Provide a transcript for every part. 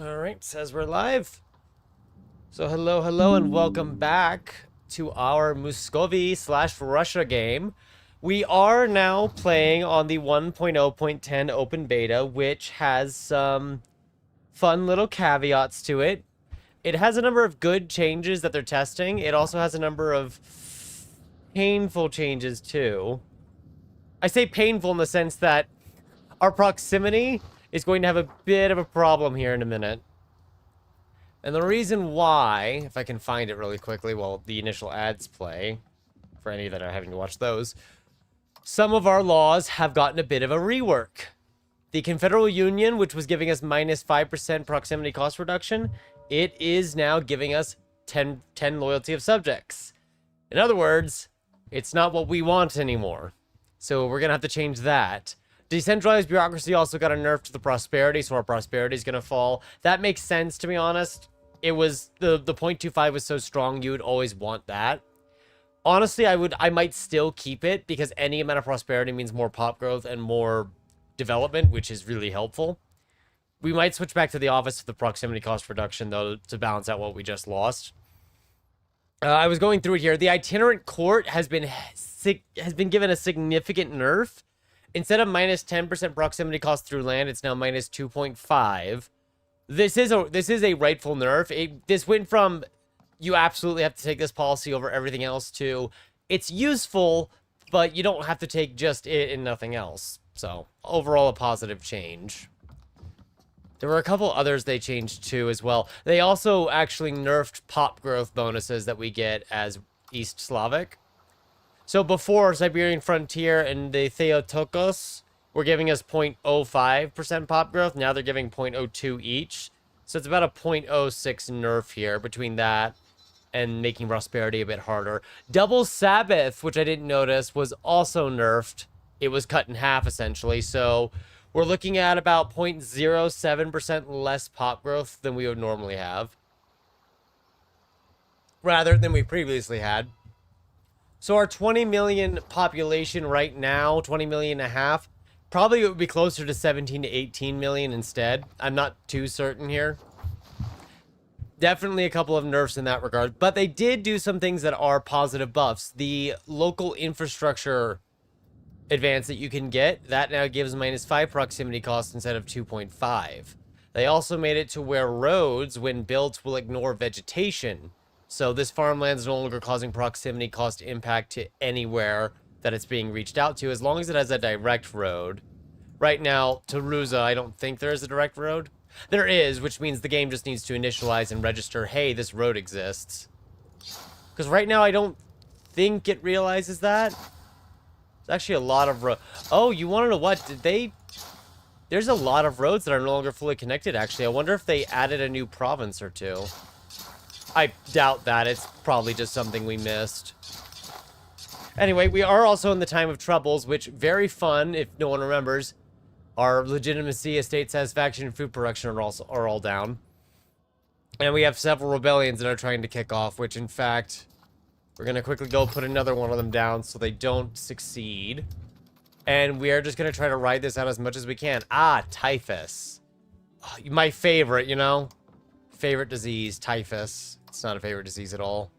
Alright, says we're live. So hello, and welcome back to our Muscovy / Russia game. We are now playing on the 1.0.10 open beta, which has some fun little caveats to it. It has a number of good changes that they're testing. It also has a number of painful changes too. I say painful in the sense that our proximity is going to have a bit of a problem here in a minute. And the reason why, if I can find it really quickly while the initial ads play, for any that are having to watch those, some of our laws have gotten a bit of a rework. The Confederal Union, which was giving us minus 5% proximity cost reduction, it is now giving us 10 loyalty of subjects. In other words, it's not what we want anymore. So we're going to have to change that. Decentralized bureaucracy also got a nerf to the prosperity, so our prosperity is going to fall. That makes sense, to be honest. It was the 0.25 was so strong, you would always want that. Honestly, I might still keep it because any amount of prosperity means more pop growth and more development, which is really helpful. We might switch back to the office for the proximity cost reduction, though, to balance out what we just lost. I was going through it here. The itinerant court has been given a significant nerf. Instead of minus 10% proximity cost through land, it's now minus 2.5. This is a rightful nerf. This went from you absolutely have to take this policy over everything else to it's useful, but you don't have to take just it and nothing else. So overall, a positive change. There were a couple others they changed too as well. They also actually nerfed pop growth bonuses that we get as East Slavic. So before, Siberian Frontier and the Theotokos were giving us 0.05% pop growth. Now they're giving 0.02 each. So it's about a 0.06 nerf here between that and making prosperity a bit harder. Double Sabbath, which I didn't notice, was also nerfed. It was cut in half, essentially. So we're looking at about 0.07% less pop growth than we would normally have. Rather than we previously had. So our 20 million population right now, 20 million and a half, probably it would be closer to 17 to 18 million instead. I'm not too certain here. Definitely a couple of nerfs in that regard, but they did do some things that are positive buffs. The local infrastructure advance that you can get, that now gives minus 5 proximity cost instead of 2.5. They also made it to where roads, when built, will ignore vegetation. So this farmland is no longer causing proximity cost impact to anywhere that it's being reached out to, as long as it has a direct road. Right now, to Ruza, I don't think there is a direct road. There is, which means the game just needs to initialize and register, hey, this road exists. Because right now, I don't think it realizes that. There's actually a lot of road. Oh, you want to know what? There's a lot of roads that are no longer fully connected, actually. I wonder if they added a new province or two. I doubt that. It's probably just something we missed. Anyway, we are also in the time of troubles, which very fun, if no one remembers. Our legitimacy, estate satisfaction, and food production are all down. And we have several rebellions that are trying to kick off, which in fact, we're going to quickly go put another one of them down so they don't succeed. And we are just going to try to ride this out as much as we can. Ah, typhus. Oh, my favorite, you know? Favorite disease, typhus. It's not a favorite disease at all.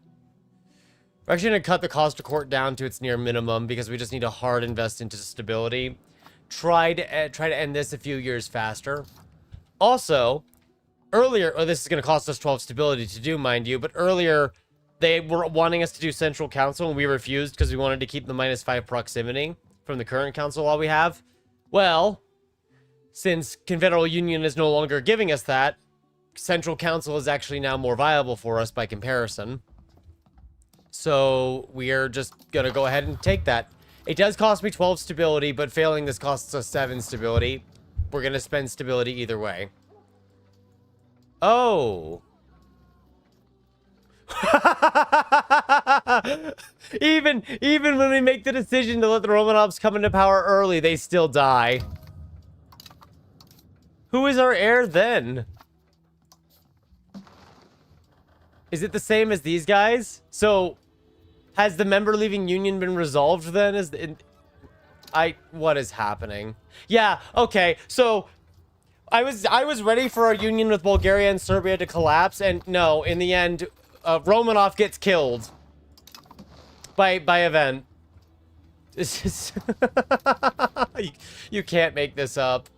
We're actually going to cut the cost of court down to its near minimum because we just need to hard invest into stability. Try to end this a few years faster. Also, earlier, this is going to cost us 12 stability to do, mind you, but earlier they were wanting us to do Central Council and we refused because we wanted to keep the minus 5 proximity from the current council all we have. Well, since Confederal Union is no longer giving us that, Central Council is actually now more viable for us by comparison. So we are just going to go ahead and take that. It does cost me 12 stability, but failing this costs us 7 stability. We're going to spend stability either way. Oh. Even when we make the decision to let the Romanovs come into power early, they still die. Who is our heir then? Is it the same as these guys? So, has the member leaving union been resolved then? What is happening? Yeah, okay, so I was ready for our union with Bulgaria and Serbia to collapse, and no, in the end, Romanov gets killed by event. This is you can't make this up.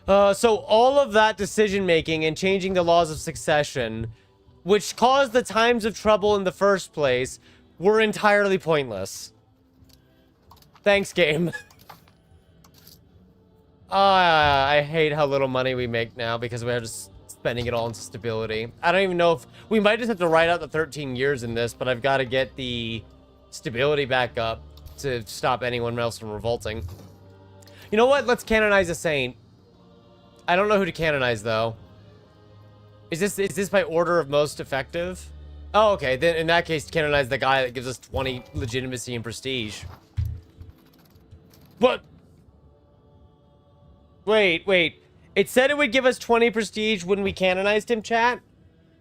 So all of that decision making and changing the laws of succession, which caused the times of trouble in the first place, were entirely pointless. Thanks, game. I hate how little money we make now because we're just spending it all into stability. I don't even know if... We might just have to write out the 13 years in this, but I've got to get the stability back up to stop anyone else from revolting. You know what? Let's canonize a saint. I don't know who to canonize, though. Is this by order of most effective? Oh, okay. Then in that case, canonize the guy that gives us 20 legitimacy and prestige. What? Wait. It said it would give us 20 prestige when we canonized him, chat?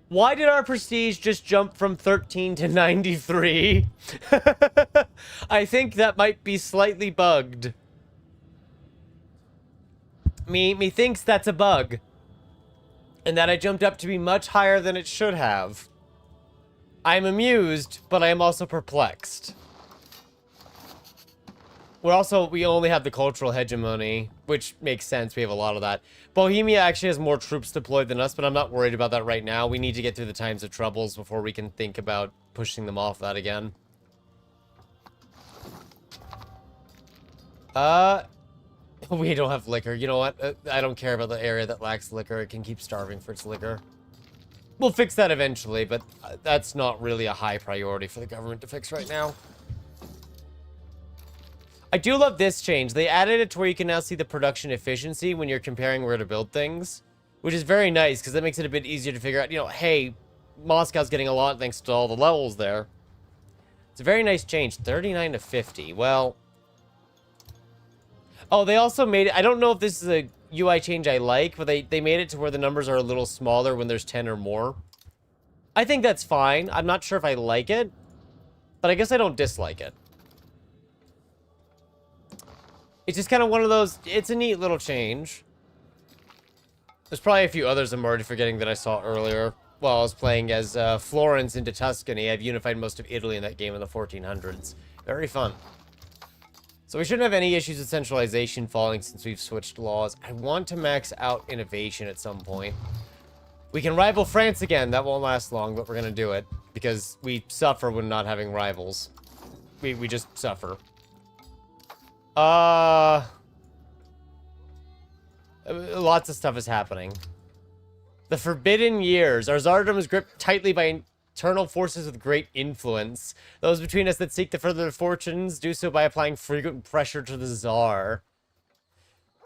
Why did our prestige just jump from 13 to 93? I think that might be slightly bugged. Me thinks that's a bug. And that I jumped up to be much higher than it should have. I'm amused, but I am also perplexed. We only have the cultural hegemony, which makes sense. We have a lot of that. Bohemia actually has more troops deployed than us, but I'm not worried about that right now. We need to get through the times of troubles before we can think about pushing them off that again. We don't have liquor. You know what? I don't care about the area that lacks liquor. It can keep starving for its liquor. We'll fix that eventually, but that's not really a high priority for the government to fix right now. I do love this change. They added it to where you can now see the production efficiency when you're comparing where to build things, which is very nice because that makes it a bit easier to figure out, you know, hey, Moscow's getting a lot thanks to all the levels there. It's a very nice change. 39 to 50. Well... Oh, they also made it... I don't know if this is a UI change I like, but they made it to where the numbers are a little smaller when there's 10 or more. I think that's fine. I'm not sure if I like it, but I guess I don't dislike it. It's just kind of one of those... It's a neat little change. There's probably a few others I'm already forgetting that I saw earlier while I was playing as Florence into Tuscany. I've unified most of Italy in that game in the 1400s. Very fun. So we shouldn't have any issues with centralization falling since we've switched laws. I want to max out innovation at some point. We can rival France again. That won't last long, but we're going to do it. Because we suffer when not having rivals. We just suffer. Lots of stuff is happening. The Forbidden Years. Our Tsardom is gripped tightly by internal forces with great influence. Those between us that seek to further their fortunes do so by applying frequent pressure to the Tsar.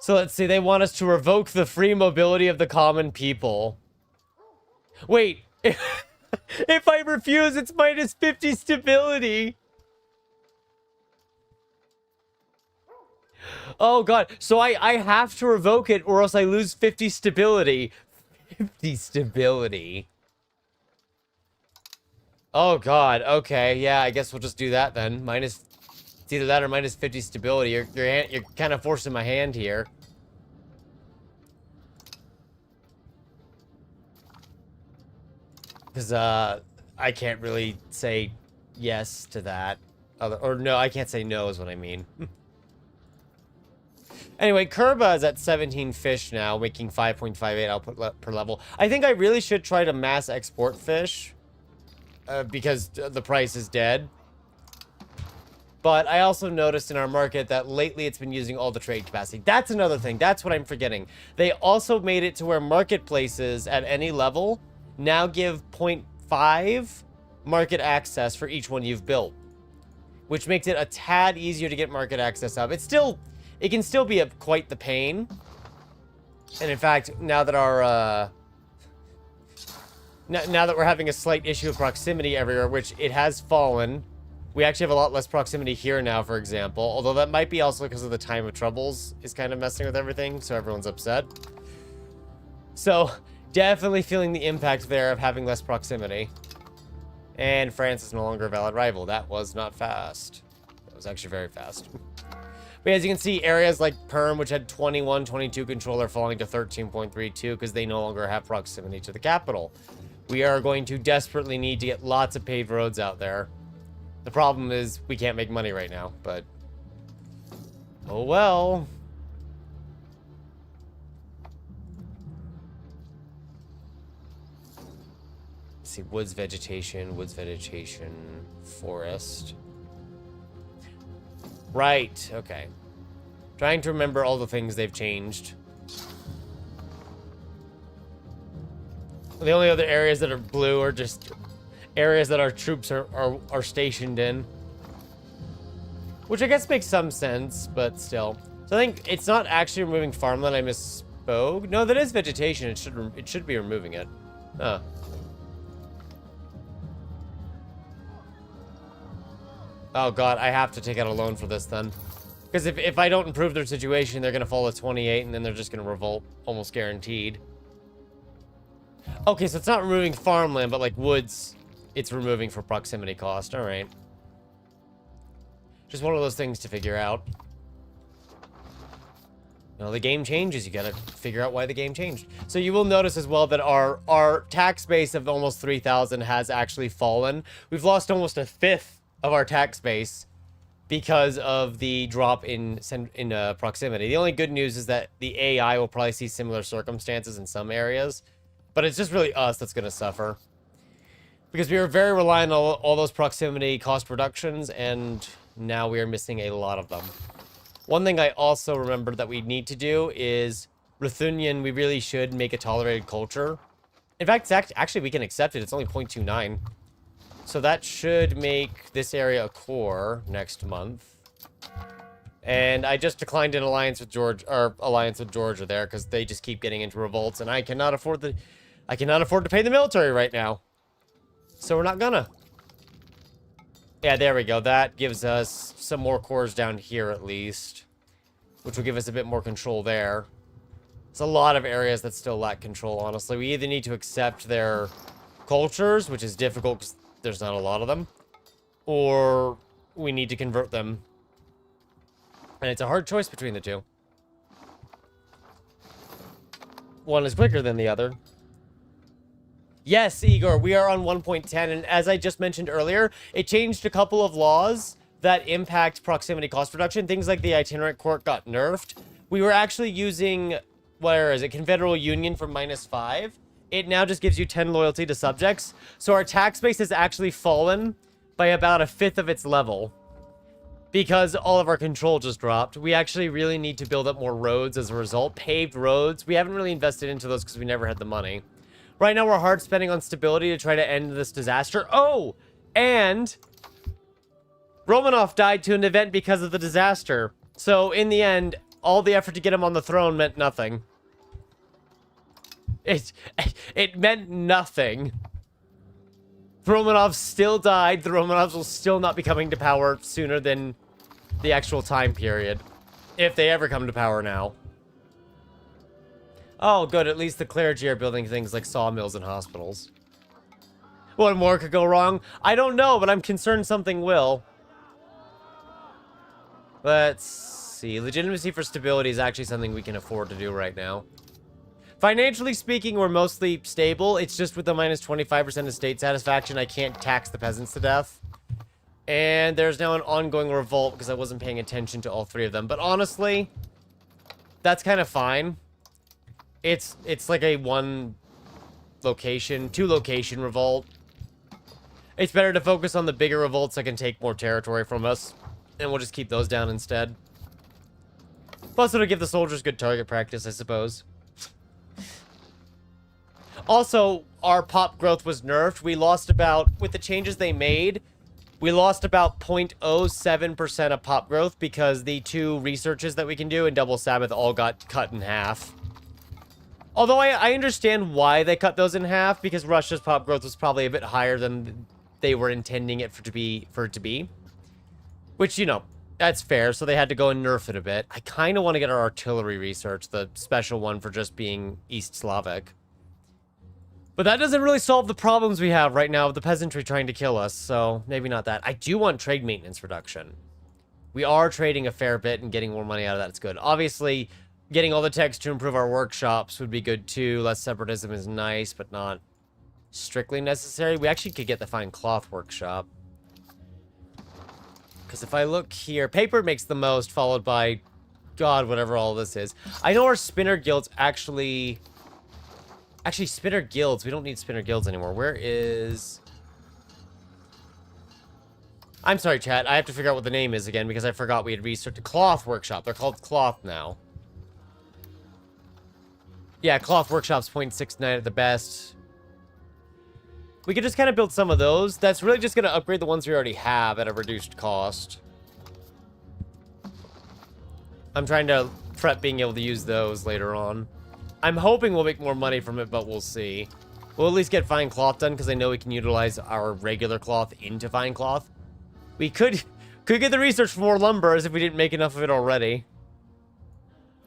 So let's see, they want us to revoke the free mobility of the common people. Wait, if I refuse, it's minus 50 stability. Oh god, so I have to revoke it or else I lose 50 stability. 50 stability. Oh god, okay, yeah, I guess we'll just do that then. It's either that or minus 50 stability. You're kind of forcing my hand here. Because, I can't really say yes to that. Or no, I can't say no is what I mean. Anyway, Kerba is at 17 fish now, making 5.58 output per level. I think I really should try to mass export fish. Because the price is dead. But I also noticed in our market that lately it's been using all the trade capacity. That's another thing. That's what I'm forgetting. They also made it to where marketplaces at any level now give 0.5 market access for each one you've built. Which makes it a tad easier to get market access up. It can still be quite the pain. And in fact, now that our... Now that we're having a slight issue of proximity everywhere, which it has fallen, we actually have a lot less proximity here now, for example. Although that might be also because of the time of troubles is kind of messing with everything, so everyone's upset. So, definitely feeling the impact there of having less proximity. And France is no longer a valid rival. That was not fast. That was actually very fast. But as you can see, areas like Perm, which had 21, 22 control, are falling to 13.32 because they no longer have proximity to the capital. We are going to desperately need to get lots of paved roads out there. The problem is we can't make money right now, but oh well. Let's see, woods vegetation, forest. Right, okay. Trying to remember all the things they've changed. The only other areas that are blue are just areas that our troops are stationed in. Which I guess makes some sense, but still. So I think it's not actually removing farmland, I misspoke. No, that is vegetation. It should be removing it. Huh. Oh god, I have to take out a loan for this then. Because if I don't improve their situation, they're going to fall to 28, and then they're just going to revolt, almost guaranteed. Okay, so it's not removing farmland, but like woods, it's removing for proximity cost. Alright. Just one of those things to figure out. You know, the game changes, you gotta figure out why the game changed. So you will notice as well that our tax base of almost 3,000 has actually fallen. We've lost almost a fifth of our tax base because of the drop in proximity. The only good news is that the AI will probably see similar circumstances in some areas, but it's just really us that's going to suffer. Because we were very reliant on all those proximity cost reductions, and now we are missing a lot of them. One thing I also remembered that we need to do is Ruthenian, we really should make a tolerated culture. In fact, actually we can accept it. It's only 0.29. So that should make this area a core next month. And I just declined an alliance with Georgia there because they just keep getting into revolts, and I cannot afford to pay the military right now. So we're not gonna. Yeah, there we go. That gives us some more cores down here at least, which will give us a bit more control there. It's a lot of areas that still lack control, honestly. We either need to accept their cultures, which is difficult because there's not a lot of them, or we need to convert them. And it's a hard choice between the two. One is quicker than the other. Yes, Igor, we are on 1.10, and as I just mentioned earlier, it changed a couple of laws that impact proximity cost reduction. Things like the itinerant court got nerfed. We were actually using, where is it, Confederal Union for -5. It now just gives you 10 loyalty to subjects. So our tax base has actually fallen by about a fifth of its level because all of our control just dropped. We actually really need to build up more roads as a result. Paved roads. We haven't really invested into those because we never had the money. Right now we're hard spending on stability to try to end this disaster. Oh! And Romanov died to an event because of the disaster. So in the end, all the effort to get him on the throne meant nothing. It meant nothing. The Romanovs still died. The Romanovs will still not be coming to power sooner than the actual time period. If they ever come to power now. Oh, good. At least the clergy are building things like sawmills and hospitals. What more could go wrong? I don't know, but I'm concerned something will. Let's see. Legitimacy for stability is actually something we can afford to do right now. Financially speaking, we're mostly stable. It's just with the -25% of state satisfaction, I can't tax the peasants to death. And there's now an ongoing revolt because I wasn't paying attention to all three of them. But honestly, that's kind of fine. It's like a two location revolt. It's better to focus on the bigger revolts that can take more territory from us. And we'll just keep those down instead. Plus, it'll give the soldiers good target practice, I suppose. Also, our pop growth was nerfed. We lost about, with the changes they made, we lost about 0.07% of pop growth because the 2 researches that we can do in Double Sabbath all got cut in half. Although I understand why they cut those in half, because Russia's pop growth was probably a bit higher than they were intending it for it to be. Which, you know, that's fair, so they had to go and nerf it a bit. I kind of want to get our artillery research, the special one for just being East Slavic. But that doesn't really solve the problems we have right now with the peasantry trying to kill us, so maybe not that. I do want trade maintenance reduction. We are trading a fair bit and getting more money out of that. It's good. Obviously, getting all the techs to improve our workshops would be good too. Less separatism is nice, but not strictly necessary. We actually could get the fine cloth workshop. Because if I look here, paper makes the most, followed by, God, whatever all this is. I know our spinner guilds actually... Actually, spinner guilds. We don't need spinner guilds anymore. Where is... I'm sorry, chat. I have to figure out what the name is again because I forgot we had researched. Cloth Workshop. They're called Cloth now. Yeah, Cloth Workshop's 0.69 at the best. We could just kind of build some of those. That's really just going to upgrade the ones we already have at a reduced cost. I'm trying to prep being able to use those later on. I'm hoping we'll make more money from it, but we'll see. We'll at least get fine cloth done because I know we can utilize our regular cloth into fine cloth. We could get the research for more lumber as if we didn't make enough of it already.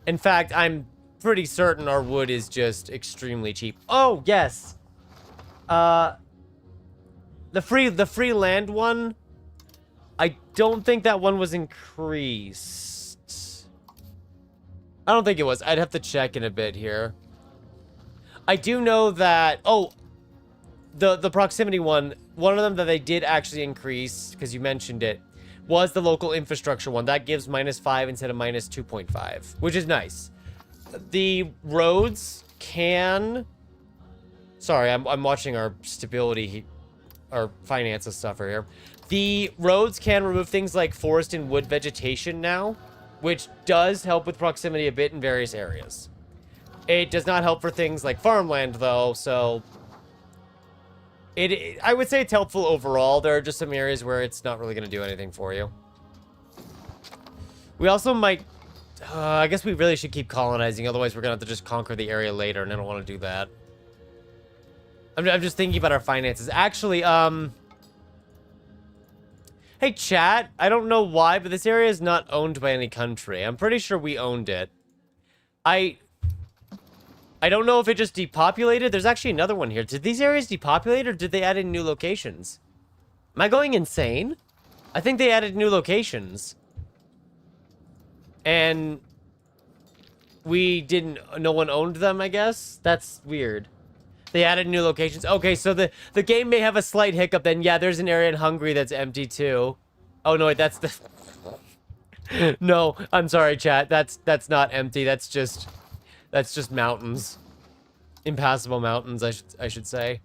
In fact, I'm pretty certain our wood is just extremely cheap. Oh, yes. The free land one, I don't think that one was increased. I don't think it was. I'd have to check in a bit here. I do know that, oh, the proximity one of them that they did actually increase, because you mentioned it, was the local infrastructure one. That gives -5 instead of -2.5, which is nice. The roads can... Sorry, I'm watching our stability, our finances suffer here. The roads can remove things like forest and wood vegetation now, which does help with proximity a bit in various areas. It does not help for things like farmland, though, so... I would say it's helpful overall. There are just some areas where it's not really going to do anything for you. We also might... I guess we really should keep colonizing, otherwise we're going to have to just conquer the area later, and I don't want to do that. I'm just thinking about our finances. Actually, hey, chat, I don't know why, but this area is not owned by any country. I'm pretty sure we owned it. I don't know if it just depopulated. There's actually another one here. Did these areas depopulate, or did they add in new locations? Am I going insane? I think they added new locations. And we didn't... No one owned them, I guess? That's weird. They added new locations. Okay, so the game may have a slight hiccup then. Yeah, there's an area in Hungary that's empty too. Oh, no, wait, that's the... No, I'm sorry, chat. That's not empty. That's just mountains. Impassable mountains, I should say.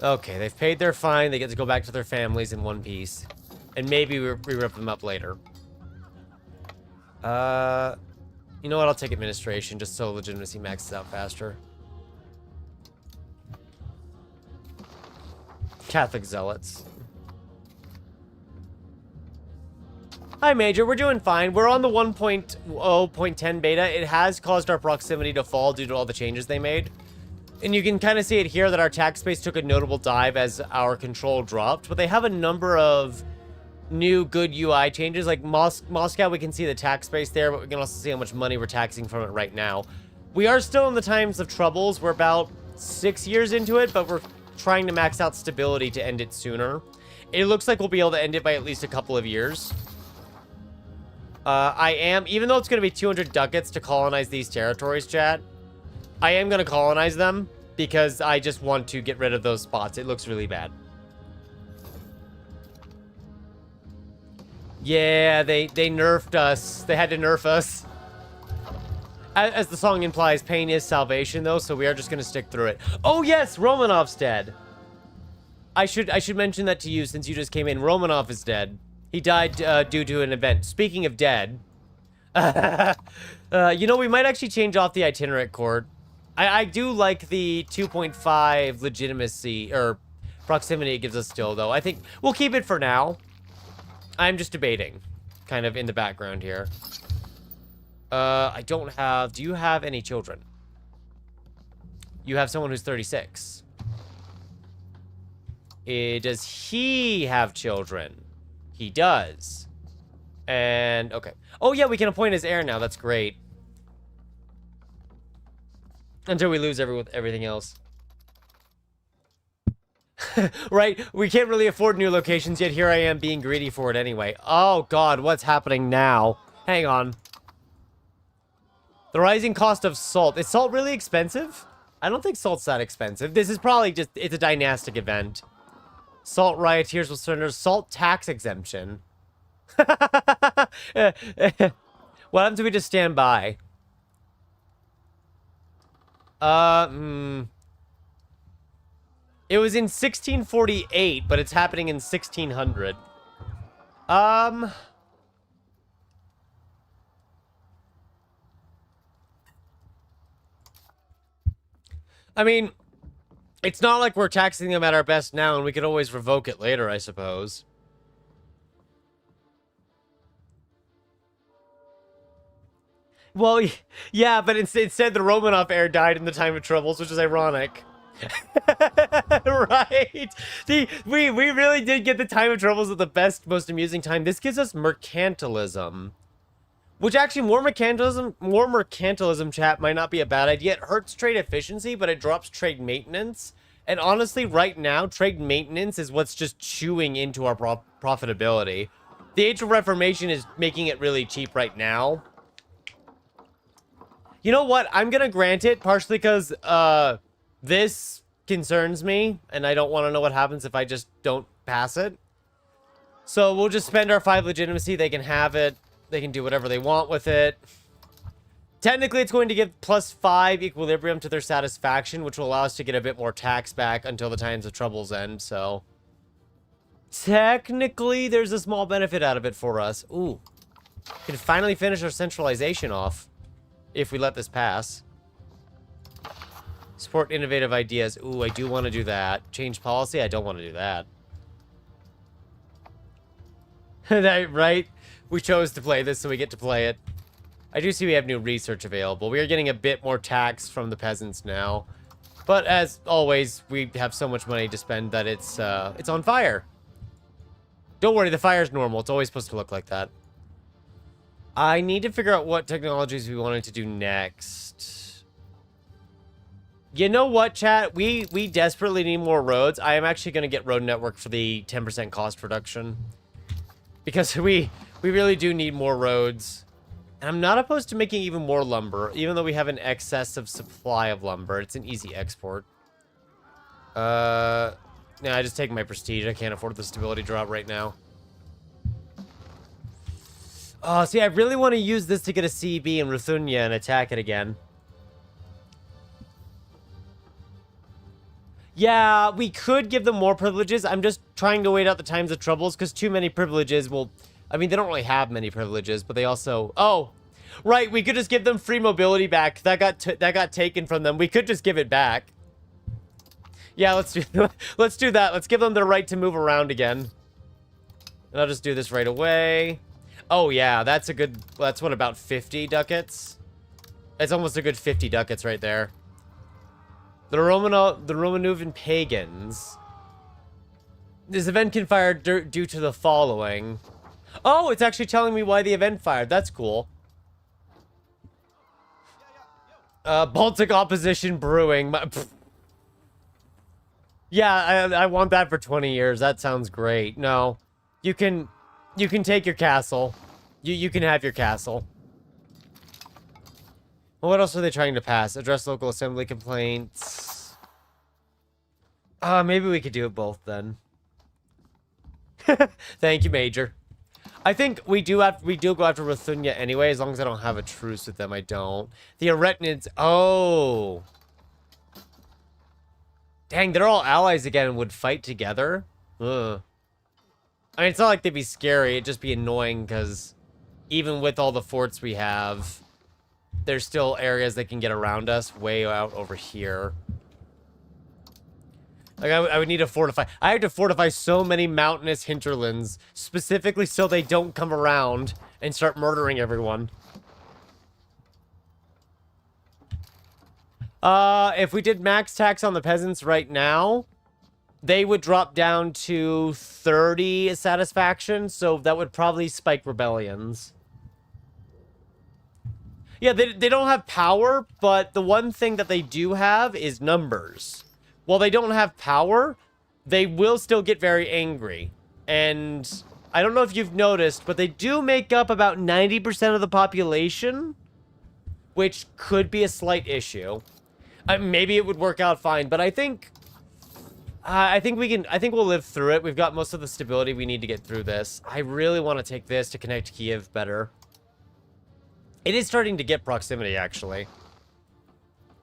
Okay, they've paid their fine. They get to go back to their families in one piece. And maybe we rip them up later. You know what? I'll take administration just so legitimacy maxes out faster. Catholic zealots. Hi, Major. We're doing fine. We're on the 1.0.10 beta. It has caused our proximity to fall due to all the changes they made. And you can kind of see it here that our tax base took a notable dive as our control dropped. But they have a number of new good UI changes. Like Moscow, we can see the tax base there, but we can also see how much money we're taxing from it right now. We are still in the times of troubles. We're about 6 years into it, but we're trying to max out stability to end it sooner. It looks like we'll be able to end it by at least a couple of years. Even though it's going to be 200 ducats to colonize these territories, chat, I am going to colonize them because I just want to get rid of those spots. It looks really bad. Yeah, they nerfed us. They had to nerf us. As the song implies, pain is salvation, though, so we are just going to stick through it. Oh, yes, Romanov's dead. I should mention that to you since you just came in. Romanov is dead. He died due to an event. Speaking of dead, you know, we might actually change off the itinerant court. I do like the 2.5 legitimacy, or proximity it gives us still, though. I think we'll keep it for now. I'm just debating, kind of in the background here. I don't have... Do you have any children? You have someone who's 36. Does he have children? He does. And, okay. Oh, yeah, we can appoint his heir now. That's great. Until we lose everything else. Right? We can't really afford new locations, yet here I am being greedy for it anyway. Oh god, what's happening now? Hang on. The rising cost of salt. Is salt really expensive? I don't think salt's that expensive. This is probably just, it's a dynastic event. Salt rioteers will surrender salt tax exemption. What happens if we just stand by? It was in 1648, but it's happening in 1600. I mean, it's not like we're taxing them at our best now, and we could always revoke it later, I suppose. Well, yeah, but instead the Romanov heir died in the time of troubles, which is ironic. Right? We really did get the time of troubles at the best, most amusing time. This gives us mercantilism. Which actually, more mercantilism, chat, might not be a bad idea. It hurts trade efficiency, but it drops trade maintenance. And honestly, right now, trade maintenance is what's just chewing into our profitability. The Age of Reformation is making it really cheap right now. You know what? I'm gonna grant it, partially because, this concerns me, and I don't want to know what happens if I just don't pass it. So we'll just spend our 5 legitimacy. They can have it. They can do whatever they want with it. Technically, it's going to give +5 equilibrium to their satisfaction, which will allow us to get a bit more tax back until the times of troubles end, so... Technically, there's a small benefit out of it for us. Ooh. We can finally finish our centralization off, if we let this pass. Support innovative ideas. Ooh, I do want to do that. Change policy? I don't want to do that. Right? We chose to play this, so we get to play it. I do see we have new research available. We are getting a bit more tax from the peasants now. But as always, we have so much money to spend that it's on fire. Don't worry, the fire's normal. It's always supposed to look like that. I need to figure out what technologies we wanted to do next. You know what, chat? We desperately need more roads. I am actually going to get road network for the 10% cost reduction. Because we really do need more roads. And I'm not opposed to making even more lumber, even though we have an excess of supply of lumber. It's an easy export. No, I just take my prestige. I can't afford the stability drop right now. Oh, see, I really want to use this to get a CB in Ruthunia and attack it again. Yeah, we could give them more privileges. I'm just trying to wait out the times of troubles, because too many privileges will... I mean, they don't really have many privileges, but they also... Oh, right, we could just give them free mobility back. That got taken from them. We could just give it back. Yeah, let's do that. Let's give them the right to move around again. And I'll just do this right away. Oh, yeah, that's a good... That's what, about 50 ducats? It's almost a good 50 ducats right there. The Romanuvan pagans. This event can fire due to the following. Oh, it's actually telling me why the event fired. That's cool. Baltic opposition brewing. Yeah, I want that for 20 years. That sounds great. No, you can take your castle. You can have your castle. Well, what else are they trying to pass? Address local assembly complaints. Maybe we could do it both then. Thank you, Major. I think we do go after Ruthunia anyway, as long as I don't have a truce with them. I don't. The Aretinids. Oh. Dang, they're all allies again and would fight together. Ugh. I mean, it's not like they'd be scary. It'd just be annoying because even with all the forts we have, there's still areas that can get around us way out over here. Like, I would need to fortify. I have to fortify so many mountainous hinterlands, specifically so they don't come around and start murdering everyone. If we did max tax on the peasants right now, they would drop down to 30 satisfaction, so that would probably spike rebellions. Yeah, they don't have power, but the one thing that they do have is numbers. While they don't have power, they will still get very angry. And I don't know if you've noticed, but they do make up about 90% of the population, which could be a slight issue. Maybe it would work out fine, but I think we'll live through it. We've got most of the stability we need to get through this. I really want to take this to connect Kiev better. It is starting to get proximity, actually.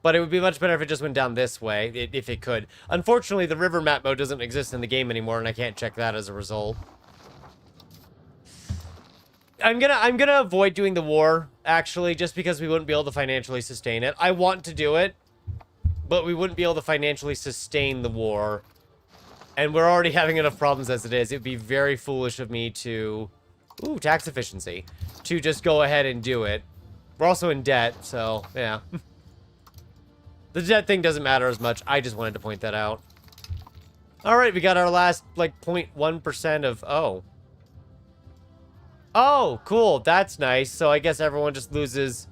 But it would be much better if it just went down this way, if it could. Unfortunately, the river map mode doesn't exist in the game anymore, and I can't check that as a result. I'm gonna avoid doing the war, actually, just because we wouldn't be able to financially sustain it. I want to do it, but we wouldn't be able to financially sustain the war. And we're already having enough problems as it is. It would be very foolish of me to... Ooh, tax efficiency. To just go ahead and do it. We're also in debt, so, yeah. The debt thing doesn't matter as much. I just wanted to point that out. Alright, we got our last, like, 0.1% of... Oh. Oh, cool. That's nice. So I guess everyone just loses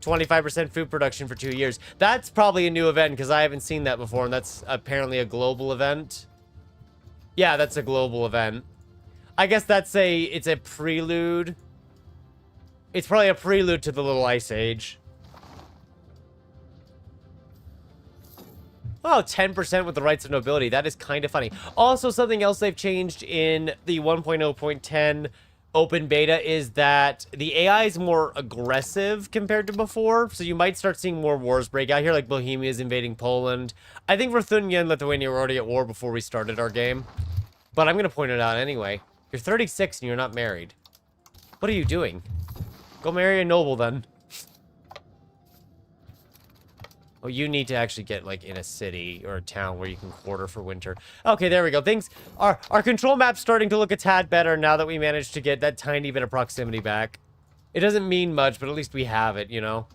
25% food production for 2 years. That's probably a new event, because I haven't seen that before, and that's apparently a global event. Yeah, that's a global event. I guess it's a prelude. It's probably a prelude to the Little Ice Age. Oh, 10% with the rights of nobility. That is kind of funny. Also, something else they've changed in the 1.0.10 open beta is that the AI is more aggressive compared to before. So you might start seeing more wars break out here, like Bohemia is invading Poland. I think Lithuania and Lithuania were already at war before we started our game. But I'm going to point it out anyway. You're 36 and you're not married. What are you doing? Go marry a noble, then. Oh, you need to actually get, like, in a city or a town where you can quarter for winter. Okay, there we go. Things... Our control map's starting to look a tad better now that we managed to get that tiny bit of proximity back. It doesn't mean much, but at least we have it, you know?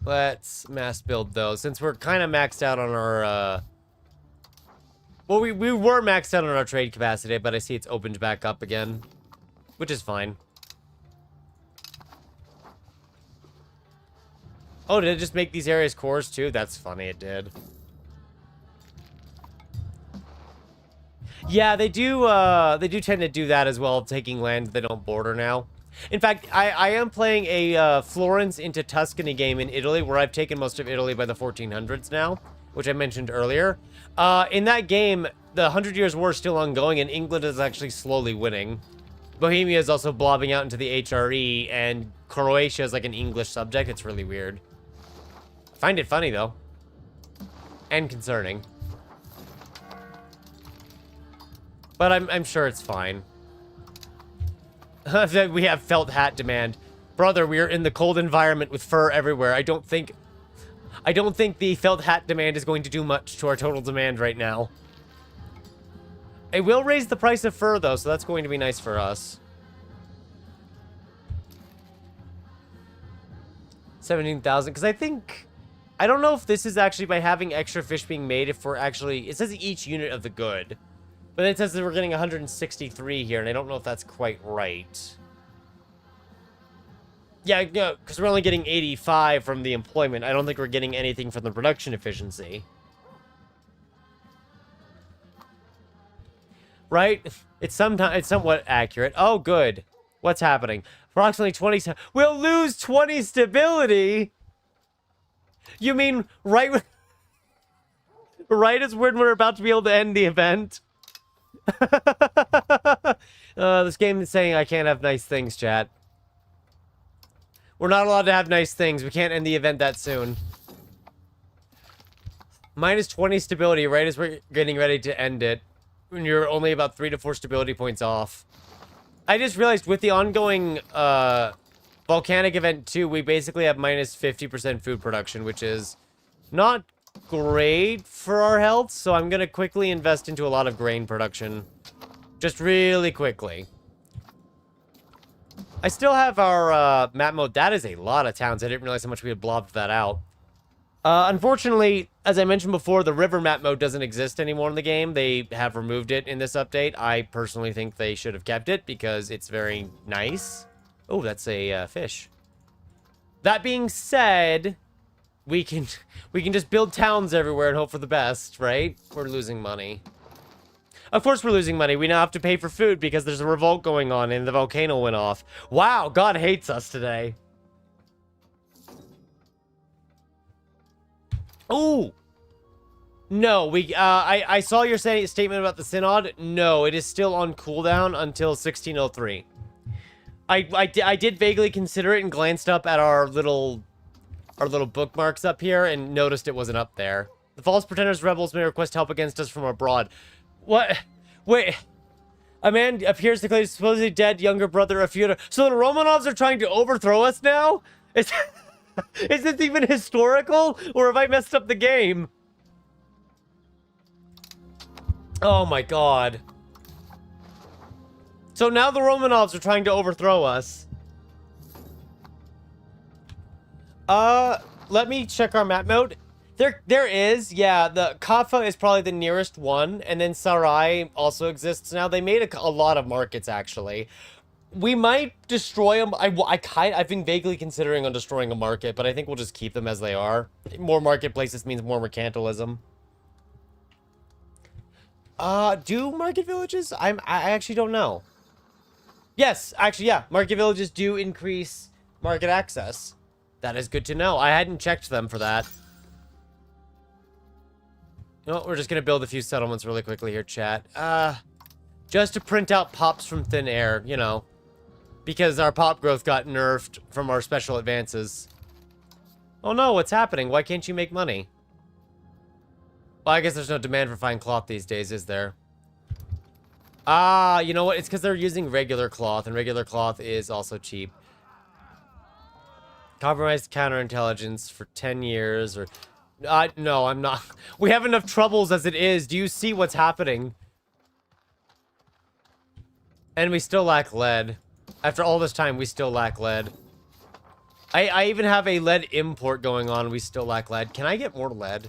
Let's mass build, though, since we're kind of maxed out on our, Well, we were maxed out on our trade capacity, but I see it's opened back up again, which is fine. Oh, did it just make these areas cores too? That's funny, it did. Yeah, they do tend to do that as well, taking land they don't border now. In fact, I am playing a Florence into Tuscany game in Italy, where I've taken most of Italy by the 1400s now, which I mentioned earlier. In that game, the 100 Years' War is still ongoing, and England is actually slowly winning. Bohemia is also blobbing out into the HRE, and Croatia is like an English subject. It's really weird. Find it funny, though. And concerning. But I'm sure it's fine. We have felt hat demand. Brother, we are in the cold environment with fur everywhere. I don't think the felt hat demand is going to do much to our total demand right now. It will raise the price of fur, though, so that's going to be nice for us. 17,000, because I don't know if this is actually by having extra fish being made, if we're actually... It says each unit of the good. But it says that we're getting 163 here, and I don't know if that's quite right. Yeah, because we're only getting 85 from the employment. I don't think we're getting anything from the production efficiency. Right? It's somewhat accurate. Oh, good. What's happening? Approximately 20... We'll lose 20 stability? You mean right as when we're about to be able to end the event? This game is saying I can't have nice things, chat. We're not allowed to have nice things. We can't end the event that soon. Minus 20 stability right as we're getting ready to end it. When you're only about 3 to 4 stability points off. I just realized with the ongoing volcanic event 2, we basically have minus 50% food production, which is not great for our health, so I'm gonna quickly invest into a lot of grain production. Just really quickly. I still have our map mode. That is a lot of towns. I didn't realize how much we had blobbed that out. Unfortunately, as I mentioned before, the river map mode doesn't exist anymore in the game. They have removed it in this update. I personally think they should have kept it because it's very nice. Oh, that's a fish. That being said, we can just build towns everywhere and hope for the best, right? We're losing money. Of course we're losing money. We now have to pay for food because there's a revolt going on and the volcano went off. Wow, God hates us today. Ooh. No, I saw your statement about the synod. No, it is still on cooldown until 1603. I did vaguely consider it and glanced up at our little bookmarks up here and noticed it wasn't up there. The false pretenders rebels may request help against us from abroad. What? Wait. A man appears to claim supposedly dead younger brother of Fyodor. So the Romanovs are trying to overthrow us now? Is this even historical? Or have I messed up the game? Oh my god. So now the Romanovs are trying to overthrow us. Let me check our map mode. There is, yeah, the Kaffa is probably the nearest one, and then Sarai also exists now. They made a lot of markets, actually. We might destroy them. I've been vaguely considering on destroying a market, but I think we'll just keep them as they are. More marketplaces means more mercantilism. Do market villages? I actually don't know. Yes, actually, yeah. Market villages do increase market access. That is good to know. I hadn't checked them for that. You know what? We're just gonna build a few settlements really quickly here, chat. Just to print out pops from thin air, you know. Because our pop growth got nerfed from our special advances. Oh no, what's happening? Why can't you make money? Well, I guess there's no demand for fine cloth these days, is there? Ah, you know what? It's because they're using regular cloth, and regular cloth is also cheap. Compromised counterintelligence for 10 years, or... no, I'm not. We have enough troubles as it is. Do you see what's happening? And we still lack lead. After all this time, we still lack lead. I even have a lead import going on, we still lack lead. Can I get more lead?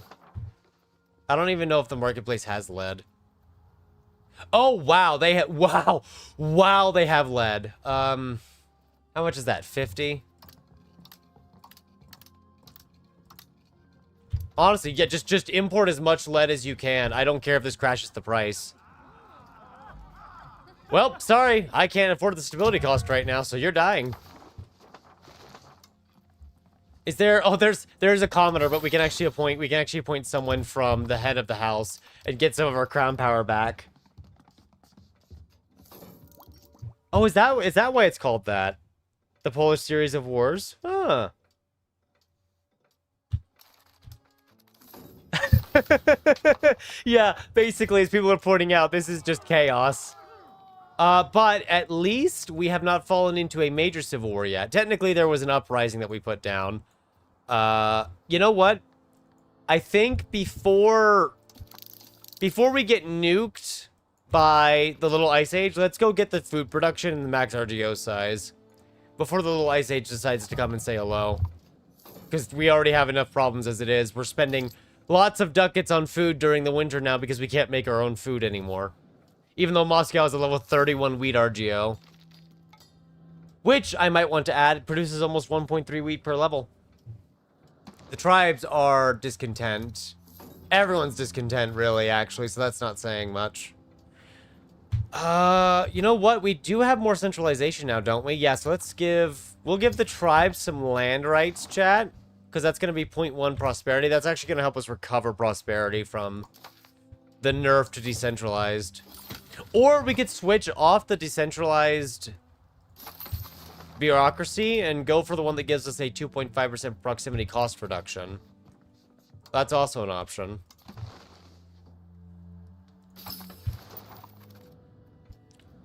I don't even know if the marketplace has lead. Oh, wow, they have... Wow. Wow, they have lead. How much is that? 50? Honestly, yeah, just import as much lead as you can. I don't care if this crashes the price. Well, sorry. I can't afford the stability cost right now, so you're dying. Is there... Oh, there's a commoner, but we can actually appoint someone from the head of the house and get some of our crown power back. Oh, is that why it's called that? The Polish series of wars? Huh. Yeah, basically, as people are pointing out, this is just chaos. But at least we have not fallen into a major civil war yet. Technically, there was an uprising that we put down. You know what? I think before we get nuked by the little ice age, let's go get the food production and the max RGO size before the little ice age decides to come and say hello. Because we already have enough problems as it is. We're spending lots of ducats on food during the winter now because we can't make our own food anymore. Even though Moscow has a level 31 wheat RGO. Which, I might want to add, produces almost 1.3 wheat per level. The tribes are discontent. Everyone's discontent, really, actually, so that's not saying much. You know what? We do have more centralization now, don't we? Yeah, so we'll give the tribes some land rights, chat. Because that's going to be 0.1 prosperity. That's actually going to help us recover prosperity from the nerf to decentralized. Or we could switch off the decentralized bureaucracy and go for the one that gives us a 2.5% proximity cost reduction. That's also an option.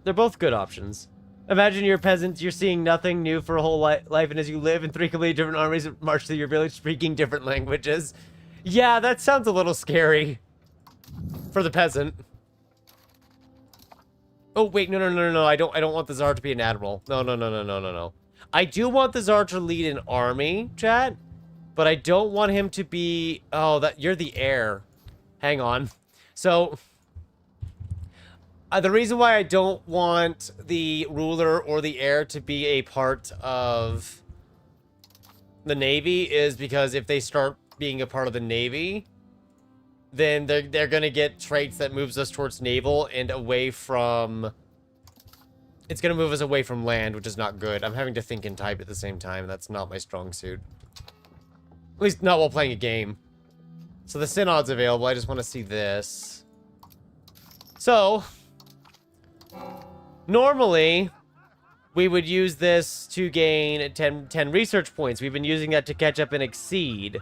They're both good options. Imagine you're peasants, you're seeing nothing new for a whole life, and as you live in 3 completely different armies march through your village speaking different languages. Yeah, that sounds a little scary. For the peasant. Oh, wait, no, I don't want the Tsar to be an admiral. No. I do want the Tsar to lead an army, chat, but I don't want him to be... Oh, you're the heir. Hang on. So... the reason why I don't want the ruler or the heir to be a part of the Navy is because if they start being a part of the Navy, then they're gonna get traits that moves us towards naval and away from... It's gonna move us away from land, which is not good. I'm having to think and type at the same time. That's not my strong suit. At least not while playing a game. So the synod's available. I just want to see this. So, normally, we would use this to gain 10 research points. We've been using that to catch up and exceed.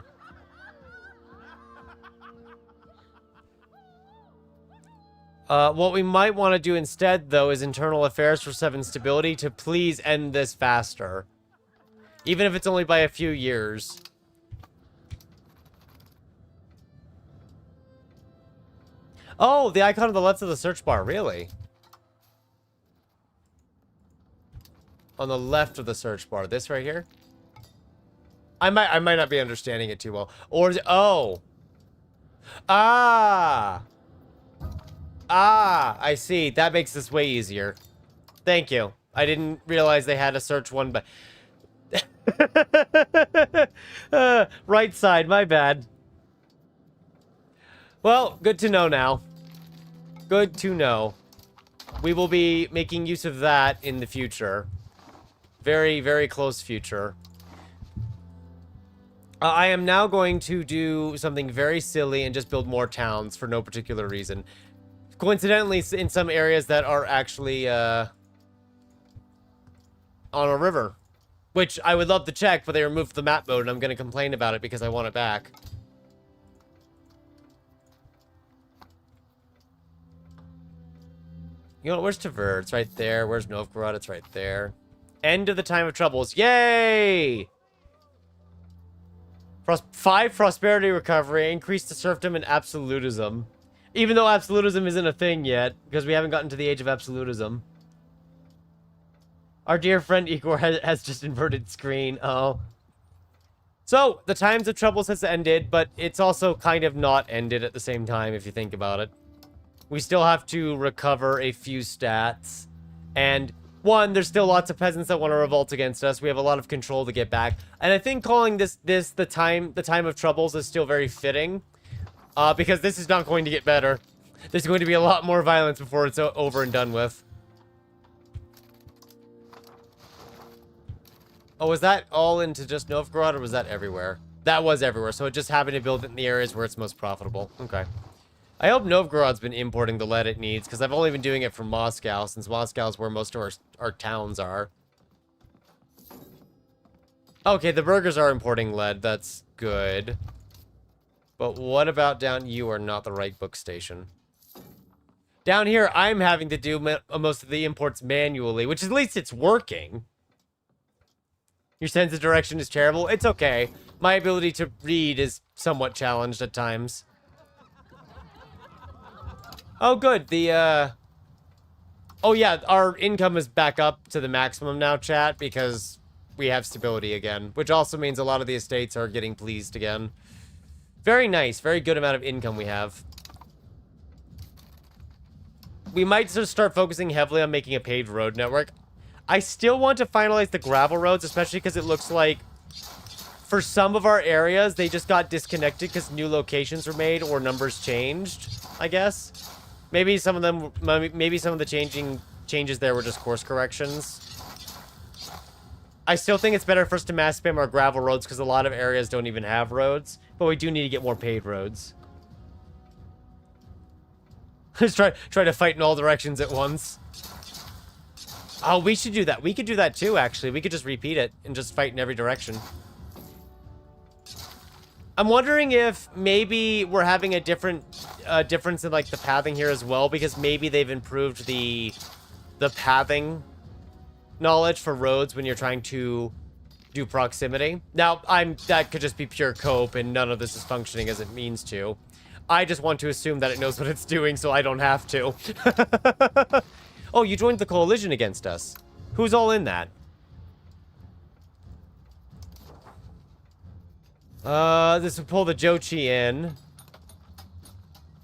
What we might want to do instead, though, is internal affairs for 7 stability to please end this faster. Even if it's only by a few years. Oh, the icon on the left of the search bar, really? On the left of the search bar, this right here? I might not be understanding it too well. Or is it, oh. Ah, I see. That makes this way easier. Thank you. I didn't realize they had a search one, but... right side, my bad. Well, good to know now. Good to know. We will be making use of that in the future. Very, very close future. I am now going to do something very silly and just build more towns for no particular reason. Coincidentally, in some areas that are actually on a river. Which I would love to check, but they removed the map mode and I'm going to complain about it because I want it back. You know, where's Tver? It's right there. Where's Novgorod? It's right there. End of the time of troubles. Yay! 5 prosperity recovery. Increase the serfdom and absolutism. Even though absolutism isn't a thing yet, because we haven't gotten to the age of absolutism. Our dear friend Igor has just inverted screen. Oh. So, the times of troubles has ended, but it's also kind of not ended at the same time, if you think about it. We still have to recover a few stats. And, one, there's still lots of peasants that want to revolt against us. We have a lot of control to get back. And I think calling this the time of troubles is still very fitting. Because this is not going to get better. There's going to be a lot more violence before it's over and done with. Oh, was that all into just Novgorod, or was that everywhere? That was everywhere, so it just happened to build it in the areas where it's most profitable. Okay. I hope Novgorod's been importing the lead it needs, because I've only been doing it from Moscow, since Moscow's where most of our towns are. Okay, the burghers are importing lead. That's good. But what about down... You are not the right book station. Down here, I'm having to do most of the imports manually, which at least it's working. Your sense of direction is terrible. It's okay. My ability to read is somewhat challenged at times. Oh, good. The, Oh, yeah. Our income is back up to the maximum now, chat, because we have stability again. Which also means a lot of the estates are getting pleased again. Very nice. Very good amount of income we have. We might just start focusing heavily on making a paved road network. I still want to finalize the gravel roads, especially because it looks like for some of our areas, they just got disconnected because new locations were made or numbers changed, I guess. Maybe some of them, maybe some of the changes there were just course corrections. I still think it's better for us to mass spam our gravel roads because a lot of areas don't even have roads, but we do need to get more paved roads. Just try to fight in all directions at once. Oh, we should do that. We could do that too, actually. We could just repeat it and just fight in every direction. I'm wondering if maybe we're having a difference in like the pathing here as well, because maybe they've improved the pathing knowledge for roads when you're trying to do proximity. Now, that could just be pure cope and none of this is functioning as it means to. I just want to assume that it knows what it's doing so I don't have to. Oh, you joined the coalition against us. Who's all in that? This would pull the Jochi in.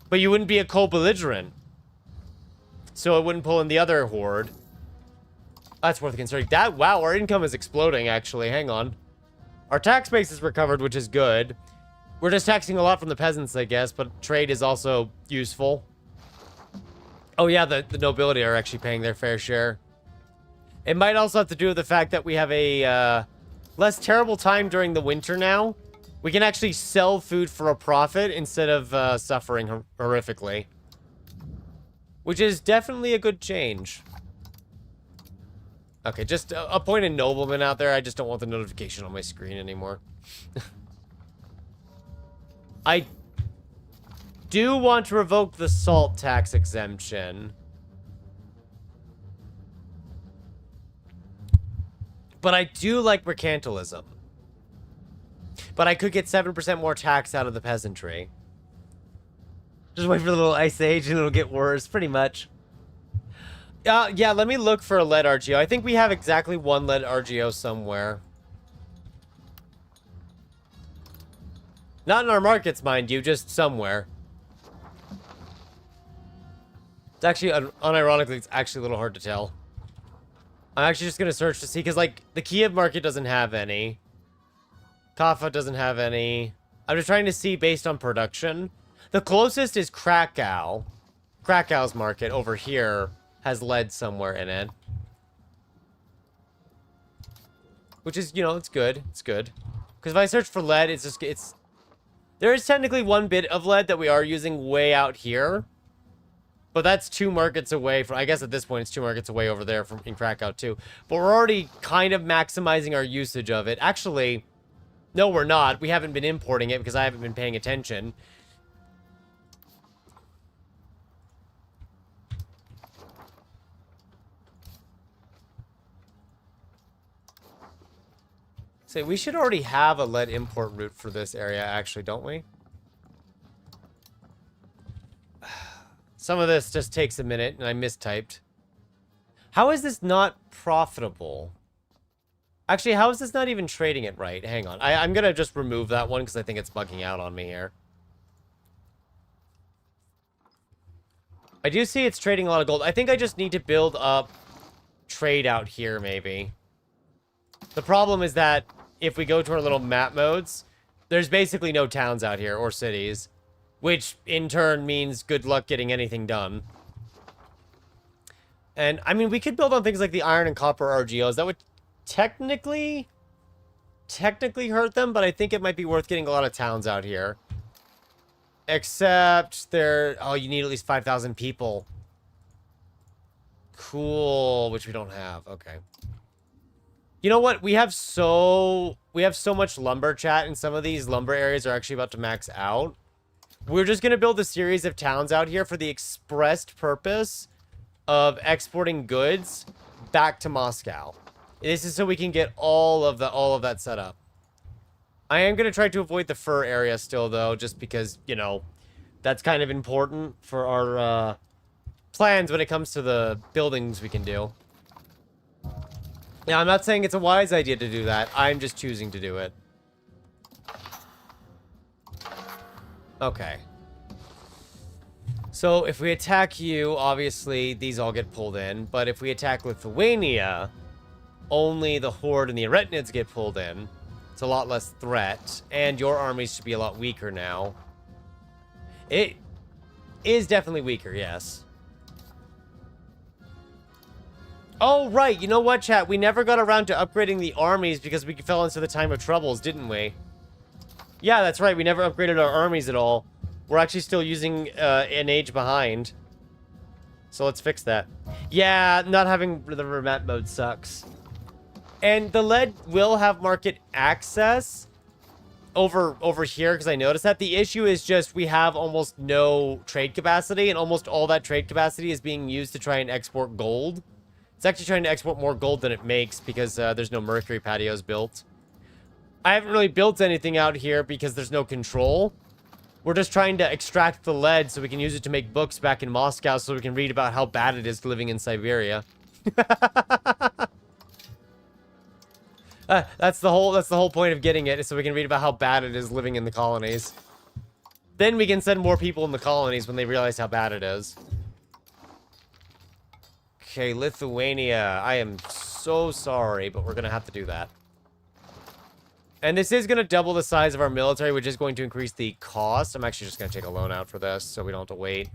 But you wouldn't be a co-belligerent. So it wouldn't pull in the other horde. That's worth considering. Wow, our income is exploding, actually. Hang on. Our tax base is recovered, which is good. We're just taxing a lot from the peasants, I guess, but trade is also useful. Oh yeah, the nobility are actually paying their fair share. It might also have to do with the fact that we have a less terrible time during the winter now. We can actually sell food for a profit instead of suffering horrifically. Which is definitely a good change. Okay, just appoint a nobleman out there. I just don't want the notification on my screen anymore. I do want to revoke the salt tax exemption. But I do like mercantilism. But I could get 7% more tax out of the peasantry. Just wait for the little ice age and it'll get worse, pretty much. Yeah, let me look for a lead RGO. I think we have exactly one lead RGO somewhere. Not in our markets, mind you, just somewhere. It's actually, unironically, it's actually a little hard to tell. I'm actually just going to search to see, because, like, the Kiev market doesn't have any. Kaffa doesn't have any. I'm just trying to see based on production. The closest is Krakow. Krakow's market over here has lead somewhere in it. Which is, you know, it's good. It's good. Because if I search for lead, it's just, it's... There is technically one bit of lead that we are using way out here. But that's 2 markets away from... I guess at this point, it's 2 markets away over there from in Krakow, too. But we're already kind of maximizing our usage of it. Actually, no, we're not. We haven't been importing it because I haven't been paying attention. Say, we should already have a lead import route for this area, actually, don't we? Some of this just takes a minute, and I mistyped. How is this not profitable? Actually, how is this not even trading it right? Hang on. I'm going to just remove that one, because I think it's bugging out on me here. I do see it's trading a lot of gold. I think I just need to build up trade out here, maybe. The problem is that if we go to our little map modes, there's basically no towns out here or cities, which in turn means good luck getting anything done. And I mean, we could build on things like the iron and copper RGOs. That would technically hurt them, but I think it might be worth getting a lot of towns out here. Except they're... Oh, you need at least 5,000 people. Cool, which we don't have. Okay. You know what? We have so much lumber, chat, and some of these lumber areas are actually about to max out. We're just going to build a series of towns out here for the expressed purpose of exporting goods back to Moscow. This is so we can get all of that set up. I am going to try to avoid the fur area still, though, just because, you know, that's kind of important for our plans when it comes to the buildings we can do. Now, I'm not saying it's a wise idea to do that. I'm just choosing to do it. Okay. So, if we attack you, obviously, these all get pulled in. But if we attack Lithuania, only the Horde and the Arachnids get pulled in. It's a lot less threat. And your armies should be a lot weaker now. It is definitely weaker, yes. Oh, right. You know what, chat? We never got around to upgrading the armies because we fell into the time of troubles, didn't we? Yeah, that's right. We never upgraded our armies at all. We're actually still using an age behind. So let's fix that. Yeah, not having the remap mode sucks. And the lead will have market access over here because I noticed that. The issue is just we have almost no trade capacity, and almost all that trade capacity is being used to try and export gold. It's actually trying to export more gold than it makes because there's no mercury patios built. I haven't really built anything out here because there's no control. We're just trying to extract the lead so we can use it to make books back in Moscow so we can read about how bad it is living in Siberia. That's the whole point of getting it, is so we can read about how bad it is living in the colonies. Then we can send more people in the colonies when they realize how bad it is. Okay, Lithuania. I am so sorry, but we're gonna have to do that. And this is going to double the size of our military, which is going to increase the cost. I'm actually just going to take a loan out for this, so we don't have to wait.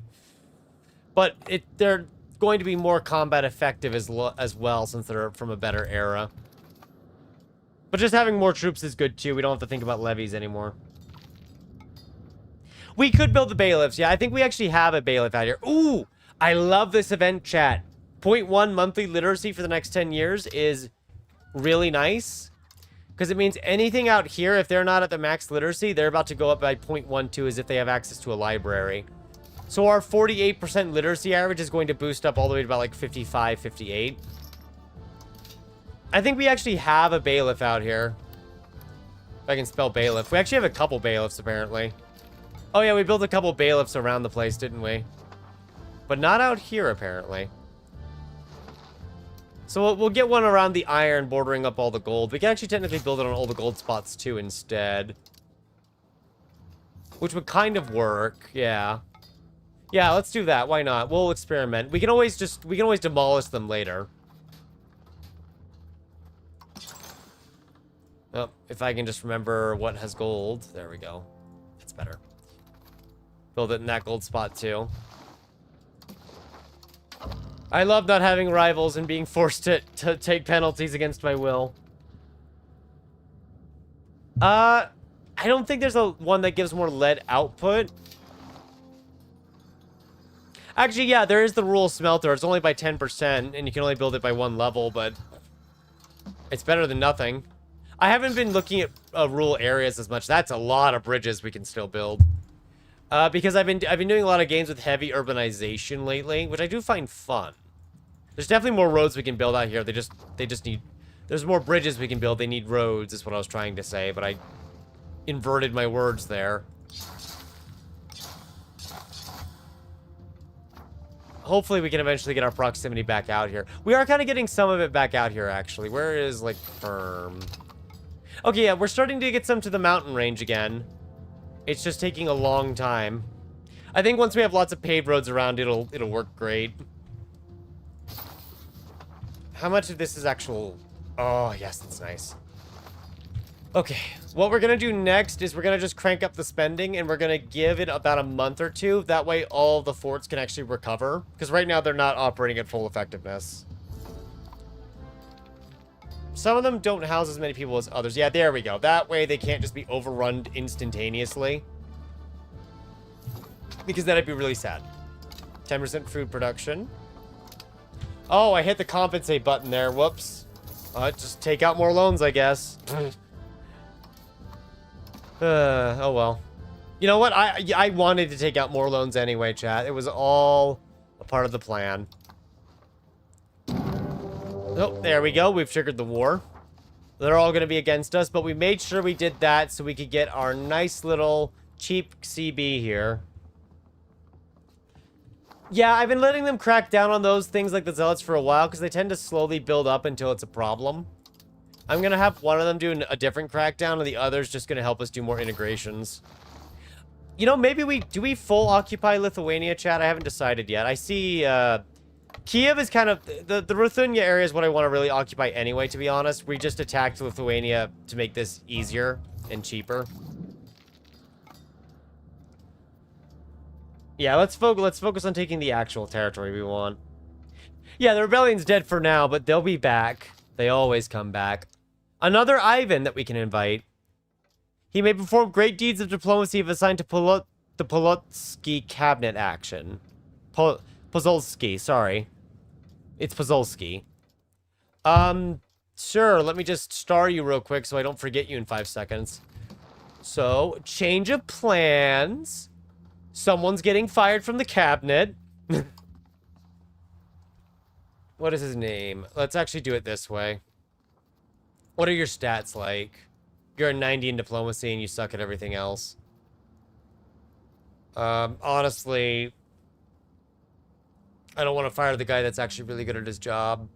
But they're going to be more combat effective as well, since they're from a better era. But just having more troops is good, too. We don't have to think about levies anymore. We could build the bailiffs. Yeah, I think we actually have a bailiff out here. Ooh! I love this event, chat. 0.1 monthly literacy for the next 10 years is really nice. Because it means anything out here, if they're not at the max literacy, they're about to go up by 0.12 as if they have access to a library. So our 48% literacy average is going to boost up all the way to about like 55, 58. I think we actually have a bailiff out here. If I can spell bailiff. We actually have a couple bailiffs, apparently. Oh yeah, we built a couple bailiffs around the place, didn't we? But not out here, apparently. So we'll get one around the iron, bordering up all the gold. We can actually technically build it on all the gold spots, too, instead. Which would kind of work, yeah. Yeah, let's do that. Why not? We'll experiment. We can always demolish them later. Oh, if I can just remember what has gold. There we go. That's better. Build it in that gold spot, too. I love not having rivals and being forced to take penalties against my will. I don't think there's one that gives more lead output. Actually, yeah, there is the rural smelter. It's only by 10%, and you can only build it by one level, but it's better than nothing. I haven't been looking at rural areas as much. That's a lot of bridges we can still build. Because I've been doing a lot of games with heavy urbanization lately, which I do find fun. There's definitely more roads we can build out here. They just need... There's more bridges we can build. They need roads, is what I was trying to say, but I inverted my words there. Hopefully we can eventually get our proximity back out here. We are kind of getting some of it back out here, actually. Where is, like, firm? Okay, yeah, we're starting to get some to the mountain range again. It's just taking a long time. I think once we have lots of paved roads around, it'll work great. How much of this is actual... Oh, yes, that's nice. Okay, what we're going to do next is we're going to just crank up the spending, and we're going to give it about a month or two. That way all the forts can actually recover. Because right now they're not operating at full effectiveness. Some of them don't house as many people as others. Yeah, there we go. That way they can't just be overrun instantaneously. Because that'd be really sad. 10% food production. Oh, I hit the compensate button there. Whoops. Just take out more loans, I guess. Oh well. You know what? I wanted to take out more loans anyway, chat. It was all a part of the plan. Oh, there we go. We've triggered the war. They're all going to be against us, but we made sure we did that so we could get our nice little cheap CB here. Yeah, I've been letting them crack down on those things like the Zealots for a while because they tend to slowly build up until it's a problem. I'm going to have one of them do a different crackdown and the other's just going to help us do more integrations. You know, maybe do we full occupy Lithuania, chat? I haven't decided yet. I see, Kiev is kind of... The Ruthenia area is what I want to really occupy anyway, to be honest. We just attacked Lithuania to make this easier and cheaper. Yeah, let's focus on taking the actual territory we want. Yeah, the rebellion's dead for now, but they'll be back. They always come back. Another Ivan that we can invite. He may perform great deeds of diplomacy if assigned to the Polotsky cabinet action. Pozolsky, sorry. It's Pozolsky. Sure, let me just star you real quick so I don't forget you in 5 seconds. So, change of plans. Someone's getting fired from the cabinet. What is his name? Let's actually do it this way. What are your stats like? You're a 90 in diplomacy and you suck at everything else. Honestly, I don't want to fire the guy that's actually really good at his job.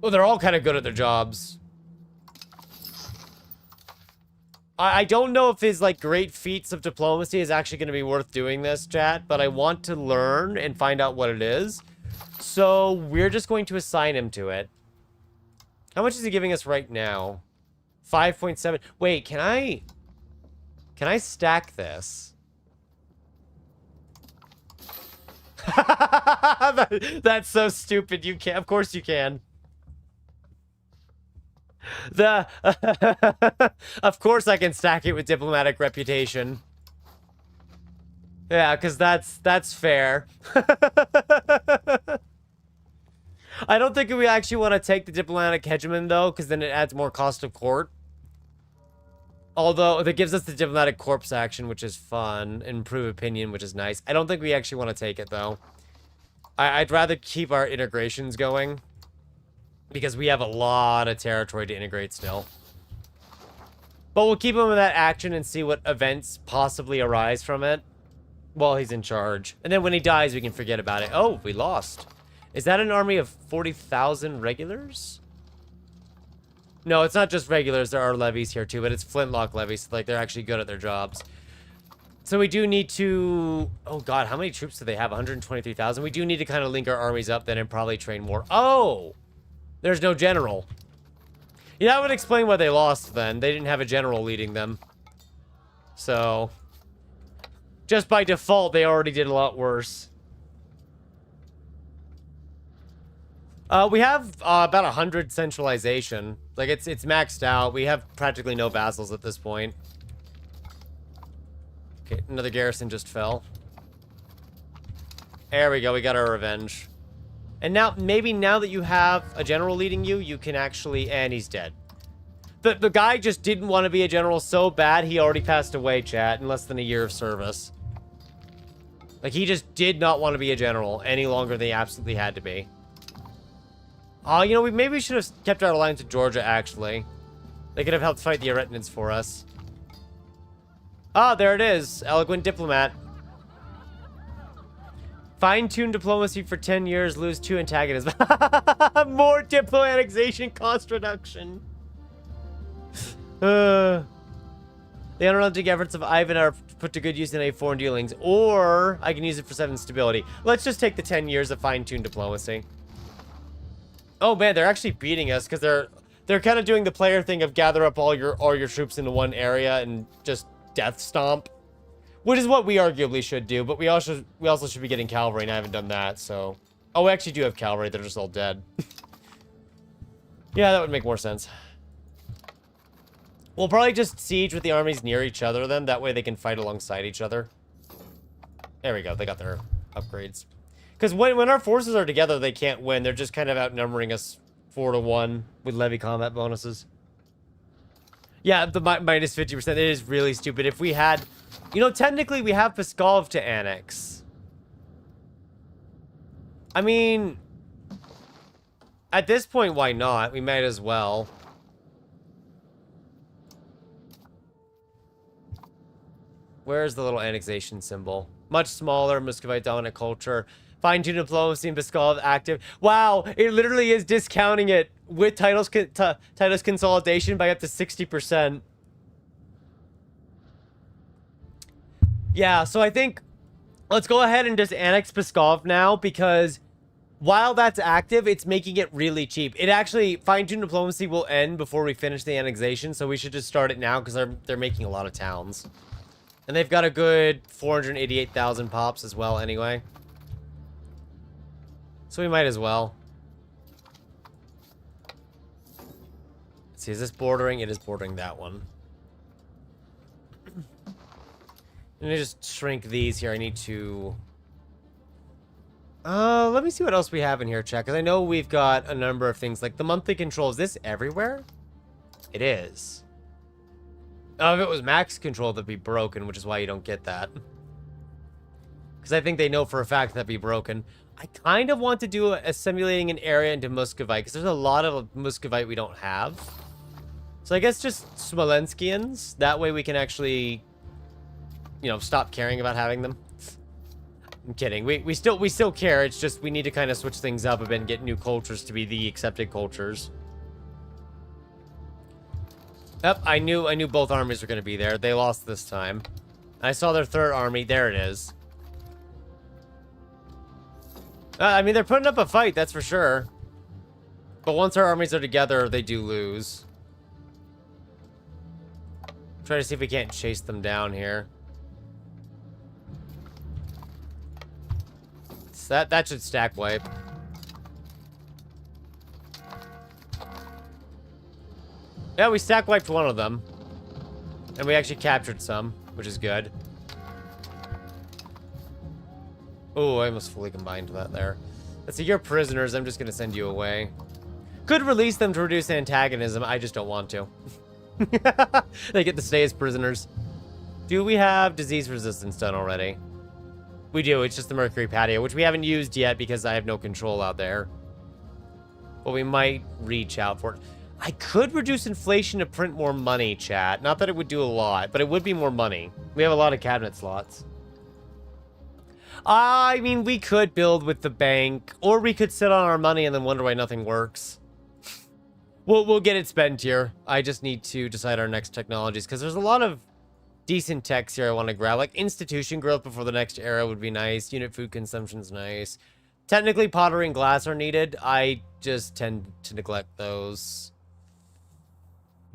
Well, they're all kind of good at their jobs. I don't know if his, like, great feats of diplomacy is actually going to be worth doing this, chat, but I want to learn and find out what it is. So, we're just going to assign him to it. How much is he giving us right now? 5.7. Wait, can I stack this? That's so stupid. You can. Of course you can. Of course I can stack it with diplomatic reputation. Yeah, because that's fair. I don't think we actually want to take the diplomatic hegemon, though, because then it adds more cost of court. Although, that gives us the diplomatic corpse action, which is fun. Improve opinion, which is nice. I don't think we actually want to take it, though. I'd rather keep our integrations going. Because we have a lot of territory to integrate still. But we'll keep him in that action and see what events possibly arise from it while he's in charge. And then when he dies, we can forget about it. Oh, we lost. Is that an army of 40,000 regulars? No, it's not just regulars. There are levies here too, but it's flintlock levies. Like, they're actually good at their jobs. So we do need to... Oh, God, how many troops do they have? 123,000. We do need to kind of link our armies up then and probably train more. Oh! There's no general. Yeah, that would explain why they lost then. They didn't have a general leading them. So... just by default, they already did a lot worse. We have about 100 centralization. Like, it's maxed out. We have practically no vassals at this point. Okay, another garrison just fell. There we go. We got our revenge. And now, maybe now that you have a general leading you, you can actually... And he's dead. The guy just didn't want to be a general so bad, he already passed away, chat, in less than a year of service. Like, he just did not want to be a general any longer than he absolutely had to be. Oh, you know, maybe we should have kept our alliance with Georgia, actually. They could have helped fight the Aretinids for us. Ah, there it is. Eloquent diplomat. Fine-tune diplomacy for 10 years, lose 2 antagonism. More diplo annexation cost reduction. The unrelenting efforts of Ivan are put to good use in a foreign dealings, or I can use it for 7 stability. Let's just take the 10 years of fine-tuned diplomacy. Oh man, they're actually beating us because they're kind of doing the player thing of gather up all your troops into one area and just death stomp, which is what we arguably should do. But we also should be getting cavalry, and I haven't done that. So, oh, we actually do have cavalry. They're just all dead. Yeah, that would make more sense. We'll probably just siege with the armies near each other then. That way they can fight alongside each other. There we go. They got their upgrades. Because when our forces are together, they can't win. They're just kind of outnumbering us 4-1 with levy combat bonuses. Yeah, the minus 50%. It is really stupid. If we had... You know, technically we have Pskov to annex. I mean... At this point, why not? We might as well. Where's the little annexation symbol? Much smaller, Muscovite dominant culture. Fine-tuned diplomacy and Pskov active. Wow, it literally is discounting it with titles consolidation by up to 60%. Yeah, so I think let's go ahead and just annex Pskov now, because while that's active, it's making it really cheap. It actually, fine-tuned diplomacy will end before we finish the annexation, so we should just start it now because they're making a lot of towns. And they've got a good 488,000 pops as well anyway. So we might as well. Let's see, is this bordering? It is bordering that one. Let me just shrink these here. I need to... let me see what else we have in here, chat. Because I know we've got a number of things. Like the monthly control. Is this everywhere? It is. Oh, if it was max control, that'd be broken, which is why you don't get that. Because I think they know for a fact that'd be broken. I kind of want to do a simulating an area into Muscovite, because there's a lot of Muscovite we don't have. So I guess just Smolenskians. That way we can actually, you know, stop caring about having them. I'm kidding. We still care. It's just we need to kind of switch things up a bit and get new cultures to be the accepted cultures. Yep, I knew both armies were going to be there. They lost this time. I saw their third army. There it is. I mean, they're putting up a fight, that's for sure. But once our armies are together, they do lose. Try to see if we can't chase them down here. So that should stack wipe. Yeah, we stack wiped one of them. And we actually captured some, which is good. Oh, I almost fully combined that there. Let's see, you're prisoners. I'm just going to send you away. Could release them to reduce antagonism. I just don't want to. They get to stay as prisoners. Do we have disease resistance done already? We do. It's just the Mercury Patio, which we haven't used yet because I have no control out there. But we might reach out for it. I could reduce inflation to print more money, chat. Not that it would do a lot, but it would be more money. We have a lot of cabinet slots. I mean, we could build with the bank, or we could sit on our money and then wonder why nothing works. We'll get it spent here. I just need to decide our next technologies, because there's a lot of decent techs here I want to grab. Like institution growth before the next era would be nice. Unit food consumption's nice. Technically, pottery and glass are needed. I just tend to neglect those.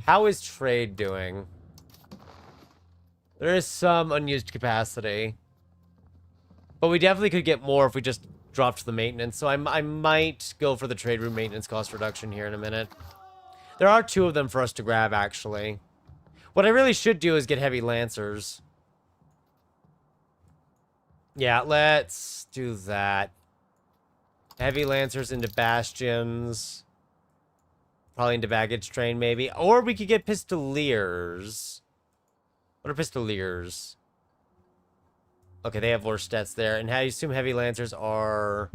How is trade doing? There is some unused capacity. But we definitely could get more if we just dropped the maintenance. So I might go for the trade room maintenance cost reduction here in a minute. There are 2 of them for us to grab, actually. What I really should do is get heavy lancers. Yeah, let's do that. Heavy lancers into bastions. Probably into baggage train, maybe. Or we could get pistoliers. What are pistoliers? Okay, they have more stats there. And I assume heavy lancers are...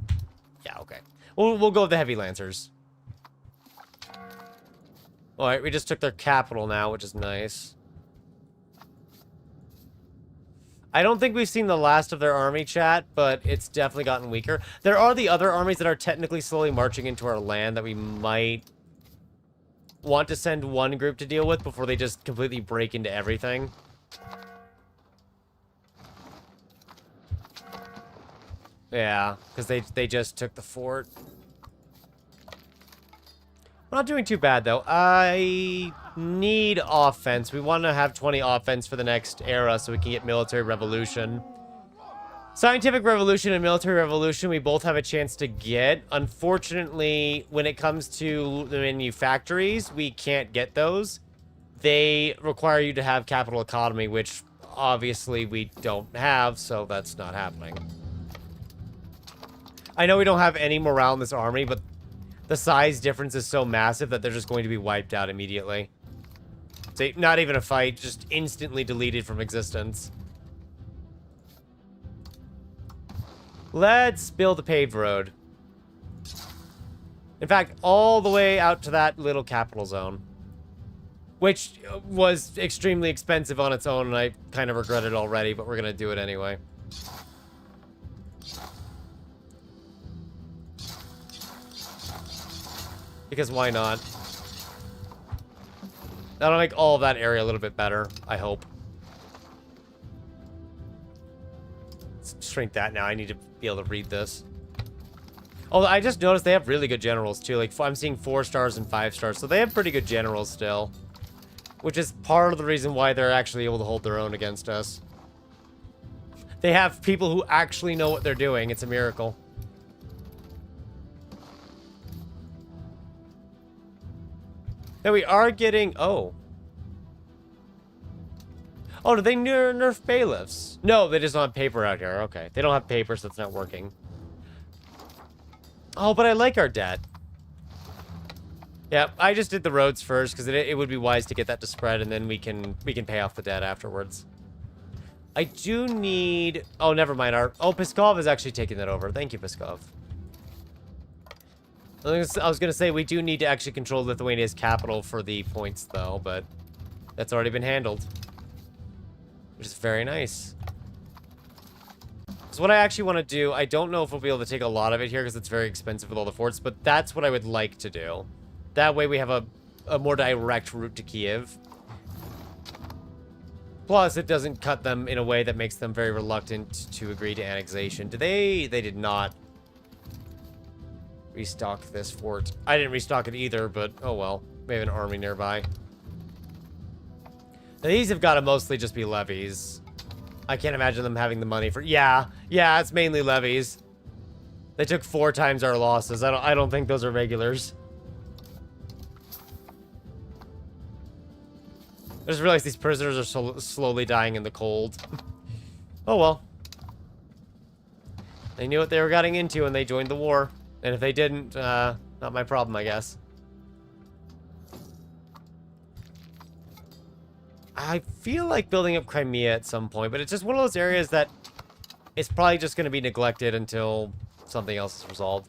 Yeah, okay. We'll go with the heavy lancers. Alright, we just took their capital now, which is nice. I don't think we've seen the last of their army, chat, but it's definitely gotten weaker. There are the other armies that are technically slowly marching into our land that we might want to send one group to deal with before they just completely break into everything. Yeah, because they just took the fort. We're not doing too bad, though. I need offense. We want to have 20 offense for the next era so we can get military revolution. Scientific revolution and military revolution, we both have a chance to get. Unfortunately, when it comes to the manufactories, we can't get those. They require you to have capital economy, which obviously we don't have, so that's not happening. I know we don't have any morale in this army, but the size difference is so massive that they're just going to be wiped out immediately. So not even a fight, just instantly deleted from existence. Let's build a paved road. In fact, all the way out to that little capital zone. Which was extremely expensive on its own, and I kind of regret it already, but we're going to do it anyway. Because why not? That'll make all of that area a little bit better, I hope. Let's shrink that now. I need to be able to read this. Although I just noticed they have really good generals too. Like I'm seeing 4 stars and 5 stars, so they have pretty good generals still. Which is part of the reason why they're actually able to hold their own against us. They have people who actually know what they're doing. It's a miracle. Now we are getting... Oh. Oh, do they nerf bailiffs? No, they just don't have paper out here. Okay. They don't have paper, so it's not working. Oh, but I like our debt. Yeah, I just did the roads first, because it would be wise to get that to spread, and then we can pay off the debt afterwards. I do need... Oh, never mind. Oh, Pskov is actually taking that over. Thank you, Pskov. I was going to say, we do need to actually control Lithuania's capital for the points, though, but that's already been handled. Which is very nice. So what I actually want to do, I don't know if we'll be able to take a lot of it here, because it's very expensive with all the forts, but that's what I would like to do. That way we have a more direct route to Kiev. Plus, it doesn't cut them in a way that makes them very reluctant to agree to annexation. They did not restock this fort. I didn't restock it either, but oh well. We have an army nearby. These have got to mostly just be levies. I can't imagine them having the money for... Yeah, it's mainly levies. They took 4 times our losses. I don't think those are regulars. I just realized these prisoners are slowly dying in the cold. Oh well. They knew what they were getting into and they joined the war. And if they didn't, not my problem, I guess. I feel like building up Crimea at some point, but it's just one of those areas that it's probably just going to be neglected until something else is resolved.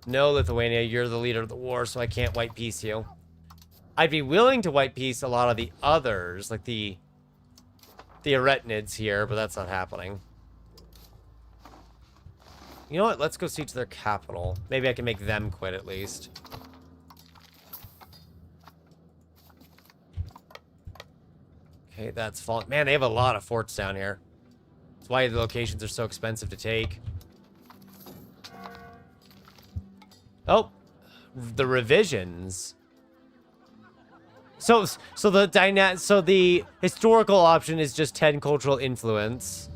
No, Lithuania, you're the leader of the war, so I can't white peace you. I'd be willing to white peace a lot of the others, like the Aretinids here, but that's not happening. You know what? Let's go siege their capital. Maybe I can make them quit at least. Okay, that's falling. Man, they have a lot of forts down here. That's why the locations are so expensive to take. Oh, the revisions. So the historical option is just 10 cultural influence.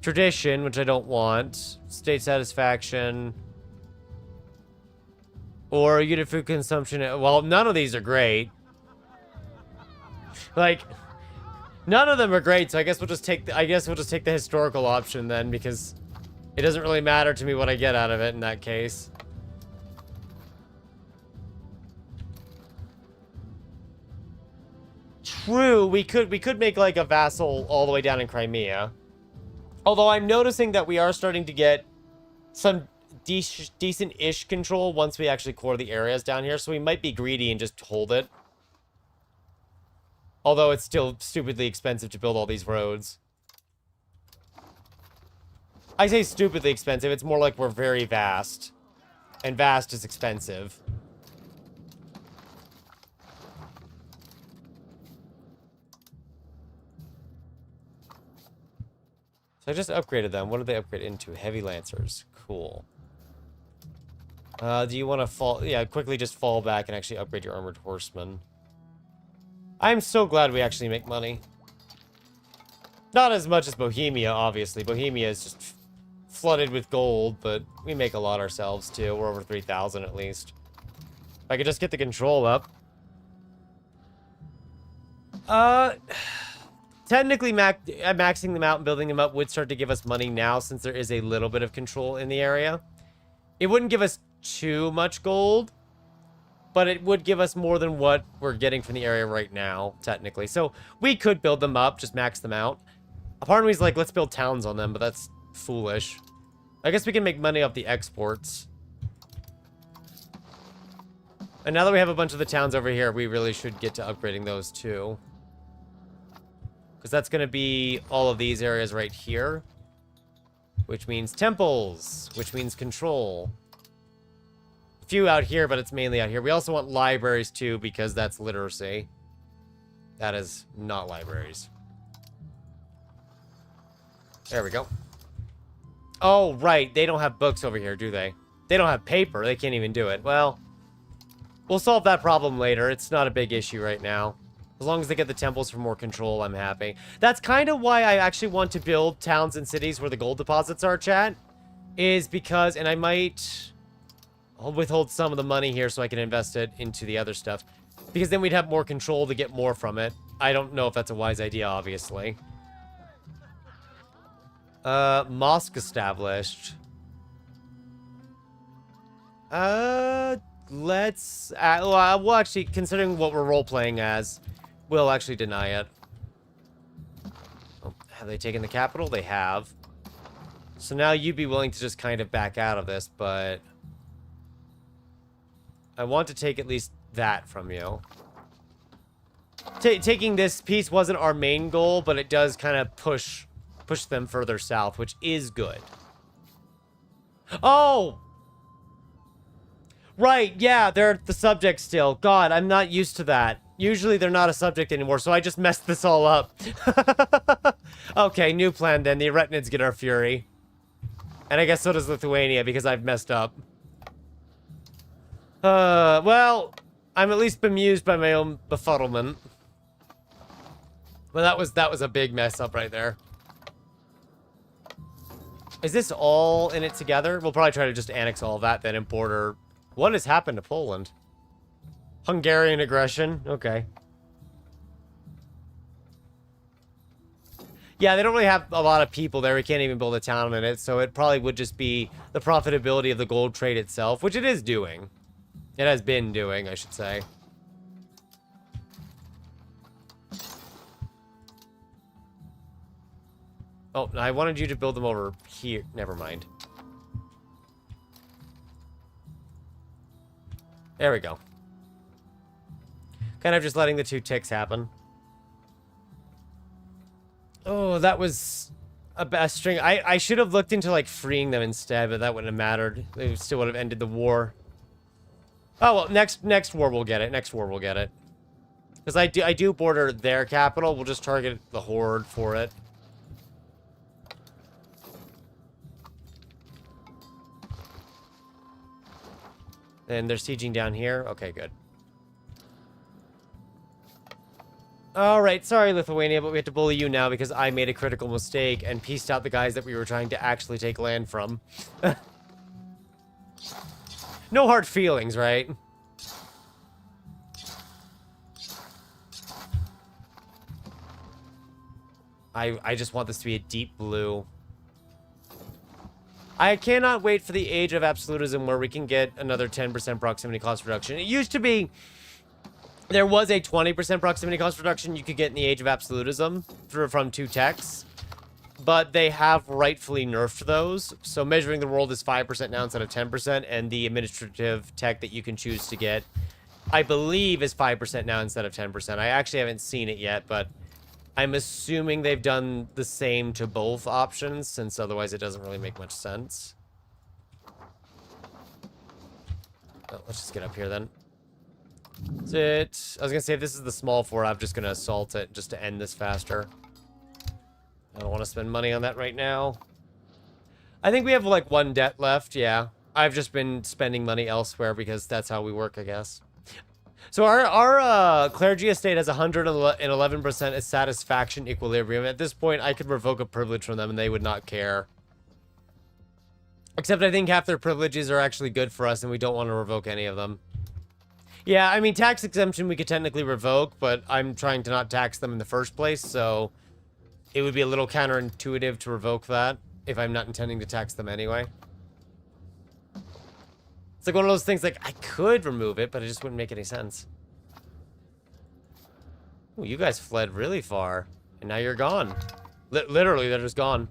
Tradition, which I don't want. State satisfaction. Or unit food consumption. Well, none of these are great. Like, none of them are great, so I guess we'll just take the historical option then, because it doesn't really matter to me what I get out of it in that case. True, we could make like a vassal all the way down in Crimea. Although I'm noticing that we are starting to get some decent-ish control once we actually core the areas down here, so we might be greedy and just hold it. Although it's still stupidly expensive to build all these roads. I say stupidly expensive, it's more like we're very vast. And vast is expensive. So I just upgraded them. What did they upgrade into? Heavy Lancers. Cool. Do you want to fall... Yeah, quickly just fall back and actually upgrade your Armored Horsemen. I'm so glad we actually make money. Not as much as Bohemia, obviously. Bohemia is just flooded with gold, but we make a lot ourselves, too. We're over 3,000 at least. If I could just get the control up. Technically, maxing them out and building them up would start to give us money now, since there is a little bit of control in the area. It wouldn't give us too much gold, but it would give us more than what we're getting from the area right now, technically. So we could build them up, just max them out. A part of me is like, let's build towns on them, but that's foolish. I guess we can make money off the exports. And now that we have a bunch of the towns over here, we really should get to upgrading those too. Because that's going to be all of these areas right here. Which means temples. Which means control. A few out here, but it's mainly out here. We also want libraries too, because that's literacy. That is not libraries. There we go. Oh, right. They don't have books over here, do they? They don't have paper. They can't even do it. Well, we'll solve that problem later. It's not a big issue right now. As long as they get the temples for more control, I'm happy. That's kind of why I actually want to build towns and cities where the gold deposits are, chat. Is because, and I'll withhold some of the money here so I can invest it into the other stuff. Because then we'd have more control to get more from it. I don't know if that's a wise idea, obviously. Mosque established. Let's... well, actually, considering what we're role-playing as... We'll actually deny it. Oh, have they taken the capital? They have. So now you'd be willing to just kind of back out of this, but... I want to take at least that from you. Taking this piece wasn't our main goal, but it does kind of push them further south, which is good. Oh! Right, yeah, they're the subject still. God, I'm not used to that. Usually they're not a subject anymore, so I just messed this all up. Okay, new plan then. The Aretinids get our fury. And I guess so does Lithuania, because I've messed up. Well, I'm at least bemused by my own befuddlement. Well, that was a big mess up right there. Is this all in it together? We'll probably try to just annex all of that, then import or... What has happened to Poland? Hungarian aggression? Okay. Yeah, they don't really have a lot of people there. We can't even build a town in it, so it probably would just be the profitability of the gold trade itself, which it is doing. It has been doing, I should say. Oh, I wanted you to build them over here. Never mind. There we go. Kind of just letting the 2 ticks happen. Oh, that was a string. I should have looked into, like, freeing them instead, but that wouldn't have mattered. They still would have ended the war. Oh, well, next war we'll get it. Next war we'll get it. Because I do border their capital. We'll just target the Horde for it. And they're sieging down here. Okay, good. Alright, sorry Lithuania, but we have to bully you now because I made a critical mistake and pieced out the guys that we were trying to actually take land from. No hard feelings, right? I just want this to be a deep blue. I cannot wait for the age of absolutism where we can get another 10% proximity cost reduction. It used to be... There was a 20% proximity cost reduction you could get in the age of absolutism from 2 techs. But they have rightfully nerfed those. So measuring the world is 5% now instead of 10. And the administrative tech that you can choose to get, I believe, is 5% now instead of 10%. I actually haven't seen it yet, but... I'm assuming they've done the same to both options, since otherwise it doesn't really make much sense. Oh, let's just get up here then. That's it. I was gonna say, if this is the small fort, I'm just gonna assault it just to end this faster. I don't want to spend money on that right now. I think we have, like, 1 debt left, yeah. I've just been spending money elsewhere because that's how we work, I guess. So our clergy estate has 111% satisfaction equilibrium. At this point, I could revoke a privilege from them and they would not care. Except I think half their privileges are actually good for us and we don't want to revoke any of them. Yeah, I mean, tax exemption we could technically revoke, but I'm trying to not tax them in the first place, so it would be a little counterintuitive to revoke that if I'm not intending to tax them anyway. It's like one of those things, like, I could remove it, but it just wouldn't make any sense. Ooh, you guys fled really far. And now you're gone. Literally, they're just gone.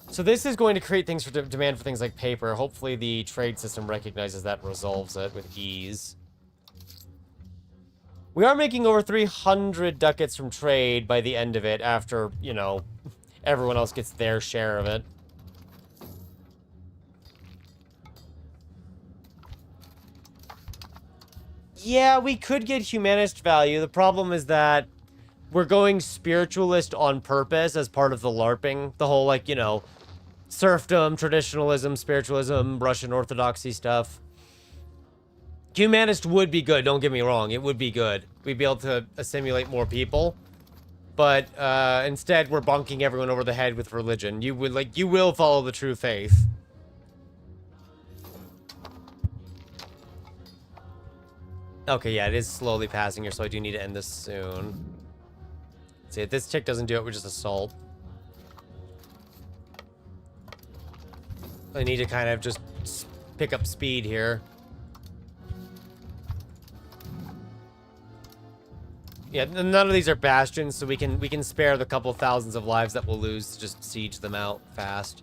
So this is going to create things for demand for things like paper. Hopefully the trade system recognizes that and resolves it with ease. We are making over 300 ducats from trade by the end of it after, you know, everyone else gets their share of it. Yeah, we could get humanist value. The problem is that we're going spiritualist on purpose as part of the LARPing. The whole, like, you know, serfdom, traditionalism, spiritualism, Russian Orthodoxy stuff. Humanist would be good, don't get me wrong. It would be good. We'd be able to assimilate more people. But instead, we're bonking everyone over the head with religion. You will follow the true faith. Okay, yeah, it is slowly passing here, so I do need to end this soon. See, if this chick doesn't do it, we just assault. I need to kind of just pick up speed here. Yeah, none of these are bastions, so we can spare the couple thousands of lives that we'll lose to just siege them out fast.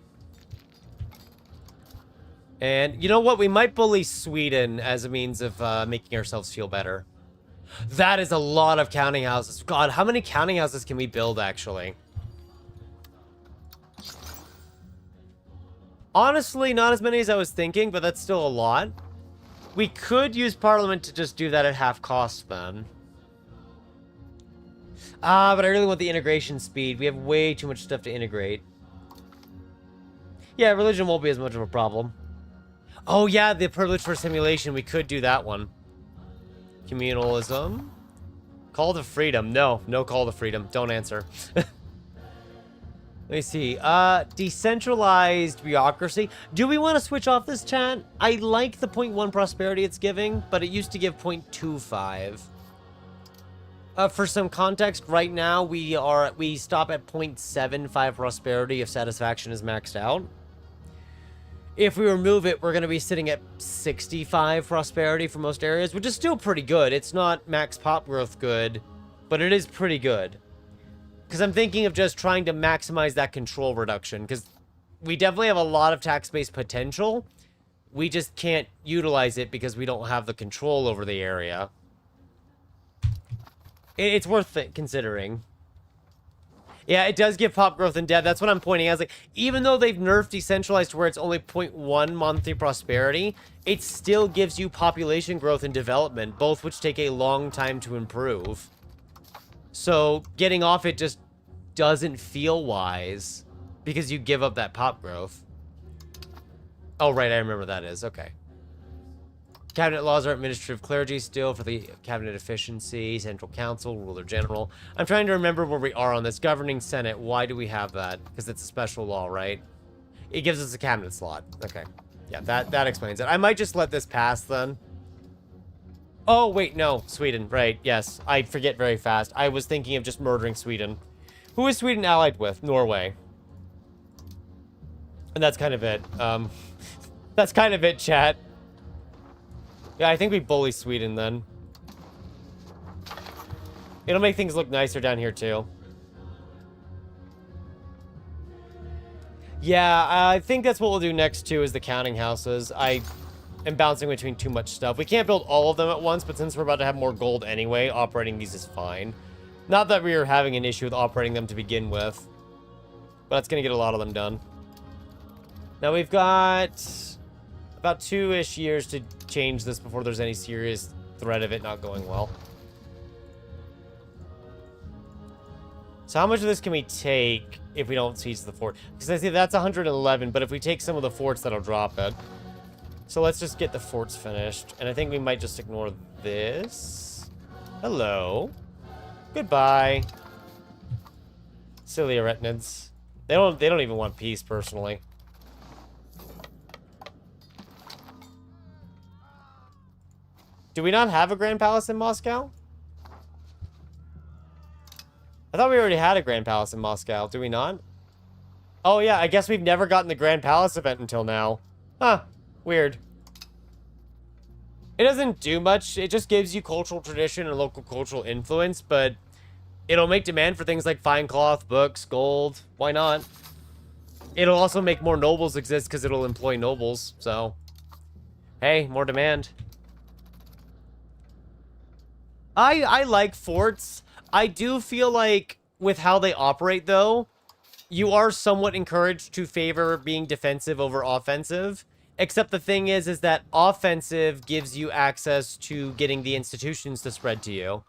And you know what? We might bully Sweden as a means of making ourselves feel better. That is a lot of counting houses. God, how many counting houses can we build, actually? Honestly, not as many as I was thinking, but that's still a lot. We could use Parliament to just do that at half cost, then. Ah, but I really want the integration speed. We have way too much stuff to integrate. Yeah, religion won't be as much of a problem. Oh, yeah, the privilege for simulation. We could do that one. Communalism. Call to freedom. No call to freedom. Don't answer. Let me see. Decentralized bureaucracy. Do we want to switch off this, chat? I like the 0.1 prosperity it's giving, but it used to give 0.25. For some context, right now we stop at 0.75 prosperity if satisfaction is maxed out. If we remove it, we're going to be sitting at 65 prosperity for most areas, which is still pretty good. It's not max pop growth good, but it is pretty good. Because I'm thinking of just trying to maximize that control reduction, because we definitely have a lot of tax-based potential. We just can't utilize it because we don't have the control over the area. It's worth considering. Yeah, it does give pop growth and debt. That's what I'm pointing out. Like, even though they've nerfed decentralized to where it's only 0.1 monthly prosperity, it still gives you population growth and development, both which take a long time to improve. So getting off it just doesn't feel wise because you give up that pop growth. Oh, right, I remember that is. Okay. Cabinet laws are administrative clergy still for the cabinet efficiency, central council, ruler general. I'm trying to remember where we are on this. Governing senate, why do we have that? Because it's a special law, right? It gives us a cabinet slot. Okay. Yeah, that explains it. I might just let this pass then. Oh, wait, no. Sweden, right. Yes, I forget very fast. I was thinking of just murdering Sweden. Who is Sweden allied with? Norway. And that's kind of it. That's kind of it, chat. Yeah, I think we bully Sweden then. It'll make things look nicer down here too. Yeah, I think that's what we'll do next too, is the counting houses. I am bouncing between too much stuff. We can't build all of them at once, but since we're about to have more gold anyway, operating these is fine. Not that we are having an issue with operating them to begin with, but it's going to get a lot of them done. Now we've got about 2-ish years to change this before there's any serious threat of it not going well. So how much of this can we take if we don't siege the fort? Because I see that's 111, but if we take some of the forts, that'll drop it. So let's just get the forts finished. And I think we might just ignore this. Hello. Goodbye. Silly Aretinids. They don't even want peace, personally. Do we not have a Grand Palace in Moscow? I thought we already had a Grand Palace in Moscow. Do we not? Oh, yeah. I guess we've never gotten the Grand Palace event until now. Huh. Weird. It doesn't do much. It just gives you cultural tradition and local cultural influence, but it'll make demand for things like fine cloth, books, gold. Why not? It'll also make more nobles exist because it'll employ nobles. So, hey, more demand. I like forts. I do feel like with how they operate, though, you are somewhat encouraged to favor being defensive over offensive. Except the thing is that offensive gives you access to getting the institutions to spread to you.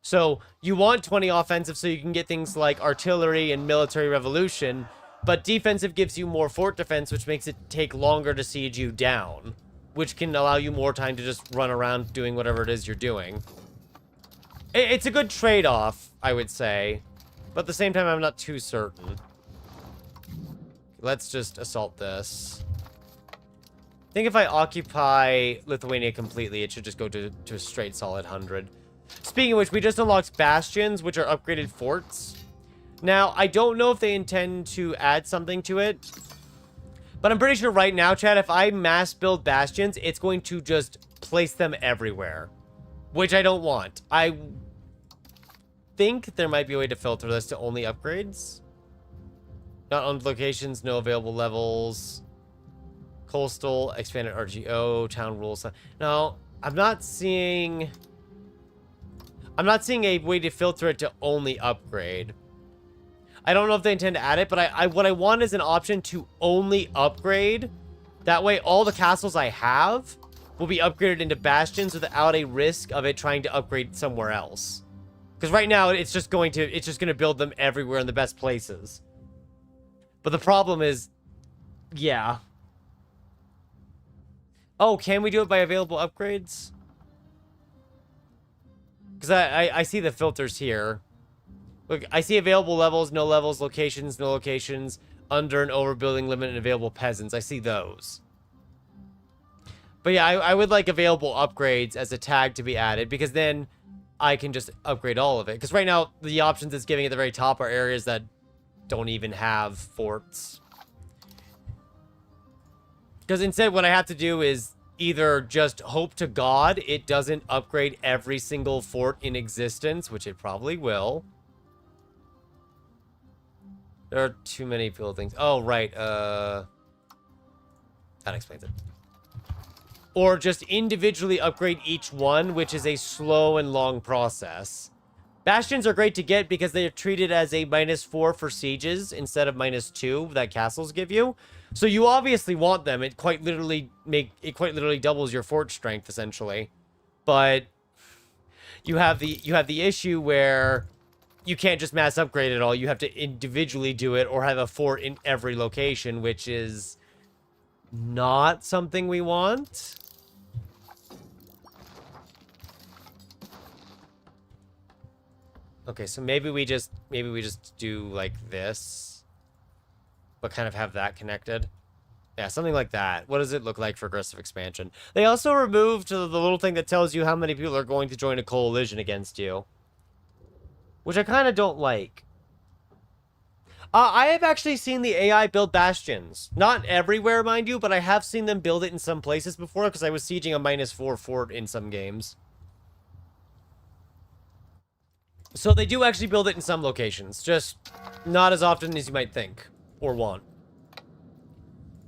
So you want 20 offensive so you can get things like artillery and military revolution, but defensive gives you more fort defense, which makes it take longer to siege you down, which can allow you more time to just run around doing whatever it is you're doing. It's a good trade-off, I would say, but at the same time, I'm not too certain. Let's just assault this. I think if I occupy Lithuania completely, it should just go to a straight solid 100. Speaking of which, we just unlocked bastions, which are upgraded forts. Now, I don't know if they intend to add something to it, but I'm pretty sure right now, chat, if I mass build bastions, it's going to just place them everywhere, which I don't want. I think there might be a way to filter this to only upgrades. Not owned locations, no available levels. Coastal, expanded RGO, town rules. No, I'm not seeing a way to filter it to only upgrade. I don't know if they intend to add it, but what I want is an option to only upgrade. That way, all the castles I have will be upgraded into bastions without a risk of it trying to upgrade somewhere else. Because right now, it's just going to build them everywhere in the best places. But the problem is, yeah. Oh, can we do it by available upgrades? Because I see the filters here. Look, I see available levels, no locations, no locations, under and over building limit, and available peasants. I see those. But yeah, I would like available upgrades as a tag to be added, because then I can just upgrade all of it. Because right now, the options it's giving at the very top are areas that don't even have forts. Because instead, what I have to do is either just hope to God it doesn't upgrade every single fort in existence, which it probably will. There are too many buildings. Oh, right. That explains it. Or just individually upgrade each one, which is a slow and long process. Bastions are great to get because they are treated as a -4 for sieges instead of -2 that castles give you. So you obviously want them. It quite literally doubles your fort strength essentially. But you have the issue where you can't just mass upgrade it all. You have to individually do it or have a fort in every location, which is not something we want. Okay, so maybe we just do like this, but kind of have that connected. Yeah, something like that. What does it look like for aggressive expansion? They also removed the little thing that tells you how many people are going to join a coalition against you, which I kind of don't like. I have actually seen the AI build bastions. Not everywhere, mind you, but I have seen them build it in some places before because I was sieging a -4 fort in some games. So they do actually build it in some locations, just not as often as you might think or want.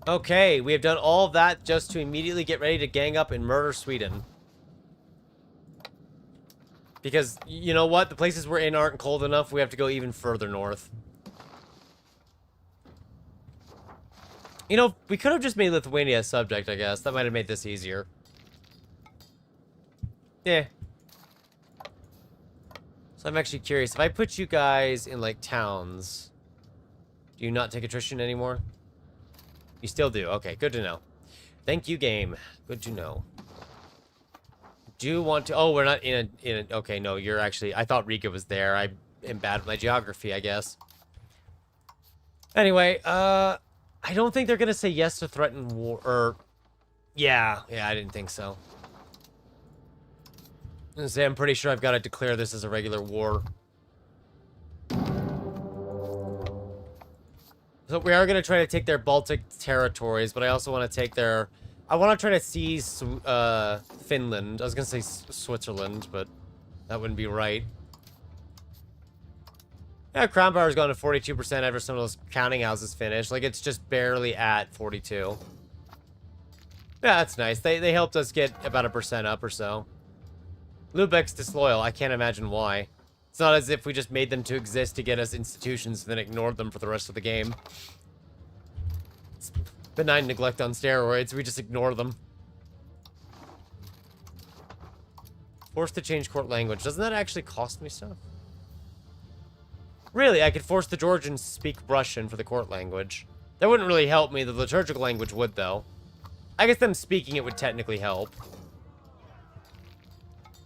Okay, we have done all of that just to immediately get ready to gang up and murder Sweden. Because, you know what? The places we're in aren't cold enough. We have to go even further north. You know, we could have just made Lithuania a subject, I guess. That might have made this easier. Yeah. So I'm actually curious. If I put you guys in, like, towns, do you not take attrition anymore? You still do. Okay, good to know. Thank you, game. Good to know. Do you want to... Oh, we're not in a... Okay, no, you're actually... I thought Riga was there. I am bad with my geography, I guess. Anyway, I don't think they're going to say yes to threaten war... Or... Yeah, I didn't think so. I'm pretty sure I've got to declare this as a regular war. So we are going to try to take their Baltic territories, but I also want to take their... I want to try to seize Finland. I was going to say Switzerland, but that wouldn't be right. Yeah, Crown Power's gone to 42% after some of those counting houses finish. Like, it's just barely at 42. Yeah, that's nice. They helped us get about 1% up or so. Lubeck's disloyal. I can't imagine why. It's not as if we just made them to exist to get us institutions and then ignored them for the rest of the game. It's benign neglect on steroids. We just ignore them. Forced to change court language. Doesn't that actually cost me stuff? Really, I could force the Georgians to speak Russian for the court language. That wouldn't really help me. The liturgical language would, though. I guess them speaking it would technically help.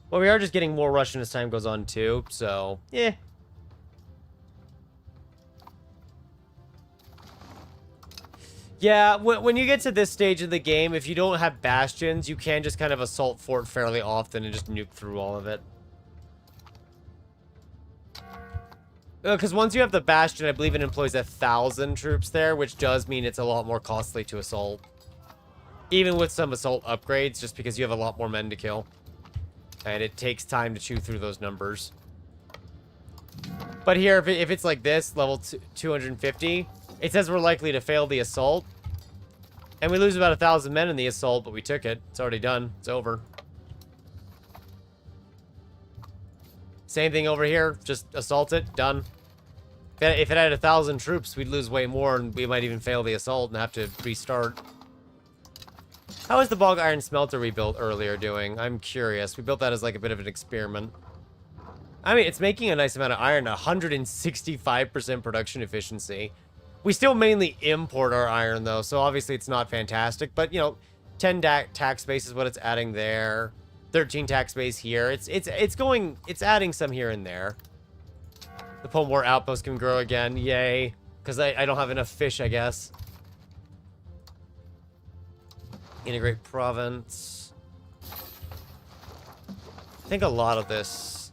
Well, we are just getting more Russian as time goes on, too, so, yeah. Yeah, when you get to this stage of the game, if you don't have bastions, you can just kind of assault fort fairly often and just nuke through all of it. Because once you have the bastion, I believe it employs 1,000 troops there, which does mean it's a lot more costly to assault. Even with some assault upgrades, just because you have a lot more men to kill. And it takes time to chew through those numbers. But here, if it's like this, level 250, it says we're likely to fail the assault. And we lose about 1,000 men in the assault, but we took it. It's already done. It's over. Same thing over here. Just assault it. Done. If it had 1,000 troops, we'd lose way more, and we might even fail the assault and have to restart. How is the Bog Iron Smelter we built earlier doing? I'm curious. We built that as like a bit of an experiment. I mean, it's making a nice amount of iron. 165% production efficiency. We still mainly import our iron, though, so obviously it's not fantastic. But, you know, 10 tax base is what it's adding there. 13 tax base here. It's adding some here and there. The Pome War outpost can grow again. Yay. Because I don't have enough fish, I guess. Integrate province. I think a lot of this,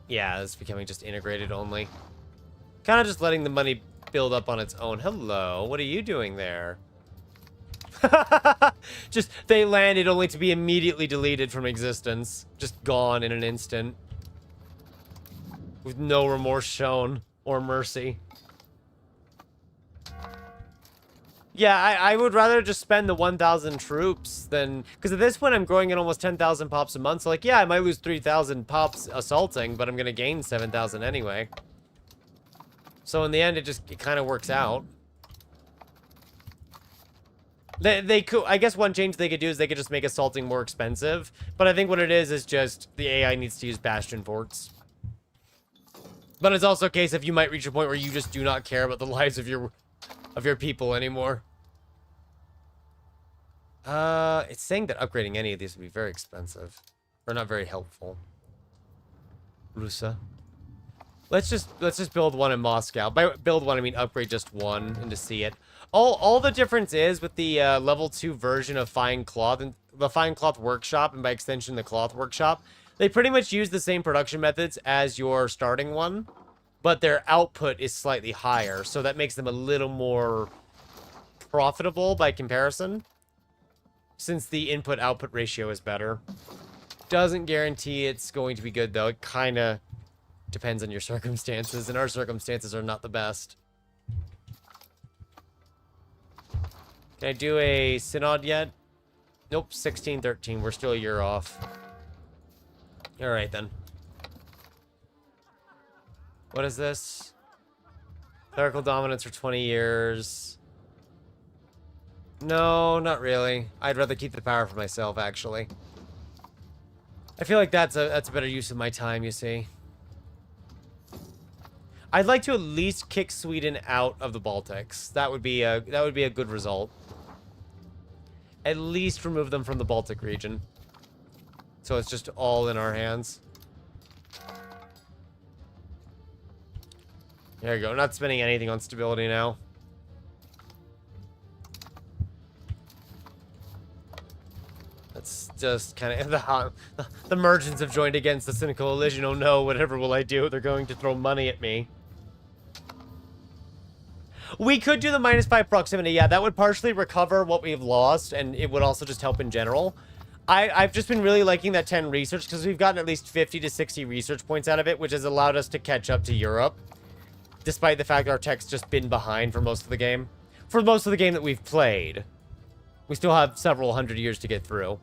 yeah, is becoming just integrated only. Kind of just letting the money build up on its own. Hello, what are you doing there? Just, they landed only to be immediately deleted from existence. Just gone in an instant. With no remorse shown or mercy. Yeah, I would rather just spend the 1,000 troops than... Because at this point, I'm growing at almost 10,000 pops a month. So, like, yeah, I might lose 3,000 pops assaulting, but I'm going to gain 7,000 anyway. So, in the end, it kind of works out. They could... I guess one change they could do is they could just make assaulting more expensive. But I think what it is just the AI needs to use bastion forts. But it's also a case if you might reach a point where you just do not care about the lives of your people anymore. It's saying that upgrading any of these would be very expensive. Or not very helpful. Rusa. Let's just build one in Moscow. By build one, I mean upgrade just one and to see it. All the difference is with the level 2 version of Fine Cloth and the Fine Cloth Workshop, and by extension the Cloth Workshop, they pretty much use the same production methods as your starting one, but their output is slightly higher, so that makes them a little more profitable by comparison, since the input-output ratio is better. Doesn't guarantee it's going to be good, though. It kind of depends on your circumstances, and our circumstances are not the best. Can I do a synod yet? Nope, 16-13. We're still a year off. Alright, then. What is this? Clerical dominance for 20 years. No, not really. I'd rather keep the power for myself, actually. I feel like that's a better use of my time, you see. I'd like to at least kick Sweden out of the Baltics. That would be a good result. At least remove them from the Baltic region. So it's just all in our hands. There you go. Not spending anything on stability now. That's just kind of... The merchants have joined against the Cynical Coalition. Oh no, whatever will I do? They're going to throw money at me. We could do the -5 proximity. Yeah, that would partially recover what we've lost, and it would also just help in general. I've just been really liking that 10 research, because we've gotten at least 50 to 60 research points out of it, which has allowed us to catch up to Europe. Despite the fact our tech's just been behind for most of the game. For most of the game that we've played. We still have several hundred years to get through.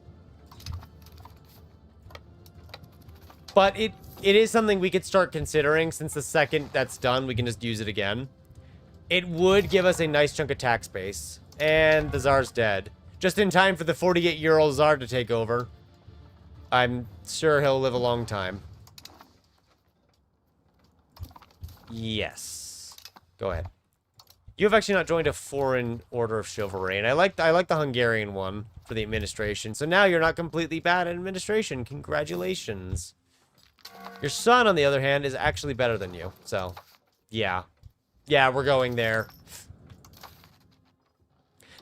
But it is something we could start considering, since the second that's done, we can just use it again. It would give us a nice chunk of tax base. And the Tsar's dead. Just in time for the 48-year-old Tsar to take over. I'm sure he'll live a long time. Yes. Go ahead. You have actually not joined a foreign order of chivalry, and I like the Hungarian one for the administration. So now you're not completely bad at administration. Congratulations. Your son, on the other hand, is actually better than you. So, yeah. Yeah, we're going there.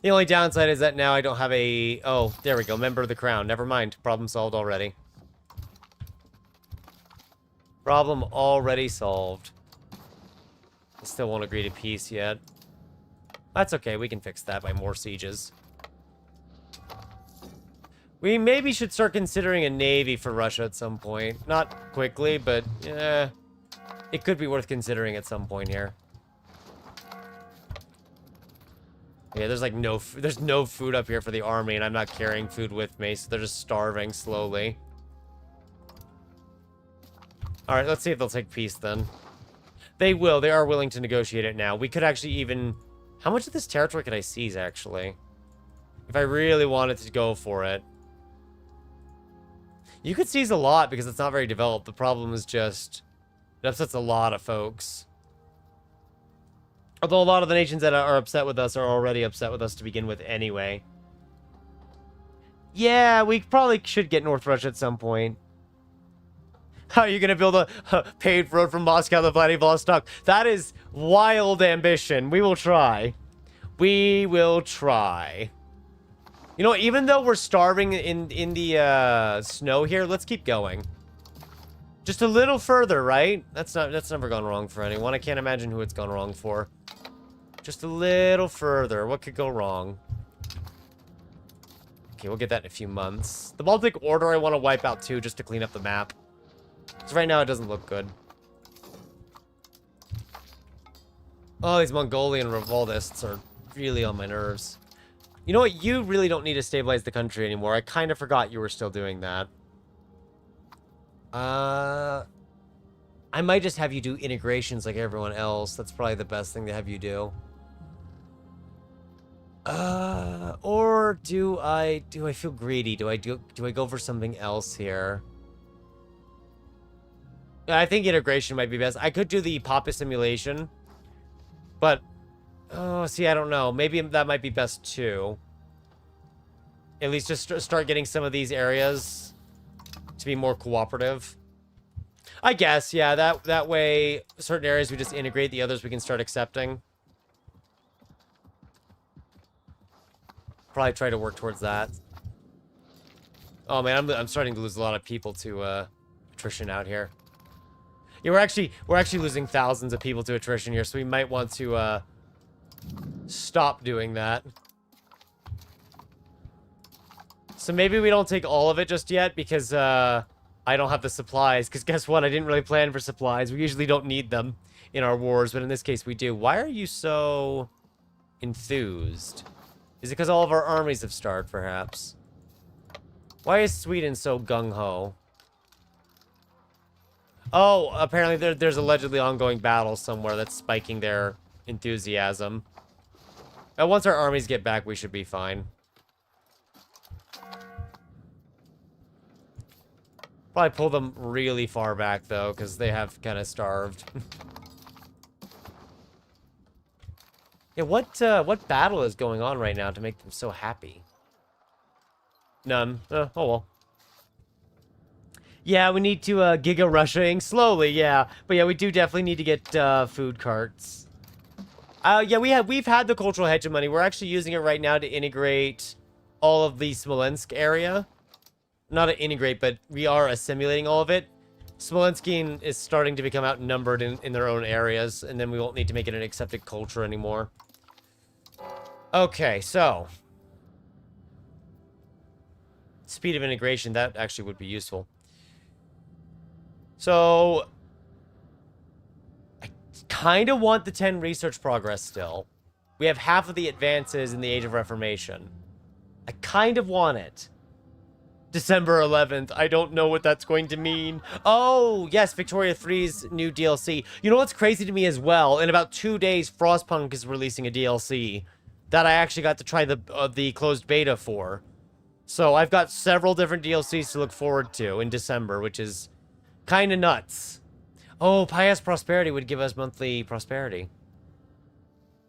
The only downside is that now I don't have a... Oh, there we go. Member of the Crown. Never mind. Problem solved already. Problem already solved. I still won't agree to peace yet. That's okay. We can fix that by more sieges. We maybe should start considering a navy for Russia at some point. Not quickly, but it could be worth considering at some point here. Yeah, there's like there's no food up here for the army, and I'm not carrying food with me, so they're just starving slowly. Alright, let's see if they'll take peace then. They will. They are willing to negotiate it now. We could actually even... How much of this territory could I seize, actually? If I really wanted to go for it. You could seize a lot because it's not very developed. The problem is just... It upsets a lot of folks. Although a lot of the nations that are upset with us are already upset with us to begin with anyway. Yeah, we probably should get North Russia at some point. How are you gonna build a paved road from Moscow to Vladivostok? That is wild ambition. We will try. We will try. You know, even though we're starving in the snow here, let's keep going. Just a little further, right? That's never gone wrong for anyone. I can't imagine who it's gone wrong for. Just a little further. What could go wrong? Okay, we'll get that in a few months. The Baltic Order I want to wipe out too, just to clean up the map. So right now it doesn't look good. Oh, these Mongolian revoltists are really on my nerves. You know what? You really don't need to stabilize the country anymore. I kind of forgot you were still doing that. I might just have you do integrations like everyone else. That's probably the best thing to have you do. Or do I feel greedy? Do I go for something else here? I think integration might be best. I could do the Papa simulation, but oh, see, I don't know. Maybe that might be best too. At least just start getting some of these areas to be more cooperative. I guess, yeah. That way, certain areas we just integrate, the others we can start accepting. Probably try to work towards that. Oh man, I'm starting to lose a lot of people to attrition out here. Yeah, we're actually losing thousands of people to attrition here, so we might want to stop doing that. So maybe we don't take all of it just yet because I don't have the supplies. Because guess what? I didn't really plan for supplies. We usually don't need them in our wars, but in this case we do. Why are you so enthused? Is it because all of our armies have starved, perhaps? Why is Sweden so gung-ho? Oh, apparently there's allegedly ongoing battles somewhere that's spiking their enthusiasm. And once our armies get back, we should be fine. Probably pull them really far back, though, because they have kind of starved. Yeah, what battle is going on right now to make them so happy? None. Oh well. Yeah, we need to Giga Russiaing slowly, yeah. But yeah, we do definitely need to get food carts. Yeah, we've had the cultural hegemony. We're actually using it right now to integrate all of the Smolensk area. Not to integrate, but we are assimilating all of it. Smolenskian is starting to become outnumbered in their own areas, and then we won't need to make it an accepted culture anymore. Okay, so speed of integration, that actually would be useful. So I kind of want the 10 research progress still. We have half of the advances in the Age of Reformation. I kind of want it. December 11th. I don't know what that's going to mean. Oh, yes, Victoria 3's new DLC. You know what's crazy to me as well? In about 2 days, Frostpunk is releasing a DLC that I actually got to try the closed beta for. So I've got several different DLCs to look forward to in December, which is kind of nuts. Oh, Pious Prosperity would give us monthly prosperity.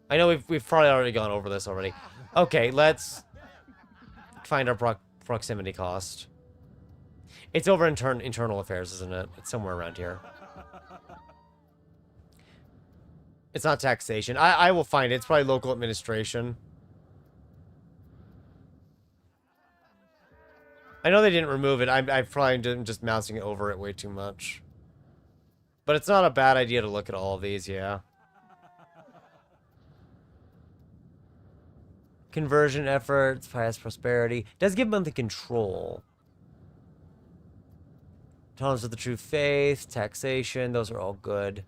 I know we've probably already gone over this already. Okay, let's find our proximity cost. It's over internal affairs, isn't it? It's somewhere around here. It's not taxation. I will find it. It's probably local administration. I know they didn't remove it. I probably am just mousing over it way too much. But it's not a bad idea to look at all of these, yeah. Conversion efforts, pious prosperity. Does give monthly control. Tolerance of the true faith, taxation, those are all good.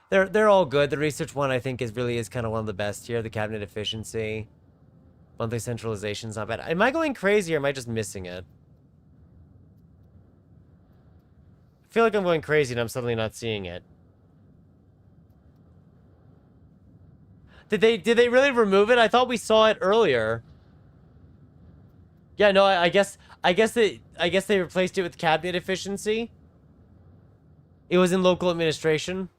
They're all good. The research one I think really is kind of one of the best here. The cabinet efficiency. Monthly centralization's not bad. Am I going crazy or am I just missing it? I feel like I'm going crazy and I'm suddenly not seeing it. Did they really remove it? I thought we saw it earlier. Yeah, no, I guess they replaced it with cabinet efficiency. It was in local administration.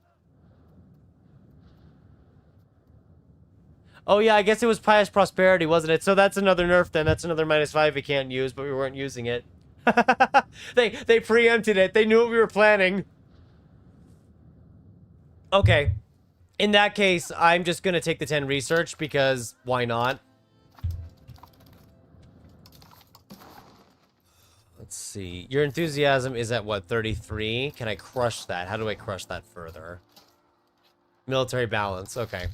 Oh yeah, I guess it was pious prosperity, wasn't it? So that's another nerf then. That's another -5 we can't use, but we weren't using it. They preempted it. They knew what we were planning. Okay. In that case, I'm just gonna take the 10 research because why not? Let's see. Your enthusiasm is at what, 33? Can I crush that? How do I crush that further? Military balance. Okay.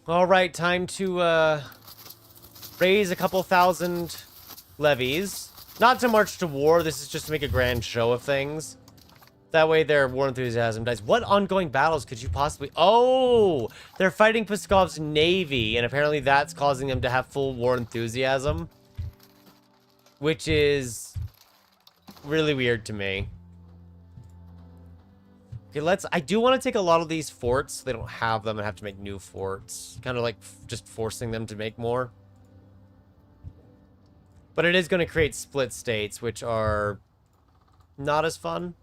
All right, time to raise a couple thousand levies. Not to march to war. This is just to make a grand show of things. That way their war enthusiasm dies. What ongoing battles could you possibly... Oh! They're fighting Pskov's navy, and apparently that's causing them to have full war enthusiasm. Which is really weird to me. Okay, let's... I do want to take a lot of these forts. They don't have them and have to make new forts. Kind of like just forcing them to make more. But it is going to create split states, which are not as fun.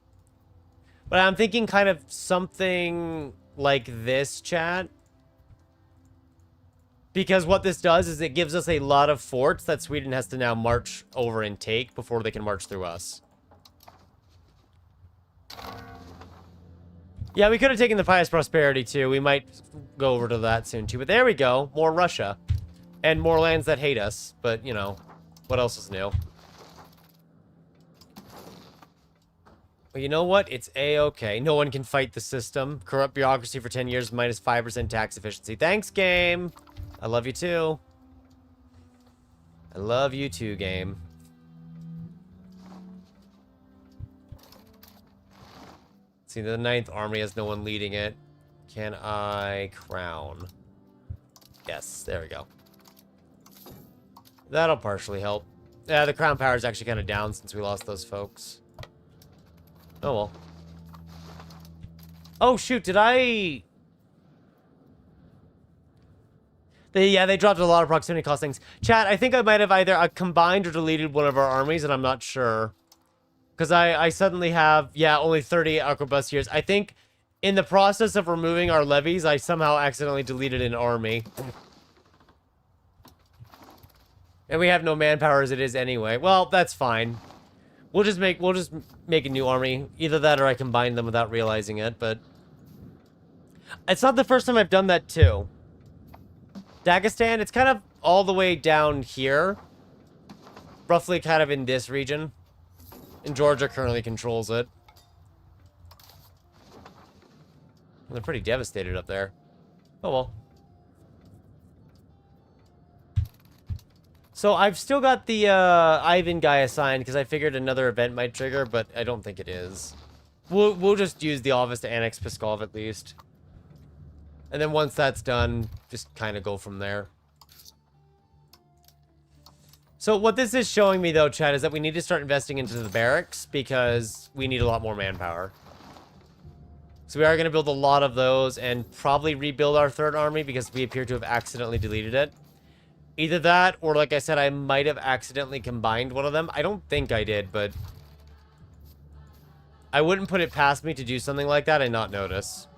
But I'm thinking kind of something like this, chat. Because what this does is it gives us a lot of forts that Sweden has to now march over and take before they can march through us. Yeah, we could have taken the Pious Prosperity too. We might go over to that soon too. But there we go. More Russia. And more lands that hate us. But, you know, what else is new? Well, you know what? It's A-okay. No one can fight the system. Corrupt bureaucracy for 10 years, -5% tax efficiency. Thanks, game. I love you too. I love you too, game. See, the 9th Army has no one leading it. Can I crown? Yes, there we go. That'll partially help. Yeah, the crown power is actually kind of down since we lost those folks. Oh, well. Oh, shoot, did I... They dropped a lot of proximity cost things. Chat, I think I might have either combined or deleted one of our armies, and I'm not sure. Because I suddenly have, yeah, only 30 arquebusiers. I think in the process of removing our levies, I somehow accidentally deleted an army. And we have no manpower as it is anyway. Well, that's fine. We'll just make a new army. Either that or I combine them without realizing it, but... It's not the first time I've done that, too. Dagestan, it's kind of all the way down here. Roughly kind of in this region. And Georgia currently controls it. And they're pretty devastated up there. Oh, well. So I've still got the Ivan guy assigned because I figured another event might trigger, but I don't think it is. We'll just use the office to annex Pskov at least. And then once that's done, just kind of go from there. So what this is showing me though, Chad, is that we need to start investing into the barracks because we need a lot more manpower. So we are going to build a lot of those and probably rebuild our 3rd army because we appear to have accidentally deleted it. Either that, or like I said, I might have accidentally combined one of them. I don't think I did, but... I wouldn't put it past me to do something like that and not notice.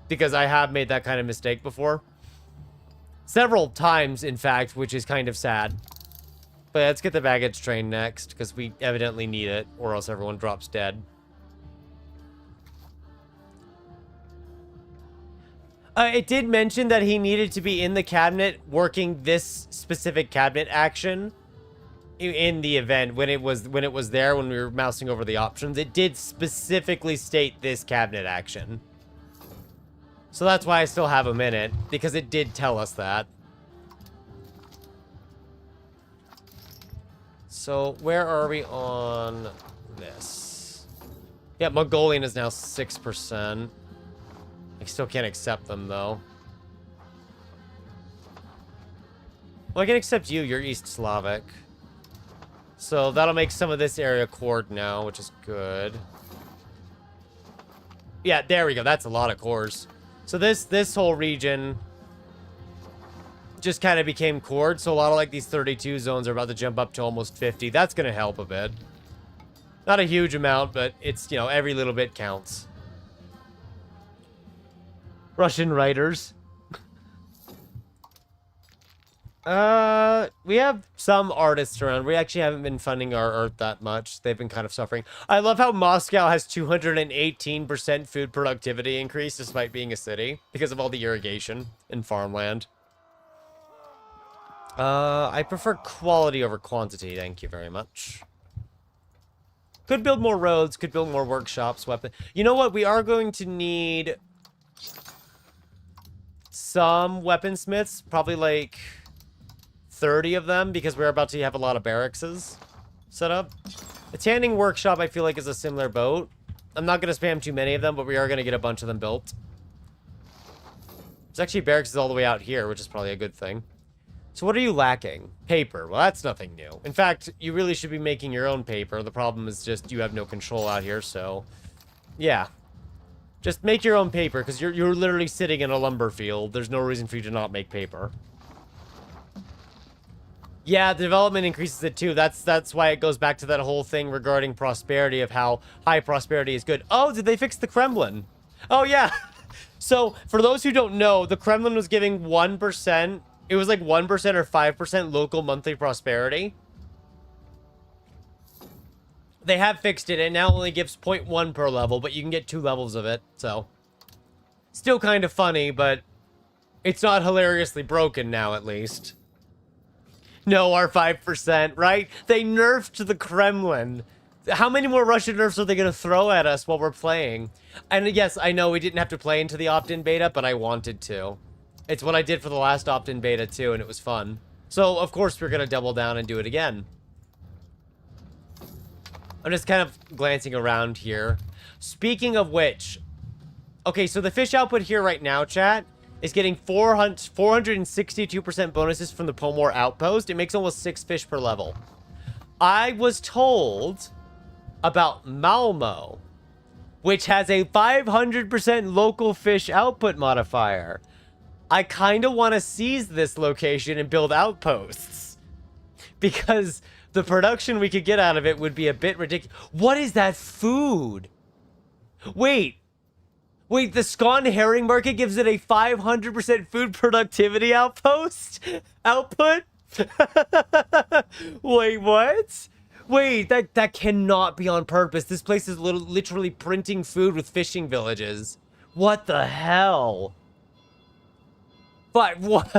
Because I have made that kind of mistake before. Several times, in fact, which is kind of sad. But let's get the baggage train next, because we evidently need it, or else everyone drops dead. It did mention that he needed to be in the cabinet working this specific cabinet action in the event when it was there when we were mousing over the options. It did specifically state this cabinet action. So that's why I still have him in it, because it did tell us that. So where are we on this? Yeah, Mongolian is now 6%. I still can't accept them, though. Well, I can accept you. You're East Slavic. So that'll make some of this area cored now, which is good. Yeah, there we go. That's a lot of cores. So this whole region just kind of became cored. So a lot of like these 32 zones are about to jump up to almost 50. That's going to help a bit. Not a huge amount, but it's, you know, every little bit counts. Russian writers. We have some artists around. We actually haven't been funding our art that much. They've been kind of suffering. I love how Moscow has 218% food productivity increase despite being a city because of all the irrigation and farmland. I prefer quality over quantity. Thank you very much. Could build more roads, could build more workshops, weapon. You know what? We are going to need some weaponsmiths, probably like 30 of them, because we're about to have a lot of barracks set up. The tanning workshop, I feel like, is a similar boat. I'm not going to spam too many of them, but we are going to get a bunch of them built. There's actually barracks all the way out here, which is probably a good thing. So what are you lacking? Paper. Well, that's nothing new. In fact, you really should be making your own paper. The problem is just you have no control out here, so... yeah. Just make your own paper, because you're literally sitting in a lumber field. There's no reason for you to not make paper. Yeah, the development increases it too. That's why it goes back to that whole thing regarding prosperity, of how high prosperity is good. Oh, did they fix the Kremlin? Oh, yeah. So, for those who don't know, the Kremlin was giving 1%... it was like 1% or 5% local monthly prosperity. They have fixed it. It now only gives 0.1 per level, but you can get 2 levels of it, so. Still kind of funny, but it's not hilariously broken now, at least. No, our 5%, right? They nerfed the Kremlin. How many more Russian nerfs are they going to throw at us while we're playing? And yes, I know we didn't have to play into the opt-in beta, but I wanted to. It's what I did for the last opt-in beta, too, and it was fun. So, of course, we're going to double down and do it again. I'm just kind of glancing around here. Speaking of which... okay, so the fish output here right now, chat, is getting 462% bonuses from the Pomor outpost. It makes almost 6 fish per level. I was told about Malmo, which has a 500% local fish output modifier. I kind of want to seize this location and build outposts, because the production we could get out of it would be a bit ridiculous. What is that food? Wait, the Scone Herring Market gives it a 500% food productivity outpost? Output? Wait, what? Wait, that cannot be on purpose. This place is literally printing food with fishing villages. What the hell? But what?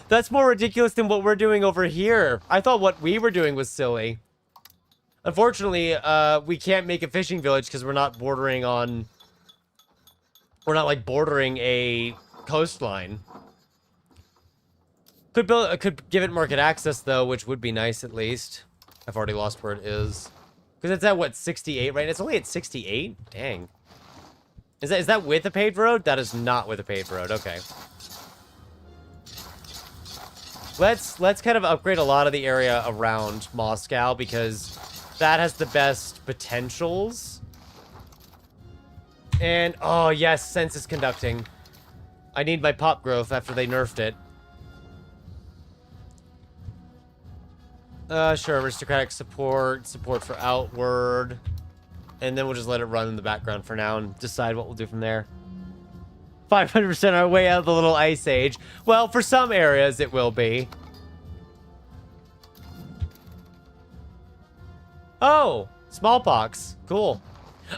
That's more ridiculous than what we're doing over here. I thought what we were doing was silly. Unfortunately, we can't make a fishing village because we're not bordering on... we're not, like, bordering a coastline. Could give it market access, though, which would be nice, at least. I've already lost where it is. Because it's at, what, 68, right? It's only at 68? Dang. Is that with a paved road? That is not with a paved road. Okay. Let's kind of upgrade a lot of the area around Moscow, because that has the best potentials. And, oh yes, census conducting. I need my pop growth after they nerfed it. Sure, aristocratic support for outward. And then we'll just let it run in the background for now and decide what we'll do from there. 500% our way out of the little ice age. Well, for some areas it will be. Oh, smallpox. Cool.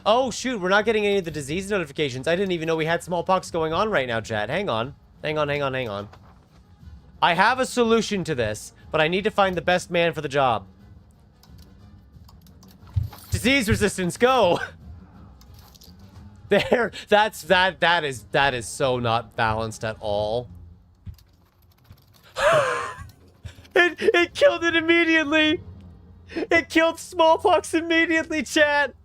Oh, shoot, we're not getting any of the disease notifications. I didn't even know we had smallpox going on right now, chat. Hang on. Hang on. I have a solution to this, but I need to find the best man for the job. Disease resistance, go! There, that is so not balanced at all. It killed it immediately! It killed smallpox immediately, chat!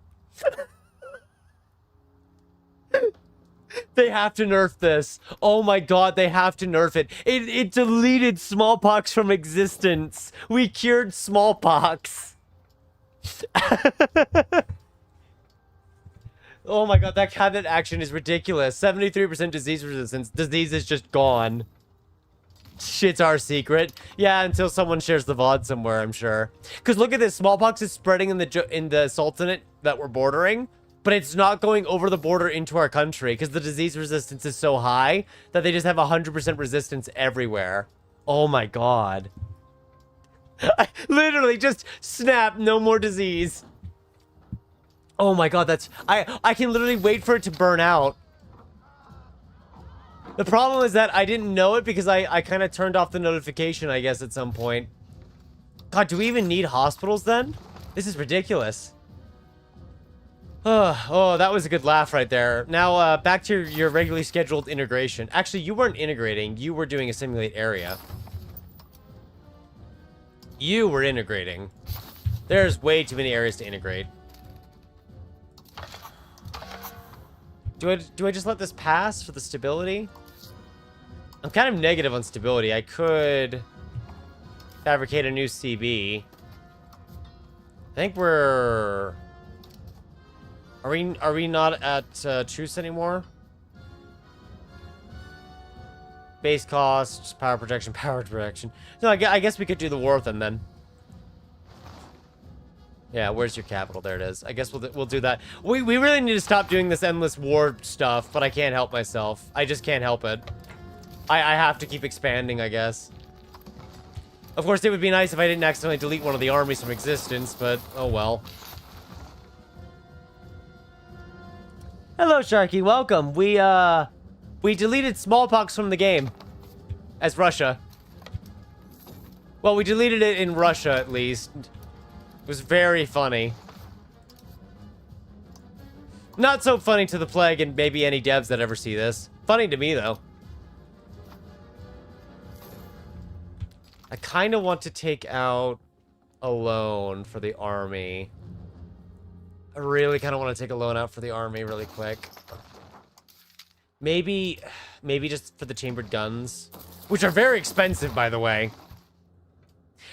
They have to nerf this. Oh my god, they have to nerf it. It deleted smallpox from existence. We cured smallpox. Oh my god, that cabinet action is ridiculous. 73% disease resistance. Disease is just gone. Shit's our secret. Yeah, until someone shares the VOD somewhere, I'm sure. Because look at this. Smallpox is spreading in the Sultanate that we're bordering. but it's not going over the border into our country because the disease resistance is so high that they just have 100% resistance everywhere. Oh my god. I literally just snap, no more disease. Oh my god, that's... I can literally wait for it to burn out. The problem is that I didn't know it because I kind of turned off the notification, I guess, at some point. God, do we even need hospitals then? This is ridiculous. Oh, that was a good laugh right there. Now, back to your regularly scheduled integration. Actually, you weren't integrating. You were doing a simulate area. You were integrating. There's way too many areas to integrate. Do I just let this pass for the stability? I'm kind of negative on stability. I could fabricate a new CB. I think we're... Are we not at truce anymore? Base costs, power projection, power projection. No, I guess we could do the war with them then. Yeah, where's your capital? There it is. I guess we'll do that. We really need to stop doing this endless war stuff, but I can't help myself. I just can't help it. I have to keep expanding, I guess. Of course, it would be nice if I didn't accidentally delete one of the armies from existence, but oh well. Hello, Sharky. Welcome. We deleted smallpox from the game as Russia. Well, we deleted it in Russia, at least. It was very funny. Not so funny to the plague and maybe any devs that ever see this. Funny to me, though. I kind of want to take out a loan for the army. I really kind of want to take a loan out for the army really quick. Maybe just for the chambered guns, which are very expensive, by the way.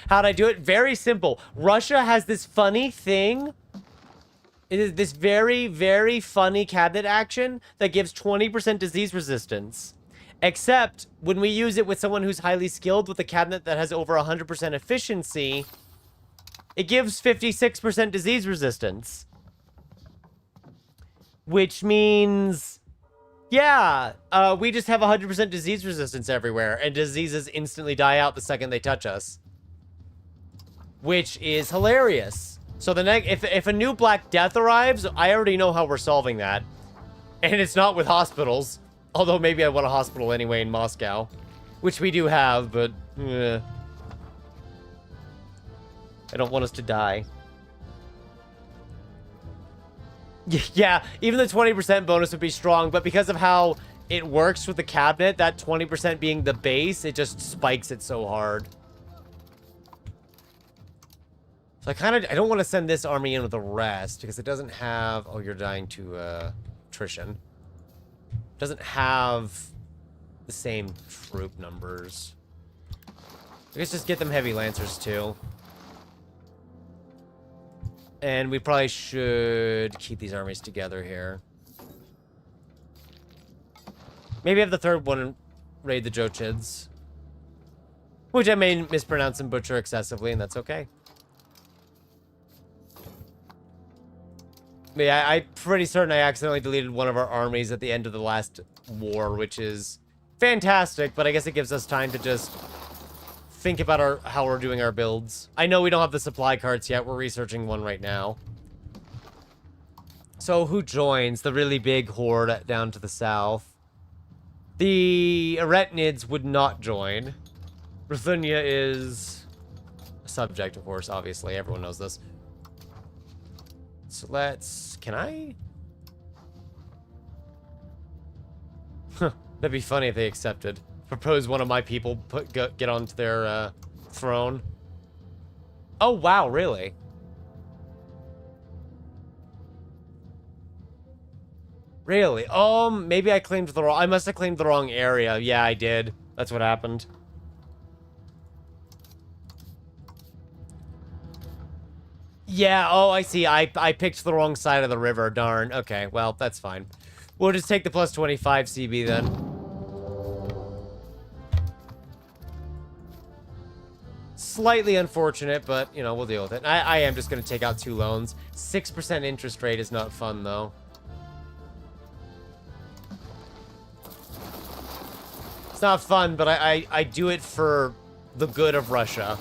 How'd I do it? Very simple. Russia has this funny thing. It is this very, very funny cabinet action that gives 20% disease resistance. Except when we use it with someone who's highly skilled with a cabinet that has over 100% efficiency, it gives 56% disease resistance. Which means, yeah, we just have 100% disease resistance everywhere, and diseases instantly die out the second they touch us. Which is hilarious. So if a new Black Death arrives, I already know how we're solving that. And it's not with hospitals. Although maybe I want a hospital anyway in Moscow. Which we do have, but... I don't want us to die. Yeah, even the 20% bonus would be strong, but because of how it works with the cabinet, that 20% being the base, it just spikes it so hard. So I don't want to send this army in with the rest, because it doesn't have... Oh, you're dying to attrition. It doesn't have the same troop numbers. I guess just get them heavy lancers, too. And we probably should keep these armies together here. Maybe have the third one raid the Jochids. Which I may mispronounce and butcher excessively, and that's okay. Yeah, I'm pretty certain I accidentally deleted one of our armies at the end of the last war, which is fantastic, but I guess it gives us time to just think about how we're doing our builds. I know we don't have the supply carts yet. We're researching one right now. So who joins? The really big horde down to the south. The Aretinids would not join. Ruthenia is a subject, of course, obviously. Everyone knows this. So let's... Can I? That'd be funny if they accepted. Propose one of my people get onto their throne. Oh, wow, really? Really? Maybe I claimed the wrong... I must have claimed the wrong area. Yeah, I did. That's what happened. Yeah, oh, I see. I picked the wrong side of the river. Darn. Okay, well, that's fine. We'll just take the plus 25 CB then. Slightly unfortunate, but, you know, we'll deal with it. I am just going to take out 2 loans. 6% interest rate is not fun, though. It's not fun, but I do it for the good of Russia.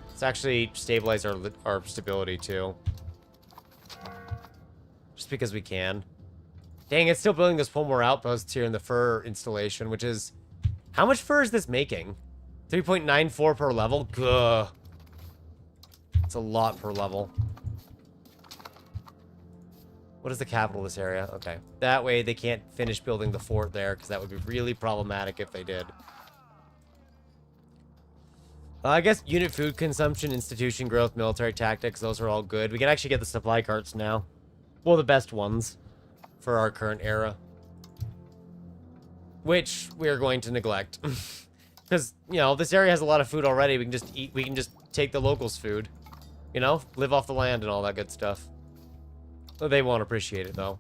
Let's actually stabilize our stability, too. Just because we can. Dang, it's still building this one more outpost here in the fur installation, which is... How much fur is this making? 3.94 per level? Gah. It's a lot per level. What is the capital of this area? Okay. That way they can't finish building the fort there, because that would be really problematic if they did. I guess unit food consumption, institution growth, military tactics, those are all good. We can actually get the supply carts now. Well, the best ones for our current era. Which we are going to neglect. Because, you know, this area has a lot of food already. We can just eat, we can just take the locals' food. You know, live off the land and all that good stuff. Well, they won't appreciate it, though.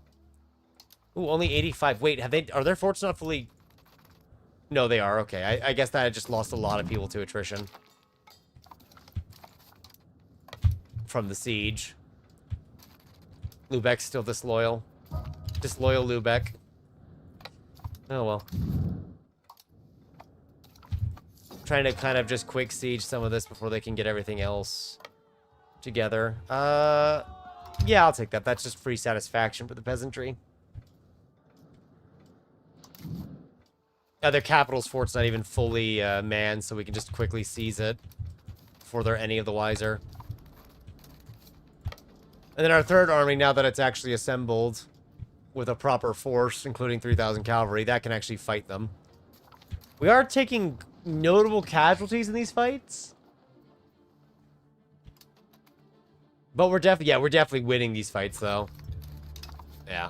Ooh, only 85. Wait, are their forts not fully... No, they are. Okay, I guess that I just lost a lot of people to attrition. From the siege. Lubeck's still disloyal. Disloyal Lubeck. Oh, well. Trying to kind of just quick siege some of this before they can get everything else together. Yeah, I'll take that. That's just free satisfaction for the peasantry. Their capital's fort's not even fully manned, so we can just quickly seize it before they're any of the wiser. And then our third army, now that it's actually assembled with a proper force, including 3,000 cavalry, that can actually fight them. We are taking notable casualties in these fights. But we're definitely winning these fights, though. Yeah.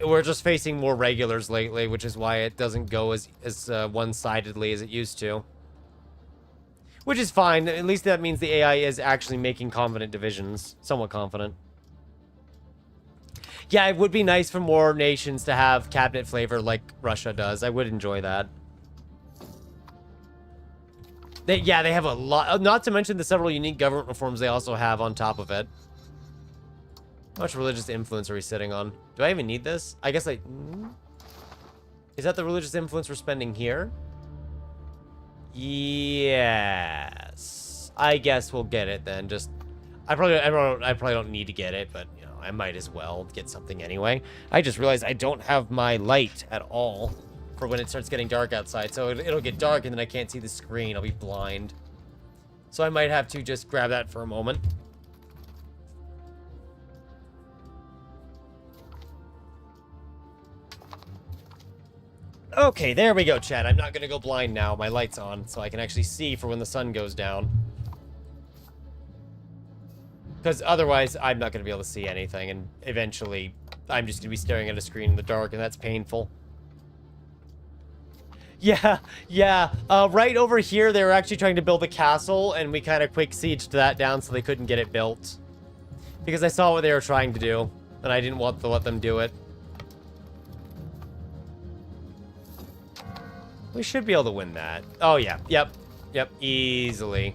We're just facing more regulars lately, which is why it doesn't go as one-sidedly as it used to. Which is fine. At least that means the AI is actually making confident divisions. Somewhat confident. Yeah, it would be nice for more nations to have cabinet flavor like Russia does. I would enjoy that. They have a lot. Not to mention the several unique government reforms they also have on top of it. How much religious influence are we sitting on? Do I even need this? I guess I... Is that the religious influence we're spending here? Yes. I guess we'll get it then. Just... I probably don't need to get it, but, you know, I might as well get something anyway. I just realized I don't have my light at all for when it starts getting dark outside. So it'll get dark and then I can't see the screen. I'll be blind. So I might have to just grab that for a moment. Okay, there we go, chat. I'm not gonna go blind now. My light's on, so I can actually see for when the sun goes down. Because otherwise, I'm not gonna be able to see anything, and eventually, I'm just gonna be staring at a screen in the dark, and that's painful. Yeah. Right over here, they were actually trying to build a castle, and we kind of quick sieged that down so they couldn't get it built. Because I saw what they were trying to do, and I didn't want to let them do it. We should be able to win that. Oh, yeah. Yep, easily.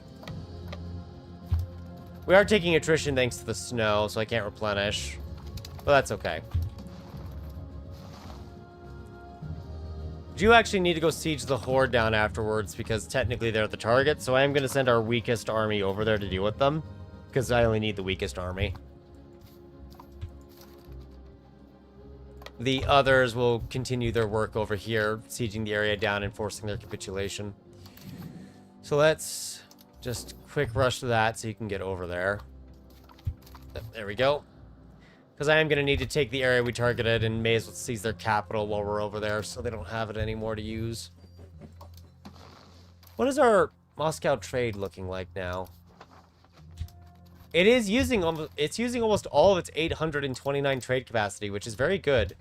We are taking attrition thanks to the snow, so I can't replenish. But that's okay. Do you actually need to go siege the Horde down afterwards, because technically they're the target, so I am going to send our weakest army over there to deal with them, because I only need the weakest army. The others will continue their work over here, sieging the area down and forcing their capitulation. So let's just quick rush to that so you can get over there. There we go. Because I am going to need to take the area we targeted and may as well seize their capital while we're over there so they don't have it anymore to use. What is our Moscow trade looking like now? It's using almost all of its 829 trade capacity, which is very good.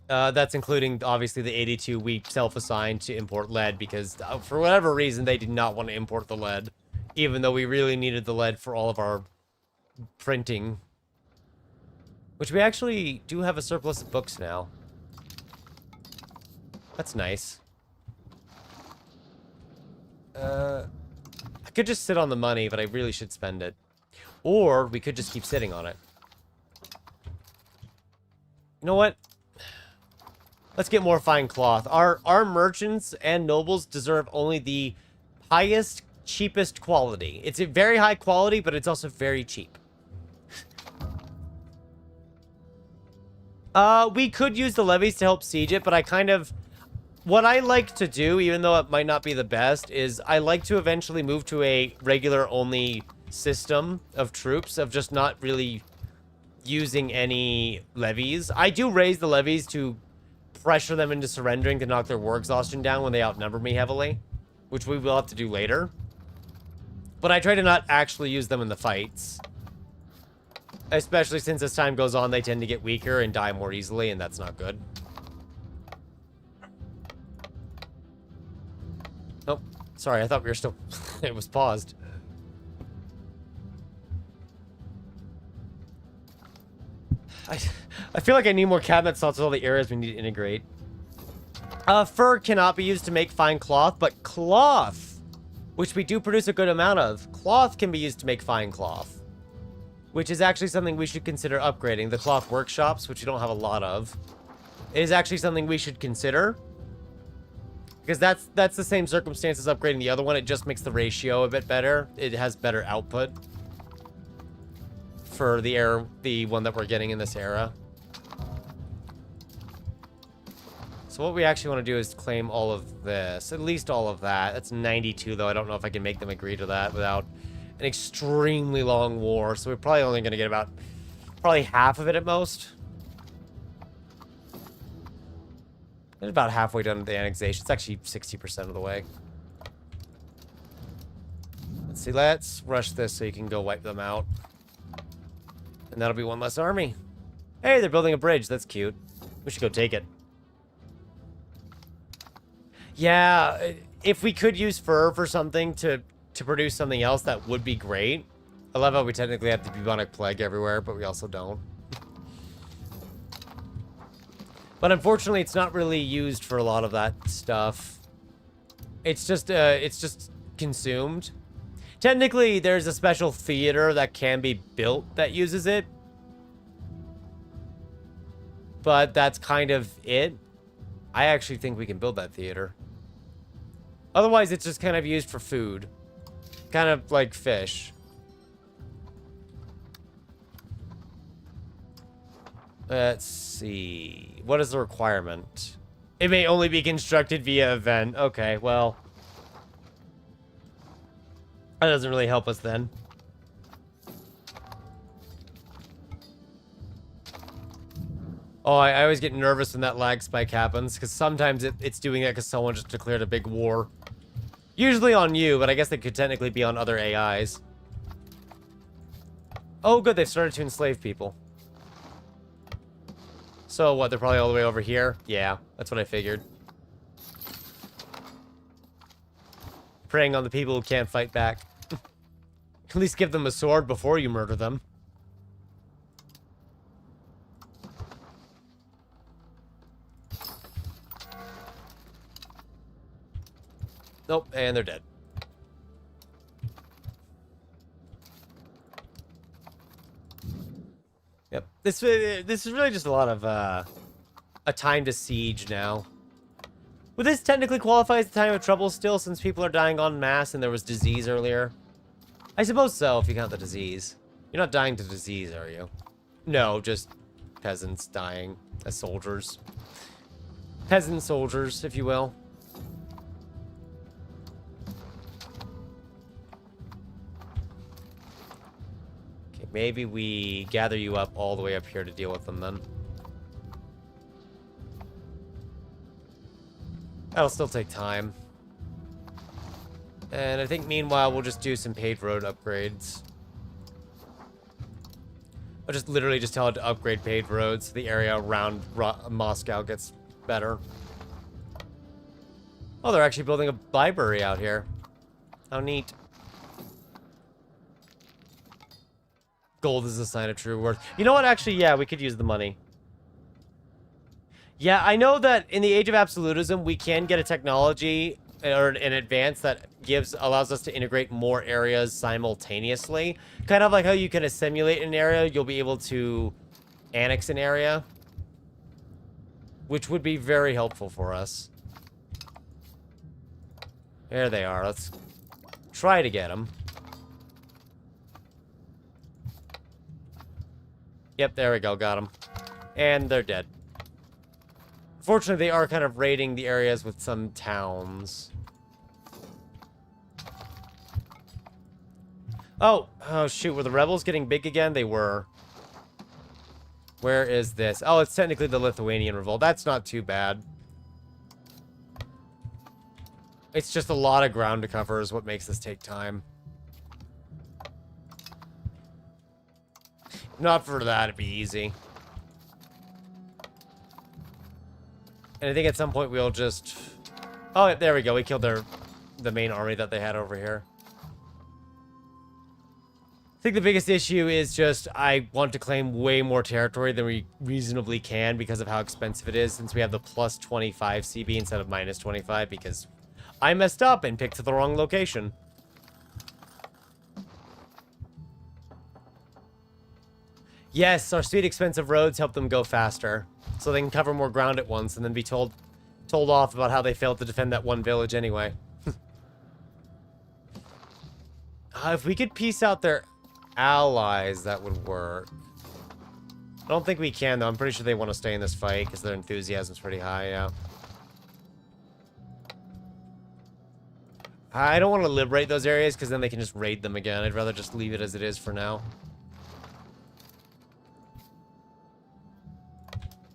That's including, obviously, the 82 we self-assigned to import lead, because for whatever reason, they did not want to import the lead, even though we really needed the lead for all of our printing. Which we actually do have a surplus of books now. That's nice. I could just sit on the money, but I really should spend it. Or we could just keep sitting on it. You know what? Let's get more fine cloth. Our merchants and nobles deserve only the highest, cheapest quality. It's a very high quality, but it's also very cheap. We could use the levies to help siege it, but I kind of... What I like to do, even though it might not be the best, is I like to eventually move to a regular-only system of troops, of just not really using any levies. I do raise the levies to pressure them into surrendering to knock their war exhaustion down when they outnumber me heavily, which we will have to do later. But I try to not actually use them in the fights. Especially since as time goes on, they tend to get weaker and die more easily, and that's not good. Oh, sorry, I thought we were still... It was paused. I feel like I need more cabinet slots with all the areas we need to integrate. Fur cannot be used to make fine cloth, but cloth, which we do produce a good amount of, cloth can be used to make fine cloth, which is actually something we should consider upgrading. The cloth workshops, which we don't have a lot of, is actually something we should consider. Because that's the same circumstance as upgrading the other one. It just makes the ratio a bit better. It has better output for the one that we're getting in this era. So what we actually want to do is claim all of this. At least all of that. That's 92, though. I don't know if I can make them agree to that without an extremely long war. So we're probably only going to get about... probably half of it at most. It's about halfway done with the annexation. It's actually 60% of the way. Let's see. Let's rush this so you can go wipe them out. And that'll be one less army. Hey, they're building a bridge. That's cute. We should go take it. Yeah, if we could use fur for something to produce something else, that would be great. I love how we technically have the bubonic plague everywhere, but we also don't. But unfortunately, it's not really used for a lot of that stuff. It's just consumed. Technically, there's a special theater that can be built that uses it. But that's kind of it. I actually think we can build that theater. Otherwise, it's just kind of used for food. Kind of like fish. Let's see. What is the requirement? It may only be constructed via event. Okay, well. That doesn't really help us then. Oh, I always get nervous when that lag spike happens, because sometimes it's doing it because someone just declared a big war. Usually on you, but I guess they could technically be on other AIs. Oh, good, they've started to enslave people. So what, they're probably all the way over here? Yeah, that's what I figured. Preying on the people who can't fight back. At least give them a sword before you murder them. Nope, and they're dead. Yep, this is really just a lot of a time to siege now. Would this technically qualify as the time of trouble still, since people are dying en masse and there was disease earlier? I suppose so, if you count the disease. You're not dying to disease, are you? No, just peasants dying as soldiers. Peasant soldiers, if you will. Okay, maybe we gather you up all the way up here to deal with them then. That'll still take time. And I think meanwhile, we'll just do some paved road upgrades. I'll just literally just tell it to upgrade paved roads so the area around Moscow gets better. Oh, they're actually building a library out here. How neat. Gold is a sign of true worth. You know what? Actually, yeah, we could use the money. Yeah, I know that in the age of absolutism, we can get a technology or an advance that allows us to integrate more areas simultaneously. Kind of like how you can assimilate an area, you'll be able to annex an area. which would be very helpful for us. There they are. Let's try to get them. Yep, there we go. Got them. And they're dead. Fortunately, they are kind of raiding the areas with some towns. Oh, shoot. Were the rebels getting big again? They were. Where is this? Oh, it's technically the Lithuanian revolt. That's not too bad. It's just a lot of ground to cover is what makes this take time. Not for that, it'd be easy. And I think at some point we'll just... Oh, there we go. We killed the main army that they had over here. I think the biggest issue is just I want to claim way more territory than we reasonably can because of how expensive it is, since we have the plus 25 CB instead of minus 25, because I messed up and picked the wrong location. Yes, our speed expensive roads help them go faster, so they can cover more ground at once and then be told off about how they failed to defend that one village anyway. If we could piece out their allies, that would work. I don't think we can, though. I'm pretty sure they want to stay in this fight because their enthusiasm's pretty high, yeah. I don't want to liberate those areas because then they can just raid them again. I'd rather just leave it as it is for now.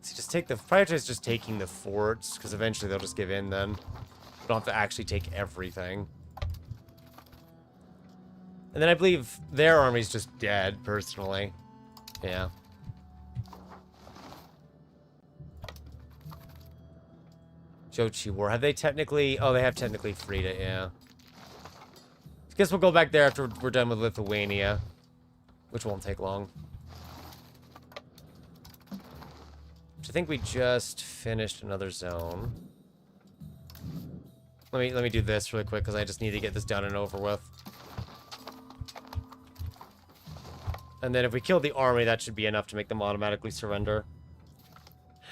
See, just take the... Prioritize just taking the forts, because eventually they'll just give in then. We don't have to actually take everything. And then I believe their army's just dead, personally. Yeah. Jochi War. Have they technically... Oh, they have technically freed it, yeah. I guess we'll go back there after we're done with Lithuania. Which won't take long. Which I think we just finished another zone. Let me do this really quick, because I just need to get this done and over with. And then if we kill the army, that should be enough to make them automatically surrender.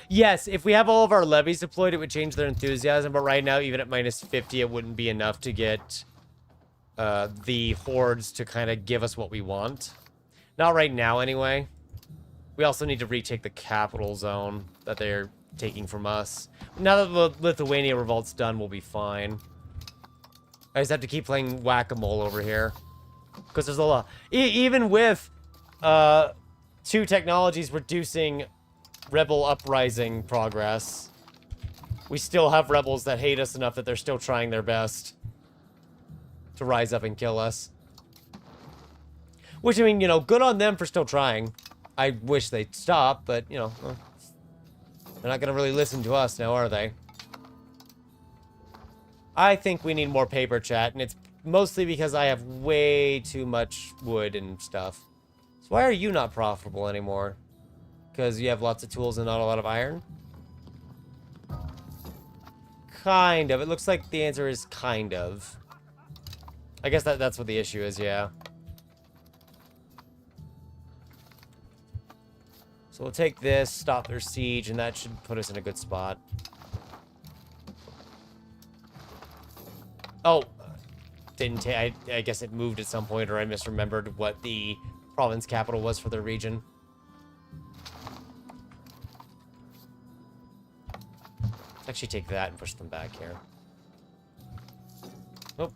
Yes, if we have all of our levies deployed, it would change their enthusiasm. But right now, even at minus 50, it wouldn't be enough to get the hordes to kind of give us what we want. Not right now, anyway. We also need to retake the capital zone that they're taking from us. Now that the Lithuania revolt's done, we'll be fine. I just have to keep playing whack-a-mole over here. Because there's a lot. Even with... two technologies reducing rebel uprising progress, we still have rebels that hate us enough that they're still trying their best to rise up and kill us. Which, I mean, you know, good on them for still trying. I wish they'd stop, but, you know, well, they're not going to really listen to us now, are they? I think we need more paper chat, and it's mostly because I have way too much wood and stuff. Why are you not profitable anymore? Because you have lots of tools and not a lot of iron? Kind of. It looks like the answer is kind of. I guess that's what the issue is, yeah. So we'll take this, stop their siege, and that should put us in a good spot. Oh. I guess it moved at some point, or I misremembered what the... province capital was for their region. Let's actually take that and push them back here. Oh.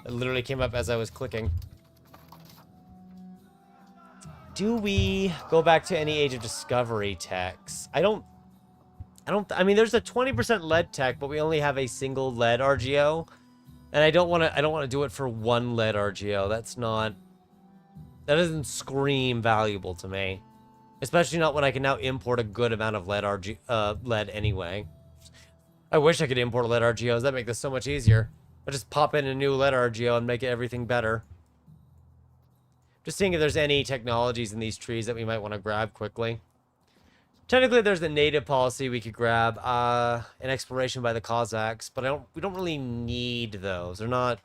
It literally came up as I was clicking. Do we go back to any Age of Discovery techs? I mean, there's a 20% lead tech, but we only have a single lead RGO. And I don't want to do it for one lead RGO. That doesn't scream valuable to me. Especially not when I can now import a good amount of lead anyway. I wish I could import lead RGOs. That'd make this so much easier. I'll just pop in a new lead RGO and make everything better. Just seeing if there's any technologies in these trees that we might want to grab quickly. Technically, there's the native policy we could grab. An exploration by the Cossacks. But we don't really need those. They're not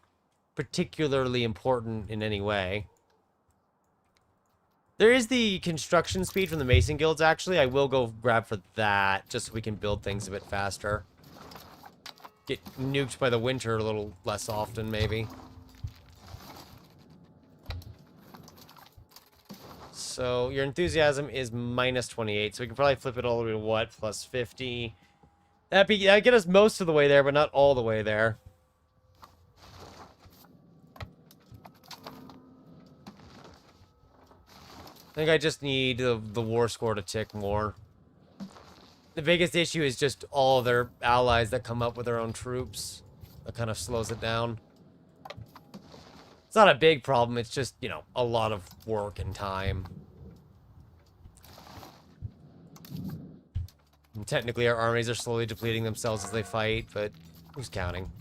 particularly important in any way. There is the construction speed from the Mason Guilds, actually. I will go grab for that, just so we can build things a bit faster. Get nuked by the winter a little less often, maybe. So, your enthusiasm is minus 28, so we can probably flip it all the way to what? Plus 50. That'd get us most of the way there, but not all the way there. I think I just need the war score to tick more. The biggest issue is just all their allies that come up with their own troops. That kind of slows it down. It's not a big problem, it's just, you know, a lot of work and time. And technically our armies are slowly depleting themselves as they fight, but who's counting?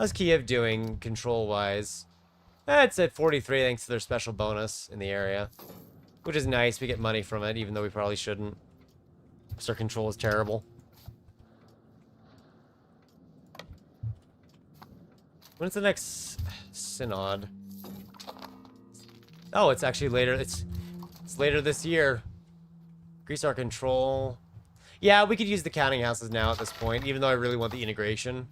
How's Kiev doing control-wise? It's at 43 thanks to their special bonus in the area. Which is nice, we get money from it, even though we probably shouldn't. Because our control is terrible. When's the next synod? Oh, it's actually later. It's later this year. Increase our control. Yeah, we could use the counting houses now at this point, even though I really want the integration.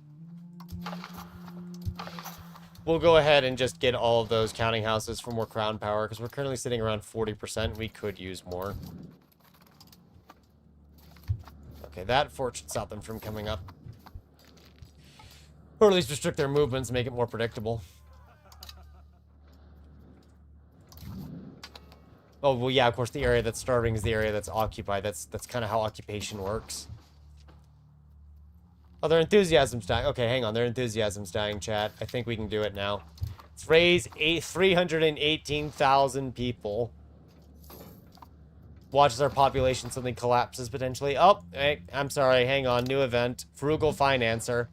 We'll go ahead and just get all of those counting houses for more crown power, because we're currently sitting around 40%. We could use more. Okay, that fort should stop them from coming up. Or at least restrict their movements and make it more predictable. Oh, well, yeah, of course, the area that's starving is the area that's occupied. That's kind of how occupation works. Oh, their enthusiasm's dying. Okay, hang on. Their enthusiasm's dying, chat. I think we can do it now. Let's raise 318,000 people. Watch as our population suddenly collapses, potentially. Oh, hey, I'm sorry. Hang on. New event. Frugal Financer.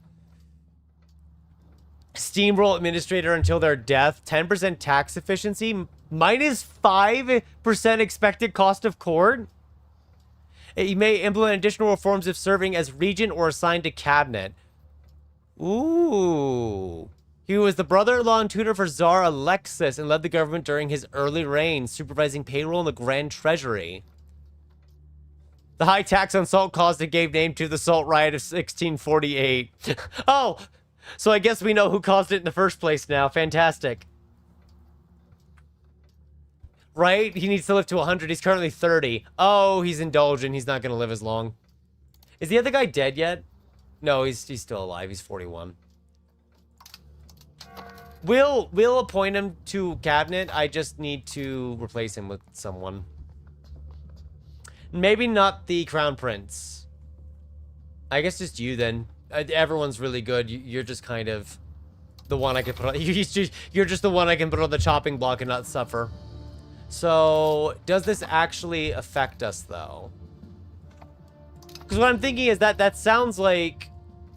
Steamroll Administrator until their death. 10% tax efficiency. Minus 5% expected cost of court. You may implement additional reforms if serving as regent or assigned to cabinet. Ooh. He was the brother-in-law and tutor for Tsar Alexis and led the government during his early reign, supervising payroll in the Grand Treasury. The high tax on salt caused and gave name to the Salt Riot of 1648. Oh, so I guess we know who caused it in the first place now. Fantastic. Right? He needs to live to 100. He's currently 30. Oh, he's indulgent. He's not going to live as long. Is the other guy dead yet? No, he's still alive. He's 41. We'll appoint him to cabinet. I just need to replace him with someone. Maybe not the crown prince. I guess just you then. Everyone's really good. You're just kind of the one I can put on. You're just the one I can put on the chopping block and not suffer. So, does this actually affect us, though? Because what I'm thinking is that sounds like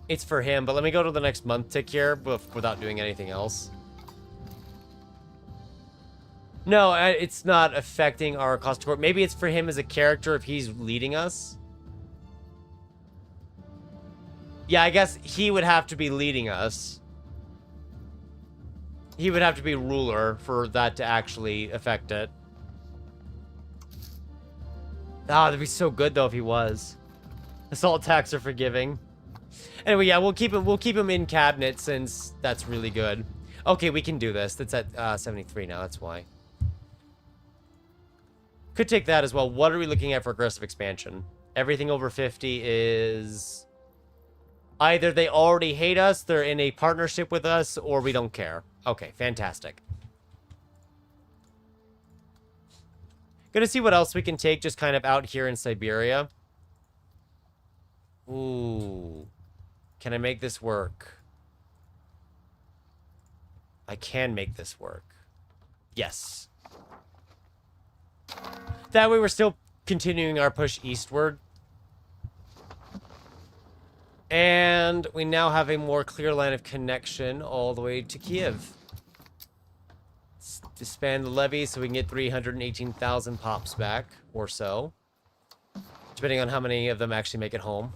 it's for him, but let me go to the next month tick here without doing anything else. No, it's not affecting our cost of court. Maybe it's for him as a character if he's leading us. Yeah, I guess he would have to be leading us. He would have to be ruler for that to actually affect it. Ah, that'd be so good though if he was. Assault attacks are forgiving. Anyway, yeah, we'll keep him in cabinet since that's really good. Okay, we can do this. That's at 73 now. That's why. Could take that as well. What are we looking at for aggressive expansion? Everything over 50 is either they already hate us, they're in a partnership with us, or we don't care. Okay, fantastic. Gonna see what else we can take just kind of out here in Siberia. Ooh. Can I make this work? I can make this work. Yes. That way we're still continuing our push eastward. And we now have a more clear line of connection all the way to Kiev. Let's disband the levy so we can get 318,000 pops back, or so. Depending on how many of them actually make it home.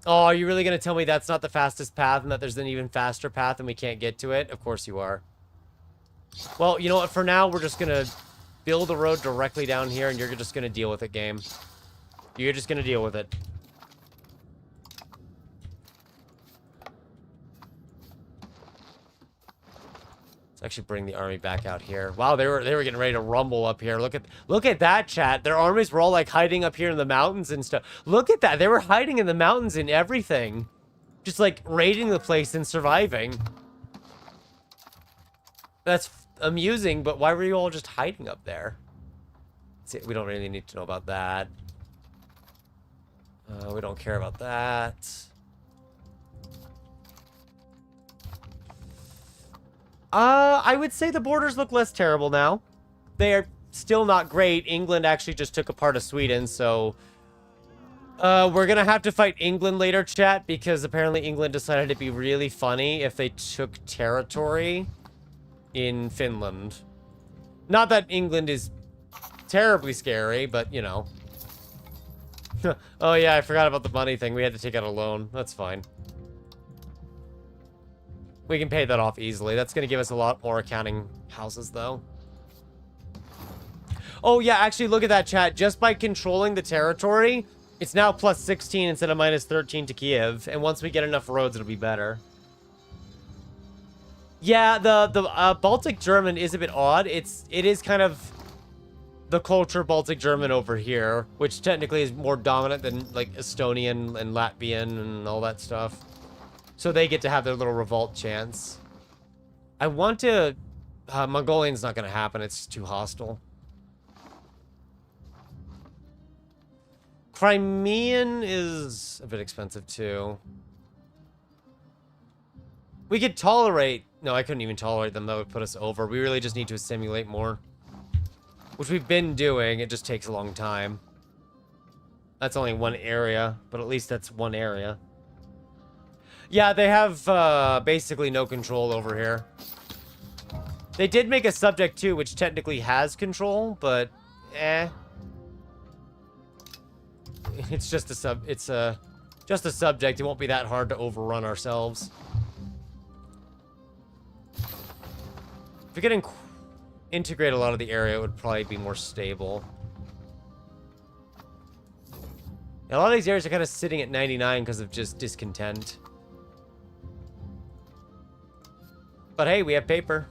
Oh, are you really going to tell me that's not the fastest path and that there's an even faster path and we can't get to it? Of course you are. Well, you know what? For now, we're just gonna build a road directly down here, and you're just gonna deal with it, game. You're just gonna deal with it. Let's actually bring the army back out here. Wow, they were getting ready to rumble up here. Look at that, chat. Their armies were all like hiding up here in the mountains and stuff. Look at that. They were hiding in the mountains and everything. Just like raiding the place and surviving. That's amusing, but why were you all just hiding up there? See, we don't really need to know about that. We don't care about that. I would say the borders look less terrible now. They are still not great. England actually just took a part of Sweden, so... we're gonna have to fight England later, chat, because apparently England decided it'd be really funny if they took territory in Finland. Not that England is terribly scary, but, you know. Oh yeah, I forgot about the money thing. We had to take out a loan. That's fine. We can pay that off easily. That's going to give us a lot more accounting houses, though. Oh yeah, actually, look at that, chat. Just by controlling the territory, it's now plus 16 instead of minus 13 to Kiev. And once we get enough roads, it'll be better. Yeah, the Baltic German is a bit odd. It is kind of the culture Baltic German over here, which technically is more dominant than like Estonian and Latvian and all that stuff. So they get to have their little revolt chance. I want to... Mongolian's not going to happen. It's too hostile. Crimean is a bit expensive too. We could tolerate... No, I couldn't even tolerate them. That would put us over. We really just need to assimilate more. Which we've been doing. It just takes a long time. That's only one area. But at least that's one area. Yeah, they have basically no control over here. They did make a subject too, which technically has control, but it's just a just a subject. It won't be that hard to overrun ourselves. If we could integrate a lot of the area, it would probably be more stable. And a lot of these areas are kind of sitting at 99 because of just discontent. But hey, we have paper.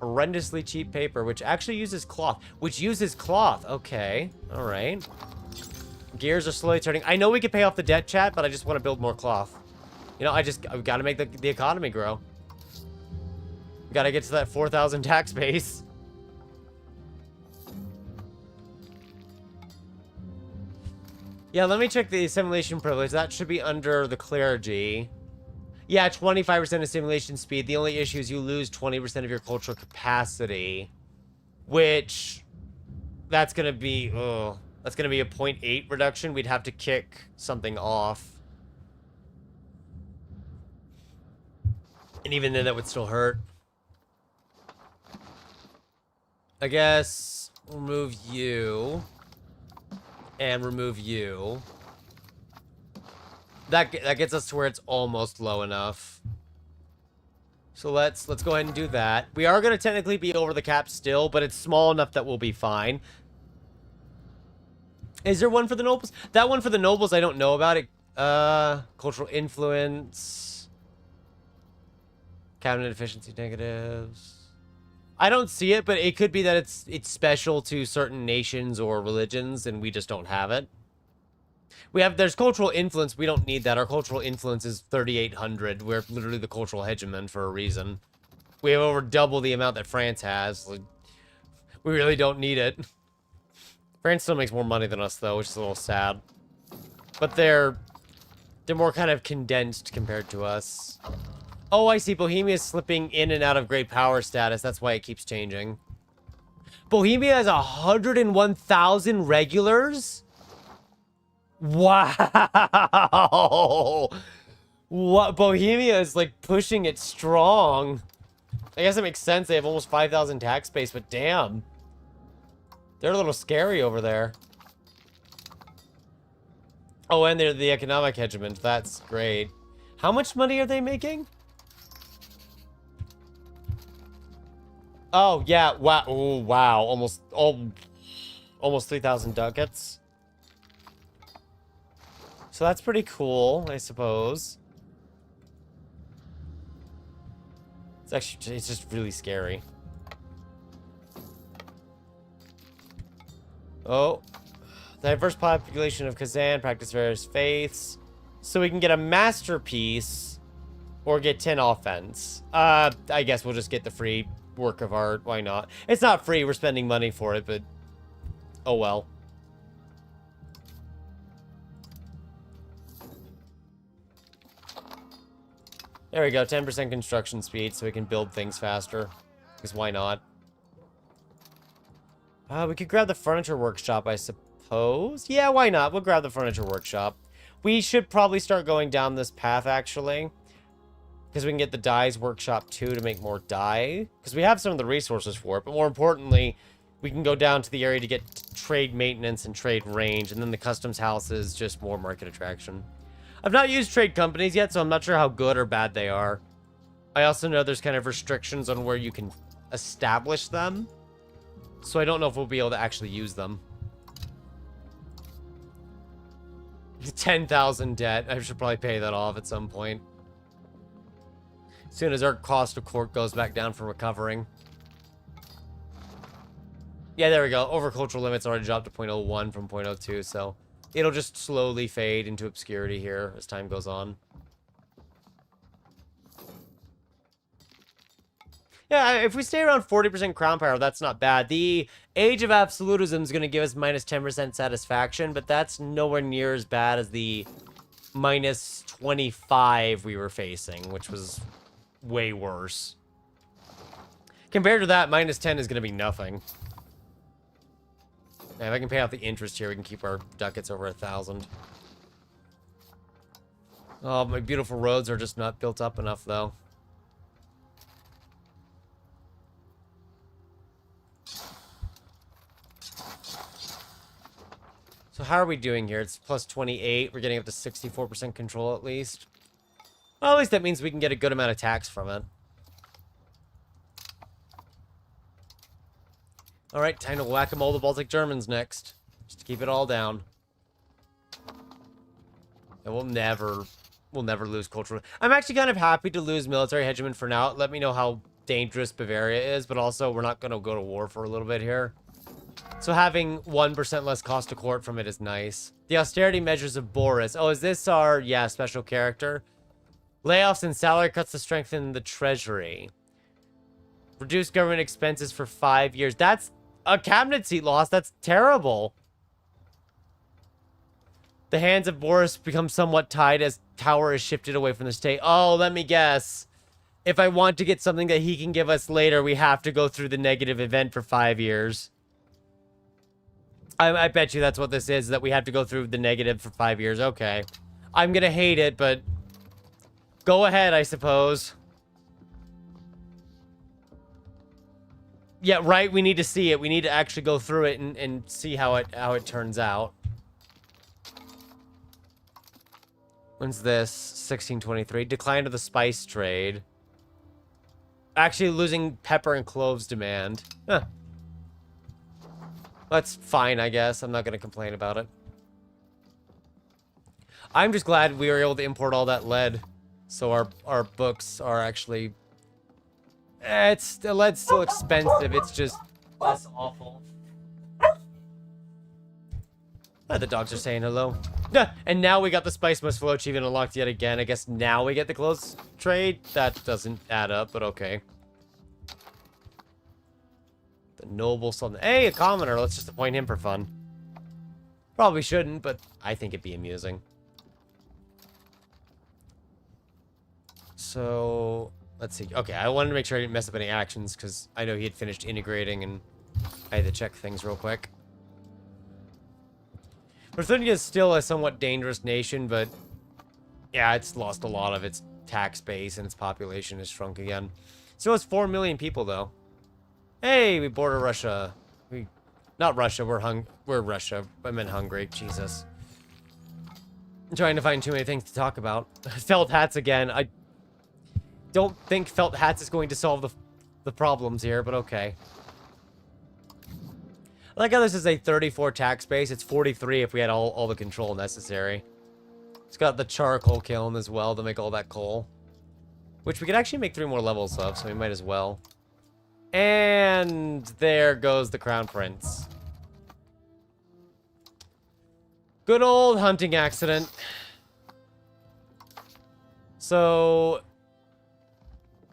Horrendously cheap paper, which actually uses cloth. Okay. Alright. Gears are slowly turning. I know we could pay off the debt, chat, but I just want to build more cloth. You know, I've got to make the economy grow. Got to get to that 4,000 tax base. Yeah, let me check the assimilation privilege. That should be under the clergy. Yeah, 25% assimilation speed. The only issue is you lose 20% of your cultural capacity. Which... That's gonna be... Oh, that's gonna be a 0.8 reduction. We'd have to kick something off. And even then, that would still hurt. I guess... Remove you. And remove you. That gets us to where it's almost low enough. So let's go ahead and do that. We are going to technically be over the cap still, but it's small enough that we'll be fine. Is there one for the nobles? That one for the nobles, I don't know about it. Cultural influence. Cabinet efficiency negatives. I don't see it, but it could be that it's special to certain nations or religions, and we just don't have it. There's cultural influence. We don't need that. Our cultural influence is 3,800. We're literally the cultural hegemon for a reason. We have over double the amount that France has. Like, we really don't need it. France still makes more money than us, though, which is a little sad. But they're more kind of condensed compared to us. Oh, I see. Bohemia is slipping in and out of great power status. That's why it keeps changing. Bohemia has 101,000 regulars? Wow. What? Bohemia is like pushing it strong. I guess it makes sense. They have almost 5,000 tax base, but damn. They're a little scary over there. Oh, and they're the economic hegemon. That's great. How much money are they making? Oh, yeah. Wow. Ooh, wow. Almost 3,000 ducats. So that's pretty cool, I suppose. It's just really scary. Oh. Diverse population of Kazan, practice various faiths. So we can get a masterpiece or get 10 offense. I guess we'll just get the free work of art. Why not? It's not free. We're spending money for it, but oh well. There we go. 10% construction speed so we can build things faster. Because why not? We could grab the furniture workshop, I suppose. Yeah, why not? We'll grab the furniture workshop. We should probably start going down this path, actually. Because we can get the dyes workshop, too, to make more dye. Because we have some of the resources for it. But more importantly, we can go down to the area to get trade maintenance and trade range. And then the customs house is just more market attraction. I've not used trade companies yet, so I'm not sure how good or bad they are. I also know there's kind of restrictions on where you can establish them. So I don't know if we'll be able to actually use them. 10,000 debt. I should probably pay that off at some point. As soon as our cost of court goes back down for recovering. Yeah, there we go. Overcultural limits already dropped to 0.01 from 0.02, so it'll just slowly fade into obscurity here as time goes on. Yeah, if we stay around 40% crown power, that's not bad. The Age of Absolutism is going to give us minus 10% satisfaction, but that's nowhere near as bad as the minus 25 we were facing, which was way worse. Compared to that, minus 10 is going to be nothing. Yeah, if I can pay off the interest here, we can keep our ducats over 1,000. Oh, my beautiful roads are just not built up enough, though. So how are we doing here? It's plus 28. We're getting up to 64% control at least. Well, at least that means we can get a good amount of tax from it. Alright, time to whack-a-mole the Baltic Germans next. Just to keep it all down. And we'll never lose cultural... I'm actually kind of happy to lose military hegemon for now. Let me know how dangerous Bavaria is, but also we're not going to go to war for a little bit here. So having 1% less cost to court from it is nice. The austerity measures of Boris. Oh, is this our, yeah, special character? Layoffs and salary cuts to strengthen the treasury. Reduce government expenses for 5 years. That's a cabinet seat loss. That's terrible. The hands of Boris become somewhat tied as power is shifted away from the state. Oh, let me guess. If I want to get something that he can give us later, we have to go through the negative event for 5 years. I bet you that's what this is, that we have to go through the negative for 5 years. Okay. I'm gonna hate it, but go ahead, I suppose. Yeah, right, we need to see it. We need to actually go through it and see how it turns out. When's this? 1623. Decline of the spice trade. Actually losing pepper and cloves demand. Huh. That's fine, I guess. I'm not going to complain about it. I'm just glad we were able to import all that lead. So our books are actually... the lead's still expensive. It's just less awful. The dogs are saying hello. And now we got the Spice Must Flow achievement unlocked yet again. I guess now we get the clothes trade. That doesn't add up, but okay. The noble sultan. Hey, a commoner. Let's just appoint him for fun. Probably shouldn't, but I think it'd be amusing. So, let's see. Okay, I wanted to make sure I didn't mess up any actions, because I know he had finished integrating, and I had to check things real quick. Lithuania is still a somewhat dangerous nation, but yeah, it's lost a lot of its tax base, and its population has shrunk again. Still has 4 million people, though. Hey, we border Russia. Not Russia, we're Russia. I meant Hungary. Jesus. I'm trying to find too many things to talk about. Felt hats again. I don't think felt hats is going to solve the the problems here, but okay. I like how this is a 34 tax base. It's 43 if we had all the control necessary. It's got the charcoal kiln as well to make all that coal. Which we could actually make 3 more levels of, so we might as well. And there goes the Crown Prince. Good old hunting accident. So...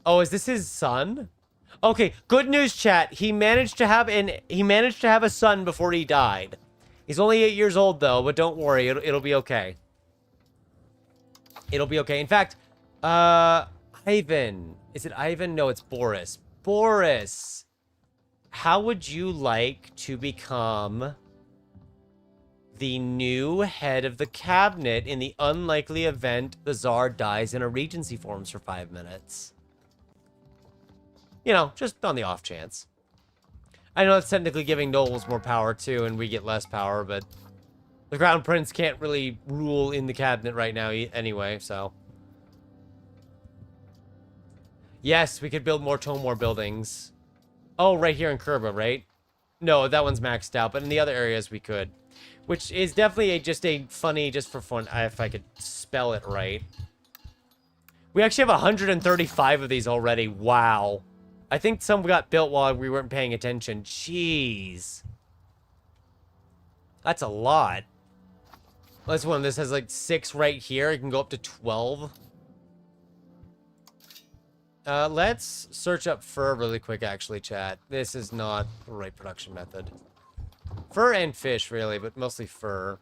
Oh, is this his son? Okay, good news, chat. He managed to have a son before he died. He's only 8 years old though, but don't worry, it'll be okay. It'll be okay. In fact, Ivan. Is it Ivan? No, it's Boris. Boris, how would you like to become the new head of the cabinet in the unlikely event the Tsar dies and a regency forms for 5 minutes? You know, just on the off chance. I know it's technically giving nobles more power too, and we get less power, but the Crown Prince can't really rule in the cabinet right now anyway, so. Yes, we could build more Tomor buildings. Oh, right here in Kerba, right? No, that one's maxed out, but in the other areas we could. Which is definitely just a funny, just for fun, if I could spell it right. We actually have 135 of these already. Wow. I think some got built while we weren't paying attention. Jeez. That's a lot. This one, this has like 6 right here. It can go up to 12. Let's search up fur really quick, actually, chat. This is not the right production method. Fur and fish, really, but mostly fur.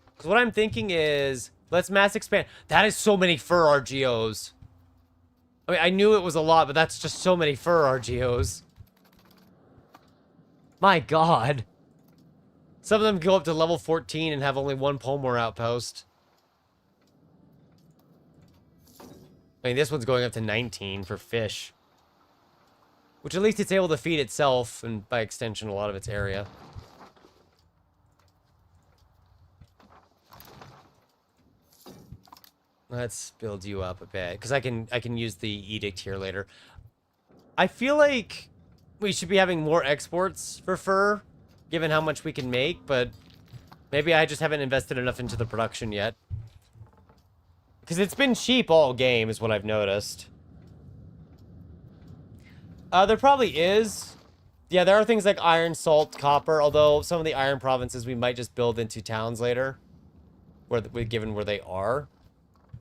Because what I'm thinking is, let's mass expand. That is so many fur RGOs. I mean, I knew it was a lot, but that's just so many fur RGOs. My god. Some of them go up to level 14 and have only 1 Pomor outpost. I mean, this one's going up to 19 for fish. Which at least it's able to feed itself, and by extension, a lot of its area. Let's build you up a bit, because I can use the edict here later. I feel like we should be having more exports for fur, given how much we can make, but maybe I just haven't invested enough into the production yet. Because it's been cheap all game, is what I've noticed. There probably is. Yeah, there are things like iron, salt, copper, although some of the iron provinces we might just build into towns later, given where they are.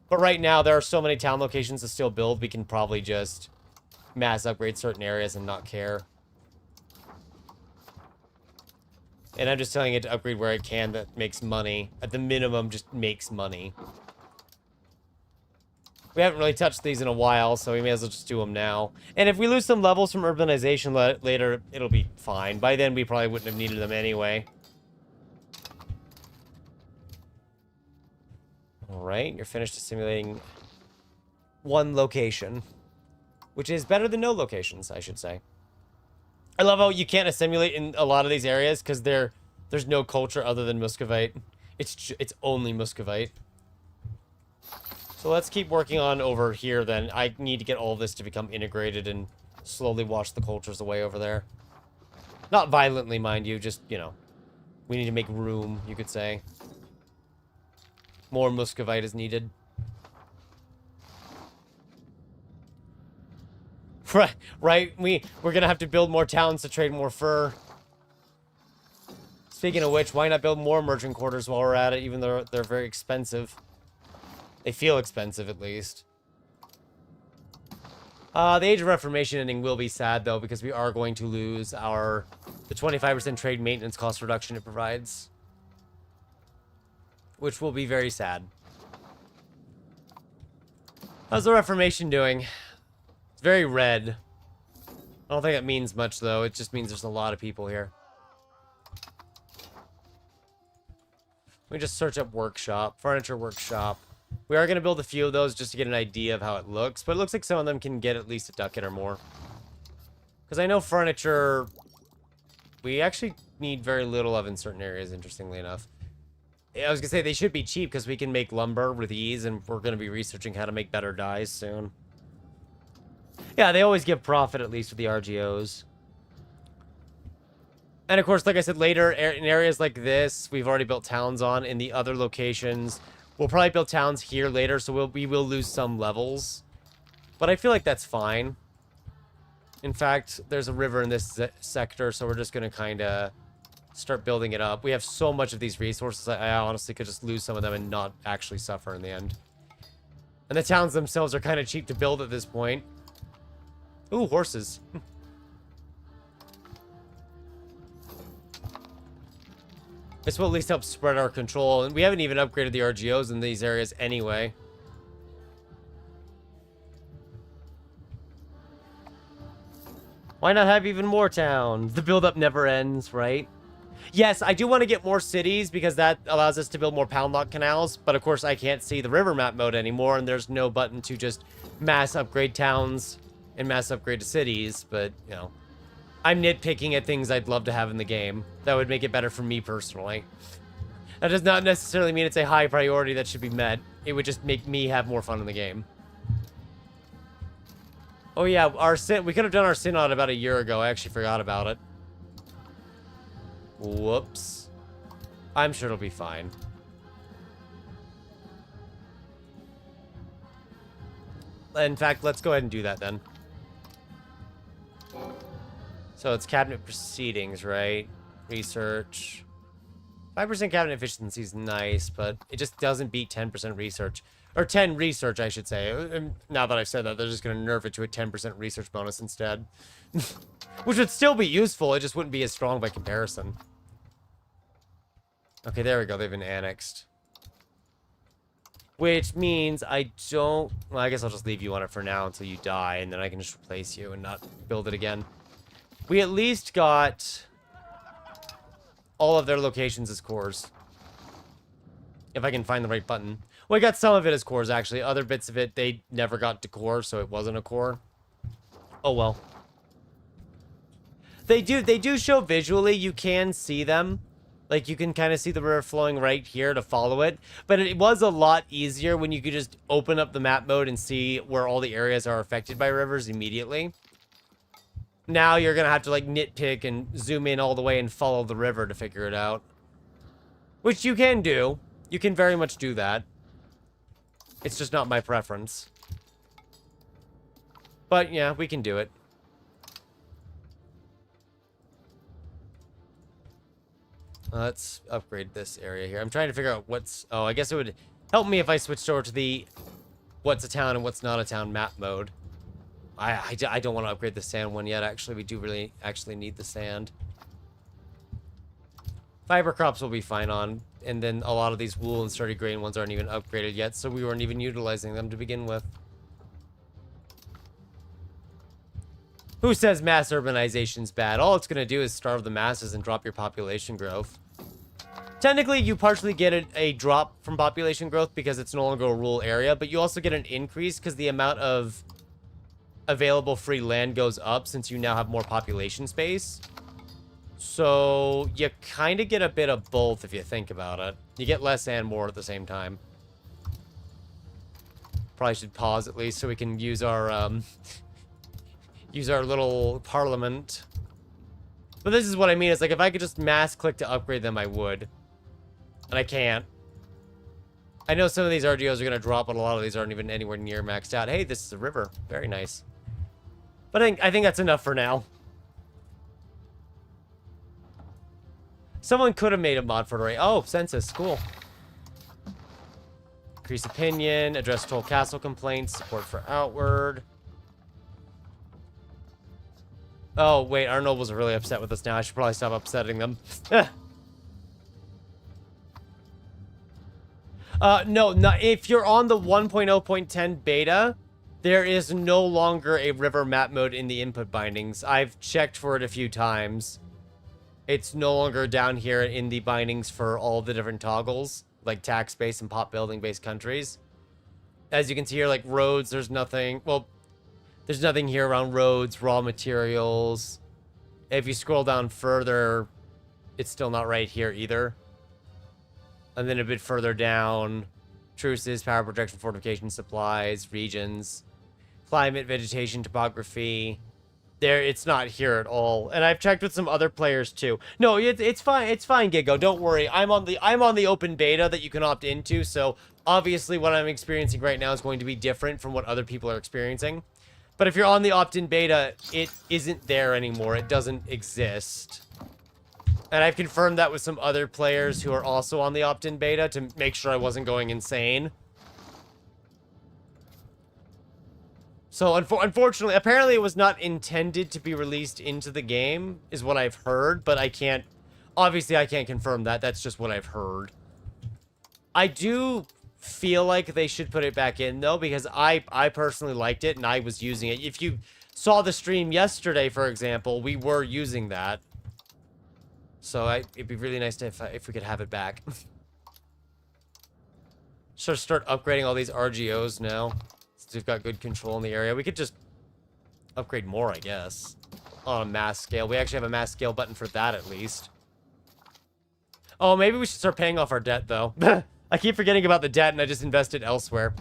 But right now, there are so many town locations to still build, we can probably just mass upgrade certain areas and not care. And I'm just telling it to upgrade where it can that makes money. At the minimum, just makes money. We haven't really touched these in a while, so we may as well just do them now. And if we lose some levels from urbanization later, it'll be fine. By then, we probably wouldn't have needed them anyway. Alright, you're finished assimilating 1 location. Which is better than no locations, I should say. I love how you can't assimilate in a lot of these areas, because there's no culture other than Muscovite. It's only Muscovite. So let's keep working on over here, then. I need to get all of this to become integrated and slowly wash the cultures away over there. Not violently, mind you, just, you know. We need to make room, you could say. More Muscovite is needed. Right? We're gonna have to build more towns to trade more fur. Speaking of which, why not build more merchant quarters while we're at it, even though they're very expensive? They feel expensive, at least. The Age of Reformation ending will be sad, though, because we are going to lose the 25% trade maintenance cost reduction it provides. Which will be very sad. How's the Reformation doing? It's very red. I don't think it means much, though. It just means there's a lot of people here. Let me just search up workshop. Furniture workshop. We are going to build a few of those just to get an idea of how it looks. But it looks like some of them can get at least a ducat or more. Because I know furniture... we actually need very little of in certain areas, interestingly enough. I was going to say they should be cheap because we can make lumber with ease. And we're going to be researching how to make better dyes soon. Yeah, they always give profit, at least with the RGOs. And of course, like I said, later, in areas like this, we've already built towns on. In the other locations, we'll probably build towns here later, so we will lose some levels. But I feel like that's fine. In fact, there's a river in this sector, so we're just going to kind of start building it up. We have so much of these resources, I honestly could just lose some of them and not actually suffer in the end. And the towns themselves are kind of cheap to build at this point. Ooh, horses. This will at least help spread our control. And we haven't even upgraded the RGOs in these areas anyway. Why not have even more towns? The build-up never ends, right? Yes, I do want to get more cities because that allows us to build more pound lock canals. But of course, I can't see the river map mode anymore. And there's no button to just mass upgrade towns and mass upgrade to cities. But, you know, I'm nitpicking at things I'd love to have in the game. That would make it better for me personally. That does not necessarily mean it's a high priority that should be met. It would just make me have more fun in the game. Oh yeah, we could have done our synod about a year ago. I actually forgot about it. Whoops. I'm sure it'll be fine. In fact, let's go ahead and do that then. So it's cabinet proceedings, right? Research. 5% cabinet efficiency is nice, but it just doesn't beat 10% research. Or 10 research, I should say. Now that I've said that, they're just going to nerf it to a 10% research bonus instead. Which would still be useful, it just wouldn't be as strong by comparison. Okay, there we go, they've been annexed. Which means I don't... Well, I guess I'll just leave you on it for now until you die, and then I can just replace you and not build it again. We at least got all of their locations as cores. If I can find the right button. Well, I got some of it as cores, actually. Other bits of it, they never got to core, so it wasn't a core. Oh, well. They do show visually. You can see them. Like, you can kind of see the river flowing right here to follow it. But it was a lot easier when you could just open up the map mode and see where all the areas are affected by rivers immediately. Now you're going to have to, like, nitpick and zoom in all the way and follow the river to figure it out. Which you can do. You can very much do that. It's just not my preference. But, yeah, we can do it. Let's upgrade this area here. I'm trying to figure out what's... Oh, I guess it would help me if I switched over to the what's a town and what's not a town map mode. I don't want to upgrade the sand one yet. Actually, we do really actually need the sand. Fiber crops will be fine on. And then a lot of these wool and sturdy grain ones aren't even upgraded yet, so we weren't even utilizing them to begin with. Who says mass urbanization's bad? All it's going to do is starve the masses and drop your population growth. Technically, you partially get a drop from population growth because it's no longer a rural area, but you also get an increase because the amount of available free land goes up since you now have more population space. So, you kind of get a bit of both if you think about it. You get less and more at the same time. Probably should pause at least so we can use our, use our little parliament. But this is what I mean. It's like, if I could just mass click to upgrade them, I would. And I can't. I know some of these RGOs are going to drop, but a lot of these aren't even anywhere near maxed out. Hey, this is a river. Very nice. But I think that's enough for now. Someone could have made a mod for it. Oh, census. Cool. Increase opinion. Address troll castle complaints. Support for outward. Oh, wait. Our nobles are really upset with us now. I should probably stop upsetting them. No, if you're on the 1.0.10 beta, there is no longer a river map mode in the input bindings. I've checked for it a few times. It's no longer down here in the bindings for all the different toggles, like tax-based and pop building-based countries. As you can see here, like roads, there's nothing. Well, there's nothing here around roads, raw materials. If you scroll down further, it's still not right here either. And then a bit further down, truces, power projection, fortification, supplies, regions. Climate, vegetation, topography. It's not here at all. And I've checked with some other players too. No, it's fine. It's fine, Gigo. Don't worry. I'm on the open beta that you can opt into. So obviously what I'm experiencing right now is going to be different from what other people are experiencing. But if you're on the opt-in beta, it isn't there anymore. It doesn't exist. And I've confirmed that with some other players who are also on the opt-in beta to make sure I wasn't going insane. So, unfortunately, apparently it was not intended to be released into the game, is what I've heard, but I can't... Obviously, I can't confirm that. That's just what I've heard. I do feel like they should put it back in, though, because I personally liked it, and I was using it. If you saw the stream yesterday, for example, we were using that. So, it'd be really nice to if we could have it back. Should start upgrading all these RGOs now. We've got good control in the area. We could just upgrade more, I guess. On a mass scale. We actually have a mass scale button for that, at least. Oh, maybe we should start paying off our debt, though. I keep forgetting about the debt, and I just invested elsewhere.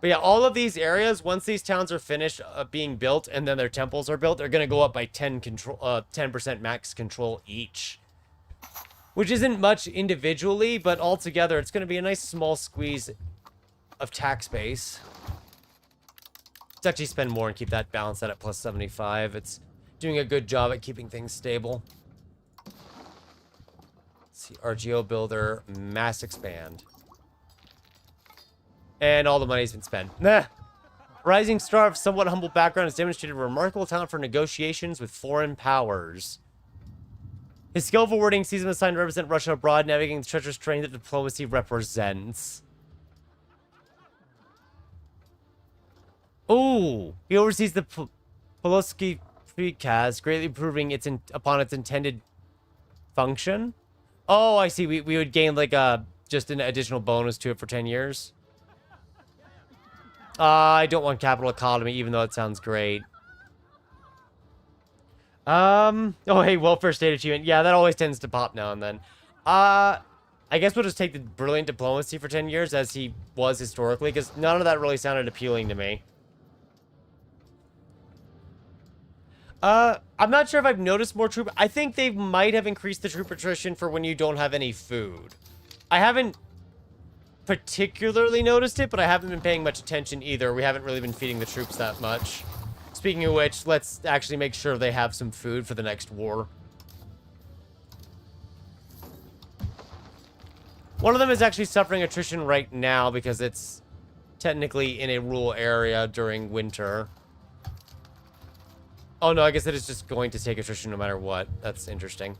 But yeah, all of these areas, once these towns are finished being built, and then their temples are built, they're going to go up by 10% max control each. Which isn't much individually, but altogether, it's going to be a nice small squeeze of tax base. Let's actually spend more and keep that balanced at plus 75. It's doing a good job at keeping things stable. Let's see, RGO builder, mass expand. And all the money's been spent. Nah. Rising star of somewhat humble background has demonstrated remarkable talent for negotiations with foreign powers. His skillful wording sees him assigned to represent Russia abroad, navigating the treacherous terrain that diplomacy represents. Oh, he oversees the Polski precast, greatly improving upon its intended function. Oh, I see. We would gain like just an additional bonus to it for 10 years. I don't want capital economy, even though it sounds great. Oh, hey, welfare state achievement. Yeah, that always tends to pop now and then. I guess we'll just take the brilliant diplomacy for 10 years as he was historically, because none of that really sounded appealing to me. I'm not sure if I've noticed more troop. I think they might have increased the troop attrition for when you don't have any food. I haven't particularly noticed it, but I haven't been paying much attention either. We haven't really been feeding the troops that much. Speaking of which, let's actually make sure they have some food for the next war. One of them is actually suffering attrition right now because it's technically in a rural area during winter. Oh no, I guess it is just going to take attrition no matter what. That's interesting.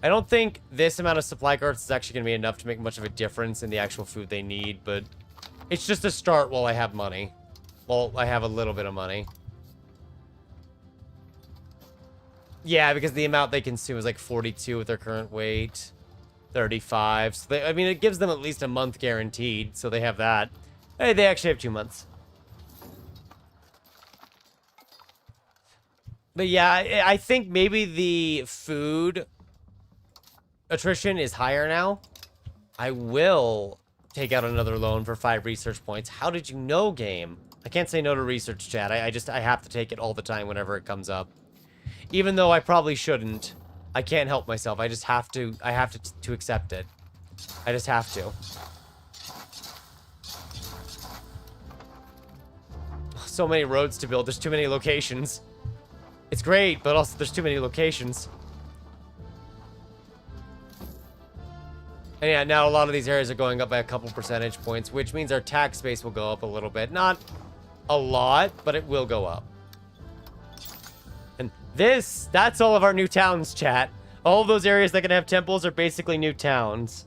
I don't think this amount of supply carts is actually going to be enough to make much of a difference in the actual food they need, but it's just a start while I have money. Well, I have a little bit of money. Yeah, because the amount they consume is like 42 with their current weight. 35. So I mean, it gives them at least a month guaranteed, so they have that. Hey, they actually have 2 months. But yeah, I think maybe the food attrition is higher now. I will take out another loan for 5 research points. How did you know, game? I can't say no to research, chat. I have to take it all the time whenever it comes up. Even though I probably shouldn't. I can't help myself. I just have to. I have to accept it. I just have to. So many roads to build. There's too many locations. It's great, but also there's too many locations. And yeah, now a lot of these areas are going up by a couple percentage points, which means our tax base will go up a little bit. Not a lot, but it will go up. And that's all of our new towns, chat. All of those areas that can have temples are basically new towns.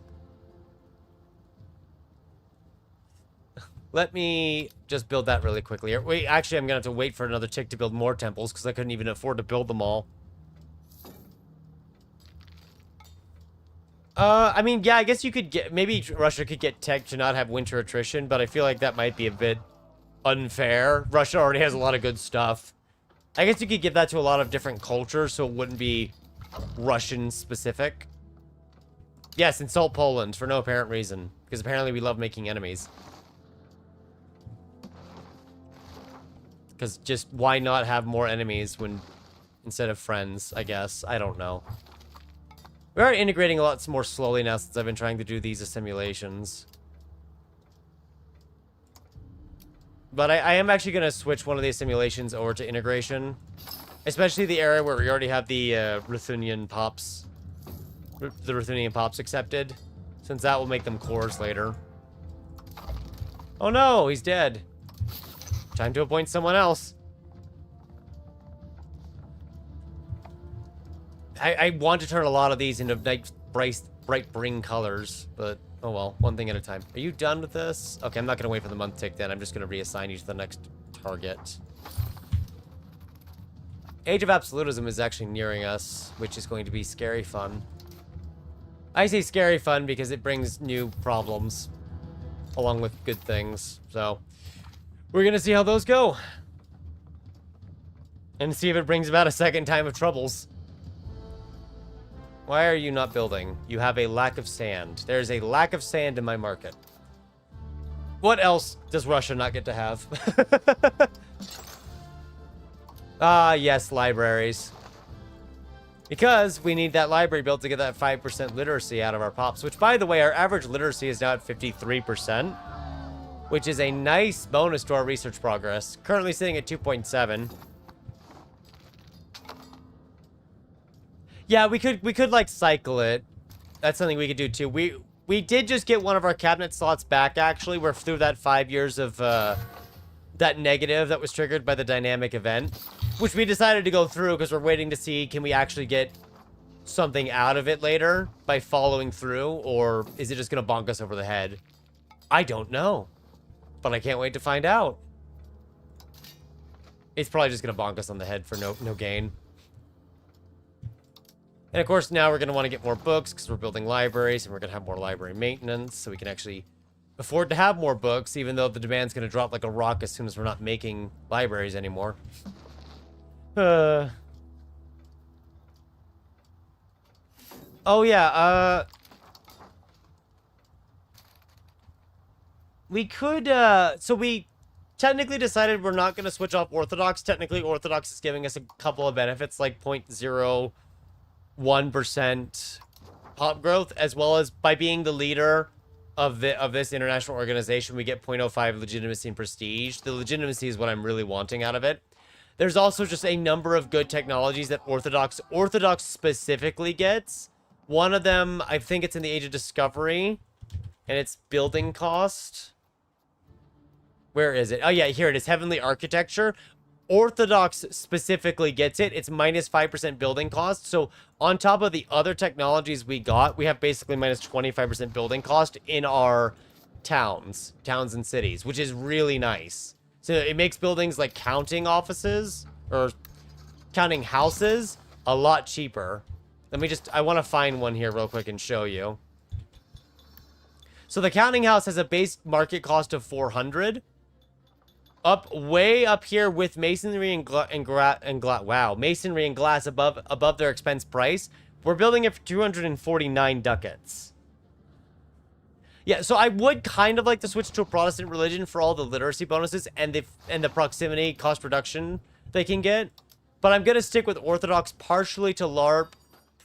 Let me just build that really quickly. Wait, actually, I'm going to have to wait for another tick to build more temples because I couldn't even afford to build them all. I mean, yeah, I guess you could get... Maybe Russia could get tech to not have winter attrition, but I feel like that might be a bit unfair. Russia already has a lot of good stuff. I guess you could give that to a lot of different cultures, so it wouldn't be Russian-specific. Yes, insult Poland for no apparent reason, because apparently we love making enemies. Because just why not have more enemies when instead of friends, I guess. I don't know. We are integrating a lot more slowly now since I've been trying to do these assimilations. But I am actually going to switch one of these simulations over to integration. Especially the area where we already have the Ruthenian pops. The Ruthenian pops accepted. Since that will make them cores later. Oh no, he's dead. Time to appoint someone else. I want to turn a lot of these into nice, bright bring colors, but oh well, one thing at a time. Are you done with this? Okay, I'm not going to wait for the month tick then. I'm just going to reassign you to the next target. Age of Absolutism is actually nearing us, which is going to be scary fun. I say scary fun because it brings new problems along with good things. So we're going to see how those go. And see if it brings about a second time of troubles. Why are you not building? You have a lack of sand. There's a lack of sand in my market. What else does Russia not get to have? Ah, yes, libraries. Because we need that library built to get that 5% literacy out of our pops. Which, by the way, our average literacy is now at 53%. Which is a nice bonus to our research progress. Currently sitting at 2.7. Yeah, we could like cycle it. That's something we could do too. We did just get one of our cabinet slots back, actually. We're through that 5 years of that negative that was triggered by the dynamic event, which we decided to go through because we're waiting to see, can we actually get something out of it later by following through, or is it just gonna bonk us over the head? I don't know, but I can't wait to find out. It's probably just gonna bonk us on the head for no gain. And of course, now we're going to want to get more books because we're building libraries and we're going to have more library maintenance so we can actually afford to have more books, even though the demand's going to drop like a rock as soon as we're not making libraries anymore. Oh, yeah, we could, so we technically decided we're not going to switch off Orthodox. Technically, Orthodox is giving us a couple of benefits, like 0.01% pop growth, as well as by being the leader of this international organization, we get 0.05 legitimacy and prestige. The legitimacy is what I'm really wanting out of it. There's also just a number of good technologies that Orthodox specifically gets. One of them, I think it's in the Age of Discovery, and it's building cost. Where is it? Oh yeah, here it is. Heavenly Architecture. Orthodox specifically gets it. It's minus 5% building cost. So on top of the other technologies we got, we have basically minus 25% building cost in our towns and cities, which is really nice. So it makes buildings like counting offices or counting houses a lot cheaper. Let me just, I want to find one here real quick and show you. So the counting house has a base market cost of 400. Way up here with masonry and masonry and glass above their expense price. We're building it for 249 ducats. Yeah, so I would kind of like to switch to a Protestant religion for all the literacy bonuses and the proximity cost reduction they can get. But I'm gonna stick with Orthodox partially to LARP,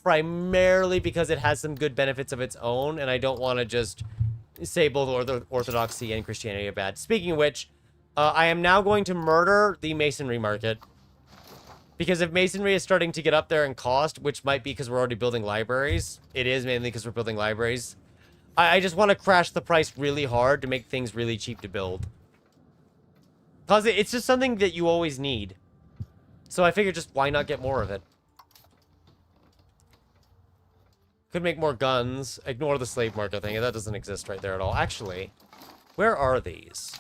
primarily because it has some good benefits of its own, and I don't want to just say both Orthodoxy and Christianity are bad. Speaking of which, I am now going to murder the masonry market. Because if masonry is starting to get up there in cost, which might be because we're already building libraries. It is mainly because we're building libraries. I just want to crash the price really hard to make things really cheap to build. Because it's just something that you always need. So I figured just why not get more of it? Could make more guns. Ignore the slave market thing. That doesn't exist right there at all. Actually, where are these?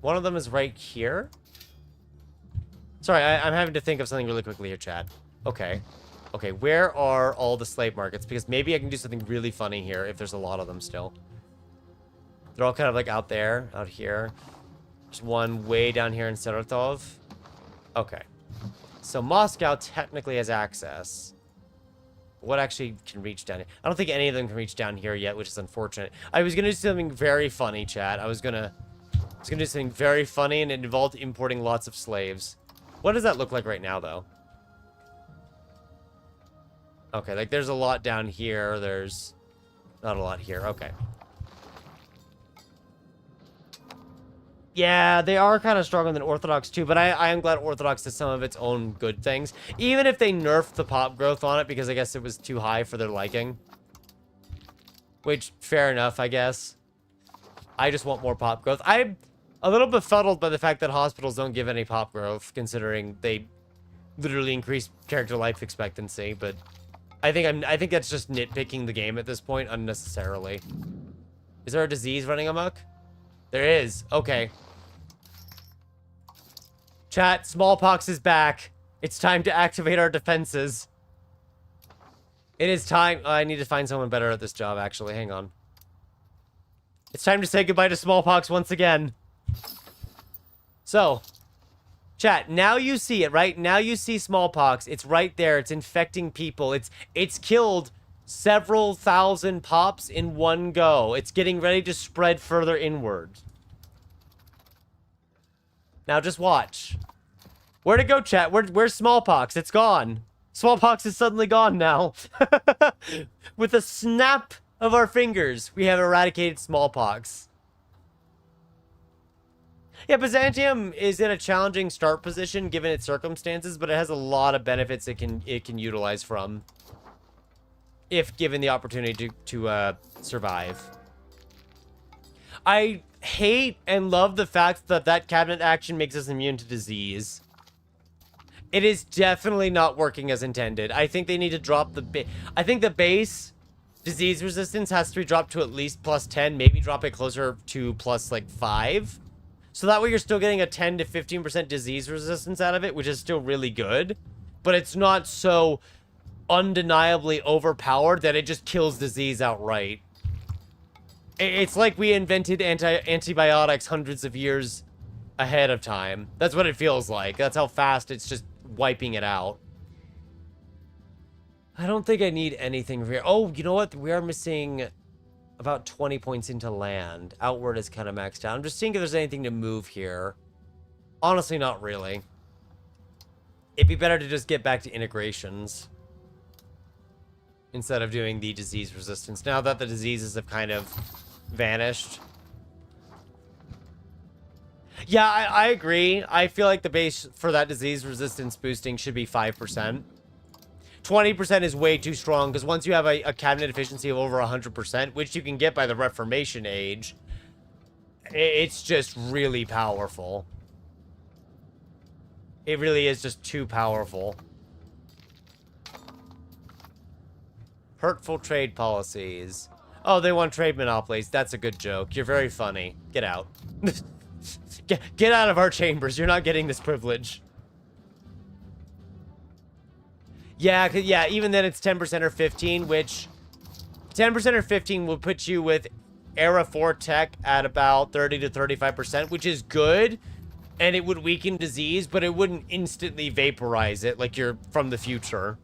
One of them is right here. Sorry, I'm having to think of something really quickly here, chat. Okay. Okay, where are all the slave markets? Because maybe I can do something really funny here if there's a lot of them still. They're all kind of like out there, out here. There's one way down here in Saratov. Okay. So Moscow technically has access. What actually can reach down here? I don't think any of them can reach down here yet, which is unfortunate. I was going to do something very funny, chat. I was going to It's gonna do something very funny, and it involved importing lots of slaves. What does that look like right now, though? Okay, like, there's a lot down here. There's not a lot here. Okay. Yeah, they are kind of stronger than Orthodox, too, but I am glad Orthodox has some of its own good things. Even if they nerfed the pop growth on it, because I guess it was too high for their liking. Which, fair enough, I guess. I just want more pop growth. I'm a little befuddled by the fact that hospitals don't give any pop growth, considering they literally increase character life expectancy, but I think that's just nitpicking the game at this point unnecessarily. Is there a disease running amok? There is. Okay. Chat, smallpox is back. It's time to activate our defenses. It is time. I need to find someone better at this job, actually. Hang on. It's time to say goodbye to smallpox once again. So, chat, now you see it, right? Now you see smallpox. It's right there. It's infecting people. It's killed several thousand pops in one go. It's getting ready to spread further inward. Now just watch. Where'd it go, chat? Where's smallpox? It's gone. Smallpox is suddenly gone now. With a snap of our fingers, we have eradicated smallpox. Yeah, Byzantium is in a challenging start position given its circumstances, but it has a lot of benefits it can utilize from, if given the opportunity to survive. I hate and love the fact that that cabinet action makes us immune to disease. It is definitely not working as intended. I think they need to drop the I think the base disease resistance has to be dropped to at least +10, maybe drop it closer to plus like 5. So that way you're still getting a 10 to 15% disease resistance out of it, which is still really good. But it's not so undeniably overpowered that it just kills disease outright. It's like we invented antibiotics hundreds of years ahead of time. That's what it feels like. That's how fast it's just wiping it out. I don't think I need anything here. Oh, you know what? We are missing about 20 points into land. Outward is kind of maxed out. I'm just seeing if there's anything to move here. Honestly, not really. It'd be better to just get back to integrations instead of doing the disease resistance, now that the diseases have kind of vanished. Yeah, I agree. I feel like the base for that disease resistance boosting should be 5%. 20% is way too strong, because once you have a cabinet efficiency of over 100%, which you can get by the Reformation age, it's just really powerful. It really is just too powerful. Hurtful trade policies. Oh, they want trade monopolies. That's a good joke. You're very funny. Get out. Get out of our chambers. You're not getting this privilege. Yeah, yeah, even then it's 10% or 15, which 10% or 15 will put you with Era 4 tech at about 30 to 35%, which is good. And it would weaken disease, but it wouldn't instantly vaporize it like you're from the future.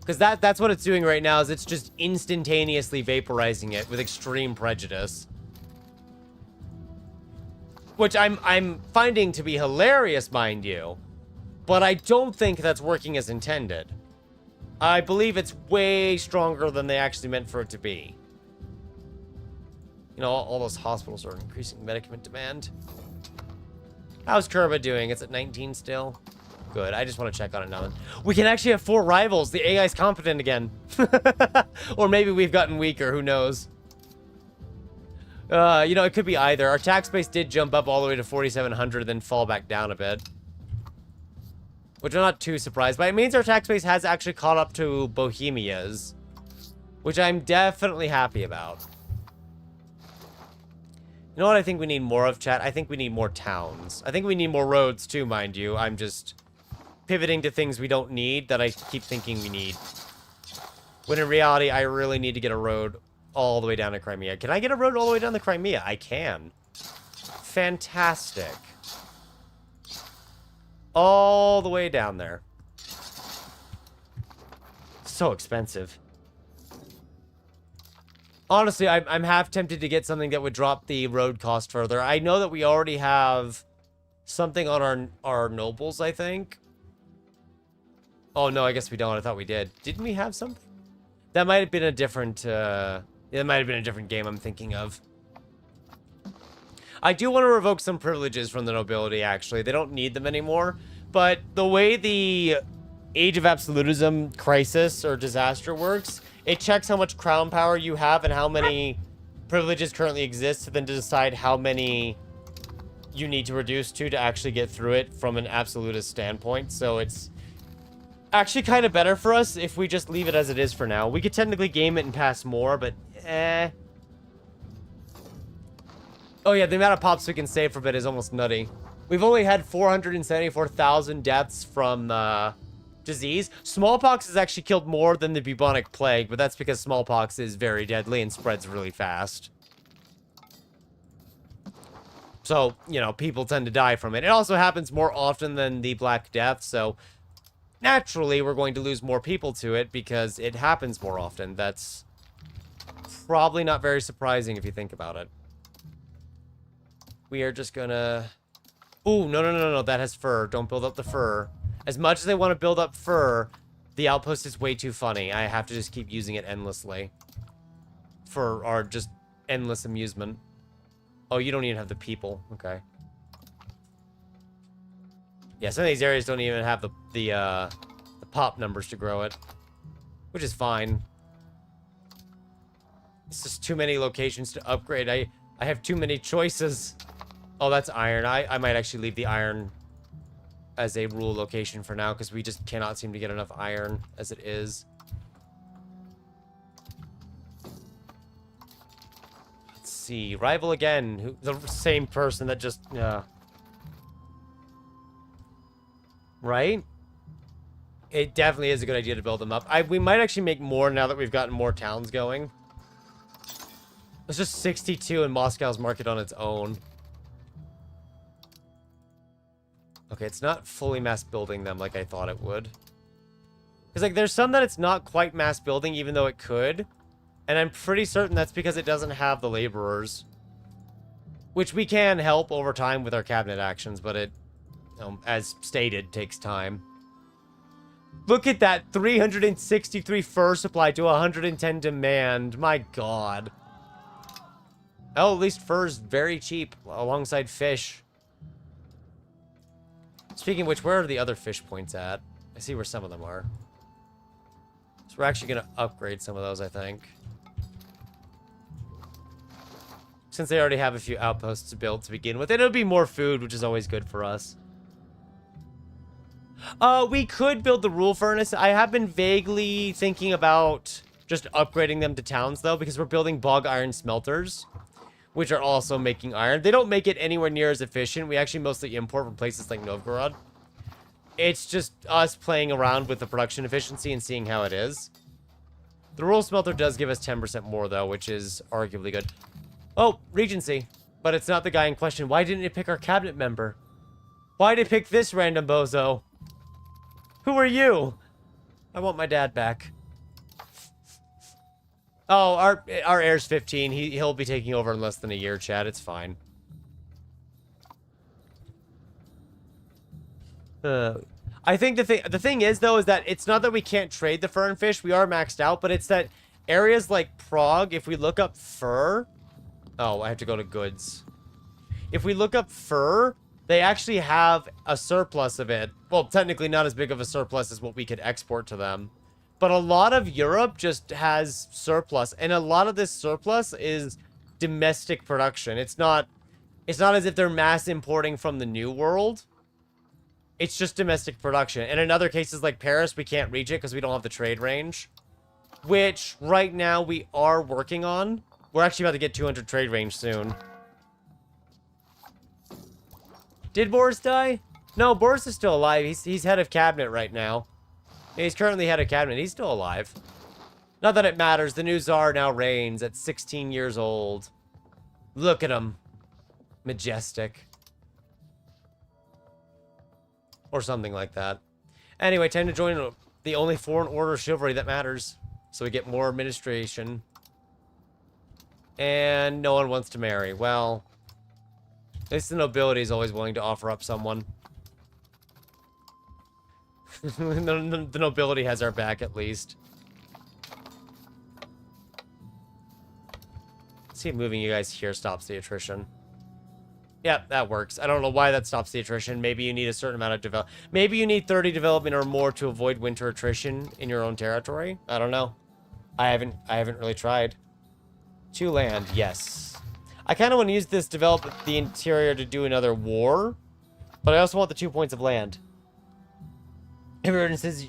Because that's what it's doing right now, is it's just instantaneously vaporizing it with extreme prejudice. Which I'm finding to be hilarious, mind you. But I don't think that's working as intended. I believe it's way stronger than they actually meant for it to be. You know, all those hospitals are increasing medicament demand. How's Kerba doing? It's at 19 still. Good. I just want to check on it now. We can actually have 4 rivals. The AI's competent again. Or maybe we've gotten weaker. Who knows? You know, it could be either. Our tax base did jump up all the way to 4,700, then fall back down a bit. Which I'm not too surprised by. It means our tax base has actually caught up to Bohemia's. Which I'm definitely happy about. You know what I think we need more of, chat? I think we need more towns. I think we need more roads, too, mind you. I'm just pivoting to things we don't need that I keep thinking we need. When in reality, I really need to get a road all the way down to Crimea. Can I get a road all the way down to Crimea? I can. Fantastic. All the way down there. So expensive. Honestly, I'm half tempted to get something that would drop the road cost further. I know that we already have something on our nobles, I think. Oh, no, I guess we don't. I thought we did. Didn't we have something? That might have been a different, it might have been a different game I'm thinking of. I do want to revoke some privileges from the nobility, actually. They don't need them anymore. But the way the Age of Absolutism crisis or disaster works, it checks how much crown power you have and how many privileges currently exist to then decide how many you need to reduce to actually get through it from an absolutist standpoint. So it's actually kind of better for us if we just leave it as it is for now. We could technically game it and pass more, but Oh yeah, the amount of pops we can save for a bit is almost nutty. We've only had 474,000 deaths from disease. Smallpox has actually killed more than the bubonic plague, but that's because smallpox is very deadly and spreads really fast. So, you know, people tend to die from it. It also happens more often than the Black Death, so naturally we're going to lose more people to it because it happens more often. That's probably not very surprising if you think about it. We are just gonna... Ooh, no, that has fur. Don't build up the fur. As much as I want to build up fur, the outpost is way too funny. I have to just keep using it endlessly. For our just endless amusement. Oh, you don't even have the people. Okay. Yeah, some of these areas don't even have the pop numbers to grow it. Which is fine. It's just too many locations to upgrade. I have too many choices. Oh, that's iron. I might actually leave the iron as a rule location for now, because we just cannot seem to get enough iron as it is. Let's see. Rival again. The same person that just... Right? It definitely is a good idea to build them up. We might actually make more now that we've gotten more towns going. It's just 62 in Moscow's market on its own. Okay, it's not fully mass building them like I thought it would. Because, like, there's some that it's not quite mass building, even though it could. And I'm pretty certain that's because it doesn't have the laborers. Which we can help over time with our cabinet actions, but it, as stated, takes time. Look at that, 363 fur supply to 110 demand. My god. Oh, at least fur's very cheap alongside fish. Speaking of which, where are the other fish points at? I see where some of them are. So we're actually going to upgrade some of those, I think. Since they already have a few outposts to build to begin with. And it'll be more food, which is always good for us. We could build the rule furnace. I have been vaguely thinking about just upgrading them to towns, though, because we're building bog iron smelters, which are also making iron. They don't make it anywhere near as efficient. We actually mostly import from places like Novgorod. It's just us playing around with the production efficiency and seeing how it is. The rule smelter does give us 10% more, though, which is arguably good. Oh, Regency. But it's not the guy in question. Why didn't it pick our cabinet member? Why did it pick this random bozo? Who are you? I want my dad back. Oh, our heir's 15. He'll be taking over in less than a year, Chad. It's fine. I think the thing is, though, is that it's not that we can't trade the fur and fish. We are maxed out, but it's that areas like Prague, if we look up fur... Oh, I have to go to goods. If we look up fur, they actually have a surplus of it. Well, technically not as big of a surplus as what we could export to them. But a lot of Europe just has surplus. And a lot of this surplus is domestic production. It's not as if they're mass importing from the New World. It's just domestic production. And in other cases like Paris, we can't reach it because we don't have the trade range. Which, right now, we are working on. We're actually about to get 200 trade range soon. Did Boris die? No, Boris is still alive. He's head of cabinet right now. He's currently head of cabinet. He's still alive. Not that it matters. The new Tsar now reigns at 16 years old. Look at him. Majestic. Or something like that. Anyway, time to join the only foreign order chivalry that matters. So we get more administration. And no one wants to marry. Well, at least the nobility is always willing to offer up someone. The nobility has our back, at least. Let's see if moving you guys here stops the attrition. Yeah, that works. I don't know why that stops the attrition. Maybe you need a certain amount of development. Maybe you need 30 development or more to avoid winter attrition in your own territory. I don't know. I haven't really tried. 2 land, yes. I kind of want to use this develop the interior to do another war, but I also want the 2 points of land. Everyone says,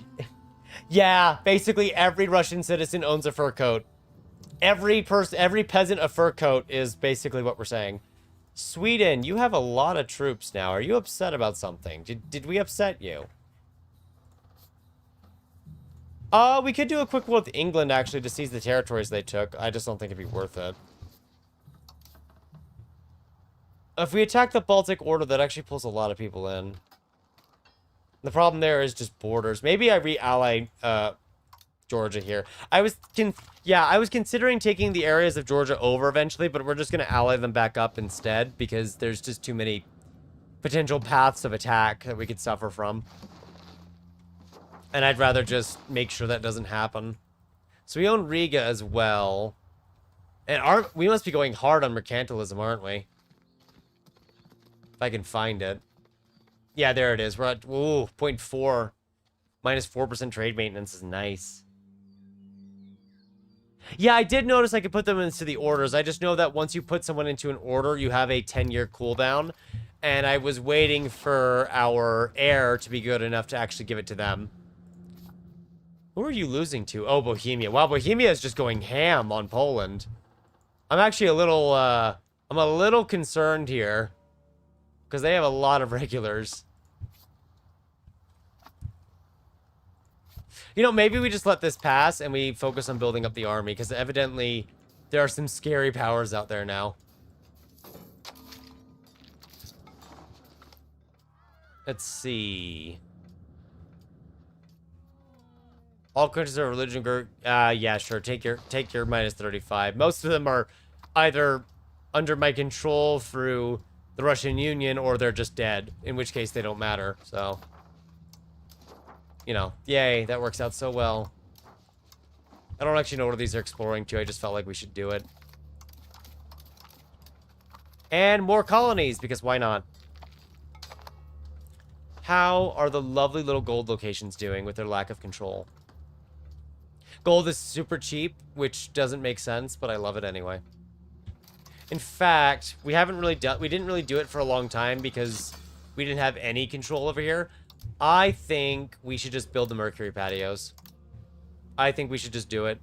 yeah, basically every Russian citizen owns a fur coat. Every peasant a fur coat is basically what we're saying. Sweden, you have a lot of troops now. Are you upset about something? Did we upset you? We could do a quick war with England, actually, to seize the territories they took. I just don't think it'd be worth it. If we attack the Baltic Order, that actually pulls a lot of people in. The problem there is just borders. Maybe I re-ally, Georgia here. I was considering taking the areas of Georgia over eventually, but we're just going to ally them back up instead because there's just too many potential paths of attack that we could suffer from. And I'd rather just make sure that doesn't happen. So we own Riga as well. And we must be going hard on mercantilism, aren't we? If I can find it. Yeah, there it is. We're at, ooh, 0.4. Minus 4% trade maintenance is nice. Yeah, I did notice I could put them into the orders. I just know that once you put someone into an order, you have a 10-year cooldown. And I was waiting for our heir to be good enough to actually give it to them. Who are you losing to? Oh, Bohemia. Wow, Bohemia is just going ham on Poland. I'm actually a little, I'm a little concerned here. Because they have a lot of regulars. You know, maybe we just let this pass and we focus on building up the army. Because evidently, there are some scary powers out there now. Let's see. All countries are religion group. Yeah, sure. Take your minus 35. Most of them are either under my control through the Russian Union, or they're just dead, in which case they don't matter, so. You know, yay, that works out so well. I don't actually know where these are exploring to, I just felt like we should do it. And more colonies, because why not? How are the lovely little gold locations doing with their lack of control? Gold is super cheap, which doesn't make sense, but I love it anyway. In fact, we didn't really do it for a long time because we didn't have any control over here. I think we should just build the Mercury patios. I think we should just do it.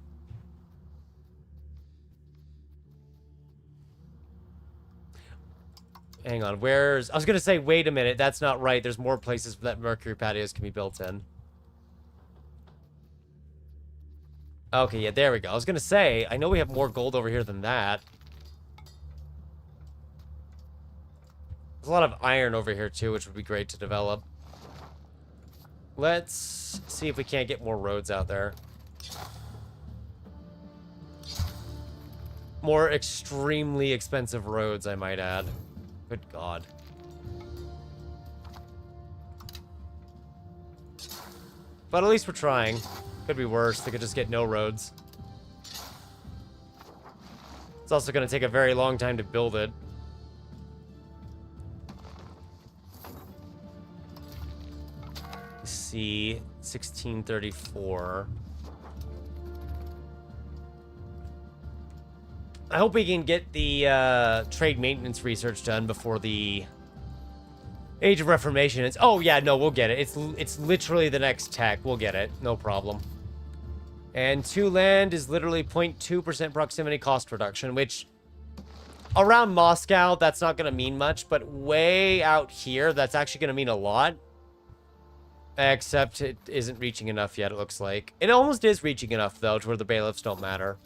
Hang on, I was gonna say, wait a minute, that's not right. There's more places that Mercury patios can be built in. Okay, yeah, there we go. I was gonna say, I know we have more gold over here than that. There's a lot of iron over here, too, which would be great to develop. Let's see if we can't get more roads out there. More extremely expensive roads, I might add. Good God. But at least we're trying. Could be worse. They could just get no roads. It's also going to take a very long time to build it. Let's see. 1634. I hope we can get the trade maintenance research done before the Age of Reformation. Oh yeah, no, we'll get it. It's literally the next tech. We'll get it. No problem. And 2 land is literally 0.2% proximity cost reduction, which around Moscow, that's not going to mean much, but way out here, that's actually going to mean a lot. Except it isn't reaching enough yet, it looks like. It almost is reaching enough, though, to where the bailiffs don't matter.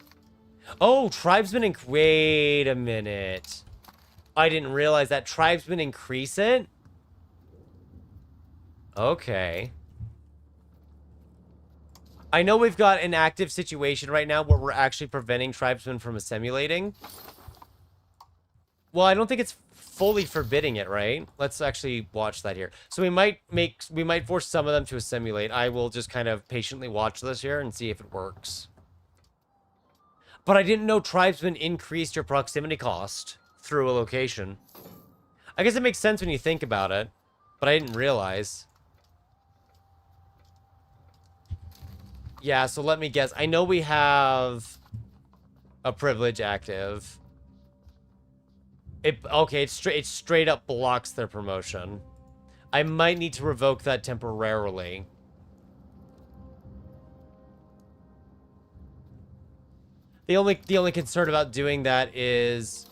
Oh, tribesmen wait a minute. I didn't realize that. Tribesmen increase it? Okay. I know we've got an active situation right now where we're actually preventing tribesmen from assimilating. Well, I don't think it's fully forbidding it, right? Let's actually watch that here. So we might force some of them to assimilate. I will just kind of patiently watch this here and see if it works. But I didn't know tribesmen increased your proximity cost through a location. I guess it makes sense when you think about it, but I didn't realize. Yeah, so let me guess. I know we have a privilege active. It straight up blocks their promotion. I might need to revoke that temporarily. The only concern about doing that is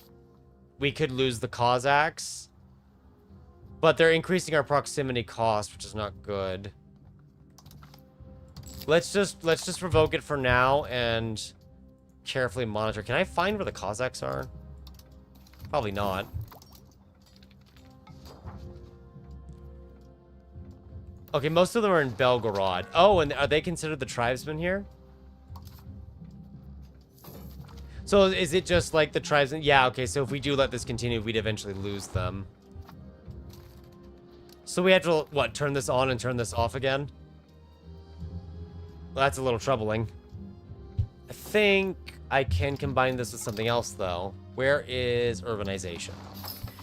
we could lose the Cossacks. But they're increasing our proximity cost, which is not good. Let's just revoke it for now and carefully monitor. Can I find where the Cossacks are? Probably not. Okay, most of them are in Belgorod. Oh, and are they considered the tribesmen here? So is it just like the tribesmen? Yeah, okay, so if we do let this continue, we'd eventually lose them. So we have to, what, turn this on and turn this off again? Well, that's a little troubling. I think I can combine this with something else, though. Where is urbanization?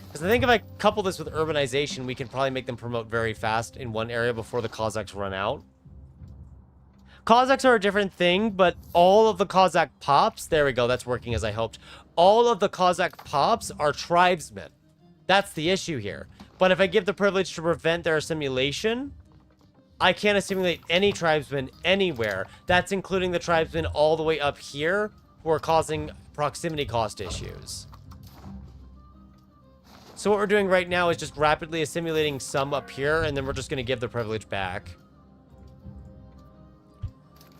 Because I think if I couple this with urbanization, we can probably make them promote very fast in one area before the Cossacks run out. Cossacks are a different thing, but all of the Cossack pops... There we go, that's working as I hoped. All of the Cossack pops are tribesmen. That's the issue here. But if I give the privilege to prevent their assimilation, I can't assimilate any tribesmen anywhere. That's including the tribesmen all the way up here who are causing proximity cost issues. So what we're doing right now is just rapidly assimilating some up here, and then we're just going to give the privilege back.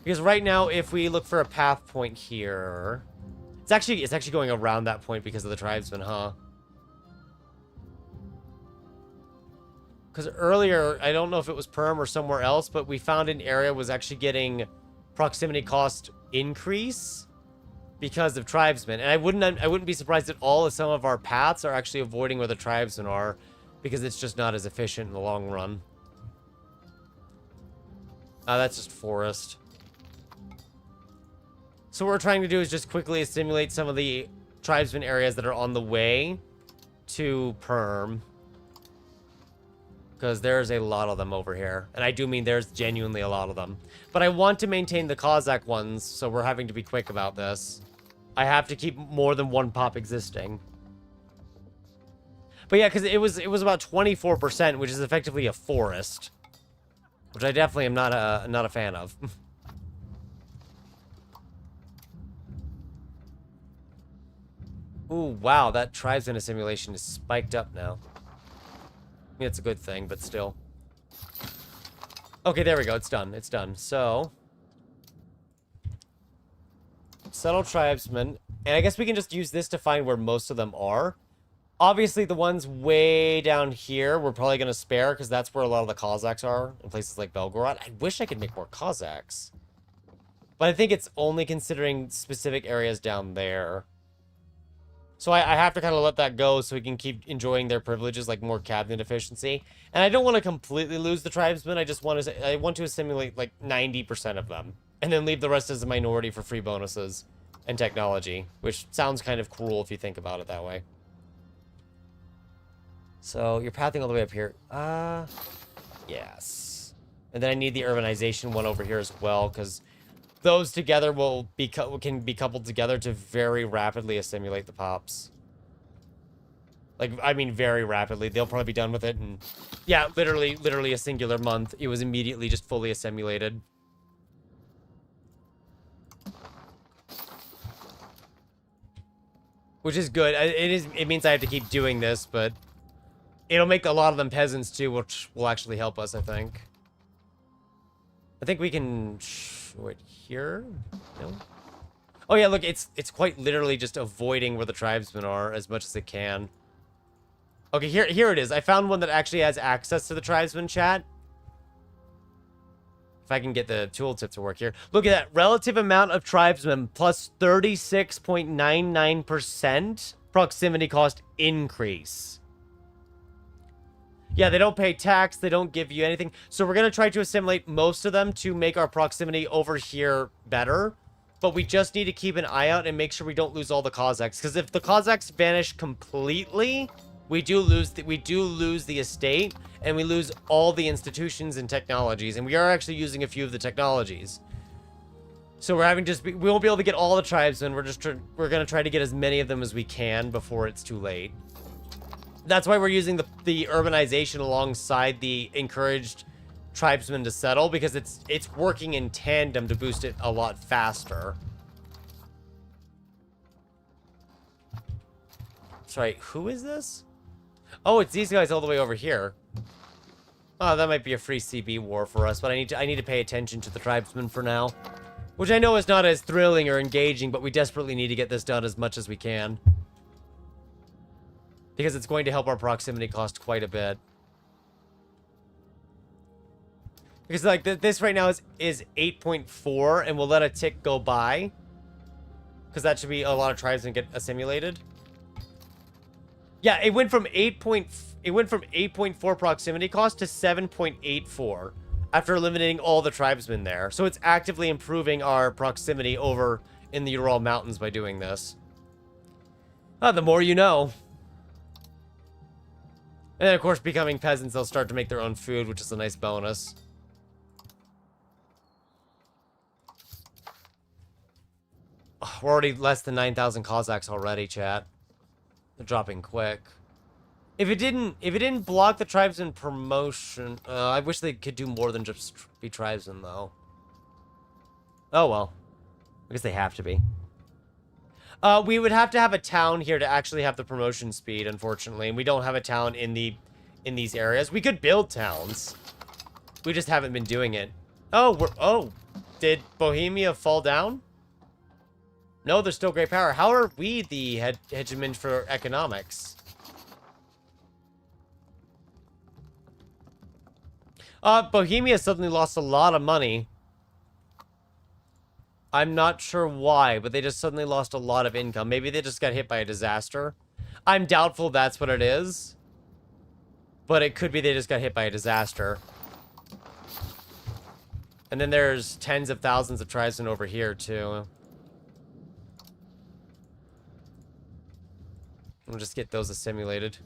Because right now, if we look for a path point here... It's actually going around that point because of the tribesmen, huh? Because earlier, I don't know if it was Perm or somewhere else, but we found an area was actually getting proximity cost increase because of tribesmen. And I wouldn't be surprised at all if some of our paths are actually avoiding where the tribesmen are, because it's just not as efficient in the long run. That's just forest. So what we're trying to do is just quickly assimilate some of the tribesmen areas that are on the way to Perm. Because there's a lot of them over here. And I do mean there's genuinely a lot of them. But I want to maintain the Cossack ones, so we're having to be quick about this. I have to keep more than one pop existing. But yeah, because it was about 24%, which is effectively a forest. Which I definitely am not a fan of. Ooh, wow, that tribesman assimilation is spiked up now. I mean, it's a good thing, but still. Okay, there we go. It's done. It's done. So, settle tribesmen. And I guess we can just use this to find where most of them are. Obviously, the ones way down here, we're probably going to spare, because that's where a lot of the Cossacks are, in places like Belgorod. I wish I could make more Cossacks. But I think it's only considering specific areas down there. So I have to kind of let that go so we can keep enjoying their privileges, like more cabinet efficiency. And I don't want to completely lose the tribesmen. I just want to assimilate like 90% of them. And then leave the rest as a minority for free bonuses and technology. Which sounds kind of cruel if you think about it that way. So you're pathing all the way up here. Yes. And then I need the urbanization one over here as well, because those together can be coupled together to very rapidly assimilate the pops. Like, I mean, very rapidly. They'll probably be done with it in, yeah, literally a singular month. It was immediately just fully assimilated. Which is good. It means I have to keep doing this, but it'll make a lot of them peasants too, which will actually help us, I think. I think we can... Wait, here? No? Oh yeah, look, it's quite literally just avoiding where the tribesmen are as much as it can. Okay, here it is. I found one that actually has access to the tribesmen chat. If I can get the tooltip to work here. Look at that. Relative amount of tribesmen plus 36.99% proximity cost increase. Yeah, they don't pay tax. They don't give you anything. So we're going to try to assimilate most of them to make our proximity over here better. But we just need to keep an eye out and make sure we don't lose all the Cossacks. Because if the Cossacks vanish completely, we do lose the estate. And we lose all the institutions and technologies. And we are actually using a few of the technologies. So we won't be able to get all the tribesmen. We're going to try to get as many of them as we can before it's too late. That's why we're using the urbanization alongside the encouraged tribesmen to settle, because it's working in tandem to boost it a lot faster. Sorry, who is this? Oh, it's these guys all the way over here. Oh, that might be a free CB war for us, but I need to pay attention to the tribesmen for now. Which I know is not as thrilling or engaging, but we desperately need to get this done as much as we can. Because it's going to help our proximity cost quite a bit. Because like this right now is 8.4, and we'll let a tick go by. Because that should be a lot of tribesmen get assimilated. Yeah, it went from 8.4 proximity cost to 7.84 after eliminating all the tribesmen there. So it's actively improving our proximity over in the Ural Mountains by doing this. The more you know. And then, of course, becoming peasants, they'll start to make their own food, which is a nice bonus. Oh, we're already less than 9,000 Cossacks already, chat. They're dropping quick. If it didn't block the tribesman promotion, I wish they could do more than just be tribesmen, though. Oh well, I guess they have to be. We would have to have a town here to actually have the promotion speed, unfortunately, and we don't have a town in these areas. We could build towns. We just haven't been doing it. Oh, did Bohemia fall down? No, they're still great power. How are we the hegemon for economics? Bohemia suddenly lost a lot of money. I'm not sure why, but they just suddenly lost a lot of income. Maybe they just got hit by a disaster. I'm doubtful that's what it is. But it could be they just got hit by a disaster. And then there's tens of thousands of tribesmen over here, too. We'll just get those assimilated.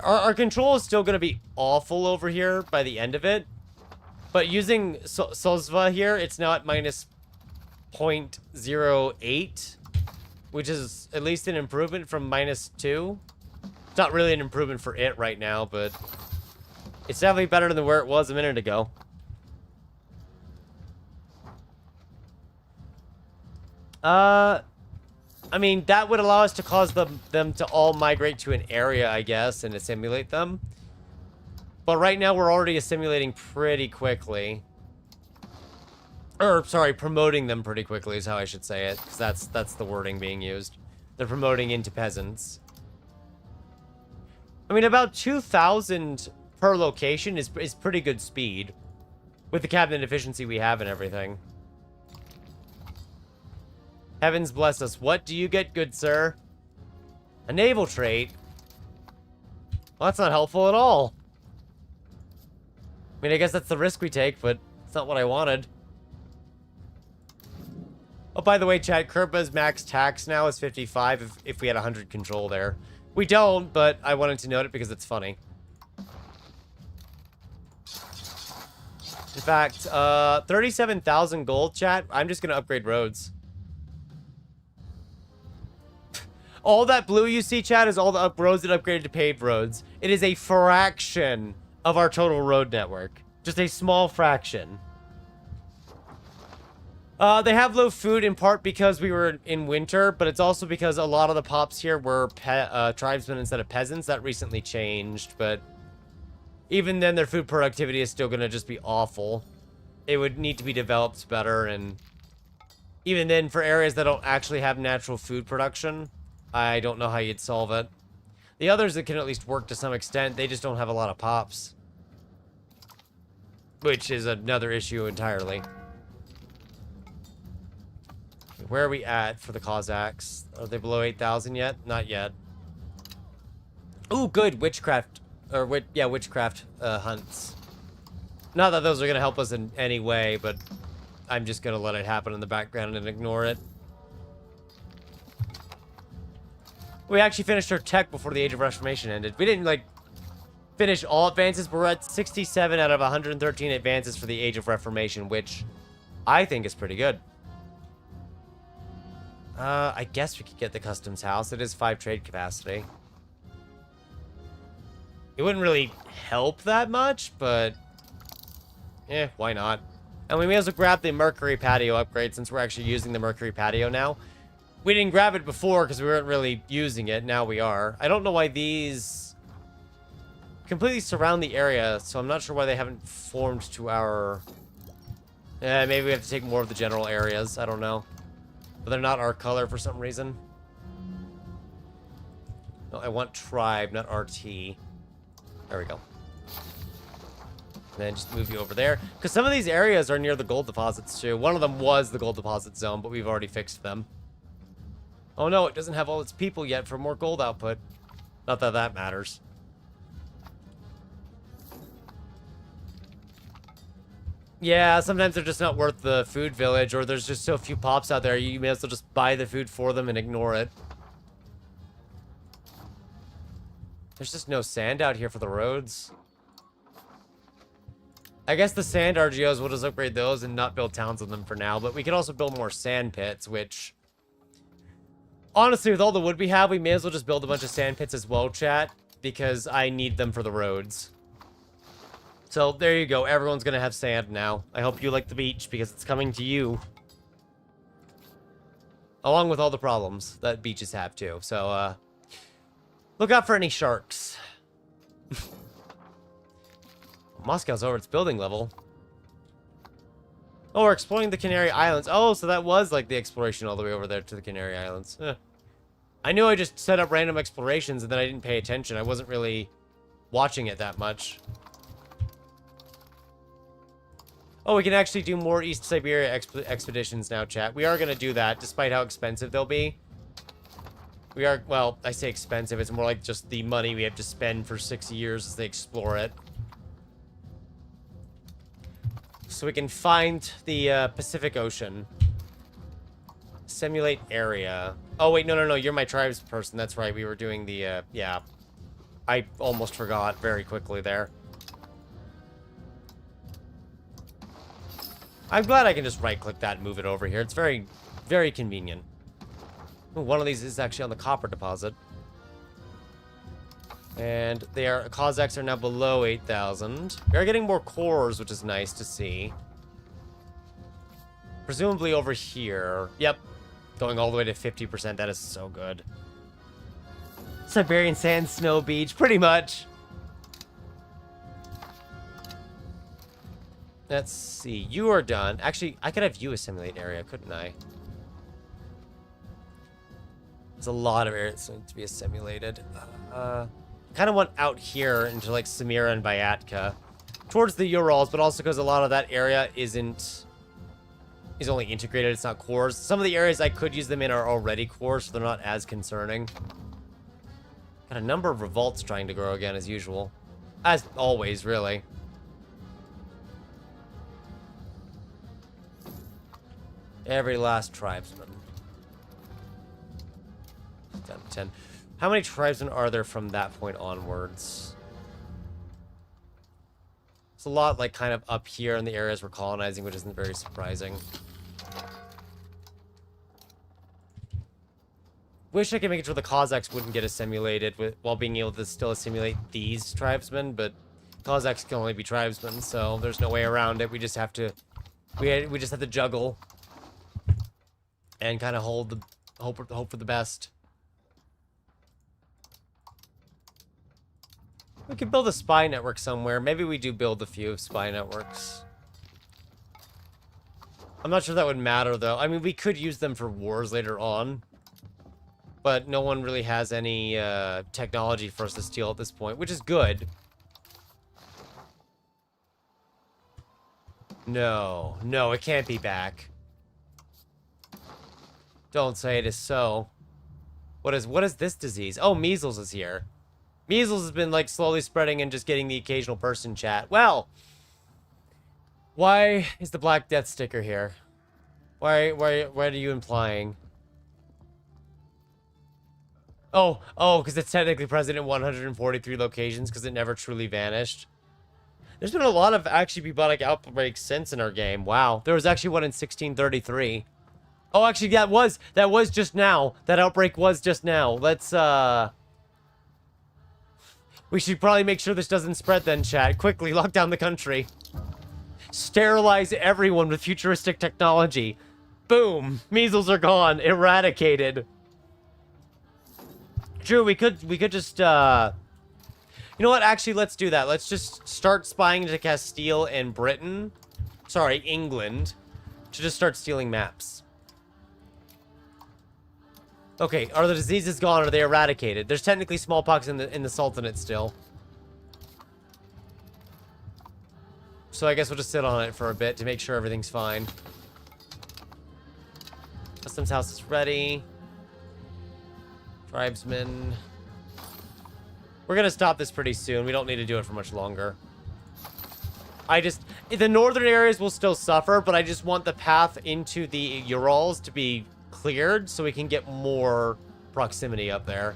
Our control is still going to be awful over here by the end of it. But using Sozva here, it's now at minus 0.08, which is at least an improvement from -2. It's not really an improvement for it right now, but it's definitely better than where it was a minute ago. I mean, that would allow us to cause them to all migrate to an area, I guess, and assimilate them. But right now, we're already assimilating pretty quickly. Or, sorry, promoting them pretty quickly is how I should say it. Because that's the wording being used. They're promoting into peasants. I mean, about 2,000 per location is pretty good speed. With the cabinet efficiency we have and everything. Heavens bless us. What do you get, good sir? A naval trait? Well, that's not helpful at all. I mean, I guess that's the risk we take, but it's not what I wanted. Oh, by the way, chat, Kerba's max tax now is 55 if we had 100 control there. We don't, but I wanted to note it because it's funny. In fact, 37,000 gold, chat. I'm just going to upgrade roads. All that blue you see, chat, is all the roads that upgraded to paved roads. It is a fraction of our total road network. Just a small fraction. They have low food in part because we were in winter, but it's also because a lot of the pops here were tribesmen instead of peasants. That recently changed, but even then their food productivity is still going to just be awful. It would need to be developed better, and even then for areas that don't actually have natural food production, I don't know how you'd solve it. The others that can at least work to some extent, they just don't have a lot of pops. which is another issue entirely. Where are we at for the Cossacks? Are they below 8,000 yet? Not yet. Ooh, good. Witchcraft. Or, yeah, witchcraft hunts. Not that those are going to help us in any way, but I'm just going to let it happen in the background and ignore it. We actually finished our tech before the Age of Reformation ended. We didn't, like, finish all advances, but we're at 67 out of 113 advances for the Age of Reformation, which I think is pretty good. I guess we could get the customs house. It is 5 trade capacity. It wouldn't really help that much, but why not? And we may as well grab the Mercury patio upgrade since we're actually using the Mercury patio now. We didn't grab it before because we weren't really using it. Now we are. I don't know why these completely surround the area, so I'm not sure why they haven't formed to our... maybe we have to take more of the general areas. I don't know. But they're not our color for some reason. No, I want tribe, not RT. There we go. And then just move you over there. Because some of these areas are near the gold deposits, too. One of them was the gold deposit zone, but we've already fixed them. Oh, no, it doesn't have all its people yet for more gold output. Not that that matters. Yeah, sometimes they're just not worth the food village, or there's just so few pops out there, you may as well just buy the food for them and ignore it. There's just no sand out here for the roads. I guess the sand RGOs, we'll just upgrade those and not build towns on them for now, but we could also build more sand pits, which... honestly, with all the wood we have, we may as well just build a bunch of sand pits as well, chat, because I need them for the roads. So, there you go. Everyone's gonna have sand now. I hope you like the beach, because it's coming to you. Along with all the problems that beaches have, too. So, look out for any sharks. Moscow's over its building level. Oh, we're exploring the Canary Islands. Oh, so that was, like, the exploration all the way over there to the Canary Islands. I knew I just set up random explorations, and then I didn't pay attention. I wasn't really watching it that much. Oh, we can actually do more East Siberia expeditions now, chat. We are going to do that, despite how expensive they'll be. We are, well, I say expensive. It's more like just the money we have to spend for 6 years as they explore it. So we can find the Pacific Ocean. Simulate area. Oh, wait, no. You're my tribes person. That's right. We were doing the, yeah. I almost forgot very quickly there. I'm glad I can just right-click that and move it over here. It's very, very convenient. Ooh, one of these is actually on the copper deposit. And Cossacks are now below 8,000. We are getting more cores, which is nice to see. Presumably over here. Yep. Going all the way to 50%. That is so good. Siberian sand, snow beach. Pretty much. Let's see. You are done. Actually, I could have you assimilate area, couldn't I? There's a lot of areas that need to be assimilated. Kind of want out here into, like, Samira and Byatka. Towards the Urals, but also because a lot of that area is only integrated. It's not cores. Some of the areas I could use them in are already cores, so they're not as concerning. Got a number of revolts trying to grow again, as usual. As always, really. Every last tribesman. Down to 10. How many tribesmen are there from that point onwards? It's a lot, like, kind of up here in the areas we're colonizing, which isn't very surprising. Wish I could make it sure the Cossacks wouldn't get assimilated while being able to still assimilate these tribesmen, but Cossacks can only be tribesmen, so there's no way around it. We just have to... We just have to juggle. And kind of hope for the best. We could build a spy network somewhere. Maybe we do build a few spy networks. I'm not sure that would matter, though. I mean, we could use them for wars later on. But no one really has any technology for us to steal at this point, which is good. No. No, it can't be back. Don't say it is so. What is this disease? Oh, measles is here. Measles has been, like, slowly spreading and just getting the occasional person chat. Well, why is the Black Death sticker here? What are you implying? Oh, because it's technically present in 143 locations because it never truly vanished. There's been a lot of actually bubonic outbreaks since in our game. Wow. There was actually one in 1633. Oh, actually, that was just now. That outbreak was just now. Let's, we should probably make sure this doesn't spread then, chat. Quickly, lock down the country. Sterilize everyone with futuristic technology. Boom. Measles are gone. Eradicated. True, we could just, you know what? Actually, let's do that. Let's just start spying into Castile and Britain. Sorry, England. To just start stealing maps. Okay, are the diseases gone? Or are they eradicated? There's technically smallpox in the Sultanate still. So I guess we'll just sit on it for a bit to make sure everything's fine. Customs house is ready. Tribesmen. We're gonna stop this pretty soon. We don't need to do it for much longer. The northern areas will still suffer, but I just want the path into the Urals to be cleared so we can get more proximity up there.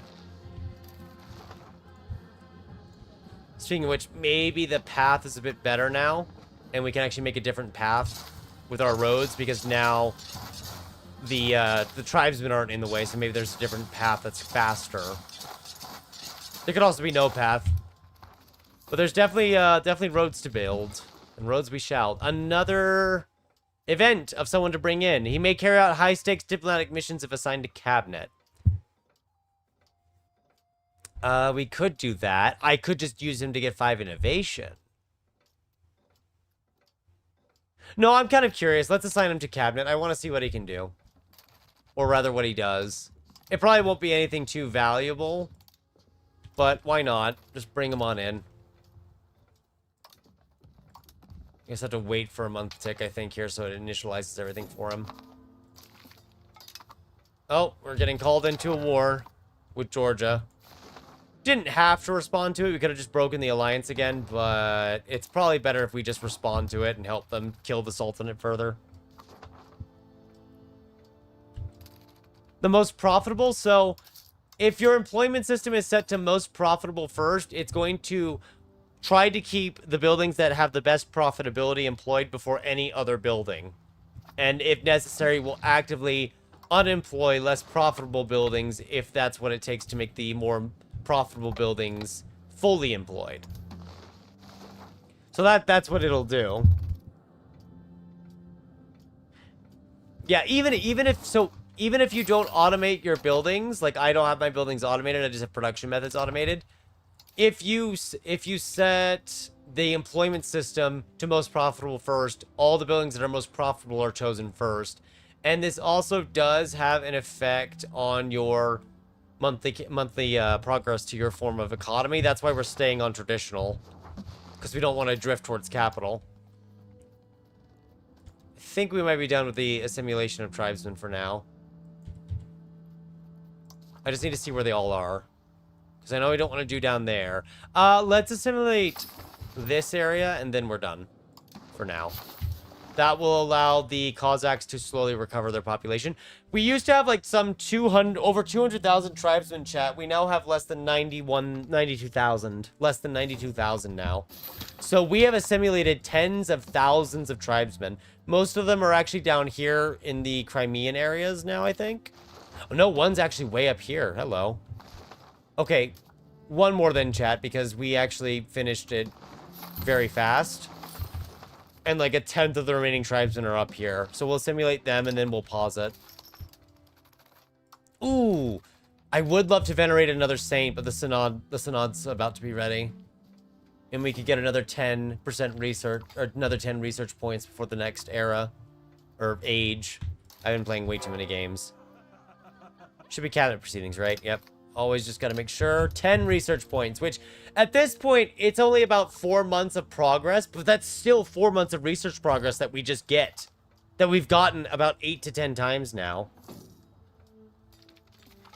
Speaking of which, maybe the path is a bit better now, and we can actually make a different path with our roads because now the tribesmen aren't in the way, so maybe there's a different path that's faster. There could also be no path. But there's definitely roads to build. And roads we shall. Another event of someone to bring in. He may carry out high-stakes diplomatic missions if assigned to cabinet. We could do that. I could just use him to get 5 innovation. No, I'm kind of curious. Let's assign him to cabinet. I want to see what he can do. Or rather, what he does. It probably won't be anything too valuable. But why not? Just bring him on in. I guess I have to wait for a month tick, I think, here, so it initializes everything for him. Oh, we're getting called into a war with Georgia. Didn't have to respond to it. We could have just broken the alliance again, but it's probably better if we just respond to it and help them kill the Sultanate further. The most profitable, so if your employment system is set to most profitable first, it's going to try to keep the buildings that have the best profitability employed before any other building. And if necessary, will actively unemploy less profitable buildings if that's what it takes to make the more profitable buildings fully employed. So that's what it'll do. Yeah, even if you don't automate your buildings, like I don't have my buildings automated, I just have production methods automated. If you set the employment system to most profitable first, all the buildings that are most profitable are chosen first. And this also does have an effect on your monthly progress to your form of economy. That's why we're staying on traditional, because we don't want to drift towards capital. I think we might be done with the assimilation of tribesmen for now. I just need to see where they all are, because I know we don't want to do down there. Let's assimilate this area, and then we're done for now. That will allow the Cossacks to slowly recover their population. We used to have like some over 200,000 tribesmen, chat. We now have less than 92,000. Less than 92,000 now. So we have assimilated tens of thousands of tribesmen. Most of them are actually down here in the Crimean areas now, I think. Oh, no, one's actually way up here. Hello. Okay, one more then, chat, because we actually finished it very fast. And like a tenth of the remaining tribesmen are up here. So we'll simulate them and then we'll pause it. Ooh. I would love to venerate another saint, but the synod's about to be ready. And we could get another 10% research, or another 10 research points before the next era. Or age. I've been playing way too many games. Should be cabinet proceedings, right? Yep. Always just gotta make sure. 10 research points, which at this point, it's only about 4 months of progress, but that's still 4 months of research progress that we just get. That we've gotten about 8 to 10 times now.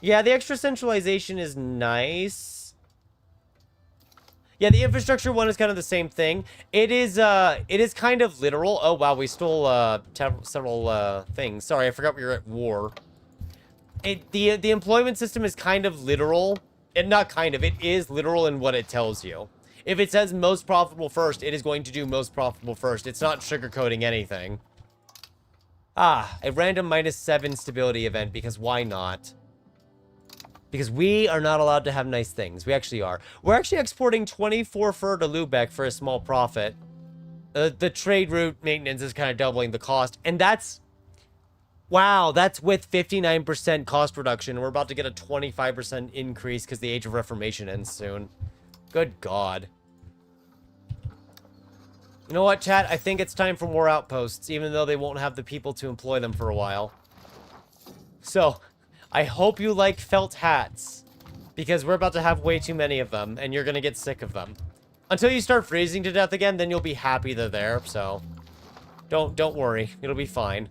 Yeah, the extra centralization is nice. Yeah, the infrastructure one is kind of the same thing. It is kind of literal. Oh, wow, we stole, several, things. Sorry, I forgot we were at war. The employment system is kind of literal. And not kind of, it is literal in what it tells you. If it says most profitable first, it is going to do most profitable first. It's not sugarcoating anything. Ah, a random -7 stability event, because why not? Because we are not allowed to have nice things. We actually are. We're actually exporting 24 fur to Lubeck for a small profit. The trade route maintenance is kind of doubling the cost. And that's... Wow, that's with 59% cost reduction. We're about to get a 25% increase because the Age of Reformation ends soon. Good God. You know what, chat? I think it's time for more outposts, even though they won't have the people to employ them for a while. So, I hope you like felt hats, because we're about to have way too many of them, and you're going to get sick of them. Until you start freezing to death again, then you'll be happy they're there, so... Don't worry. It'll be fine.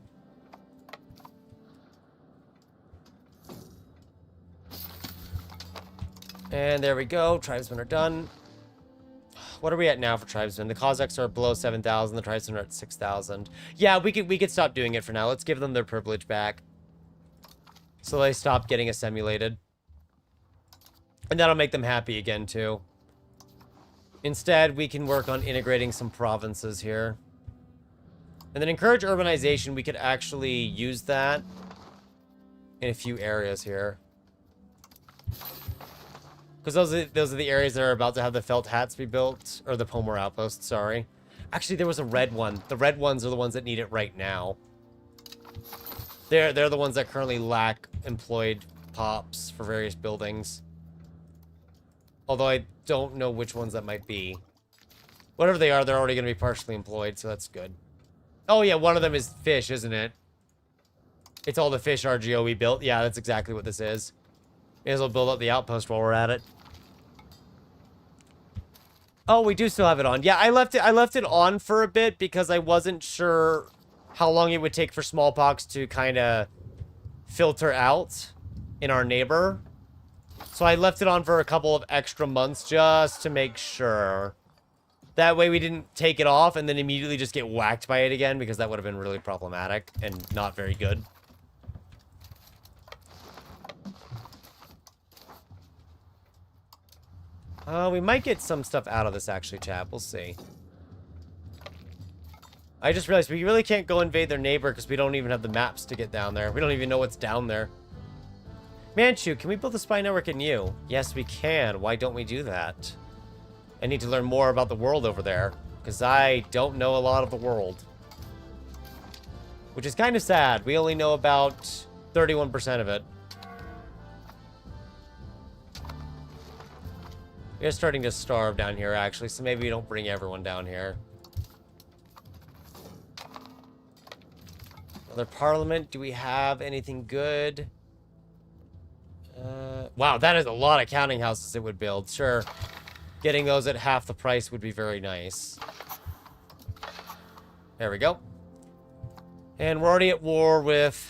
And there we go. Tribesmen are done. What are we at now for tribesmen? The Cossacks are below 7,000. The tribesmen are at 6,000. Yeah, we could stop doing it for now. Let's give them their privilege back. So they stop getting assimilated. And that'll make them happy again, too. Instead, we can work on integrating some provinces here. And then encourage urbanization. We could actually use that in a few areas here. Because those are the areas that are about to have the felt hats be built. Or the Pomor outpost, sorry. Actually, there was a red one. The red ones are the ones that need it right now. They're the ones that currently lack employed pops for various buildings. Although I don't know which ones that might be. Whatever they are, they're already going to be partially employed, so that's good. Oh yeah, one of them is fish, isn't it? It's all the fish RGO we built. Yeah, that's exactly what this is. May as well build up the outpost while we're at it. Oh, we do still have it on. Yeah, I left it on for a bit because I wasn't sure how long it would take for smallpox to kind of filter out in our neighbor. So I left it on for a couple of extra months just to make sure. That way we didn't take it off and then immediately just get whacked by it again, because that would have been really problematic and not very good. We might get some stuff out of this, actually, chat. We'll see. I just realized we really can't go invade their neighbor because we don't even have the maps to get down there. We don't even know what's down there. Manchu, can we build a spy network in you? Yes, we can. Why don't we do that? I need to learn more about the world over there, because I don't know a lot of the world. Which is kind of sad. We only know about 31% of it. We're starting to starve down here, actually, so maybe we don't bring everyone down here. Another parliament. Do we have anything good? Wow, that is a lot of counting houses it would build. Sure. Getting those at half the price would be very nice. There we go. And we're already at war with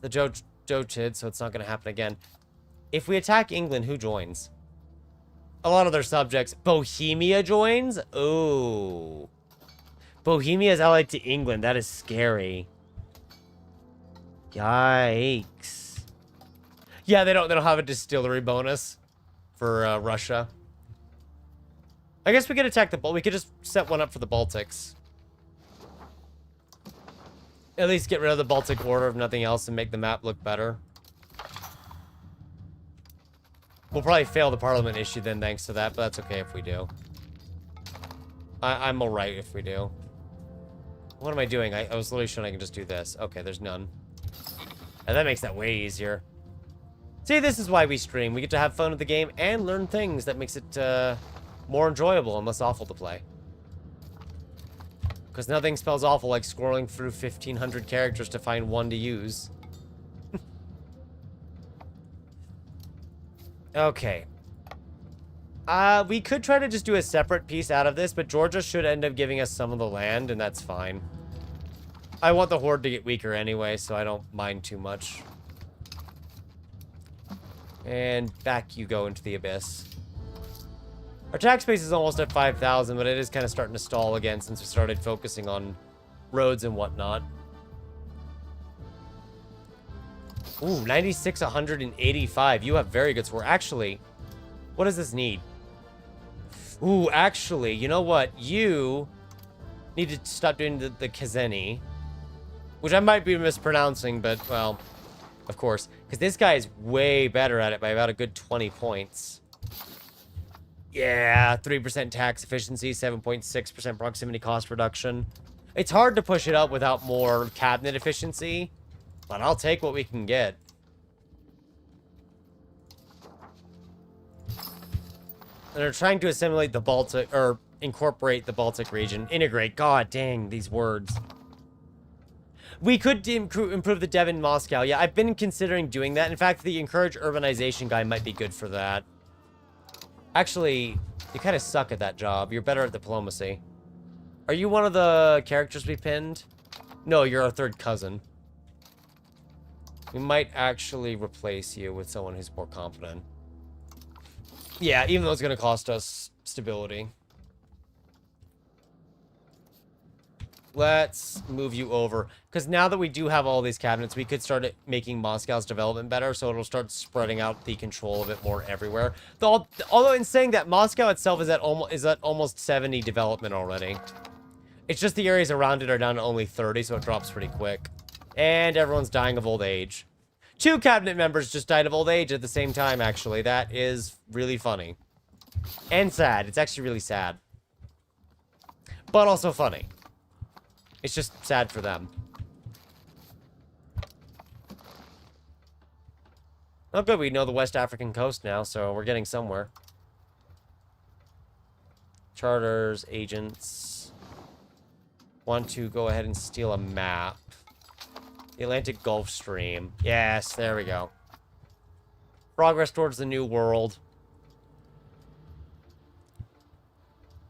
the Jochid, so it's not going to happen again. If we attack England, who joins? A lot of their subjects. Bohemia joins? Oh. Bohemia is allied to England. That is scary. Yikes. Yeah, they don't have a distillery bonus for Russia. I guess we could attack the we could just set one up for the Baltics. At least get rid of the Baltic Order, if nothing else, and make the map look better. We'll probably fail the parliament issue then, thanks to that, but that's okay if we do. I'm alright if we do. What am I doing? I was literally showing I can just do this. Okay, there's none. And that makes that way easier. See, this is why we stream. We get to have fun with the game and learn things that makes it more enjoyable and less awful to play. Because nothing spells awful like scrolling through 1,500 characters to find one to use. Okay. We could try to just do a separate piece out of this, but Georgia should end up giving us some of the land, and that's fine. I want the Horde to get weaker anyway, so I don't mind too much. And back you go into the abyss. Our tax base is almost at 5,000, but it is kind of starting to stall again since we started focusing on roads and whatnot. Ooh, 96, 185. You have very good score. Actually, what does this need? Ooh, actually, you know what? You need to stop doing the Kazeni, which I might be mispronouncing, but, well, of course. Because this guy is way better at it by about a good 20 points. Yeah, 3% tax efficiency, 7.6% proximity cost reduction. It's hard to push it up without more cabinet efficiency, but I'll take what we can get. And they're trying to assimilate the Baltic, or incorporate the Baltic region. Integrate. God dang, these words. We could improve the dev in Moscow. Yeah, I've been considering doing that. In fact, the encourage urbanization guy might be good for that. Actually, you kind of suck at that job. You're better at diplomacy. Are you one of the characters we pinned? No, you're our third cousin. We might actually replace you with someone who's more competent. Yeah, even though it's going to cost us stability. Let's move you over. Because now that we do have all these cabinets, we could start making Moscow's development better, so it'll start spreading out the control of it more everywhere. Although in saying that, Moscow itself is at almost 70 development already. It's just the areas around it are down to only 30, so it drops pretty quick. And everyone's dying of old age. 2 cabinet members just died of old age at the same time, actually. That is really funny. And sad. It's actually really sad. But also funny. It's just sad for them. Oh, good. We know the West African coast now, so we're getting somewhere. Charters, agents. Want to go ahead and steal a map. The Atlantic Gulf Stream. Yes, there we go. Progress towards the New World.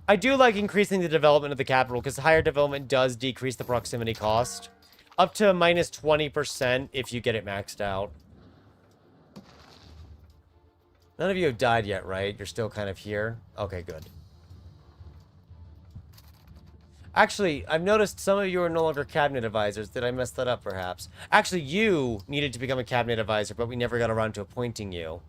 I do like increasing the development of the capital, because higher development does decrease the proximity cost. Up to minus 20% if you get it maxed out. None of you have died yet, right? You're still kind of here? Okay, good. Actually, I've noticed some of you are no longer cabinet advisors. Did I mess that up, perhaps? Actually, you needed to become a cabinet advisor, but we never got around to appointing you.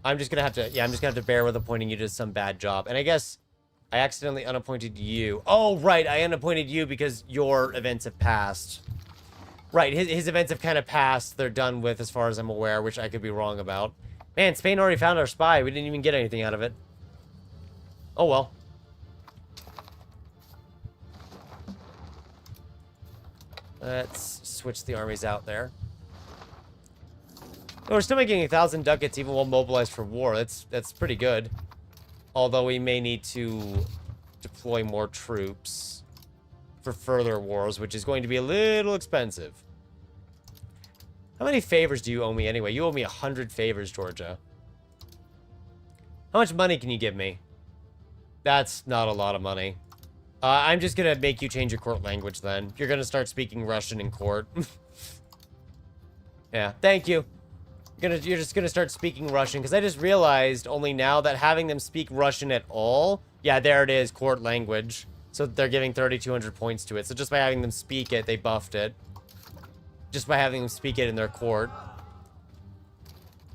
I'm just gonna have to, yeah, I'm just gonna have to bear with appointing you to some bad job. And I guess I accidentally unappointed you. Oh, right, I unappointed you because your events have passed. Right, his events have kind of passed. They're done with, as far as I'm aware, which I could be wrong about. Man, Spain already found our spy. We didn't even get anything out of it. Oh, well. Let's switch the armies out there. Oh, we're still making 1,000 ducats even while mobilized for war. That's pretty good. Although we may need to deploy more troops for further wars, which is going to be a little expensive. How many favors do you owe me anyway? You owe me 100 favors, Georgia. How much money can you give me? That's not a lot of money. I'm just gonna make you change your court language then. You're gonna start speaking Russian in court. Yeah, thank you. You're just gonna start speaking Russian, because I just realized only now that having them speak Russian at all, yeah, there it is, court language. So they're giving 3,200 points to it. So just by having them speak it, they buffed it. Just by having them speak it in their court.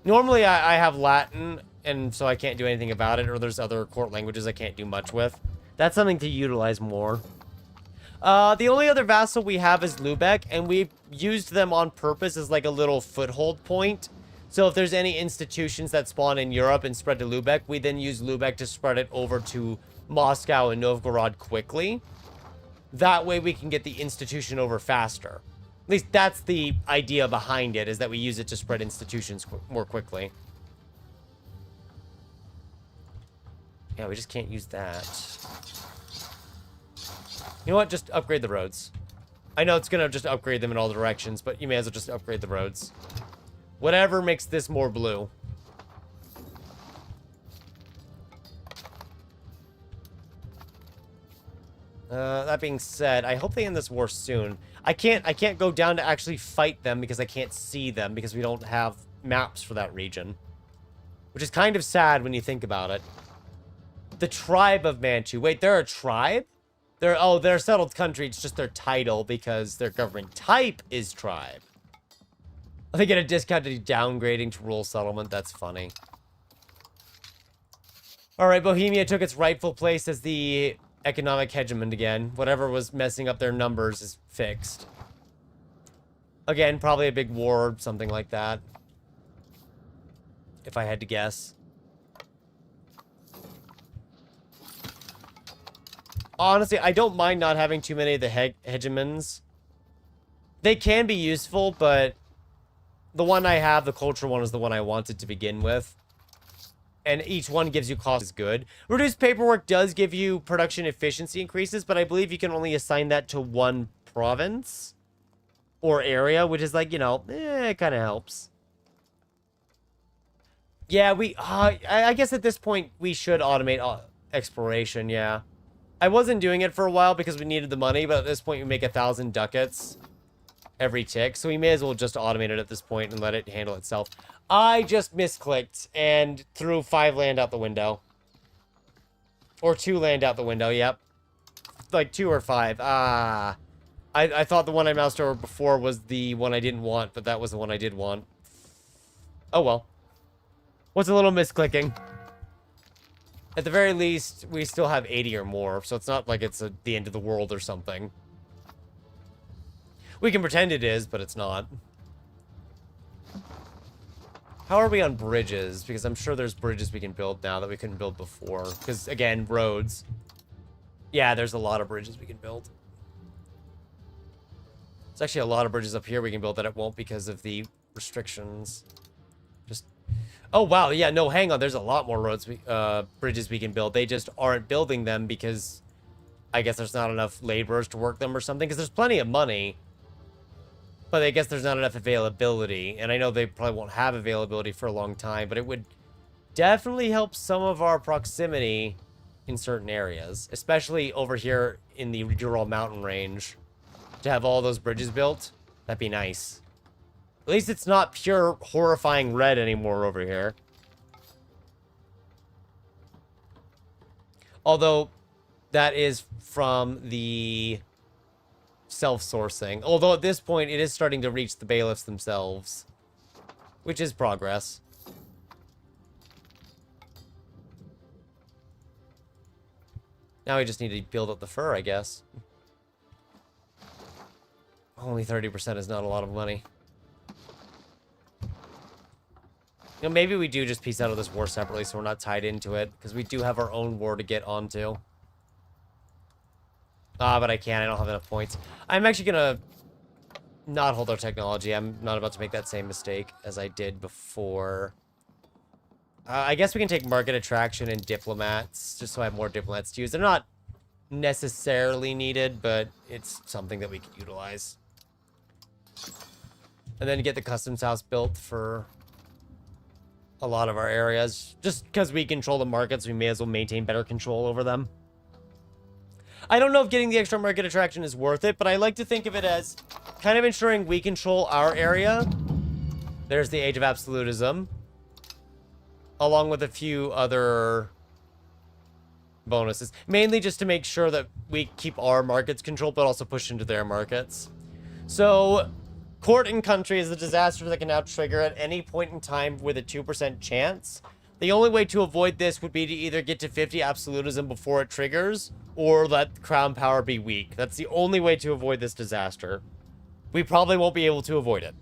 Normally I have Latin, and so I can't do anything about it, or there's other court languages I can't do much with. That's something to utilize more. The only other vassal we have is Lubeck, and we've used them on purpose as like a little foothold point. So if there's any institutions that spawn in Europe and spread to Lubeck, we then use Lubeck to spread it over to Moscow and Novgorod quickly. That way we can get the institution over faster. At least that's the idea behind it, is that we use it to spread institutions more quickly. Yeah, we just can't use that. You know what? Just upgrade the roads. I know it's going to just upgrade them in all directions, but you may as well just upgrade the roads. Whatever makes this more blue. That being said, I hope they end this war soon. I can't go down to actually fight them because I can't see them because we don't have maps for that region. Which is kind of sad when you think about it. The tribe of Manchu. Wait, they're a tribe? They're a settled country. It's just their title because their government type is tribe. They get a discount to downgrading to rural settlement. That's funny. Alright, Bohemia took its rightful place as the economic hegemon again. Whatever was messing up their numbers is fixed. Again, probably a big war or something like that. If I had to guess. Honestly, I don't mind not having too many of the hegemons. They can be useful, but the one I have, the culture one, is the one I wanted to begin with. And each one gives you cost is good. Reduced paperwork does give you production efficiency increases, but I believe you can only assign that to one province or area, which is like, you know, it kind of helps. Yeah, I guess at this point we should automate exploration, yeah. I wasn't doing it for a while because we needed the money, but at this point we make 1,000 ducats every tick, so we may as well just automate it at this point and let it handle itself. I just misclicked and threw 5 land out the window. Or 2 land out the window, yep. Like 2 or 5. I thought the one I moused over before was the one I didn't want, but that was the one I did want. Oh well. What's a little misclicking? At the very least, we still have 80 or more, so it's not like it's the end of the world or something. We can pretend it is, but it's not. How are we on bridges? Because I'm sure there's bridges we can build now that we couldn't build before. Because, again, roads. Yeah, there's a lot of bridges we can build. There's actually a lot of bridges up here we can build that it won't because of the restrictions. Just... Oh, wow. Yeah, no, hang on. There's a lot more bridges we can build. They just aren't building them because I guess there's not enough laborers to work them or something. Because there's plenty of money. But I guess there's not enough availability. And I know they probably won't have availability for a long time. But it would definitely help some of our proximity in certain areas. Especially over here in the Ural mountain range. To have all those bridges built. That'd be nice. At least it's not pure horrifying red anymore over here. Although, that is from the self-sourcing. Although at this point, it is starting to reach the bailiffs themselves. Which is progress. Now we just need to build up the fur, I guess. Only 30% is not a lot of money. You know, maybe we do just piece out of this war separately so we're not tied into it. Because we do have our own war to get onto. But I can't. I don't have enough points. I'm actually going to not hold our technology. I'm not about to make that same mistake as I did before. I guess we can take market attraction and diplomats. Just so I have more diplomats to use. They're not necessarily needed, but it's something that we can utilize. And then get the customs house built for a lot of our areas. Just because we control the markets, we may as well maintain better control over them. I don't know if getting the extra market attraction is worth it, but I like to think of it as kind of ensuring we control our area. There's the Age of Absolutism. Along with a few other bonuses. Mainly just to make sure that we keep our markets controlled, but also push into their markets. So, court in country is a disaster that can now trigger at any point in time with a 2% chance. The only way to avoid this would be to either get to 50 absolutism before it triggers, or let crown power be weak. That's the only way to avoid this disaster. We probably won't be able to avoid it.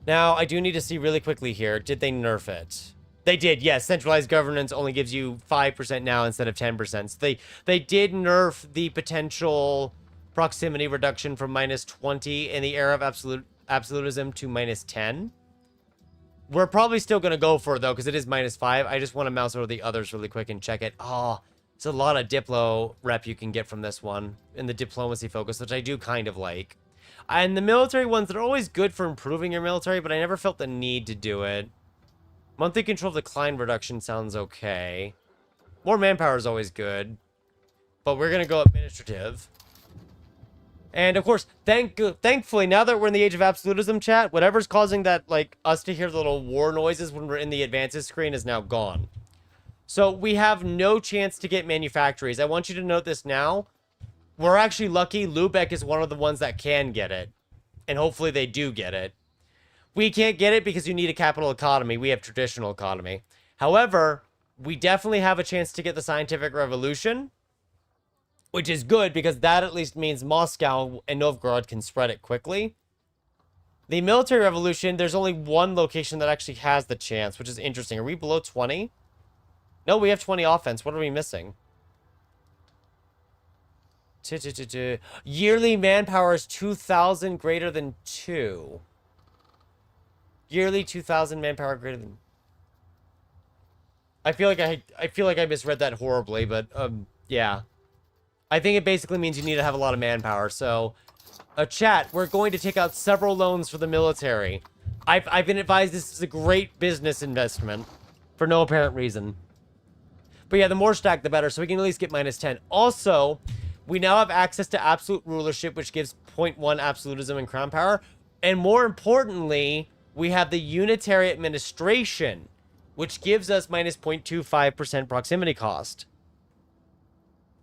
Now, I do need to see really quickly here. Did they nerf it? They did, yes. Centralized governance only gives you 5% now instead of 10%. So they did nerf the potential proximity reduction from -20 in the era of absolutism to -10. We're probably still going to go for it, though, because it is -5. I just want to mouse over the others really quick and check it. Oh, it's a lot of Diplo rep you can get from this one in the diplomacy focus, which I do kind of like. And the military ones, they're always good for improving your military, but I never felt the need to do it. Monthly control decline reduction sounds okay. More manpower is always good. But we're going to go administrative. And, of course, thankfully, now that we're in the age of absolutism, chat, whatever's causing that, like, us to hear the little war noises when we're in the advances screen is now gone. So, we have no chance to get manufactories. I want you to note this now. We're actually lucky. Lubeck is one of the ones that can get it. And hopefully they do get it. We can't get it because you need a capital economy. We have traditional economy. However, we definitely have a chance to get the scientific revolution. Which is good, because that at least means Moscow and Novgorod can spread it quickly. The military revolution, there's only one location that actually has the chance, which is interesting. Are we below 20? No, we have 20 offense. What are we missing? Yearly manpower is 2,000 greater than 2. Yearly 2,000 manpower greater than... I feel like I misread that horribly, but, yeah. I think it basically means you need to have a lot of manpower. So, chat, we're going to take out several loans for the military. I've been advised this is a great business investment for no apparent reason. But yeah, the more stacked, the better. So we can at least get -10. Also, we now have access to absolute rulership, which gives 0.1 absolutism and crown power. And more importantly, we have the unitary administration, which gives us -0.25% proximity cost.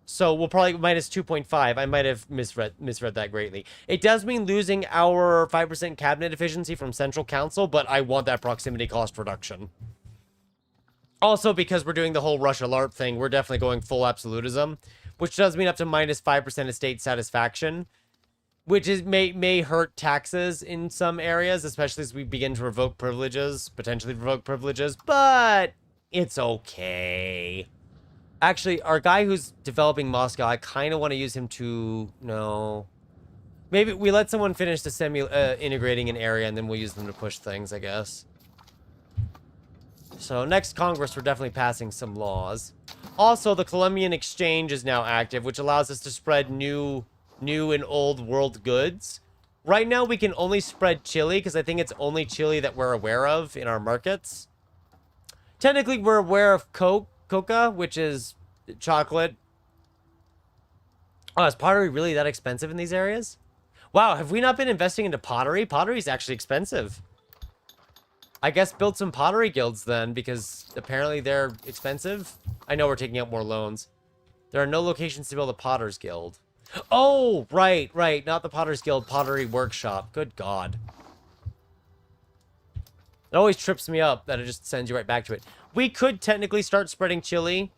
So we'll probably -2.5. I might have misread that greatly. It does mean losing our 5% cabinet efficiency from Central Council, but I want that proximity cost reduction. Also, because we're doing the whole Russia LARP thing, we're definitely going full absolutism, which does mean up to -5% estate satisfaction, which is may hurt taxes in some areas, especially as we begin to revoke privileges, potentially revoke privileges, but it's okay. Actually, our guy who's developing Moscow, I kind of want to use him to... No. Maybe we let someone finish the integrating an area, and then we'll use them to push things, I guess. So, next Congress, we're definitely passing some laws. Also, the Colombian exchange is now active, which allows us to spread new and old world goods. Right now, we can only spread Chile, because I think it's only Chile that we're aware of in our markets. Technically, we're aware of coca, which is chocolate. Oh, is pottery really that expensive in these areas? Wow, have we not been investing into pottery? Pottery is actually expensive. I guess build some pottery guilds then, because apparently they're expensive. I know we're taking out more loans. There are no locations to build a potter's guild. Oh, right. Not the potter's guild, pottery workshop. Good God. It always trips me up that it just sends you right back to it. We could technically start spreading Chile.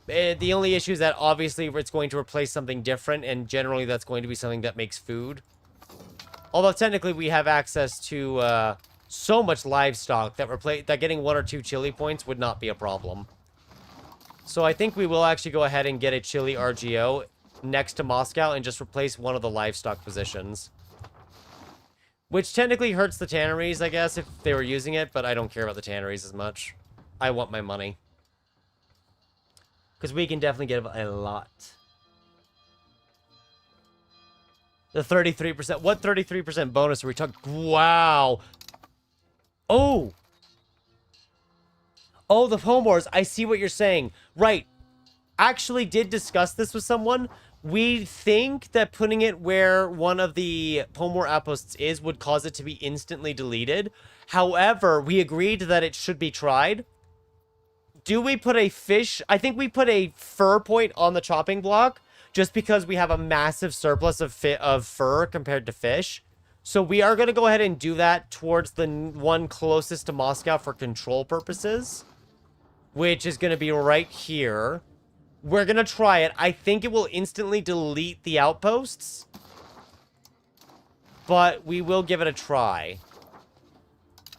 The only issue is that obviously it's going to replace something different, and generally that's going to be something that makes food. Although technically we have access to so much livestock that getting 1 or 2 Chile points would not be a problem. So I think we will actually go ahead and get a Chile RGO next to Moscow and just replace one of the livestock positions. Which technically hurts the tanneries, I guess, if they were using it, but I don't care about the tanneries as much. I want my money. Because we can definitely get a lot. The 33%. What 33% bonus are we talking? Wow. Oh. Oh, the home wars. I see what you're saying. Right. Actually did discuss this with someone. We think that putting it where one of the home war outposts is would cause it to be instantly deleted. However, we agreed that it should be tried. Do we put a fish? I think we put a fur point on the chopping block just because we have a massive surplus of fur compared to fish. So we are going to go ahead and do that towards the one closest to Moscow for control purposes, which is going to be right here. We're going to try it. I think it will instantly delete the outposts, but we will give it a try.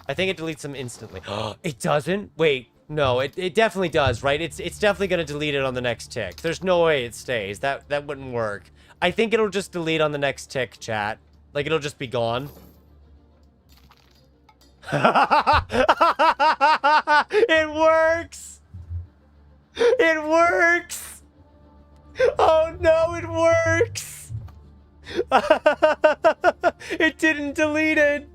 I think it deletes them instantly. It doesn't? Wait, no, it definitely does, right? It's definitely going to delete it on the next tick. There's no way it stays. That wouldn't work. I think it'll just delete on the next tick, chat. Like, it'll just be gone. It works! It works! Oh no, it works! It didn't delete it.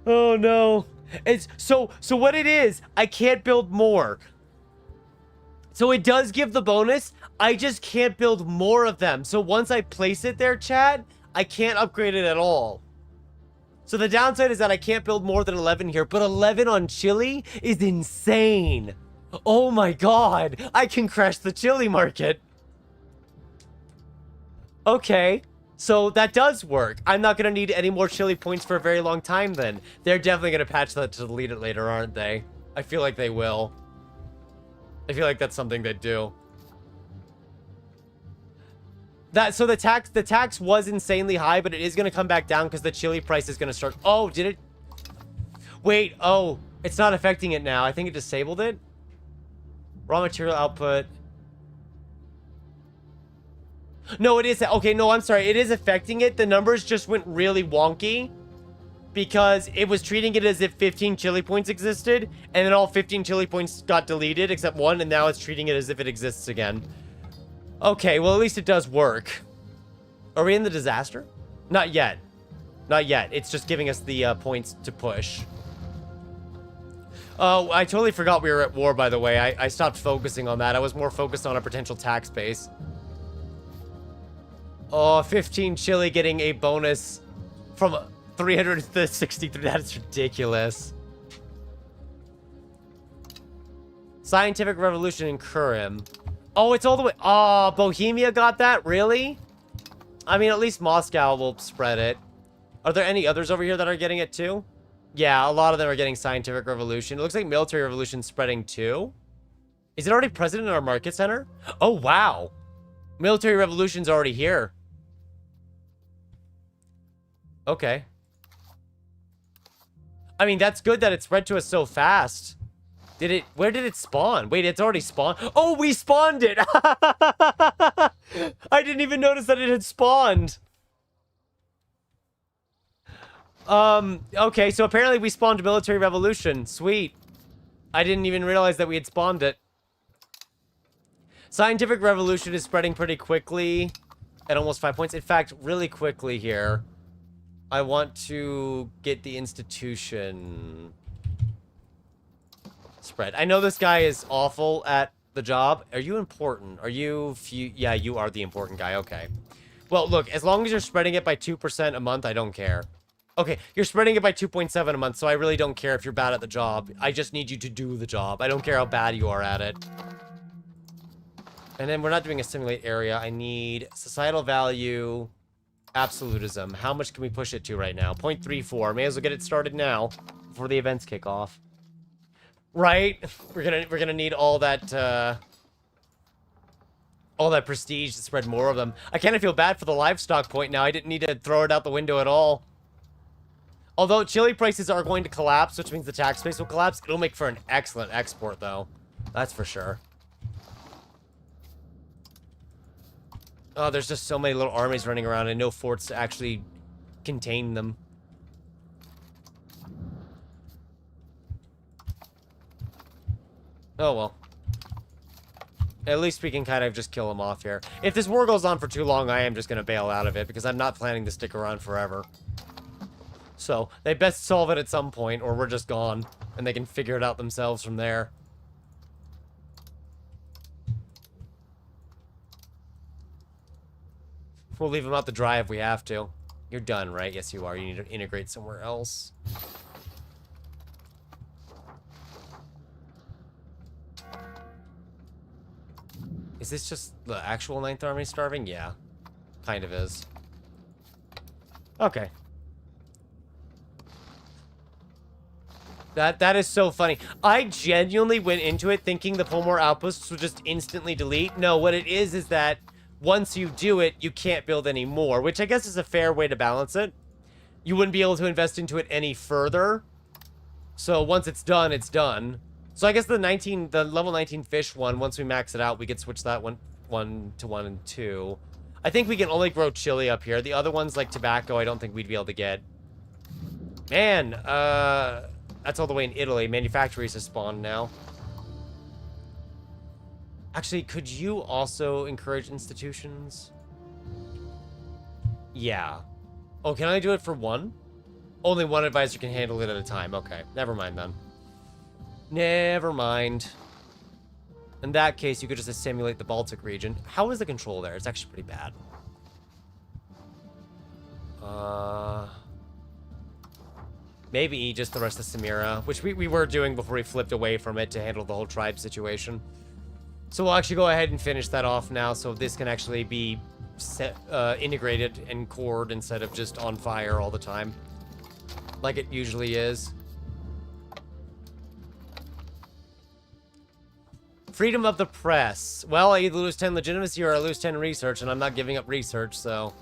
Oh no. It's so what it is, I can't build more. So it does give the bonus, I just can't build more of them. So once I place it there, chat, I can't upgrade it at all. So the downside is that I can't build more than 11 here, but 11 on Chile is insane. Oh my god, I can crash the Chile market. Okay, so that does work. I'm not gonna need any more Chile points for a very long time then. They're definitely gonna patch that to delete it later, aren't they? I feel like they will. I feel like that's something they'd do. So the tax was insanely high, but it is gonna come back down because the Chile price is gonna start. Oh, did it? Wait, oh, it's not affecting it now. I think it disabled it. Raw material output. No, it is. Okay, no, I'm sorry. It is affecting it. The numbers just went really wonky because it was treating it as if 15 Chile points existed, and then all 15 Chile points got deleted except one, and now it's treating it as if it exists again. Okay, well, at least it does work. Are we in the disaster? Not yet. Not yet. It's just giving us the points to push. Oh, I totally forgot we were at war, by the way. I stopped focusing on that. I was more focused on a potential tax base. Oh, 15 Chile getting a bonus from 363. That's ridiculous. Scientific revolution in Kurim. Oh, it's all the way. Oh, Bohemia got that? Really? I mean, at least Moscow will spread it. Are there any others over here that are getting it too? Yeah, a lot of them are getting scientific revolution. It looks like military revolution spreading too. Is it already present in our market center? Oh, wow. Military revolution's already here. Okay. I mean, that's good that it spread to us so fast. Where did it spawn? Wait, it's already spawned. Oh, we spawned it. I didn't even notice that it had spawned. Okay, so apparently we spawned military revolution. Sweet. I didn't even realize that we had spawned it. Scientific revolution is spreading pretty quickly at almost 5 points. In fact, really quickly here, I want to get the institution spread. I know this guy is awful at the job. Are you important? Are you yeah, you are the important guy. Okay. Well, look, as long as you're spreading it by 2% a month, I don't care. Okay, you're spreading it by 2.7 a month, so I really don't care if you're bad at the job. I just need you to do the job. I don't care how bad you are at it. And then we're not doing a simulate area. I need societal value, absolutism. How much can we push it to right now? 0.34. May as well get it started now before the events kick off. Right? We're gonna need all that prestige to spread more of them. I kind of feel bad for the livestock point now. I didn't need to throw it out the window at all. Although Chile prices are going to collapse, which means the tax base will collapse, it'll make for an excellent export, though. That's for sure. Oh, there's just so many little armies running around and no forts to actually contain them. Oh, well. At least we can kind of just kill them off here. If this war goes on for too long, I am just going to bail out of it, because I'm not planning to stick around forever. So, they best solve it at some point, or we're just gone, and they can figure it out themselves from there. We'll leave them out to dry if we have to. You're done, right? Yes, you are. You need to integrate somewhere else. Is this just the actual 9th Army starving? Yeah. Kind of is. Okay. That is so funny. I genuinely went into it thinking the pull more outposts would just instantly delete. No, what it is that once you do it, you can't build any more, which I guess is a fair way to balance it. You wouldn't be able to invest into it any further. So once it's done, it's done. So I guess the level 19 fish one, once we max it out, we could switch that one to 1 and 2. I think we can only grow chili up here. The other ones, like tobacco, I don't think we'd be able to get. Man, that's all the way in Italy. Manufactories have spawned now. Actually, could you also encourage institutions? Yeah. Oh, can I do it for one? Only one advisor can handle it at a time. Okay, never mind then. Never mind. In that case, you could just assimilate the Baltic region. How is the control there? It's actually pretty bad. Maybe just the rest of Samira, which we were doing before we flipped away from it to handle the whole tribe situation. So we'll actually go ahead and finish that off now, so this can actually be integrated and cored instead of just on fire all the time, like it usually is. Freedom of the press. Well, I either lose 10 legitimacy or I lose 10 research, and I'm not giving up research, so...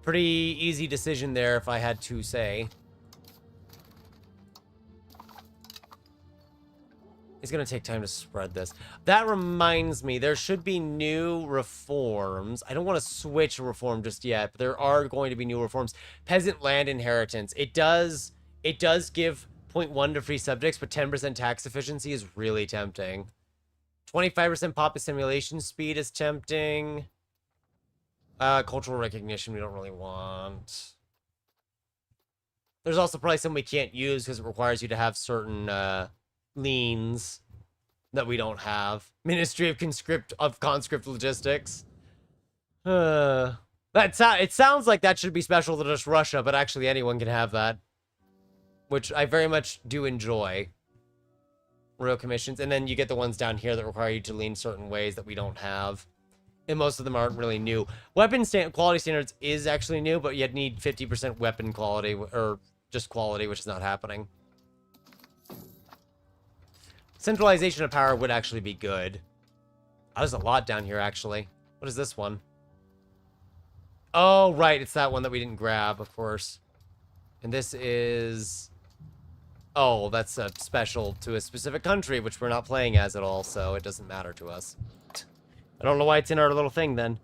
Pretty easy decision there, if I had to say. It's gonna take time to spread this. That reminds me, there should be new reforms. I don't want to switch a reform just yet, but there are going to be new reforms. Peasant land inheritance. It does give 0.1 to free subjects, but 10% tax efficiency is really tempting. 25% pop assimilation speed is tempting. Cultural recognition we don't really want. There's also probably some we can't use because it requires you to have certain leans that we don't have. Ministry of conscript logistics. It sounds like that should be special to just Russia, but actually anyone can have that, which I very much do enjoy. Royal commissions, and then you get the ones down here that require you to lean certain ways that we don't have, and most of them aren't really new. Weapon quality standards is actually new, but you'd need 50% weapon quality, or just quality, which is not happening. Centralization of power would actually be good. Oh, there's a lot down here, actually. What is this one? Oh, right, it's that one that we didn't grab, of course. And this is... Oh, that's special to a specific country, which we're not playing as at all, so it doesn't matter to us. I don't know why it's in our little thing, then.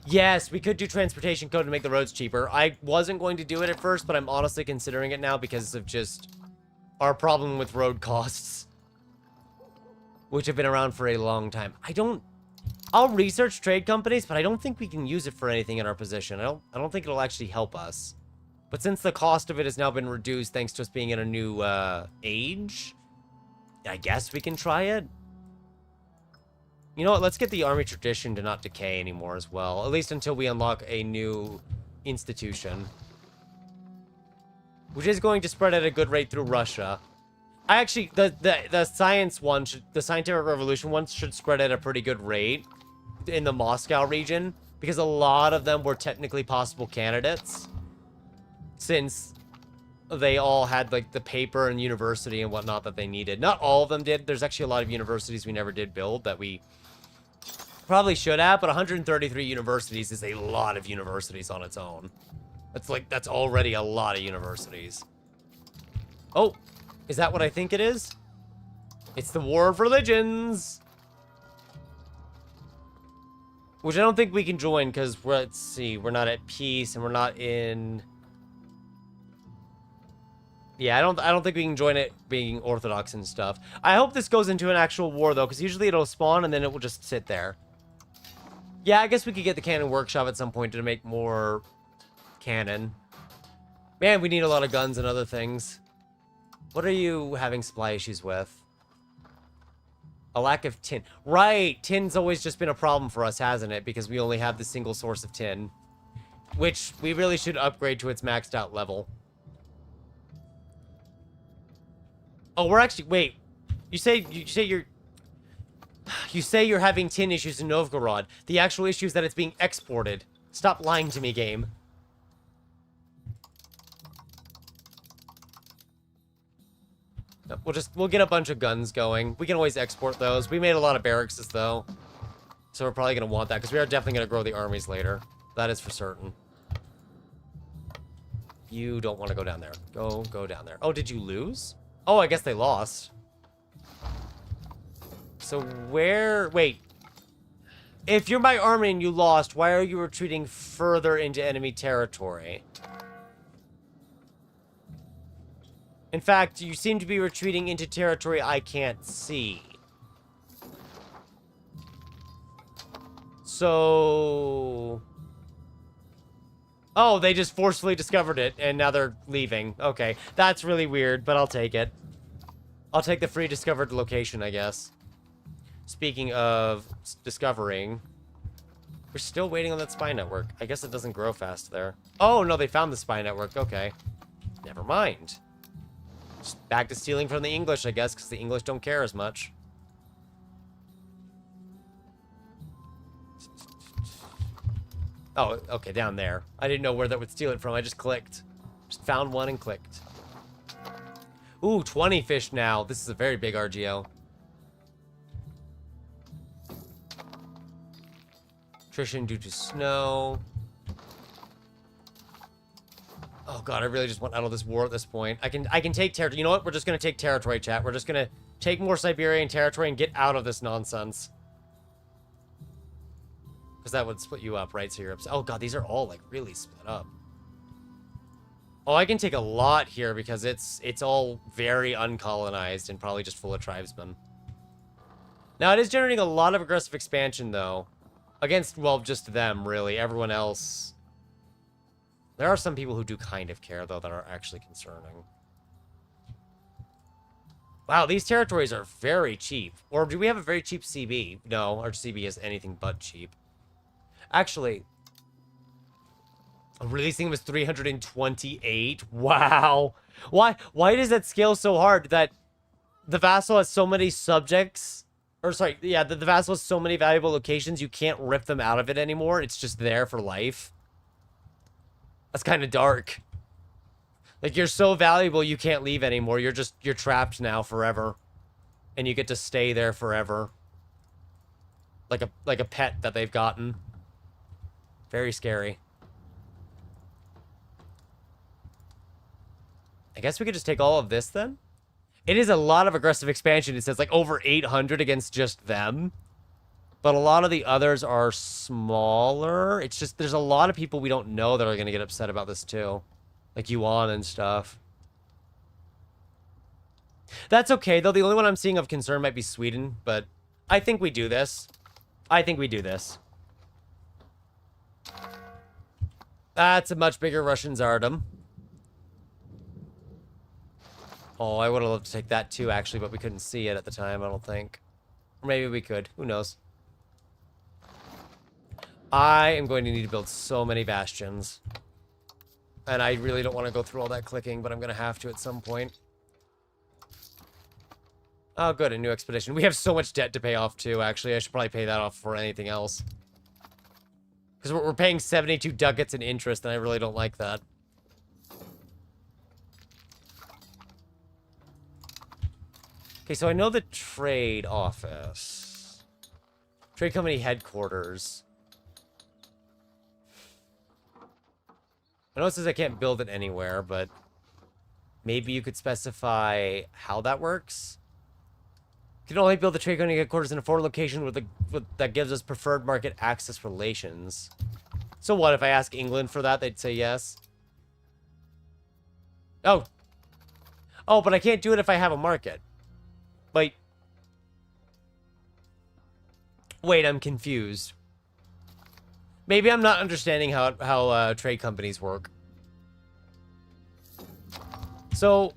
Yes, we could do transportation code to make the roads cheaper. I wasn't going to do it at first, but I'm honestly considering it now because of just our problem with road costs, which have been around for a long time. I'll research trade companies, but I don't think we can use it for anything in our position. I don't think it'll actually help us. But since the cost of it has now been reduced thanks to us being in a new age, I guess we can try it. You know what? Let's get the army tradition to not decay anymore as well. At least until we unlock a new institution, which is going to spread at a good rate through Russia. I actually, the science one, the scientific revolution one should spread at a pretty good rate in the Moscow region, because a lot of them were technically possible candidates, since they all had, like, the paper and university and whatnot that they needed. Not all of them did. There's actually a lot of universities we never did build that we probably should have, but 133 universities is a lot of universities on its own. That's already a lot of universities. Oh, is that what I think it is? It's the War of Religions, which I don't think we can join because let's see, we're not at peace and we're not in... Yeah, I don't think we can join it being Orthodox and stuff. I hope this goes into an actual war, though, because usually it'll spawn and then it will just sit there. Yeah, I guess we could get the cannon workshop at some point to make more cannon. Man, we need a lot of guns and other things. What are you having supply issues with? A lack of tin. Right, tin's always just been a problem for us, hasn't it? Because we only have the single source of tin, which we really should upgrade to its maxed out level. Oh, we're actually... Wait. You say you're having tin issues in Novgorod. The actual issue is that it's being exported. Stop lying to me, game. We'll get a bunch of guns going. We can always export those. We made a lot of barracks, though, so we're probably going to want that, because we are definitely going to grow the armies later. That is for certain. You don't want to go down there. Go down there. Oh, did you lose? Oh, I guess they lost. So where... Wait. If you're my army and you lost, why are you retreating further into enemy territory? In fact, you seem to be retreating into territory I can't see. So... Oh, they just forcefully discovered it, and now they're leaving. Okay, that's really weird, but I'll take it. I'll take the free discovered location, I guess. Speaking of discovering, we're still waiting on that spy network. I guess it doesn't grow fast there. Oh, no, they found the spy network. Okay. Never mind. Just back to stealing from the English, I guess, because the English don't care as much. Oh, okay, down there. I didn't know where that would steal it from. I just clicked. Just found one and clicked. Ooh, 20 fish now. This is a very big RGO. Attrition due to snow. Oh god, I really just want out of this war at this point. I can take territory. You know what? We're just gonna take territory, chat. We're just gonna take more Siberian territory and get out of this nonsense. Because that would split you up, right? So you're upset. Oh god, these are all like really split up. Oh, I can take a lot here because it's all very uncolonized and probably just full of tribesmen. Now, it is generating a lot of aggressive expansion, though. Against, well, just them, really. Everyone else... There are some people who do kind of care, though, that are actually concerning. Wow, these territories are very cheap. Or do we have a very cheap CB? No, our CB is anything but cheap. Actually... Releasing was 328. Wow. Why does that scale so hard that the vassal has so many subjects? Or sorry, yeah, the vassal has so many valuable locations you can't rip them out of it anymore. It's just there for life. That's kind of dark. Like, you're so valuable you can't leave anymore. You're trapped now forever. And you get to stay there forever. Like a pet that they've gotten. Very scary. I guess we could just take all of this then? It is a lot of aggressive expansion. It says like over 800 against just them. But a lot of the others are smaller. It's just there's a lot of people we don't know that are going to get upset about this too. Like Yuan and stuff. That's okay though. The only one I'm seeing of concern might be Sweden. But I think we do this. I think we do this. That's a much bigger Russian Tsardom. Oh, I would have loved to take that too, actually, but we couldn't see it at the time, I don't think. Or maybe we could. Who knows? I am going to need to build so many bastions. And I really don't want to go through all that clicking, but I'm going to have to at some point. Oh, good, a new expedition. We have so much debt to pay off, too, actually. I should probably pay that off for anything else. Because we're paying 72 ducats in interest, and I really don't like that. Okay, so I know the trade office. Trade company headquarters. I know it says I can't build it anywhere, but maybe you could specify how that works. You can only build the trade company headquarters in a foreign location that gives us preferred market access relations. So what, if I ask England for that, they'd say yes? Oh. Oh, but I can't do it if I have a market. Wait. Wait, I'm confused. Maybe I'm not understanding how trade companies work. So,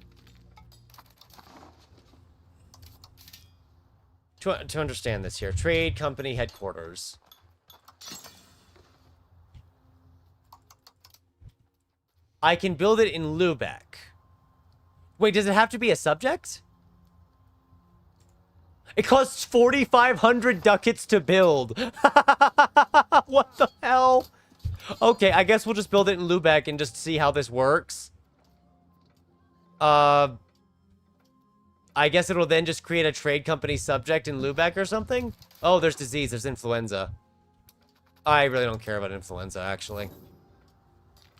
to understand this here, trade company headquarters. I can build it in Lubeck. Wait, does it have to be a subject? It costs 4,500 ducats to build. What the hell? Okay, I guess we'll just build it in Lubeck and just see how this works. I guess it'll then just create a trade company subject in Lubeck or something? Oh, there's disease. There's influenza. I really don't care about influenza, actually.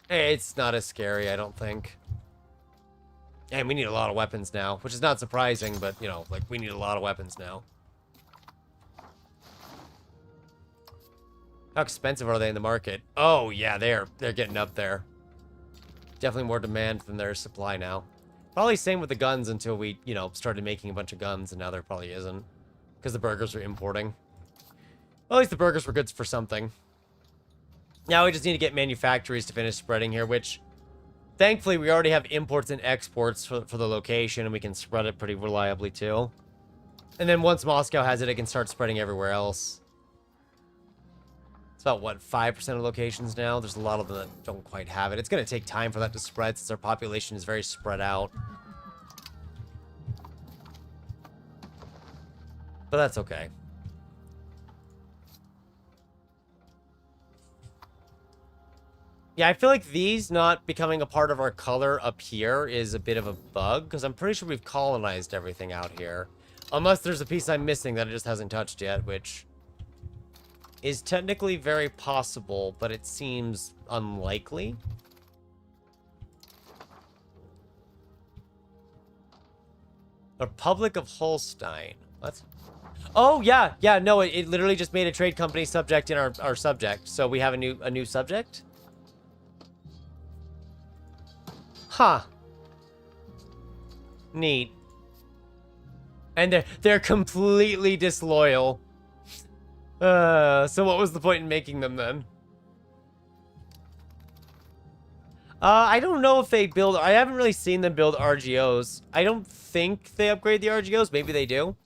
It's not as scary, I don't think. And we need a lot of weapons now, which is not surprising, but, you know, like, we need a lot of weapons now. How expensive are they in the market? Oh, yeah, they're getting up there. Definitely more demand than their supply now. Probably same with the guns until we, you know, started making a bunch of guns, and now there probably isn't. Because the burgers are importing. Well, at least the burgers were good for something. Now we just need to get manufactories to finish spreading here, which thankfully we already have imports and exports for the location, and we can spread it pretty reliably too. And then once Moscow has it, it can start spreading everywhere else. It's about, what, 5% of locations now? There's a lot of them that don't quite have it. It's going to take time for that to spread since our population is very spread out. But that's okay. Yeah, I feel like these not becoming a part of our color up here is a bit of a bug, because I'm pretty sure we've colonized everything out here. Unless there's a piece I'm missing that it just hasn't touched yet, which is technically very possible, but it seems unlikely. Republic of Holstein. What? Oh, yeah. Yeah, no, it literally just made a trade company subject in our subject. So we have a new subject? Huh. Neat. And they're completely disloyal. So what was the point in making them then? I don't know if they build... I haven't really seen them build RGOs. I don't think they upgrade the RGOs. Maybe they do.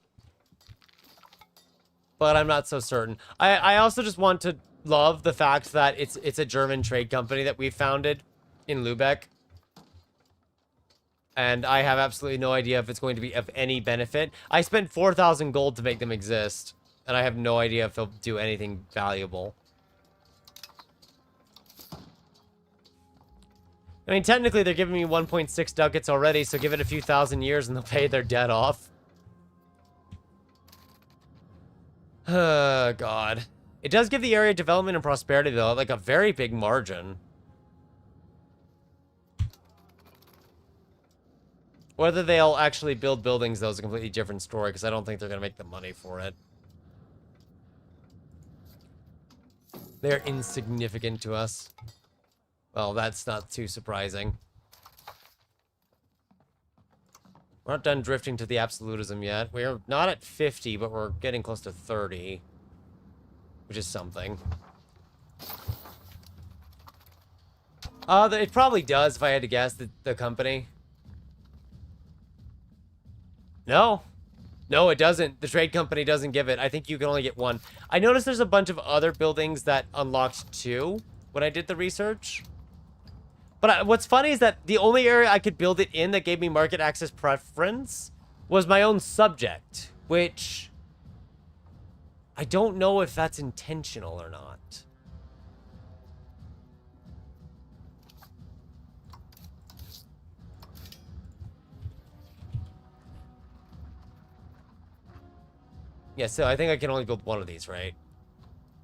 But I'm not so certain. I also just want to love the fact that it's a German trade company that we founded in Lübeck. And I have absolutely no idea if it's going to be of any benefit. I spent 4,000 gold to make them exist. And I have no idea if they'll do anything valuable. I mean, technically, they're giving me 1.6 ducats already, so give it a few thousand years and they'll pay their debt off. Oh, God. It does give the area development and prosperity, though, like a very big margin. Whether they'll actually build buildings, though, is a completely different story, because I don't think they're going to make the money for it. They're insignificant to us. Well, that's not too surprising. We're not done drifting to the absolutism yet. We're not at 50, but we're getting close to 30. Which is something. It probably does, if I had to guess, the company. No. No, it doesn't. The trade company doesn't give it. I think you can only get one. I noticed there's a bunch of other buildings that unlocked two when I did the research. But what's funny is that the only area I could build it in that gave me market access preference was my own subject, which I don't know if that's intentional or not. Yeah, so I think I can only build one of these, right?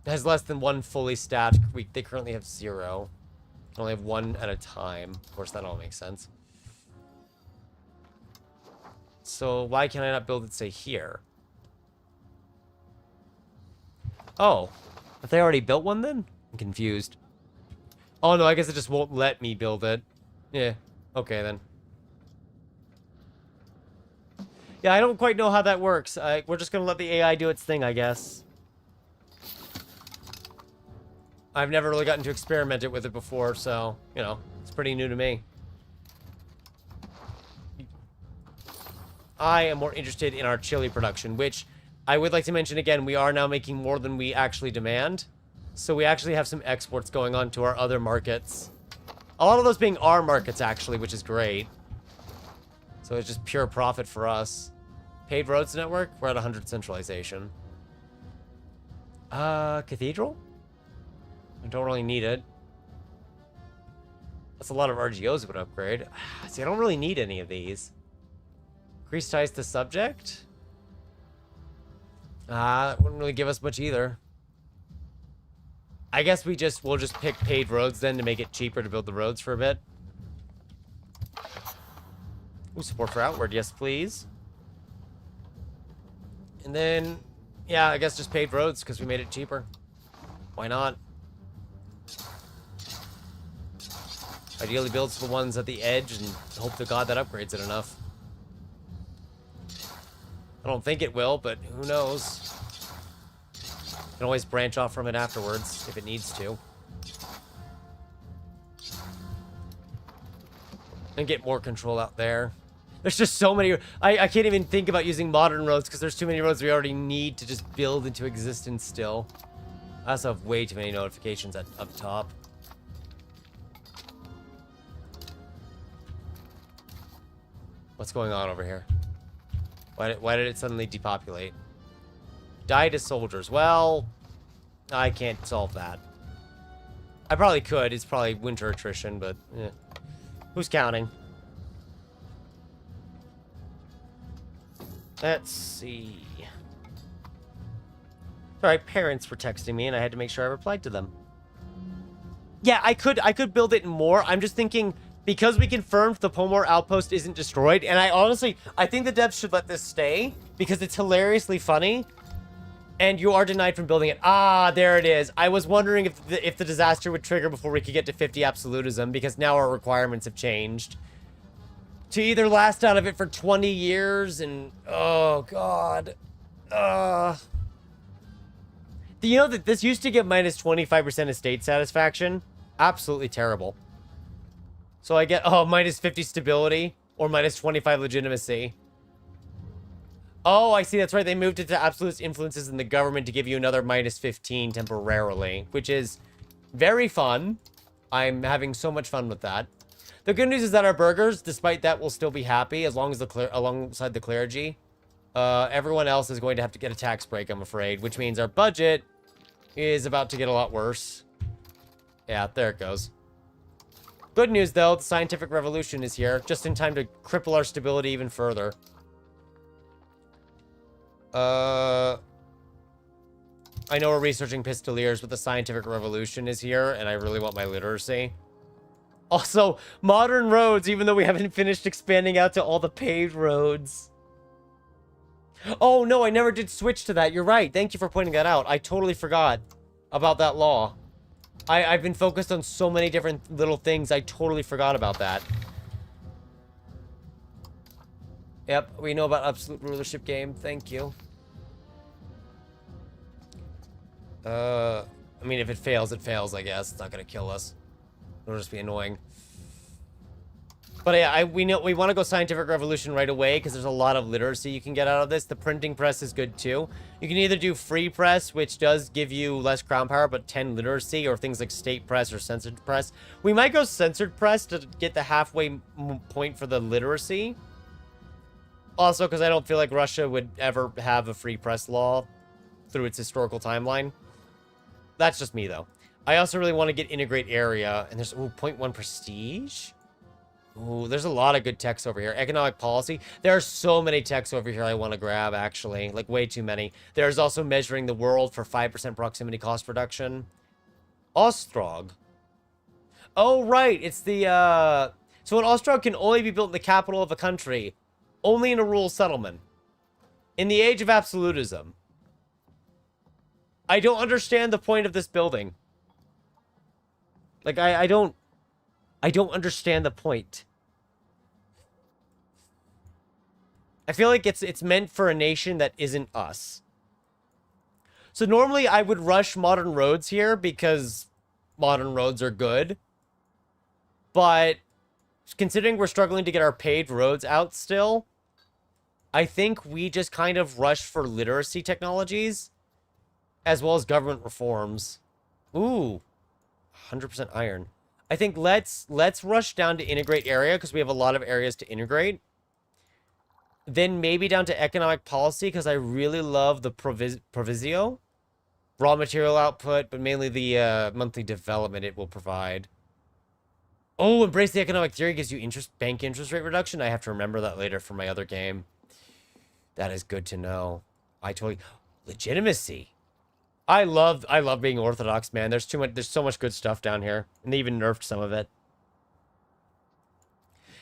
It has less than one fully staffed. They currently have 0. Can only have one at a time. Of course, that all makes sense. So why can I not build it, say, here? Oh. Have they already built one, then? I'm confused. Oh, no, I guess it just won't let me build it. Yeah. Okay, then. Yeah, I don't quite know how that works. We're just gonna let the AI do its thing, I guess. I've never really gotten to experiment it with it before, so, you know, it's pretty new to me. I am more interested in our chili production, which I would like to mention again, we are now making more than we actually demand. So we actually have some exports going on to our other markets. A lot of those being our markets, actually, which is great. So it's just pure profit for us. Paved roads network, we're at 100 centralization. Cathedral? I don't really need it. That's a lot of RGOs would upgrade. See, I don't really need any of these. Increase ties to subject? That wouldn't really give us much either. I guess we'll just pick paved roads then to make it cheaper to build the roads for a bit. Ooh, support for outward, yes please. And then, yeah, I guess just paved roads because we made it cheaper. Why not? Ideally builds the ones at the edge and hope to God that upgrades it enough. I don't think it will, but who knows? Can always branch off from it afterwards if it needs to. And get more control out there. There's just so many... I can't even think about using modern roads because there's too many roads we already need to just build into existence still. I also have way too many notifications up top. What's going on over here? Why did it suddenly depopulate? Die to soldiers. Well, I can't solve that. I probably could. It's probably winter attrition, but who's counting? Let's see. Sorry, parents were texting me, and I had to make sure I replied to them. Yeah, I could build it more. I'm just thinking, because we confirmed the Pomor outpost isn't destroyed, and I think the devs should let this stay, because it's hilariously funny, and you are denied from building it. Ah, there it is. I was wondering if the disaster would trigger before we could get to 50 Absolutism, because now our requirements have changed. To either last out of it for 20 years and... Oh, God. You know that this used to get minus 25% estate satisfaction? Absolutely terrible. So I get, minus 50 stability or minus 25 legitimacy. Oh, I see. That's right. They moved it to absolute influences in the government to give you another minus 15 temporarily, which is very fun. I'm having so much fun with that. The good news is that our burghers, despite that, will still be happy as long as alongside the clergy. Everyone else is going to have to get a tax break, I'm afraid, which means our budget is about to get a lot worse. Yeah, there it goes. Good news, though, the scientific revolution is here, just in time to cripple our stability even further. I know we're researching pistoliers, but the scientific revolution is here, and I really want my literacy. Also, modern roads, even though we haven't finished expanding out to all the paved roads. Oh, no, I never did switch to that. You're right. Thank you for pointing that out. I totally forgot about that law. I've been focused on so many different little things. I totally forgot about that. Yep, we know about absolute rulership game. Thank you. I mean, if it fails, it fails, I guess. It's not gonna kill us. It'll just be annoying. But yeah, we want to go scientific revolution right away because there's a lot of literacy you can get out of this. The printing press is good too. You can either do free press, which does give you less crown power, but 10 literacy, or things like state press or censored press. We might go censored press to get the halfway point for the literacy. Also, because I don't feel like Russia would ever have a free press law through its historical timeline. That's just me, though. I also really want to get integrate area, and there's, 0.1 prestige? Ooh, there's a lot of good techs over here. Economic policy. There are so many techs over here I want to grab, actually. Like, way too many. There's also measuring the world for 5% proximity cost reduction. Ostrog. Oh, right. It's the, So an Ostrog can only be built in the capital of a country. Only in a rural settlement. In the age of absolutism. I don't understand the point of this building. Like, I don't understand the point. I feel like it's meant for a nation that isn't us. So normally I would rush modern roads here because modern roads are good. But considering we're struggling to get our paved roads out still, I think we just kind of rush for literacy technologies as well as government reforms. Ooh, 100% iron. I think let's rush down to integrate area because we have a lot of areas to integrate. Then maybe down to economic policy because I really love the provisio. Raw material output, but mainly the monthly development it will provide. Oh, embrace the economic theory gives you bank interest rate reduction. I have to remember that later for my other game. That is good to know. Legitimacy. I love being Orthodox, man. There's so much good stuff down here. And they even nerfed some of it.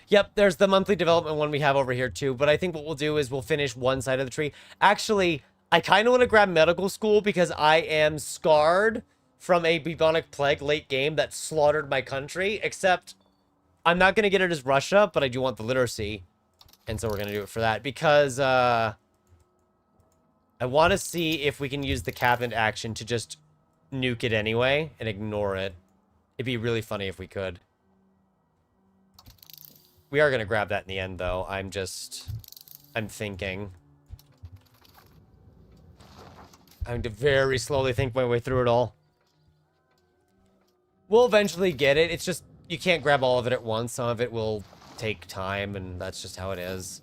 Yep, there's the monthly development one we have over here too. But I think what we'll do is we'll finish one side of the tree. Actually, I kind of want to grab medical school because I am scarred from a bubonic plague late game that slaughtered my country. Except, I'm not going to get it as Russia, but I do want the literacy. And so we're going to do it for that. Because, I want to see if we can use the cabinet action to just nuke it anyway and ignore it. It'd be really funny if we could. We are going to grab that in the end, though. I'm thinking. I'm going to very slowly think my way through it all. We'll eventually get it. It's just, you can't grab all of it at once. Some of it will take time, and that's just how it is.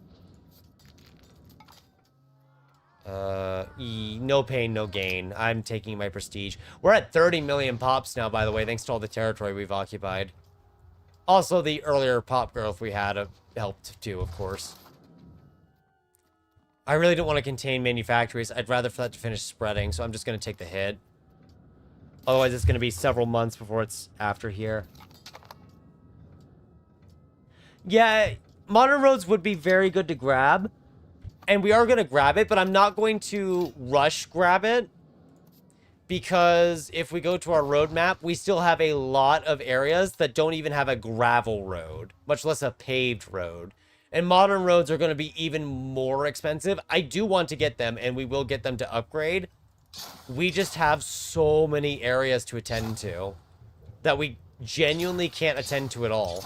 No pain, no gain. I'm taking my prestige. We're at 30 million pops now, by the way, thanks to all the territory we've occupied. Also, the earlier pop growth we had helped too, of course. I really don't want to contain manufactories. I'd rather for that to finish spreading, so I'm just going to take the hit. Otherwise, it's going to be several months before it's after here. Yeah, modern roads would be very good to grab. And we are going to grab it, but I'm not going to rush grab it. Because if we go to our roadmap, we still have a lot of areas that don't even have a gravel road. Much less a paved road. And modern roads are going to be even more expensive. I do want to get them, and we will get them to upgrade. We just have so many areas to attend to that we genuinely can't attend to at all.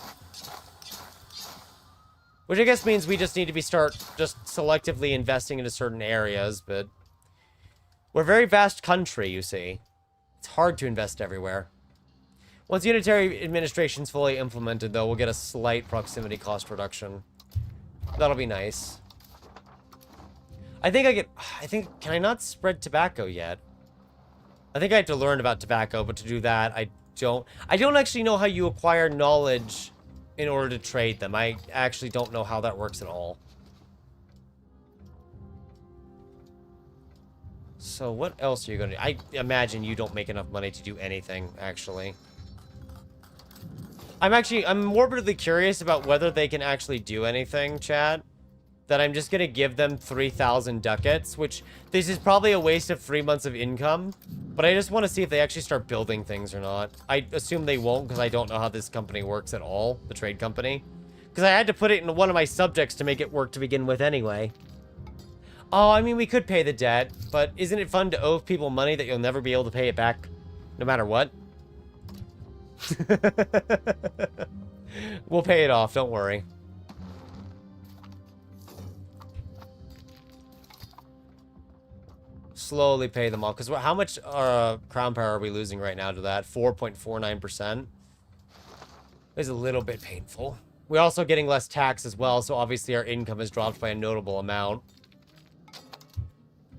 Which I guess means we just need to start just selectively investing into certain areas, but we're a very vast country, you see. It's hard to invest everywhere. Once unitary administration's fully implemented, though, we'll get a slight proximity cost reduction. That'll be nice. Can I not spread tobacco yet? I think I have to learn about tobacco, but to do that, I don't actually know how you acquire knowledge in order to trade them. I actually don't know how that works at all. So what else are you gonna do? I imagine you don't make enough money to do anything, actually. I'm morbidly curious about whether they can actually do anything, chat. That I'm just gonna give them 3,000 ducats, which this is probably a waste of 3 months of income. But I just want to see if they actually start building things or not. I assume they won't, because I don't know how this company works at all, the trade company. Because I had to put it in one of my subjects to make it work to begin with anyway. Oh, I mean, we could pay the debt, but isn't it fun to owe people money that you'll never be able to pay it back, no matter what? We'll pay it off, don't worry. Slowly pay them off, because how much crown power are we losing right now to that? 4.49%. It's a little bit painful. We're also getting less tax as well, so obviously our income has dropped by a notable amount.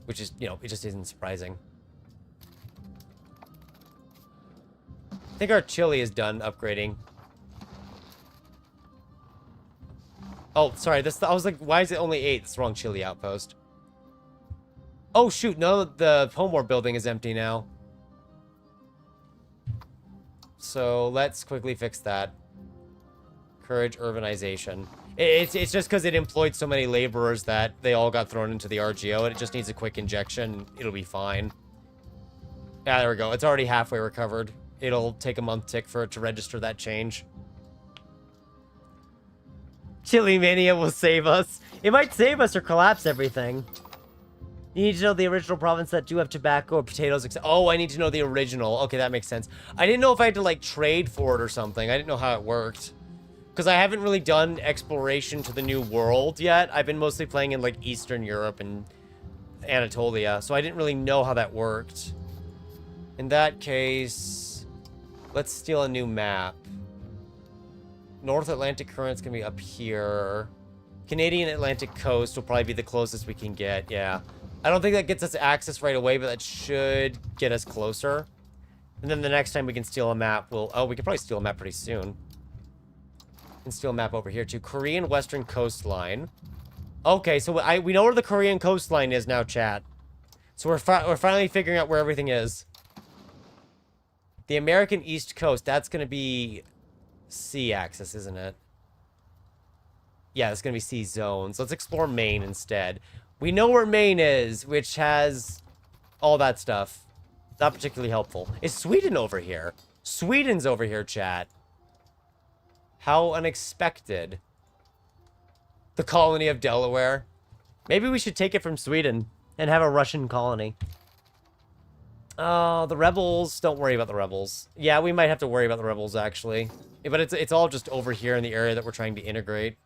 Which is, you know, it just isn't surprising. I think our Chile is done upgrading. Oh, sorry, I was like, why is it only 8? It's the wrong Chile outpost. Oh, shoot, no, the Homeward building is empty now. So, let's quickly fix that. Encourage urbanization. It's just because it employed so many laborers that they all got thrown into the RGO, and it just needs a quick injection. It'll be fine. Yeah, there we go. It's already halfway recovered. It'll take a month tick for it to register that change. Chili Mania will save us. It might save us or collapse everything. You need to know the original province that do have tobacco or potatoes. Oh, I need to know the original. Okay, that makes sense. I didn't know if I had to, like, trade for it or something. I didn't know how it worked. Because I haven't really done exploration to the New World yet. I've been mostly playing in, like, Eastern Europe and Anatolia. So I didn't really know how that worked. In that case, let's steal a new map. North Atlantic current's gonna be up here. Canadian Atlantic coast will probably be the closest we can get, yeah. I don't think that gets us access right away, but that should get us closer. And then the next time we can steal a map, we could probably steal a map pretty soon. We can steal a map over here too. Korean Western Coastline. Okay, so we know where the Korean coastline is now, chat. So we're finally figuring out where everything is. The American East Coast, that's going to be sea axis, isn't it? Yeah, it's going to be sea zones. Let's explore Maine instead. We know where Maine is, which has all that stuff. Not particularly helpful. Is Sweden over here? Sweden's over here, chat. How unexpected. The colony of Delaware. Maybe we should take it from Sweden and have a Russian colony. The rebels. Don't worry about the rebels. Yeah, we might have to worry about the rebels, actually. Yeah, but it's all just over here in the area that we're trying to integrate.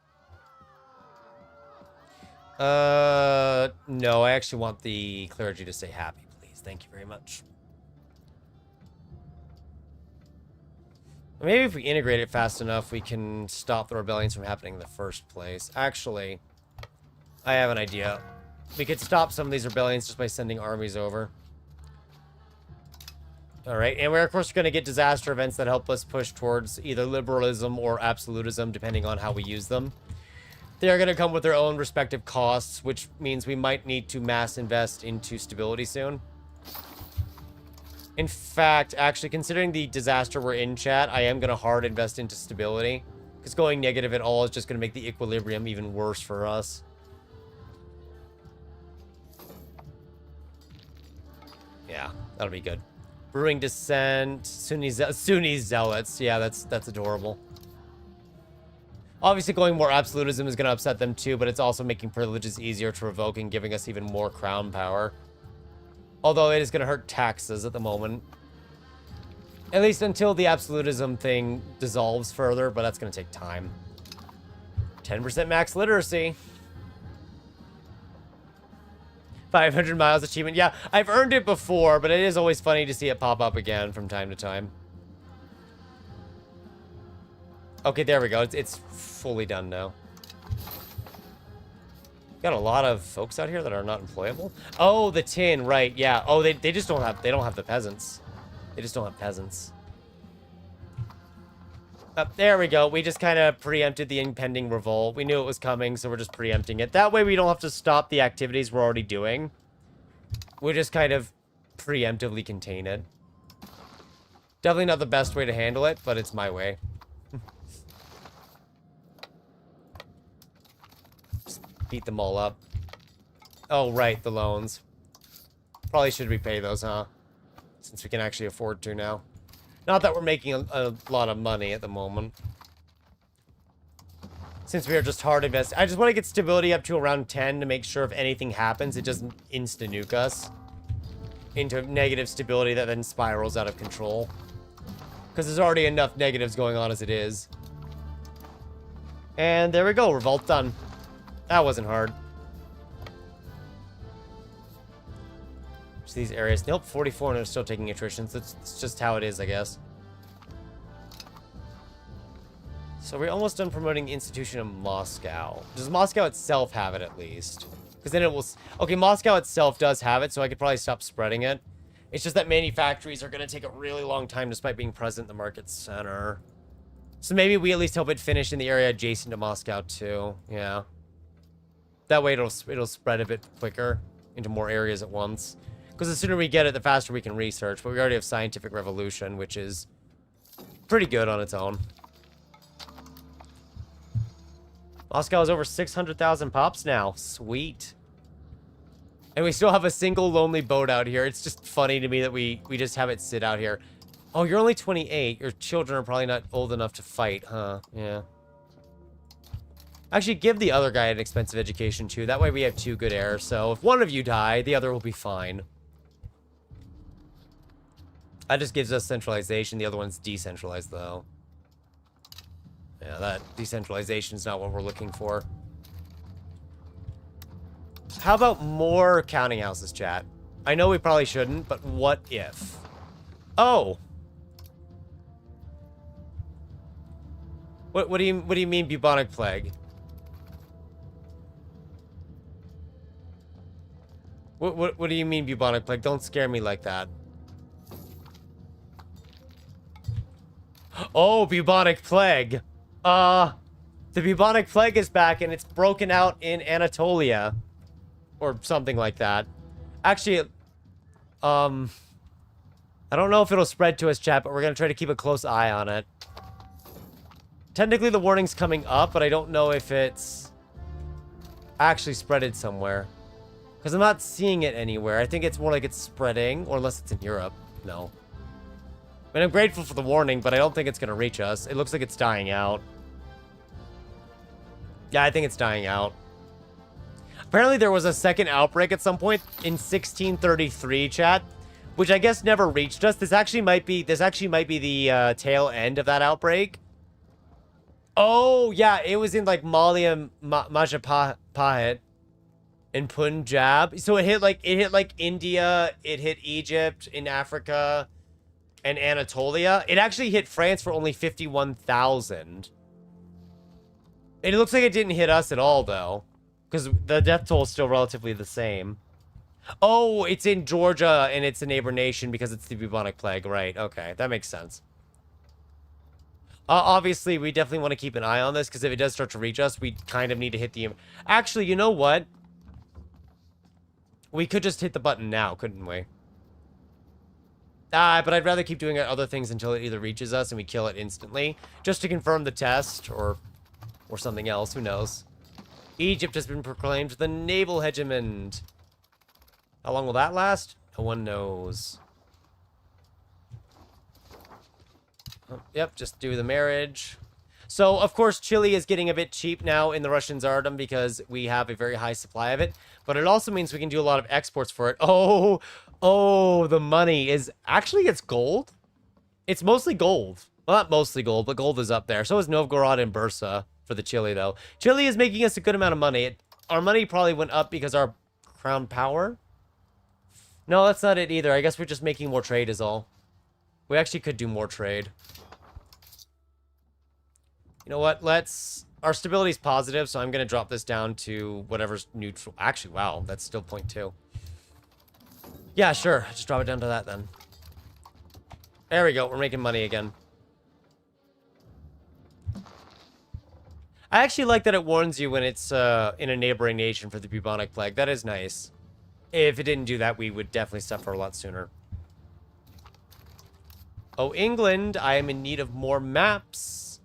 No, I actually want the clergy to stay happy, please. Thank you very much. Maybe if we integrate it fast enough, we can stop the rebellions from happening in the first place. Actually, I have an idea. We could stop some of these rebellions just by sending armies over. Alright, and we're of course going to get disaster events that help us push towards either liberalism or absolutism, depending on how we use them. They are going to come with their own respective costs, which means we might need to mass invest into stability soon. In fact, actually, considering the disaster we're in, chat, I am going to hard invest into stability. Because going negative at all is just going to make the equilibrium even worse for us. Yeah, that'll be good. Brewing Descent, Sunni Zealots. Yeah, that's adorable. Obviously, going more absolutism is going to upset them too, but it's also making privileges easier to revoke and giving us even more crown power. Although it is going to hurt taxes at the moment. At least until the absolutism thing dissolves further, but that's going to take time. 10% max literacy. 500 miles achievement. Yeah, I've earned it before, but it is always funny to see it pop up again from time to time. Okay, there we go. It's fully done now. Got a lot of folks out here that are not employable. Oh, the tin, right? Yeah. Oh, they just don't have the peasants. They just don't have peasants. There we go. We just kind of preempted the impending revolt. We knew it was coming, so we're just preempting it. That way we don't have to stop the activities we're already doing. We'll just kind of preemptively contain it. Definitely not the best way to handle it, but it's my way. Just beat them all up. Oh, right, the loans. Probably should repay those, huh? Since we can actually afford to now. Not that we're making a lot of money at the moment. Since we are just hard invest. I just want to get stability up to around 10 to make sure if anything happens, it doesn't insta-nuke us into negative stability that then spirals out of control. Because there's already enough negatives going on as it is. And there we go. Revolt done. That wasn't hard. These areas. Nope, 44 and they're still taking attrition. So it's just how it is, I guess. So we're almost done promoting the institution of Moscow. Does Moscow itself have it at least? Because then it will... Okay, Moscow itself does have it, so I could probably stop spreading it. It's just that manufactories are going to take a really long time despite being present in the market center. So maybe we at least help it finish in the area adjacent to Moscow too. Yeah. That way it'll spread a bit quicker into more areas at once. Because the sooner we get it, the faster we can research. But we already have Scientific Revolution, which is pretty good on its own. Moscow is over 600,000 pops now. Sweet. And we still have a single lonely boat out here. It's just funny to me that we just have it sit out here. Oh, you're only 28. Your children are probably not old enough to fight, huh? Yeah. Actually, give the other guy an expensive education, too. That way we have 2 good heirs. So if one of you die, the other will be fine. That just gives us centralization. The other one's decentralized, though. Yeah, that decentralization is not what we're looking for. How about more counting houses, chat? I know we probably shouldn't, but what if? Oh! What do you mean bubonic plague? What do you mean bubonic plague? Don't scare me like that. Oh, bubonic plague. The bubonic plague is back and it's broken out in Anatolia. Or something like that. Actually, I don't know if it'll spread to us, chat, but we're going to try to keep a close eye on it. Technically, the warning's coming up, but I don't know if it's actually spreaded somewhere. Because I'm not seeing it anywhere. I think it's more like it's spreading, or unless it's in Europe. No. I mean, I'm grateful for the warning, but I don't think it's going to reach us. It looks like it's dying out. Yeah, I think it's dying out. Apparently, there was a second outbreak at some point in 1633, chat, which I guess never reached us. This actually might be the tail end of that outbreak. Oh yeah, it was in like Mali and Majapahit and Punjab. So it hit like India, it hit Egypt in Africa and Anatolia. It actually hit France for only 51,000. It looks like it didn't hit us at all though, because the death toll is still relatively the same. Oh, it's in Georgia and it's a neighbor nation because it's the bubonic plague. Right, okay, that makes sense. Obviously, we definitely want to keep an eye on this because if it does start to reach us, we kind of need to hit the... Actually, you know what? We could just hit the button now, couldn't we? But I'd rather keep doing other things until it either reaches us and we kill it instantly, just to confirm the test or something else. Who knows? Egypt has been proclaimed the naval hegemon. How long will that last? No one knows. Oh, yep, just do the marriage. So, of course, Chile is getting a bit cheap now in the Russian Tsardom because we have a very high supply of it. But it also means we can do a lot of exports for it. Oh, the money is... Actually, it's gold. It's mostly gold. Well, not mostly gold, but gold is up there. So is Novgorod and Bursa for the Chile, though. Chile is making us a good amount of money. Our money probably went up because our crown power... No, that's not it either. I guess we're just making more trade is all. We actually could do more trade. You know what? Our stability's positive, so I'm going to drop this down to whatever's neutral. Actually, wow, that's still 0.2. Yeah, sure. Just drop it down to that then. There we go. We're making money again. I actually like that it warns you when it's in a neighboring nation for the bubonic plague. That is nice. If it didn't do that, we would definitely suffer a lot sooner. Oh, England, I am in need of more maps.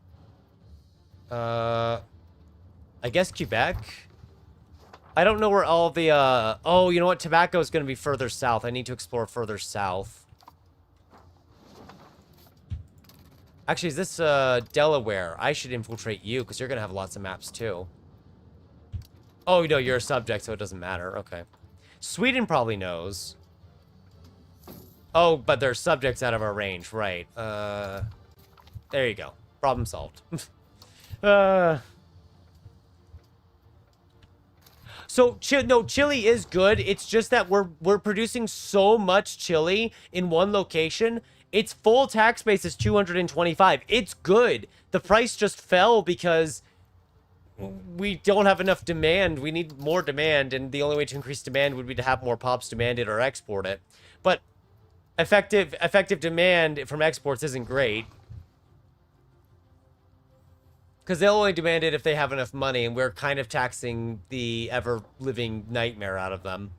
I guess Quebec. I don't know where all the, oh, you know what? Tobacco is going to be further south. I need to explore further south. Actually, is this, Delaware? I should infiltrate you, because you're going to have lots of maps, too. Oh, no, you're a subject, so it doesn't matter. Okay. Sweden probably knows. Oh, but they're subjects out of our range. Right. There you go. Problem solved. So, no, chili is good. It's just that we're producing so much chili in one location. Its full tax base is 225. It's good. The price just fell because we don't have enough demand. We need more demand, and the only way to increase demand would be to have more pops demand it or export it. But effective demand from exports isn't great. Because they'll only demand it if they have enough money, and we're kind of taxing the ever-living nightmare out of them.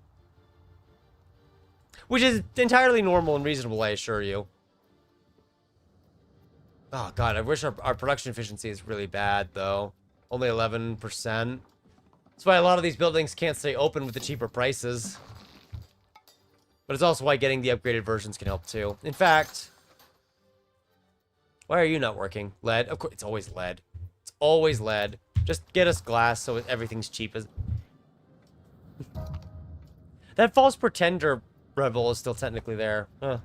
Which is entirely normal and reasonable, I assure you. Oh, God, I wish our production efficiency is really bad, though. Only 11%. That's why a lot of these buildings can't stay open with the cheaper prices. But it's also why getting the upgraded versions can help, too. In fact... Why are you not working? Lead? Of course, it's always lead. It's always lead. Just get us glass so everything's cheap as... That false pretender rebel is still technically there. Huh.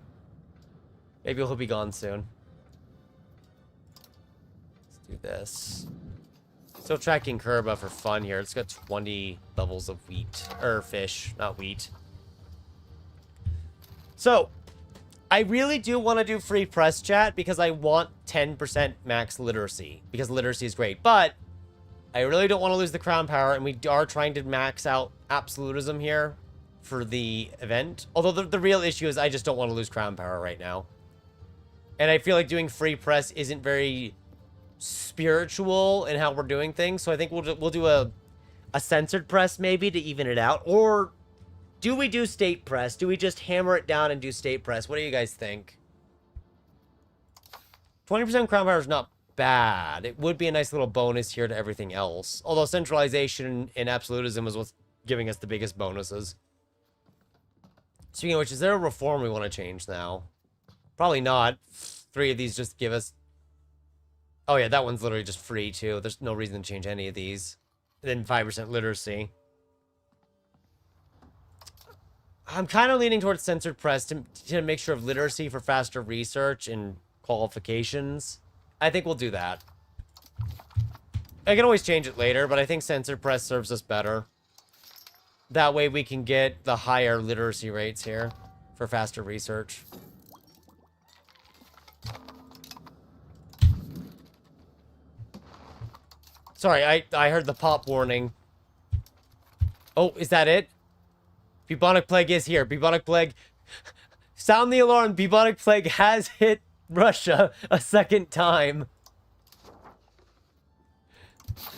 Maybe he'll be gone soon. Let's do this. Still tracking Kerba for fun here. It's got 20 levels of wheat. Or fish, not wheat. So, I really do want to do free press chat because I want 10% max literacy. Because literacy is great. But, I really don't want to lose the crown power. And we are trying to max out absolutism here for the event. Although the real issue is I just don't want to lose crown power right now. And I feel like doing free press isn't very spiritual in how we're doing things. So I think we'll do a censored press maybe to even it out. Or do we do state press? Do we just hammer it down and do state press? What do you guys think? 20% crown power is not bad. It would be a nice little bonus here to everything else. Although centralization and absolutism is what's giving us the biggest bonuses. Speaking of which, is there a reform we want to change now? Probably not. 3 of these just give us... Oh yeah, that one's literally just free too. There's no reason to change any of these. And then 5% literacy. I'm kind of leaning towards censored press to make sure of literacy for faster research and qualifications. I think we'll do that. I can always change it later, but I think censored press serves us better. That way we can get the higher literacy rates here for faster research. Sorry, I heard the pop warning. Oh, is that it? Bubonic plague is here. Bubonic plague. Sound the alarm. Bubonic plague has hit Russia a second time.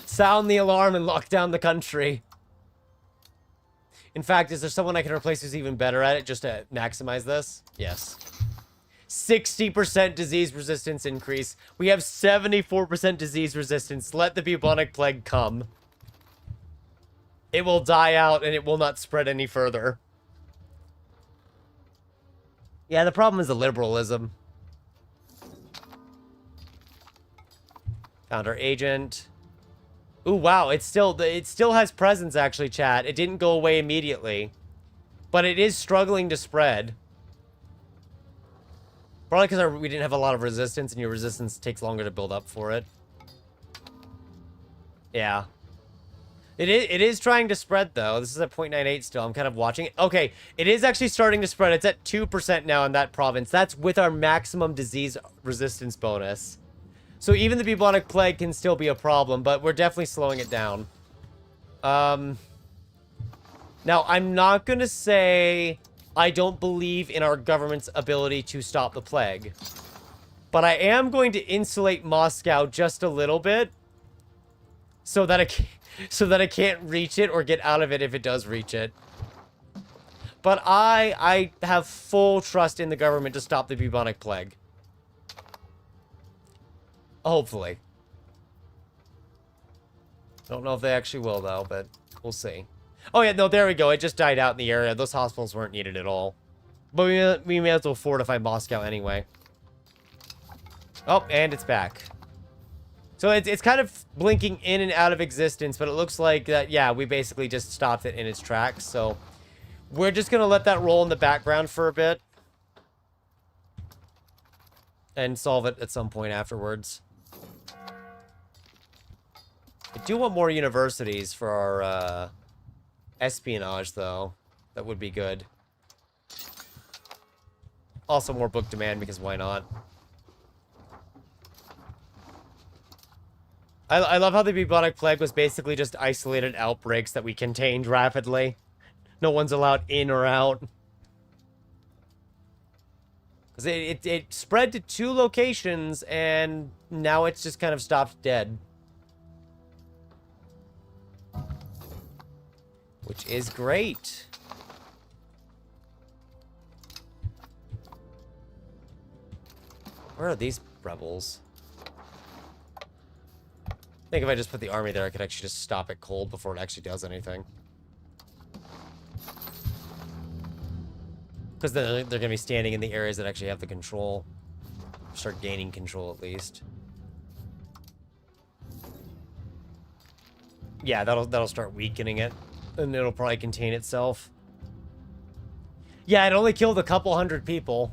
Sound the alarm and lock down the country. In fact, is there someone I can replace who's even better at it just to maximize this? Yes. 60% disease resistance increase. We have 74% disease resistance. Let the bubonic plague come. It will die out and it will not spread any further. Yeah, the problem is the liberalism. Found our agent. Ooh, wow, it still has presence actually, chat. It didn't go away immediately. But it is struggling to spread. Probably because we didn't have a lot of resistance, and your resistance takes longer to build up for it. Yeah. It is trying to spread, though. This is at 0.98 still. I'm kind of watching it. Okay, it is actually starting to spread. It's at 2% now in that province. That's with our maximum disease resistance bonus. So even the bubonic plague can still be a problem, but we're definitely slowing it down. Now, I'm not going to say I don't believe in our government's ability to stop the plague. But I am going to insulate Moscow just a little bit so that I can't reach it or get out of it if it does reach it. But I have full trust in the government to stop the bubonic plague. Hopefully. Don't know if they actually will, though, but we'll see. Oh, yeah, no, there we go. It just died out in the area. Those hospitals weren't needed at all. But we may as well fortify Moscow anyway. Oh, and it's back. So it's kind of blinking in and out of existence, but it looks like that, yeah, we basically just stopped it in its tracks. So we're just going to let that roll in the background for a bit. And solve it at some point afterwards. I do want more universities for our espionage, though. That would be good. Also more book demand, because why not? I love how the bubonic plague was basically just isolated outbreaks that we contained rapidly. No one's allowed in or out. Because it spread to 2 locations, and now it's just kind of stopped dead. Which is great. Where are these rebels? I think if I just put the army there, I could actually just stop it cold before it actually does anything. Because they're going to be standing in the areas that actually have the control. Start gaining control, at least. Yeah, that'll start weakening it. And it'll probably contain itself. Yeah, it only killed a couple hundred people.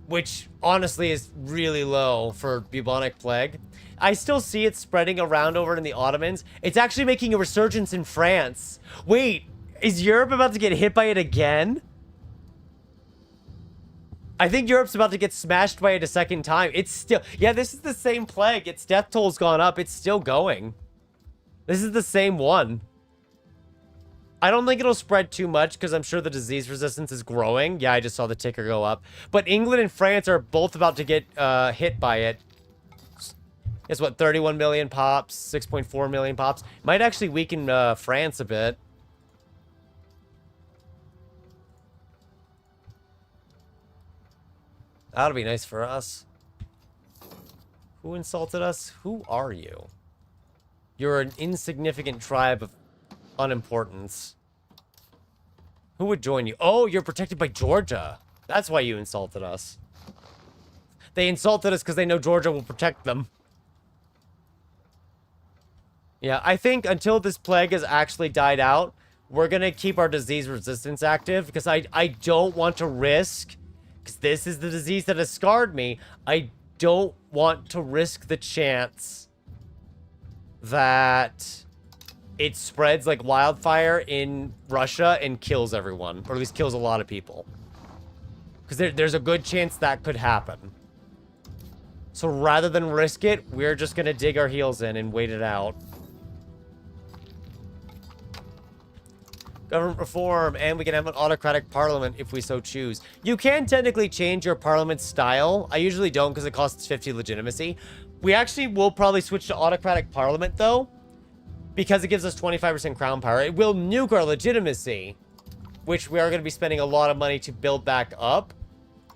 Which, honestly, is really low for bubonic plague. I still see it spreading around over in the Ottomans. It's actually making a resurgence in France. Wait, is Europe about to get hit by it again? I think Europe's about to get smashed by it a second time. It's still... Yeah, this is the same plague. Its death toll's gone up. It's still going. This is the same one. I don't think it'll spread too much because I'm sure the disease resistance is growing. Yeah, I just saw the ticker go up. But England and France are both about to get hit by it. It's what, 31 million pops, 6.4 million pops. Might actually weaken France a bit. That'll be nice for us. Who insulted us? Who are you? You're an insignificant tribe of unimportance. Who would join you? Oh, you're protected by Georgia. That's why you insulted us. They insulted us because they know Georgia will protect them. Yeah, I think until this plague has actually died out, we're going to keep our disease resistance active because I don't want to risk, because this is the disease that has scarred me. I don't want to risk the chance that it spreads like wildfire in Russia and kills everyone, or at least kills a lot of people. Because there's a good chance that could happen. So rather than risk it, we're just going to dig our heels in and wait it out. Government reform, and we can have an autocratic parliament if we so choose. You can technically change your parliament style. I usually don't because it costs 50 legitimacy. We actually will probably switch to autocratic parliament, though, because it gives us 25% crown power. It will nuke our legitimacy, which we are going to be spending a lot of money to build back up.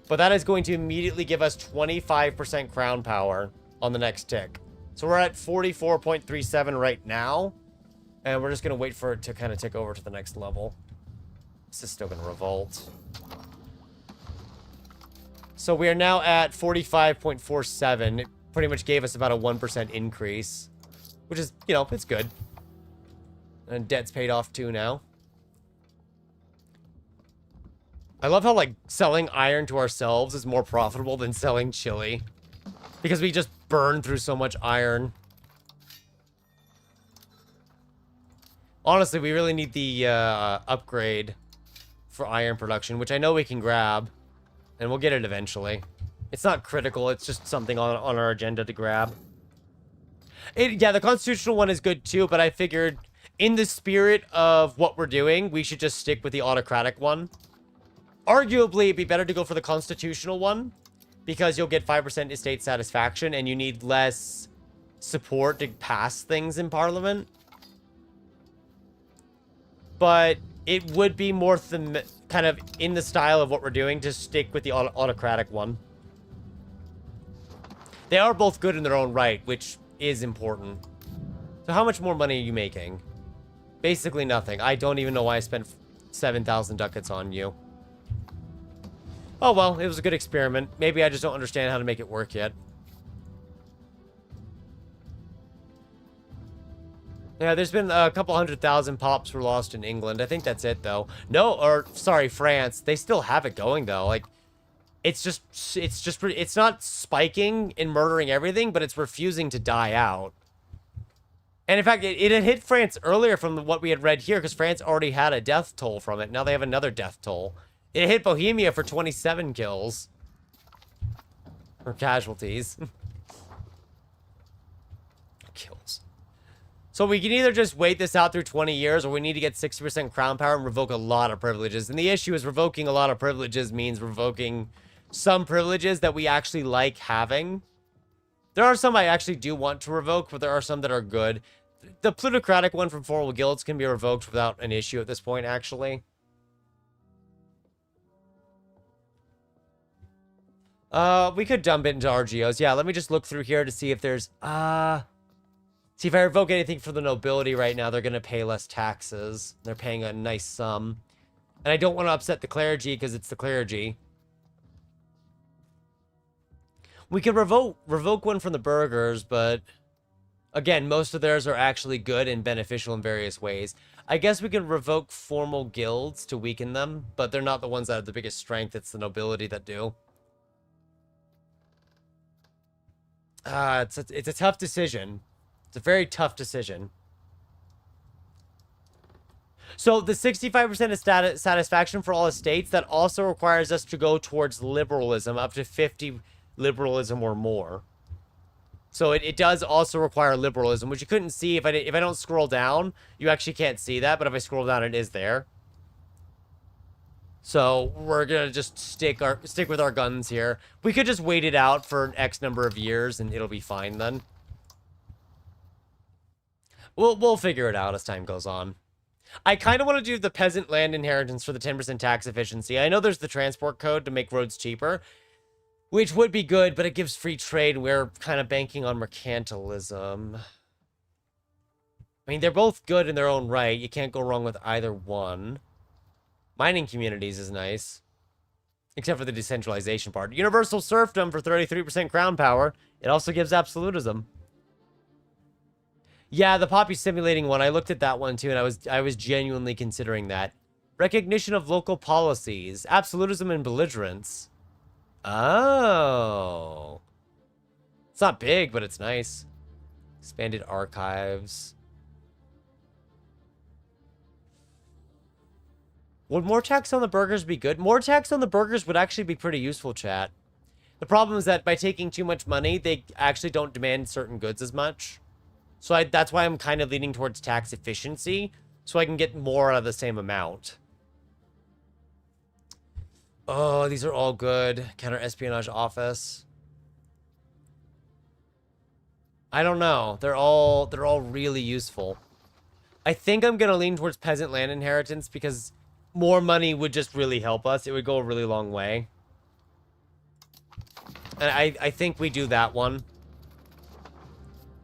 But that is going to immediately give us 25% crown power on the next tick. So we're at 44.37 right now. And we're just going to wait for it to kind of tick over to the next level. This is still going to revolt. So we are now at 45.47. It pretty much gave us about a 1% increase. Which is, you know, it's good. And debt's paid off too now. I love how, like, selling iron to ourselves is more profitable than selling chili. Because we just burn through so much iron. Honestly, we really need the upgrade for iron production, which I know we can grab. And we'll get it eventually. It's not critical, it's just something on our agenda to grab. Yeah, the constitutional one is good too, but I figured in the spirit of what we're doing, we should just stick with the autocratic one. Arguably, it'd be better to go for the constitutional one, because you'll get 5% estate satisfaction, and you need less support to pass things in Parliament. But it would be more kind of in the style of what we're doing to stick with the autocratic one. They are both good in their own right, which is important. So how much more money are you making? Basically nothing. I don't even know why I spent 7,000 ducats on you. Oh well, it was a good experiment. Maybe I just don't understand how to make it work yet. Yeah, there's been a couple 100,000 pops were lost in England. I think that's it, though. No, or, sorry, France. They still have it going, though. Like, it's not spiking and murdering everything, but it's refusing to die out. And in fact, it had hit France earlier from what we had read here, because France already had a death toll from it. Now they have another death toll. It hit Bohemia for 27 kills. Or casualties. Kills. So we can either just wait this out through 20 years, or we need to get 60% crown power and revoke a lot of privileges. And the issue is revoking a lot of privileges means revoking some privileges that we actually like having. There are some I actually do want to revoke, but there are some that are good. The plutocratic one from Formal Guilds can be revoked without an issue at this point, actually. We could dump it into RGOs. Yeah, let me just look through here to see if there's... See, if I revoke anything for the nobility right now, they're going to pay less taxes. They're paying a nice sum. And I don't want to upset the clergy because it's the clergy. We could revoke one from the burghers, but... Again, most of theirs are actually good and beneficial in various ways. I guess we could revoke formal guilds to weaken them, but they're not the ones that have the biggest strength. It's the nobility that do. It's a tough decision. It's a very tough decision. So the 65% is satisfaction for all estates. That also requires us to go towards liberalism, up to 50 liberalism or more. So it does also require liberalism, which you couldn't see if I don't scroll down. You actually can't see that, but if I scroll down, it is there. So we're gonna just stick with our guns here. We could just wait it out for an X number of years, and it'll be fine then. We'll figure it out as time goes on. I kind of want to do the peasant land inheritance for the 10% tax efficiency. I know there's the transport code to make roads cheaper, which would be good, but it gives free trade, and we're kind of banking on mercantilism. I mean, they're both good in their own right. You can't go wrong with either one. Mining communities is nice. Except for the decentralization part. Universal serfdom for 33% crown power. It also gives absolutism. Yeah, the poppy simulating one. I looked at that one too, and I was genuinely considering that. Recognition of local policies, absolutism and belligerence. Oh. It's not big, but it's nice. Expanded archives. Would more tax on the burgers be good? More tax on the burgers would actually be pretty useful, chat. The problem is that by taking too much money, they actually don't demand certain goods as much. So that's why I'm kind of leaning towards tax efficiency, so I can get more out of the same amount. Oh, these are all good. Counter-espionage office. I don't know. They're all really useful. I think I'm going to lean towards peasant land inheritance because more money would just really help us. It would go a really long way. And I think we do that one.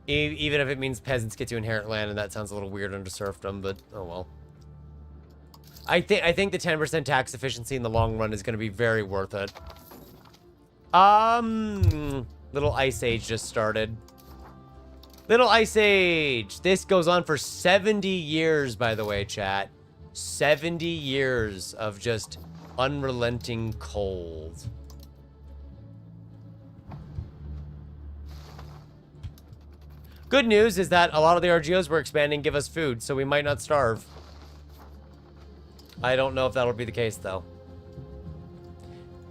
Even if it means peasants get to inherit land, and that sounds a little weird under serfdom, but oh well. I think the 10% tax efficiency in the long run is going to be very worth it. Little Ice Age just started. Little Ice Age! This goes on for 70 years, by the way, chat. 70 years of just unrelenting cold. Good news is that a lot of the RGOs we're expanding give us food, so we might not starve. I don't know if that'll be the case, though.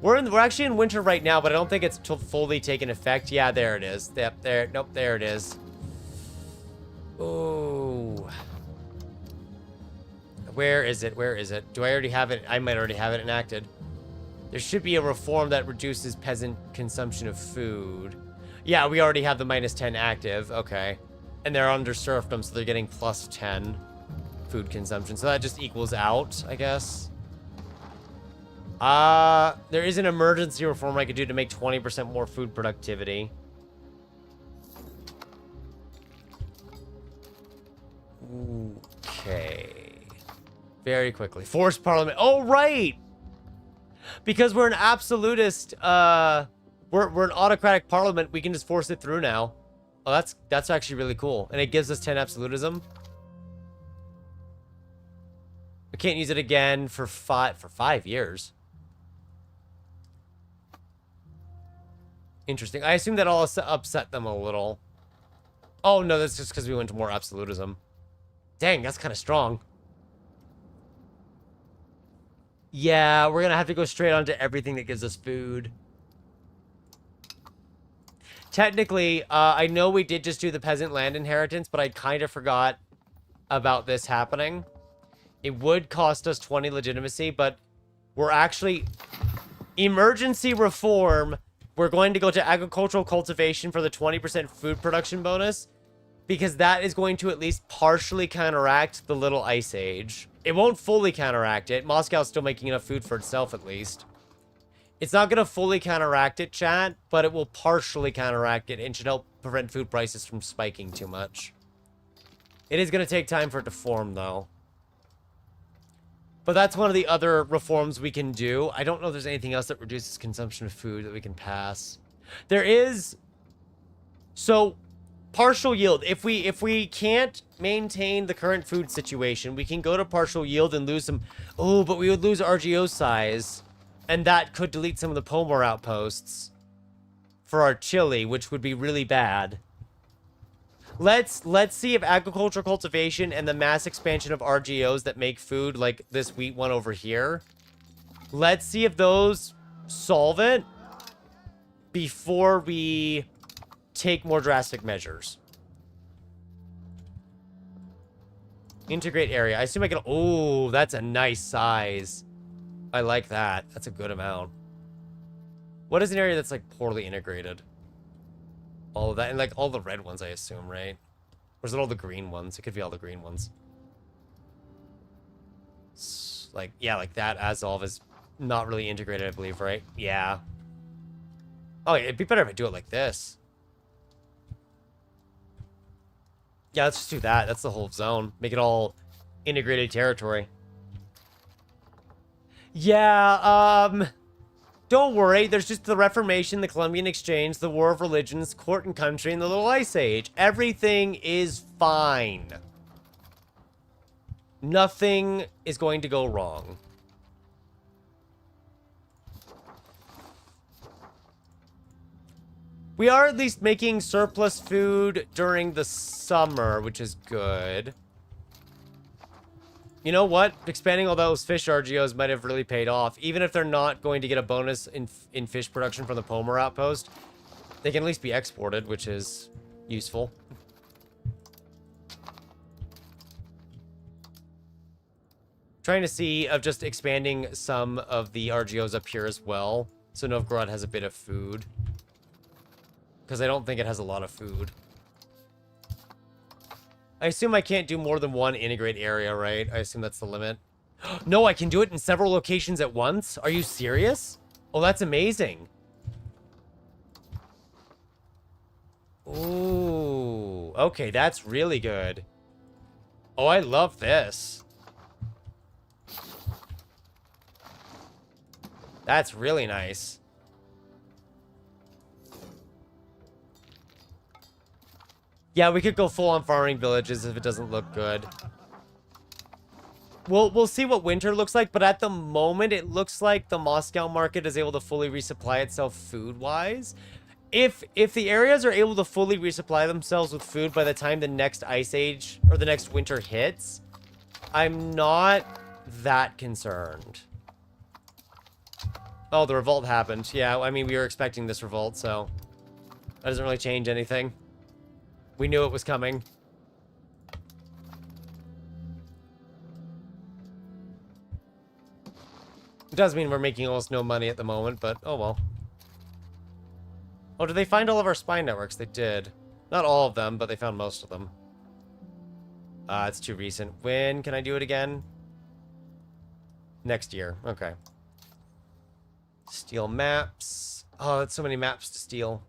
We're actually in winter right now, but I don't think it's fully taken effect. Yeah, there it is. Yep, there. Nope, there it is. Ooh. Where is it? Where is it? Do I already have it? I might already have it enacted. There should be a reform that reduces peasant consumption of food. Yeah, we already have the -10 active. Okay. And they're under serfdom, so they're getting +10 food consumption. So that just equals out, I guess. There is an emergency reform I could do to make 20% more food productivity. Okay. Very quickly. Forced parliament. Oh, right! Because we're an absolutist, we're an autocratic parliament, we can just force it through now. Oh, that's actually really cool. And it gives us 10 absolutism. I can't use it again for 5 years. Interesting. I assume that all upset them a little. Oh, no, that's just because we went to more absolutism. Dang, that's kind of strong. Yeah, we're going to have to go straight on to everything that gives us food. Technically, I know we did just do the peasant land inheritance, but I kind of forgot about this happening. It would cost us 20 legitimacy, but we're actually... Emergency reform. We're going to go to agricultural cultivation for the 20% food production bonus, because that is going to at least partially counteract the Little Ice Age. It won't fully counteract it. Moscow's still making enough food for itself, at least. It's not going to fully counteract it, chat, but it will partially counteract it and should help prevent food prices from spiking too much. It is going to take time for it to form, though. But that's one of the other reforms we can do. I don't know if there's anything else that reduces consumption of food that we can pass. There is... So, partial yield. If we can't maintain the current food situation, we can go to partial yield and lose some... Oh, but we would lose RGO size. And that could delete some of the Pomor outposts for our Chile, which would be really bad. Let's see if agricultural cultivation and the mass expansion of RGOs that make food, like this wheat one over here, let's see if those solve it before we take more drastic measures. Integrate area. I assume I can... Oh, that's a nice size. I like that. That's a good amount. What is an area that's, like, poorly integrated? All of that. And, like, all the red ones, I assume, right? Or is it all the green ones? It could be all the green ones. Like, yeah, like that Azov is not really integrated, I believe, right? Yeah. Oh, it'd be better if I do it like this. Yeah, let's just do that. That's the whole zone. Make it all integrated territory. Yeah, Don't worry, there's just the Reformation, the Columbian Exchange, the War of Religions, Court and Country, and the Little Ice Age. Everything is fine. Nothing is going to go wrong. We are at least making surplus food during the summer, which is good. You know what? Expanding all those fish RGOs might have really paid off. Even if they're not going to get a bonus in fish production from the Pomer outpost, they can at least be exported, which is useful. Trying to see of just expanding some of the RGOs up here as well, so Novgorod has a bit of food. Because I don't think it has a lot of food. I assume I can't do more than one integrate area, right? I assume that's the limit. No, I can do it in several locations at once? Are you serious? Oh, that's amazing. Ooh, okay, that's really good. Oh, I love this. That's really nice. Yeah, we could go full on farming villages if it doesn't look good. We'll see what winter looks like, but at the moment, it looks like the Moscow market is able to fully resupply itself food-wise. If the areas are able to fully resupply themselves with food by the time the next ice age or the next winter hits, I'm not that concerned. Oh, the revolt happened. Yeah, I mean, we were expecting this revolt, so that doesn't really change anything. We knew it was coming. It does mean we're making almost no money at the moment, but oh well. Oh, did they find all of our spy networks? They did. Not all of them, but they found most of them. It's too recent. When can I do it again? Next year. Okay. Steal maps. Oh, that's so many maps to steal.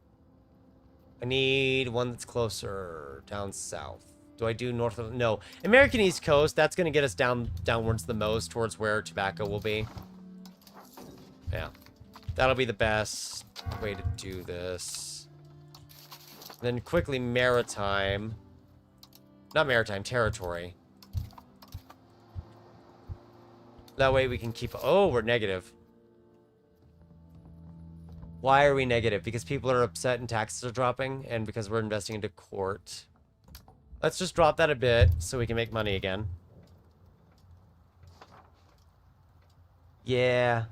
I need one that's closer down south. Do I do north of... No. American East Coast, that's going to get us downwards the most towards where tobacco will be. Yeah. That'll be the best way to do this. Then quickly maritime. Not maritime, territory. That way we can keep... Oh, we're negative. Why are we negative? Because people are upset and taxes are dropping, and because we're investing into court. Let's just drop that a bit so we can make money again. Yeah.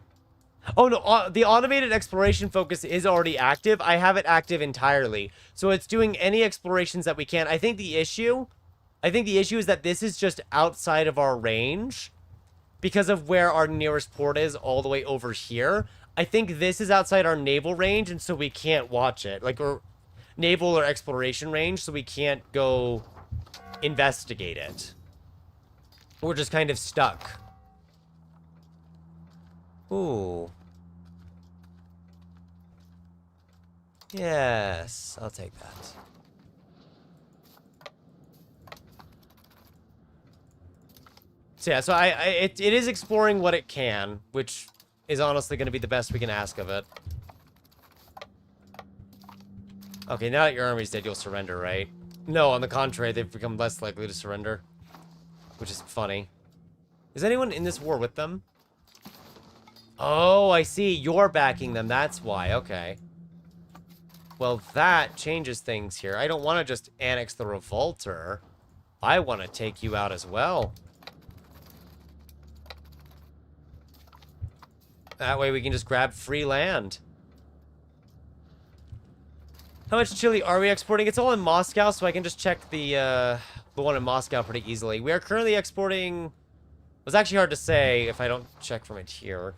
Oh, no, the automated exploration focus is already active. I have it active entirely. So it's doing any explorations that we can. I think the issue is that this is just outside of our range because of where our nearest port is all the way over here. I think this is outside our naval range, and so we can't watch it. Like, or naval or exploration range, so we can't go investigate it. We're just kind of stuck. Ooh. Yes, I'll take that. So yeah, so it is exploring what it can, which is honestly going to be the best we can ask of it. Okay, now that your army's dead, you'll surrender, right? No, on the contrary, they've become less likely to surrender. Which is funny. Is anyone in this war with them? Oh, I see. You're backing them. That's why. Okay. Well, that changes things here. I don't want to just annex the revolter. I want to take you out as well. That way we can just grab free land. How much chili are we exporting? It's all in Moscow, so I can just check the one in Moscow pretty easily. We are currently exporting... It was actually hard to say if I don't check from it here.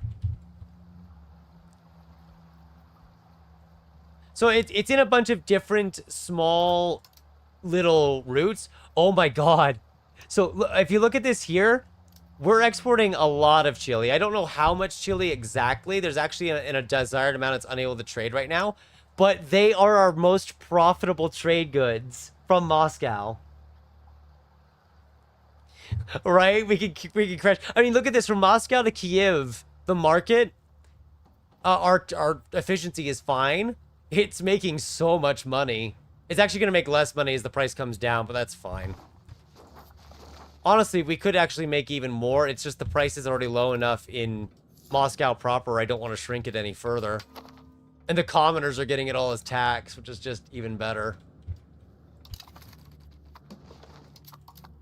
So it's in a bunch of different small little routes. Oh my god. So if you look at this here, we're exporting a lot of chili. I don't know how much chili exactly. There's actually in a desired amount it's unable to trade right now. But they are our most profitable trade goods from Moscow. Right? We can crash. I mean, look at this. From Moscow to Kiev, the market, Our efficiency is fine. It's making so much money. It's actually going to make less money as the price comes down, but that's fine. Honestly, we could actually make even more. It's just the price is already low enough in Moscow proper. I don't want to shrink it any further. And the commoners are getting it all as tax, which is just even better.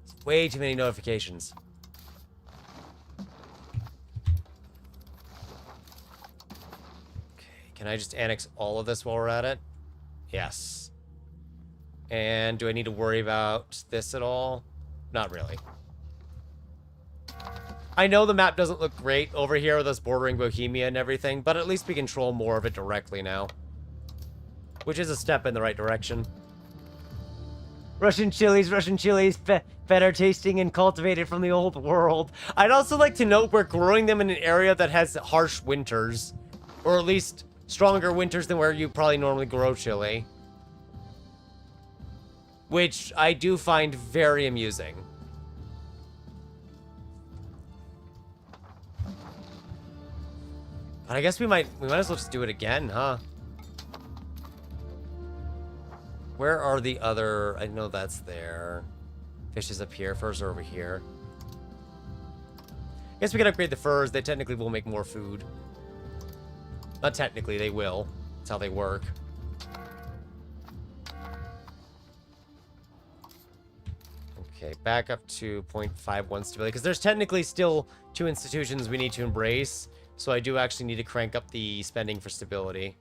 It's way too many notifications. Okay, can I just annex all of this while we're at it? Yes. And do I need to worry about this at all? Not really. I know the map doesn't look great over here with us bordering Bohemia and everything, but at least we control more of it directly now. Which is a step in the right direction. Russian chilies, better tasting and cultivated from the old world. I'd also like to note we're growing them in an area that has harsh winters. Or at least stronger winters than where you probably normally grow chili. Which I do find very amusing. But I guess we might as well just do it again, huh? Where are the other... I know that's there. Fish is up here. Furs are over here. I guess we can upgrade the furs. They technically will make more food. Not technically, they will. That's how they work. Okay, back up to 0.51 stability. Because there's technically still 2 institutions we need to embrace. So I do actually need to crank up the spending for stability.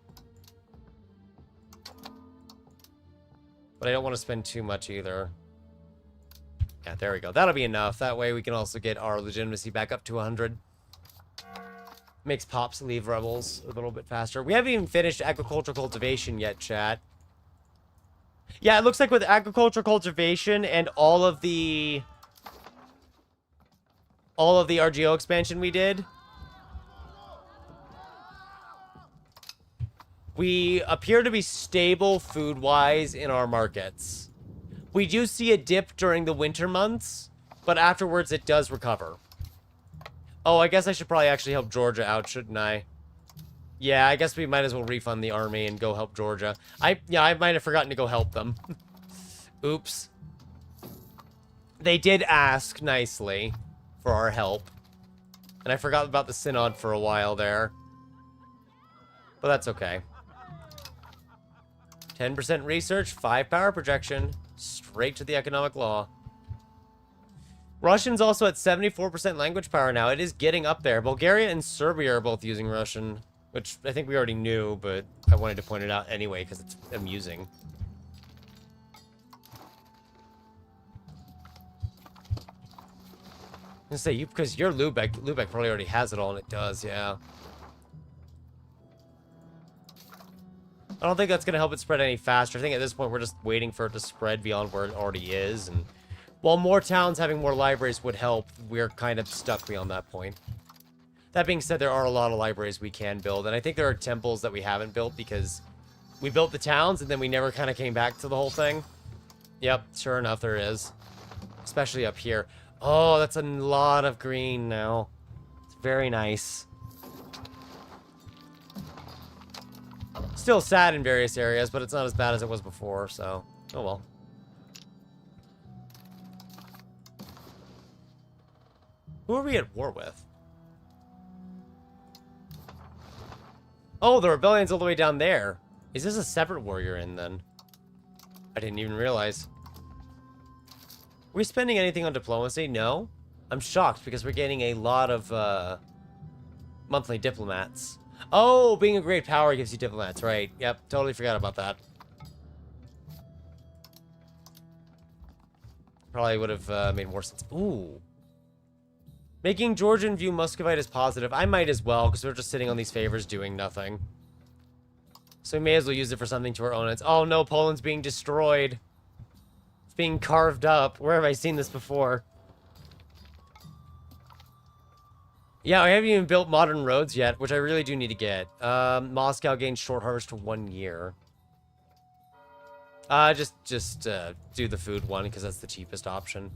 But I don't want to spend too much either. Yeah, there we go. That'll be enough. That way we can also get our legitimacy back up to 100. Makes Pops leave rebels a little bit faster. We haven't even finished agricultural cultivation yet, chat. Yeah, it looks like with agricultural cultivation and all of the RGO expansion we did, we appear to be stable food-wise in our markets. We do see a dip during the winter months, but afterwards it does recover. Oh, I guess I should probably actually help Georgia out, shouldn't I? Yeah, I guess we might as well refund the army and go help Georgia. I might have forgotten to go help them. Oops. They did ask nicely for our help. And I forgot about the synod for a while there. But that's okay. 10% research, 5 power projection. Straight to the economic law. Russian's also at 74% language power now. It is getting up there. Bulgaria and Serbia are both using Russian, which I think we already knew, but I wanted to point it out anyway because it's amusing. I'm gonna say, because you're Lubeck. Lubeck probably already has it all, and it does, yeah. I don't think that's going to help it spread any faster. I think at this point we're just waiting for it to spread beyond where it already is. And while more towns having more libraries would help, we're kind of stuck beyond that point. That being said, there are a lot of libraries we can build. And I think there are temples that we haven't built because we built the towns and then we never kind of came back to the whole thing. Yep, sure enough there is. Especially up here. Oh, that's a lot of green now. It's very nice. Still sad in various areas, but it's not as bad as it was before, so... Oh well. Who are we at war with? Oh, the rebellion's all the way down there. Is this a separate war you're in, then? I didn't even realize. Are we spending anything on diplomacy? No. I'm shocked, because we're getting a lot of, monthly diplomats. Oh, being a great power gives you diplomats, right. Yep, totally forgot about that. Probably would have made more sense. Ooh. Making Georgian view Muscovite as positive. I might as well, because we're just sitting on these favors doing nothing. So we may as well use it for something to our own ends. Oh no, Poland's being destroyed. It's being carved up. Where have I seen this before? Yeah, I haven't even built modern roads yet, which I really do need to get. Moscow gains short harvest for 1 year. Just do the food one, because that's the cheapest option.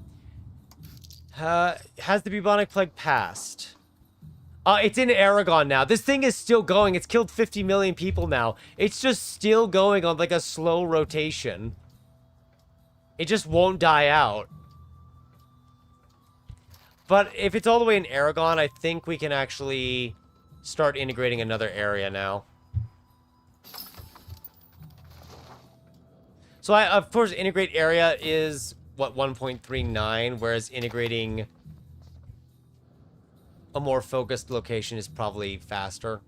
Has the bubonic plague passed? It's in Aragon now. This thing is still going. It's killed 50 million people now. It's just still going on like a slow rotation. It just won't die out. But if it's all the way in Aragon, I think we can actually start integrating another area now. So of course, integrate area is, what, 1.39, whereas integrating a more focused location is probably faster.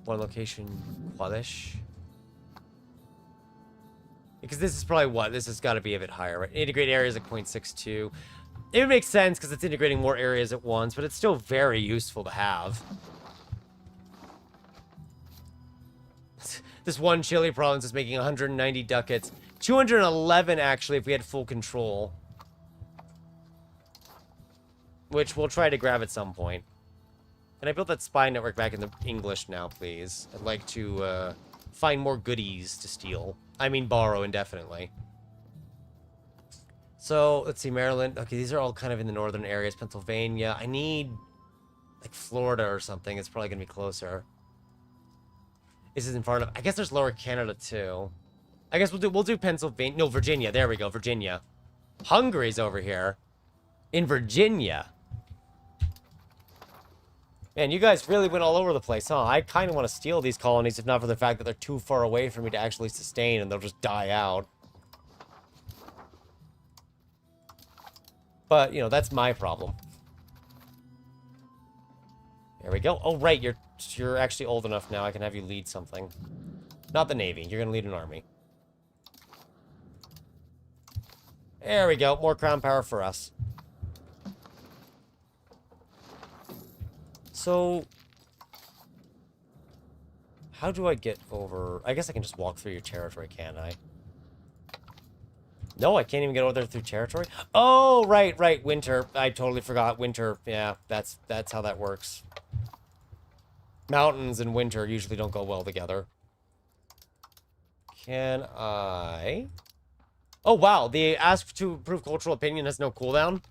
One location, Qualish. Because this is probably what? This has got to be a bit higher, right? Integrate areas at 0.62. It would make sense because it's integrating more areas at once, but it's still very useful to have. This one Chile province is making 190 ducats. 211, actually, if we had full control. Which we'll try to grab at some point. Can I build that spy network back in the English now, please? I'd like to find more goodies to steal. I mean, borrow indefinitely. So, let's see, Maryland. Okay, these are all kind of in the northern areas. Pennsylvania. I need, like, Florida or something. It's probably going to be closer. This is in front of... I guess there's Lower Canada, too. I guess we'll do Pennsylvania. No, Virginia. There we go, Virginia. Hungary's over here. In Virginia. Man, you guys really went all over the place, huh? I kind of want to steal these colonies, if not for the fact that they're too far away for me to actually sustain, and they'll just die out. But, you know, that's my problem. There we go. Oh, right, you're actually old enough now. I can have you lead something. Not the Navy. You're going to lead an army. There we go. More crown power for us. So, how do I get over... I guess I can just walk through your territory, can't I? No, I can't even get over there through territory? Oh, right. Winter. I totally forgot. Winter. Yeah, that's how that works. Mountains and winter usually don't go well together. Can I... Oh, wow. The ask to approve cultural opinion has no cooldown?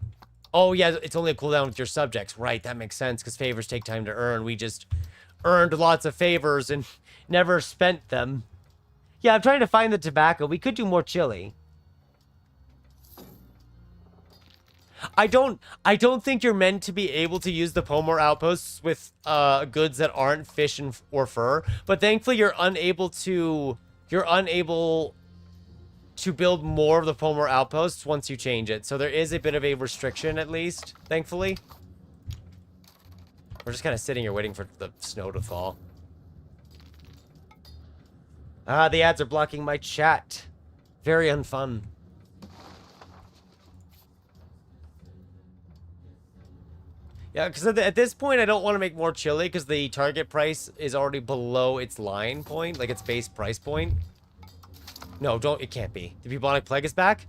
Oh, yeah, it's only a cooldown with your subjects. Right, that makes sense, because favors take time to earn. We just earned lots of favors and never spent them. Yeah, I'm trying to find the tobacco. We could do more chili. I don't think you're meant to be able to use the Pomor outposts with goods that aren't fish or fur, but thankfully you're unable to build more of the Pomor outposts once you change it. So there is a bit of a restriction, at least, thankfully. We're just kind of sitting here waiting for the snow to fall. Ah, the ads are blocking my chat. Very unfun. Yeah, because at this point, I don't want to make more chili because the target price is already below its line point, like its base price point. No, don't. It can't be. The bubonic plague is back?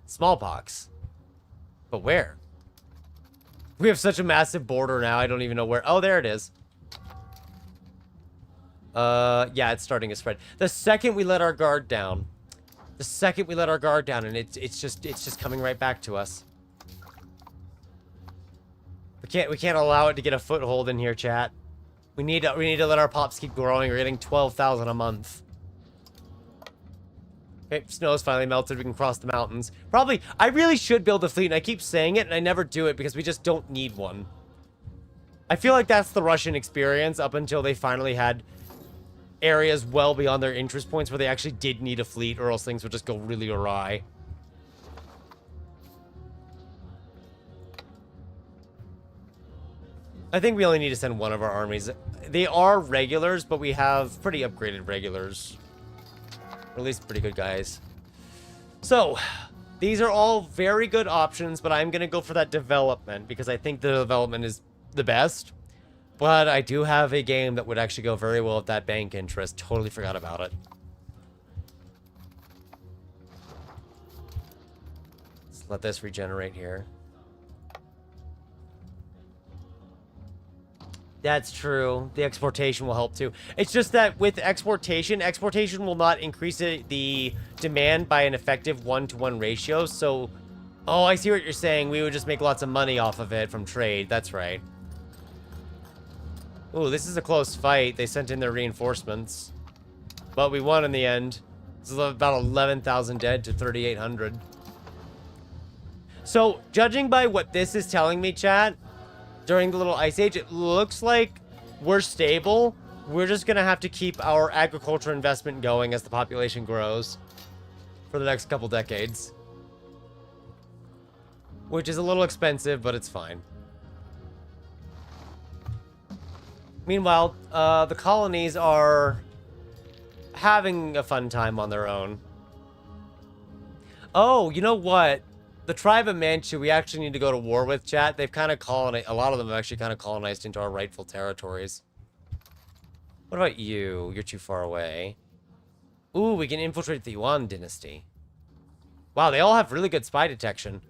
Smallpox. But where? We have such a massive border now, I don't even know where. Oh, there it is. Yeah, it's starting to spread. The second we let our guard down. The second we let our guard down, and it's just coming right back to us. We can't allow it to get a foothold in here, chat. We need to let our pops keep growing. We're getting 12,000 a month. Okay, snow's finally melted. We can cross the mountains. Probably, I really should build a fleet, and I keep saying it, and I never do it because we just don't need one. I feel like that's the Russian experience up until they finally had areas well beyond their interest points where they actually did need a fleet, or else things would just go really awry. I think we only need to send one of our armies. They are regulars, but we have pretty upgraded regulars. Or at least pretty good guys. So, these are all very good options, but I'm going to go for that development because I think the development is the best. But I do have a game that would actually go very well with that bank interest. Totally forgot about it. Let's let this regenerate here. That's true. The exportation will help too. It's just that with exportation will not increase the demand by an effective 1-to-1 ratio. So Oh, I see what you're saying. We would just make lots of money off of it from trade. That's right. Ooh, this is a close fight. They sent in their reinforcements. But we won in the end. This is about 11,000 dead to 3,800. So, judging by what this is telling me, chat, during the little ice age, it looks like we're stable. We're just going to have to keep our agriculture investment going as the population grows for the next couple decades. Which is a little expensive, but it's fine. Meanwhile, the colonies are having a fun time on their own. Oh, you know what? The tribe of Manchu, we actually need to go to war with, chat. They've kind of colonized, a lot of them have actually kind of colonized into our rightful territories. What about you? You're too far away. Ooh, we can infiltrate the Yuan dynasty. Wow, they all have really good spy detection.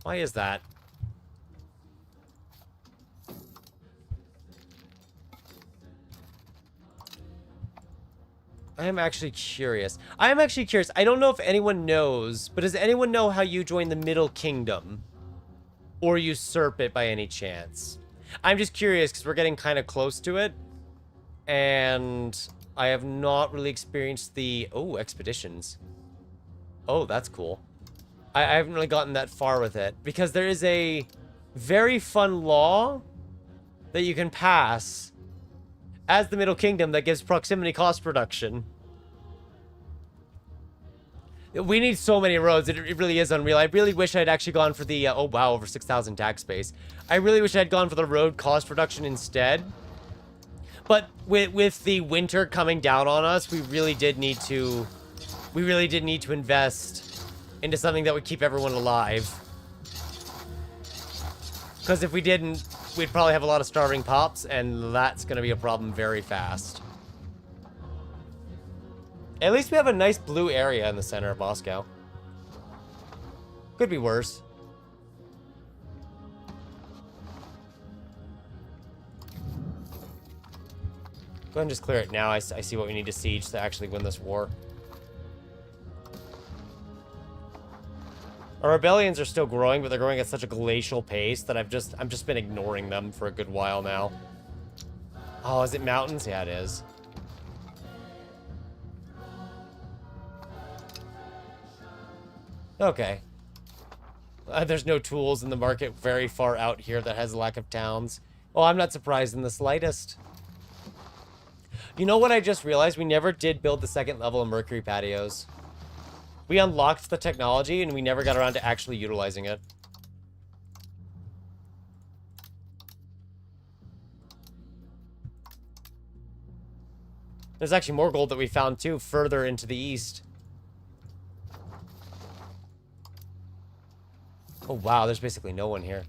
Why is that? I am actually curious. I don't know if anyone knows, but does anyone know how you join the Middle Kingdom? Or usurp it by any chance? I'm just curious because we're getting kind of close to it. And I have not really experienced the... Oh, expeditions. Oh, that's cool. I haven't really gotten that far with it. Because there is a very fun law that you can pass as the Middle Kingdom that gives proximity cost reduction. We need so many roads. It really is unreal. I really wish I'd actually gone for the... oh, wow, over 6,000 tax space. I really wish I'd gone for the road cost reduction instead. But with the winter coming down on us, we really did need to... We really did need to invest into something that would keep everyone alive. Because if we didn't, we'd probably have a lot of starving pops, and that's going to be a problem very fast. At least we have a nice blue area in the center of Moscow. Could be worse. Go ahead and just clear it now. I see what we need to siege to actually win this war. Our rebellions are still growing, but they're growing at such a glacial pace that I've just been ignoring them for a good while now. Oh, is it mountains? Yeah, it is. Okay. There's no tools in the market very far out here that has a lack of towns. Oh, I'm not surprised in the slightest. You know what I just realized? We never did build the second level of Mercury patios. We unlocked the technology, and we never got around to actually utilizing it. There's actually more gold that we found, too, further into the east. Oh, wow, there's basically no one here.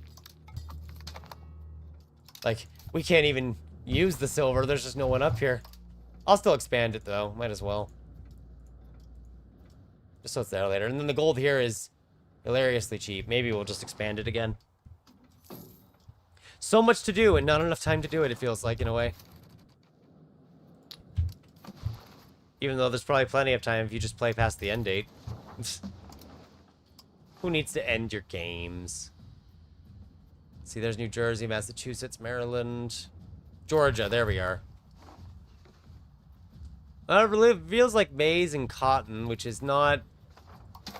Like, we can't even use the silver. There's just no one up here. I'll still expand it, though. Might as well. Just so it's there later. And then the gold here is hilariously cheap. Maybe we'll just expand it again. So much to do and not enough time to do it, it feels like, in a way. Even though there's probably plenty of time if you just play past the end date. Who needs to end your games? See, there's New Jersey, Massachusetts, Maryland, Georgia. There we are. It really feels like maize and cotton, which is not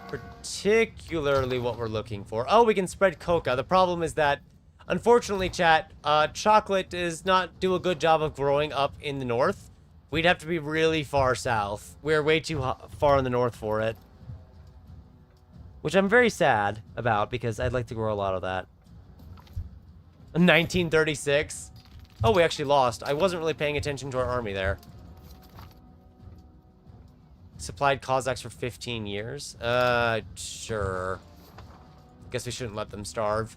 particularly what we're looking for. Oh, we can spread coca. The problem is that, unfortunately, chat, chocolate does not do a good job of growing up in the north. We'd have to be really far south. We're way too far in the north for it. Which I'm very sad about, because I'd like to grow a lot of that. 1936? Oh, we actually lost. I wasn't really paying attention to our army there. Supplied Cossacks for 15 years? Sure. Guess we shouldn't let them starve.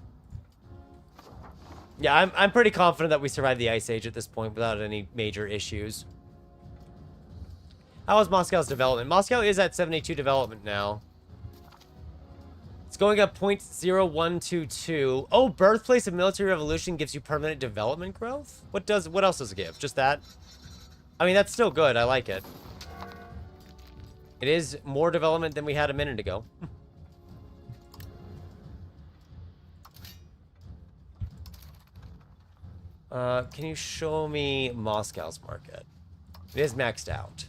Yeah, I'm pretty confident that we survived the Ice Age at this point without any major issues. How is Moscow's development? Moscow is at 72 development now. It's going up 0.0122. Oh, birthplace of military revolution gives you permanent development growth? What else does it give? Just that? I mean, that's still good. I like it. It is more development than we had a minute ago. Can you show me Moscow's market? It is maxed out.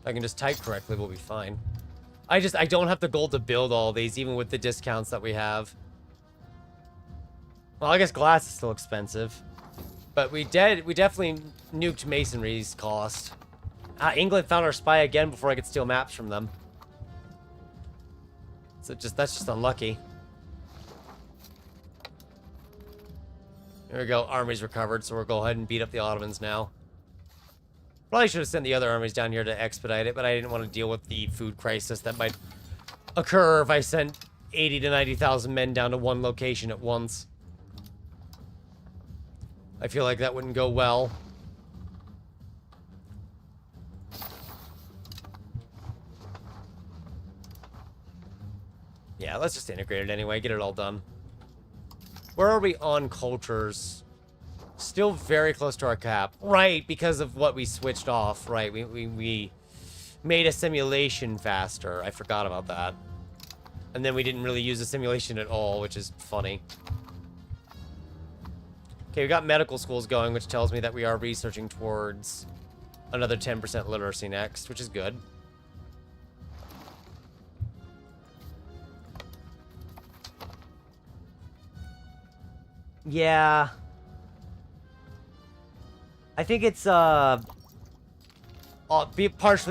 If I can just type correctly, we'll be fine. I don't have the gold to build all these, even with the discounts that we have. Well, I guess glass is still expensive. But we definitely nuked masonry's cost. England found our spy again before I could steal maps from them. So that's just unlucky. There we go, armies recovered, so we'll go ahead and beat up the Ottomans now. Probably should have sent the other armies down here to expedite it, but I didn't want to deal with the food crisis that might occur if I sent 80 to 90,000 men down to one location at once. I feel like that wouldn't go well. Yeah, let's just integrate it anyway, get it all done. Where are we on cultures? Still very close to our cap. Right, because of what we switched off. Right, we made a simulation faster. I forgot about that. And then we didn't really use a simulation at all, which is funny. Okay, we got medical schools going, which tells me that we are researching towards another 10% literacy next, which is good. Yeah. I think it's, partially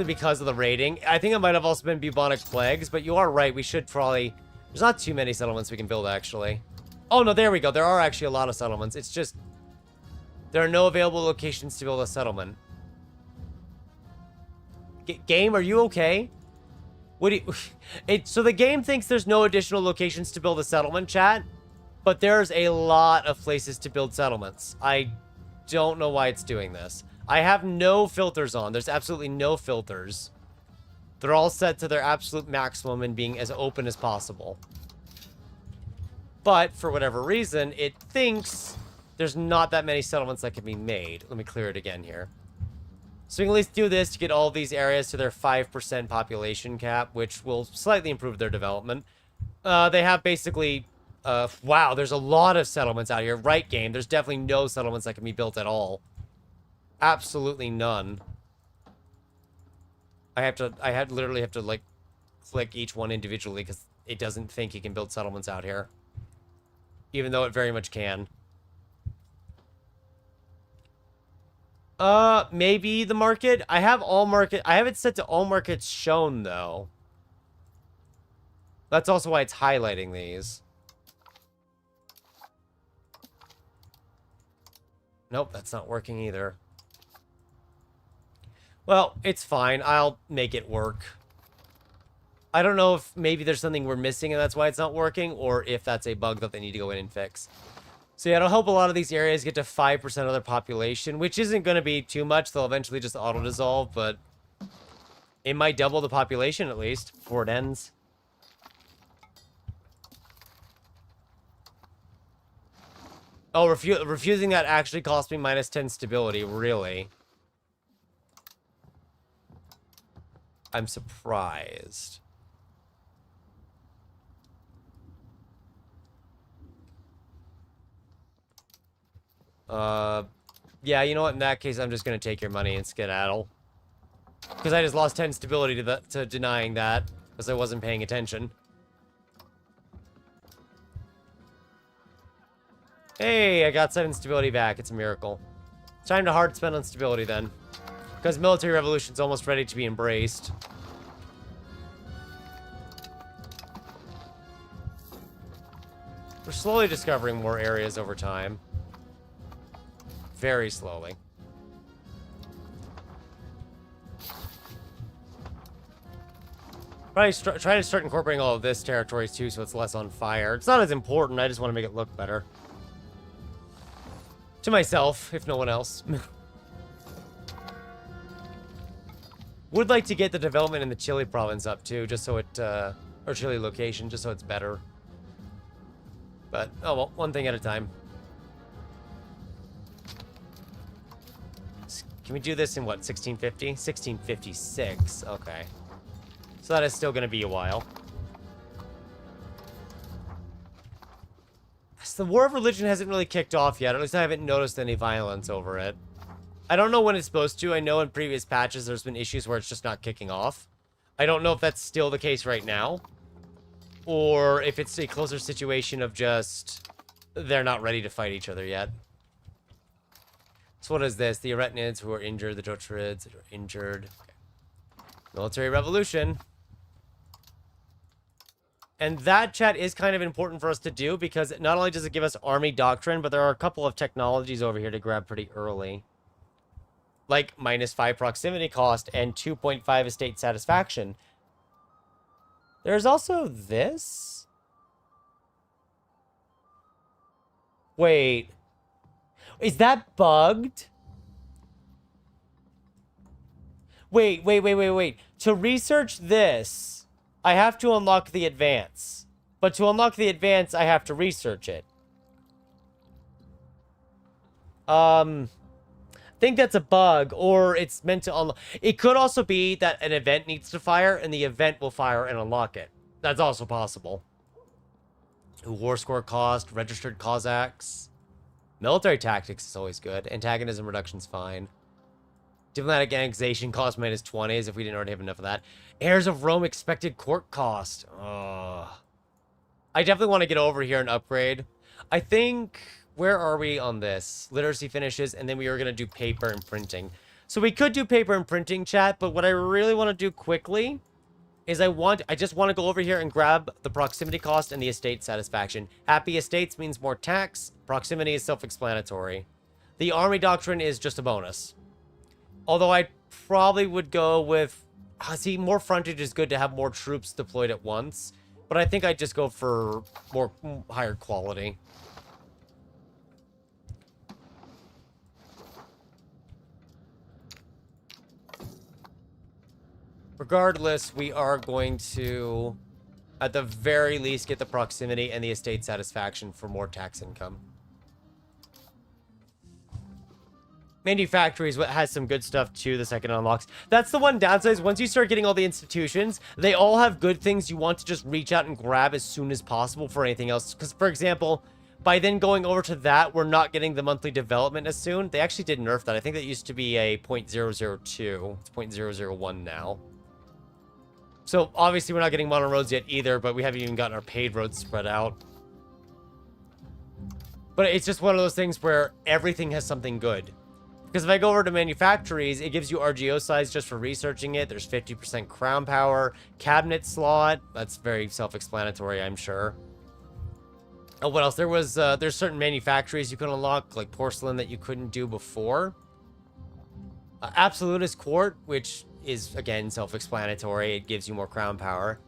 because of the rating. I think it might have also been bubonic plagues, but you are right. We should probably... There's not too many settlements we can build, actually. Oh, no, there we go. There are actually a lot of settlements. It's just... There are no available locations to build a settlement. Game, are you okay? What do you... So the game thinks there's no additional locations to build a settlement, chat. But there's a lot of places to build settlements. I don't know why it's doing this. I have no filters on. There's absolutely no filters. They're all set to their absolute maximum and being as open as possible. But, for whatever reason, it thinks there's not that many settlements that can be made. Let me clear it again here. So we can at least do this to get all of these areas to their 5% population cap, which will slightly improve their development. They have basically... wow, there's a lot of settlements out here. Right, game. There's definitely no settlements that can be built at all. Absolutely none. I literally have to, like, click each one individually because it doesn't think it can build settlements out here. Even though it very much can. Maybe the market? I have it set to all markets shown, though. That's also why it's highlighting these. Nope, that's not working either. Well, it's fine. I'll make it work. I don't know if maybe there's something we're missing and that's why it's not working, or if that's a bug that they need to go in and fix. So yeah, it'll help a lot of these areas get to 5% of their population, which isn't going to be too much. They'll eventually just auto-dissolve, but it might double the population at least before it ends. Oh, refusing that actually cost me -10 stability, really? I'm surprised. Yeah, you know what? In that case, I'm just gonna take your money and skedaddle. Because I just lost 10 stability to denying that, because I wasn't paying attention. Hey, I got 7 stability back. It's a miracle. It's time to hard spend on stability then. Because military revolution's almost ready to be embraced. We're slowly discovering more areas over time. Very slowly. Probably try to start incorporating all of this territories too, so it's less on fire. It's not as important. I just want to make it look better. To myself, if no one else. Would like to get the development in the Chile province up too, just so it, or Chile location, just so it's better. But, oh well, one thing at a time. Can we do this in what, 1650? 1656, okay. So that is still going to be a while. the War of Religion hasn't really kicked off yet. At least I haven't noticed any violence over it. I don't know when it's supposed to. I know in previous patches there's been issues where it's just not kicking off. I don't know if that's still the case right now. Or if it's a closer situation of just... they're not ready to fight each other yet. So what is this? The Aretinids who are injured. The Jotrids who are injured. Okay. Military revolution. And that, chat, is kind of important for us to do because not only does it give us army doctrine, but there are a couple of technologies over here to grab pretty early. Like -5 proximity cost and 2.5 estate satisfaction. There's also this? Wait. Is that bugged? Wait. To research this, I have to unlock the advance. But to unlock the advance, I have to research it. I think that's a bug, or it's meant to unlock. It could also be that an event needs to fire, and the event will fire and unlock it. That's also possible. War score cost, registered Cossacks. Military tactics is always good. Antagonism reduction's fine. Diplomatic annexation cost -20, as if we didn't already have enough of that. Heirs of Rome expected court cost. I definitely want to get over here and upgrade. I think... where are we on this? Literacy finishes, and then we are going to do paper and printing. So we could do paper and printing, chat, but what I really want to do quickly is I just want to go over here and grab the proximity cost and the estate satisfaction. Happy estates means more tax. Proximity is self-explanatory. The army doctrine is just a bonus. Although I probably would go with... see, more frontage is good to have more troops deployed at once. But I think I'd just go for more higher quality. Regardless, we are going to, at the very least, get the proximity and the estate satisfaction for more tax income. Manufactories has some good stuff too, the second unlocks. That's the one downside is once you start getting all the institutions, they all have good things you want to just reach out and grab as soon as possible for anything else. Because, for example, by then going over to that, we're not getting the monthly development as soon. They actually did nerf that. I think that used to be a 0.002. It's 0.001 now. So, obviously, we're not getting modern roads yet either, but we haven't even gotten our paid roads spread out. But it's just one of those things where everything has something good. Because if I go over to manufactories, it gives you RGO size just for researching it. There's 50% crown power, cabinet slot. That's very self-explanatory, I'm sure. Oh, what else? There's certain manufactories you can unlock, like porcelain that you couldn't do before. Absolutist court, which is, again, self-explanatory. It gives you more crown power.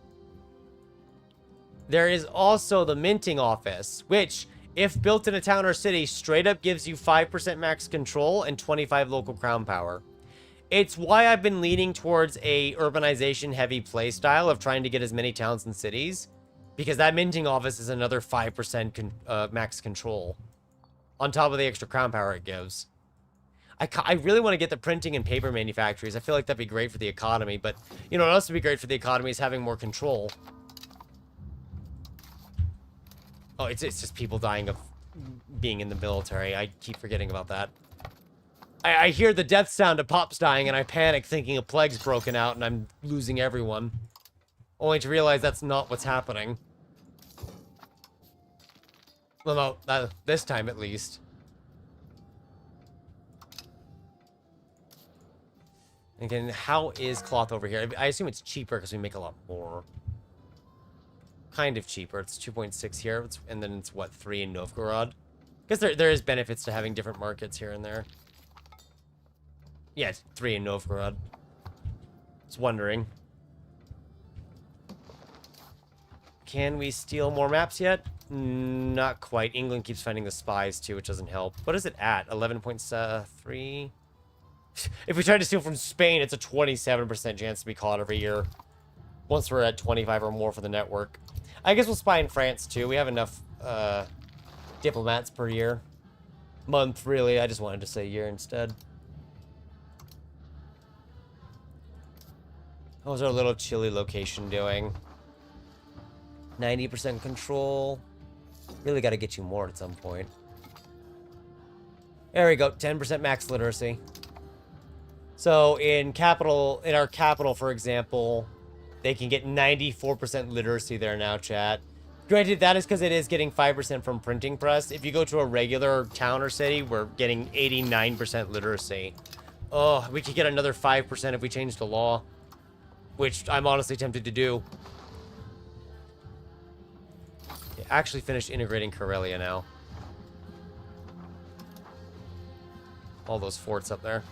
There is also the minting office, which, if built in a town or city, straight up gives you 5% max control and 25 local crown power. It's why I've been leaning towards a urbanization-heavy playstyle of trying to get as many towns and cities, because that minting office is another 5% max control, on top of the extra crown power it gives. I really want to get the printing and paper manufactories. I feel like that'd be great for the economy, but, you know what else would be great for the economy is having more control. Oh, it's just people dying of being in the military. I keep forgetting about that. I hear the death sound of Pops dying, and I panic thinking a plague's broken out, and I'm losing everyone. Only to realize that's not what's happening. Well, no, this time at least. Again, how is cloth over here? I assume it's cheaper because we make a lot more. Kind of cheaper. It's 2.6 here, and then it's, what, 3 in Novgorod? Because there is benefits to having different markets here and there. Yeah, it's 3 in Novgorod. Just wondering. Can we steal more maps yet? Not quite. England keeps finding the spies, too, which doesn't help. What is it at? 11.3? If we try to steal from Spain, it's a 27% chance to be caught every year. Once we're at 25 or more for the network. I guess we'll spy in France, too. We have enough diplomats per year. Month, really. I just wanted to say year instead. How's our little Chile location doing? 90% control. Really got to get you more at some point. There we go. 10% max literacy. So in our capital, for example, they can get 94% literacy there now, chat. Granted, that is because it is getting 5% from printing press. If you go to a regular town or city, we're getting 89% literacy. Oh, we could get another 5% if we change the law. Which I'm honestly tempted to do. Yeah, actually finished integrating Karelia now. All those forts up there.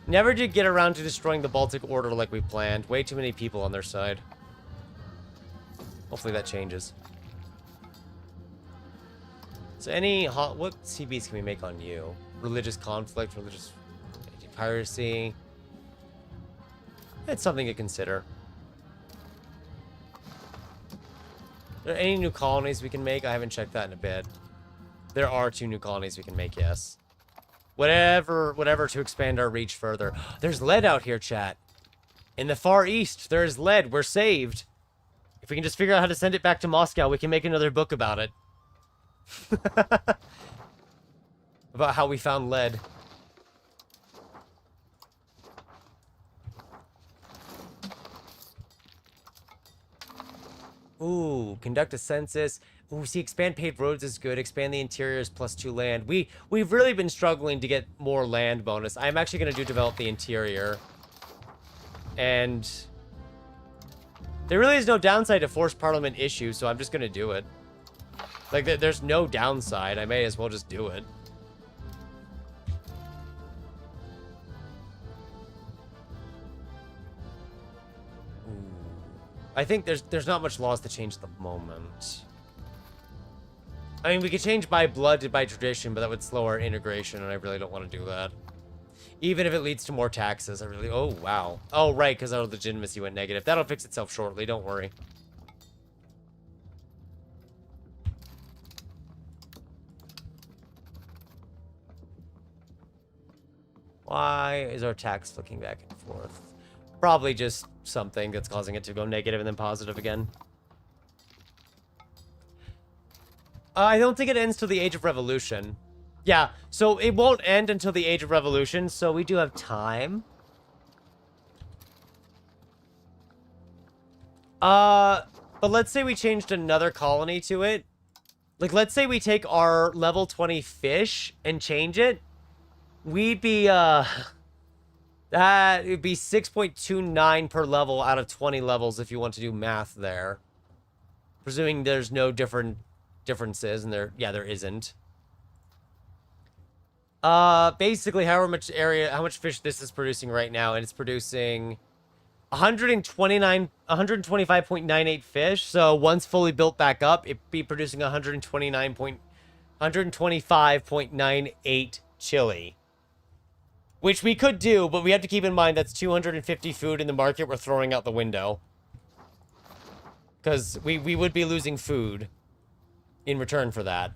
Never did get around to destroying the Baltic Order like we planned. Way too many people on their side. Hopefully that changes. So what CBs can we make on you? Religious conflict, religious piracy. It's something to consider. Are there any new colonies we can make? I haven't checked that in a bit. There are 2 new colonies we can make, yes. Whatever to expand our reach further. There's lead out here, chat. In the Far East, there's lead. We're saved. If we can just figure out how to send it back to Moscow, we can make another book about it. About how we found lead. Ooh, conduct a census. Ooh, see, expand paved roads is good. Expand the interiors +2 land. We've really been struggling to get more land bonus. I'm actually going to develop the interior. And there really is no downside to forced parliament issue, so I'm just going to do it. Like, there's no downside. I may as well just do it. I think there's not much laws to change at the moment. I mean, we could change by blood to by tradition, but that would slow our integration, and I really don't want to do that. Even if it leads to more taxes, I really... Oh, wow. Oh, right, because our legitimacy went negative. That'll fix itself shortly, don't worry. Why is our tax looking back and forth? Probably just something that's causing it to go negative and then positive again. I don't think it ends till the Age of Revolution. Yeah, so it won't end until the Age of Revolution, so we do have time. But let's say we changed another colony to it. Like, let's say we take our level 20 fish and change it. We'd be, that would be 6.29 per level out of 20 levels if you want to do math there. Presuming there's no differences, and there isn't. Basically, how much fish this is producing right now, and it's producing 125.98 fish. So once fully built back up, it'd be producing 125.98 chili. Which we could do, but we have to keep in mind that's 250 food in the market we're throwing out the window. Because we would be losing food in return for that.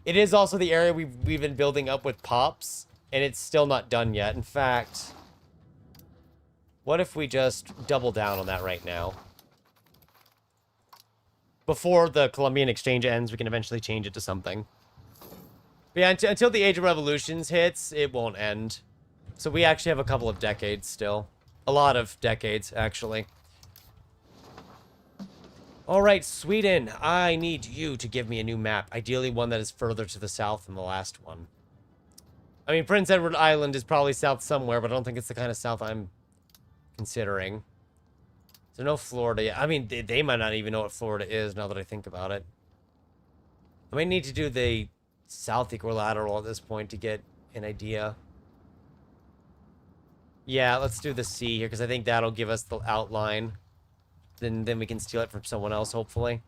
It is also the area we've been building up with pops, and it's still not done yet. In fact, what if we just double down on that right now? Before the Columbian Exchange ends, we can eventually change it to something. But yeah, until the Age of Revolutions hits, it won't end. So we actually have a couple of decades still. A lot of decades, actually. Alright, Sweden. I need you to give me a new map. Ideally one that is further to the south than the last one. I mean, Prince Edward Island is probably south somewhere, but I don't think it's the kind of south I'm considering. Is there no Florida yet? I mean, they might not even know what Florida is now that I think about it. I might need to do the South Equilateral at this point to get an idea. Yeah, let's do the sea here, because I think that'll give us the outline. Then we can steal it from someone else, hopefully.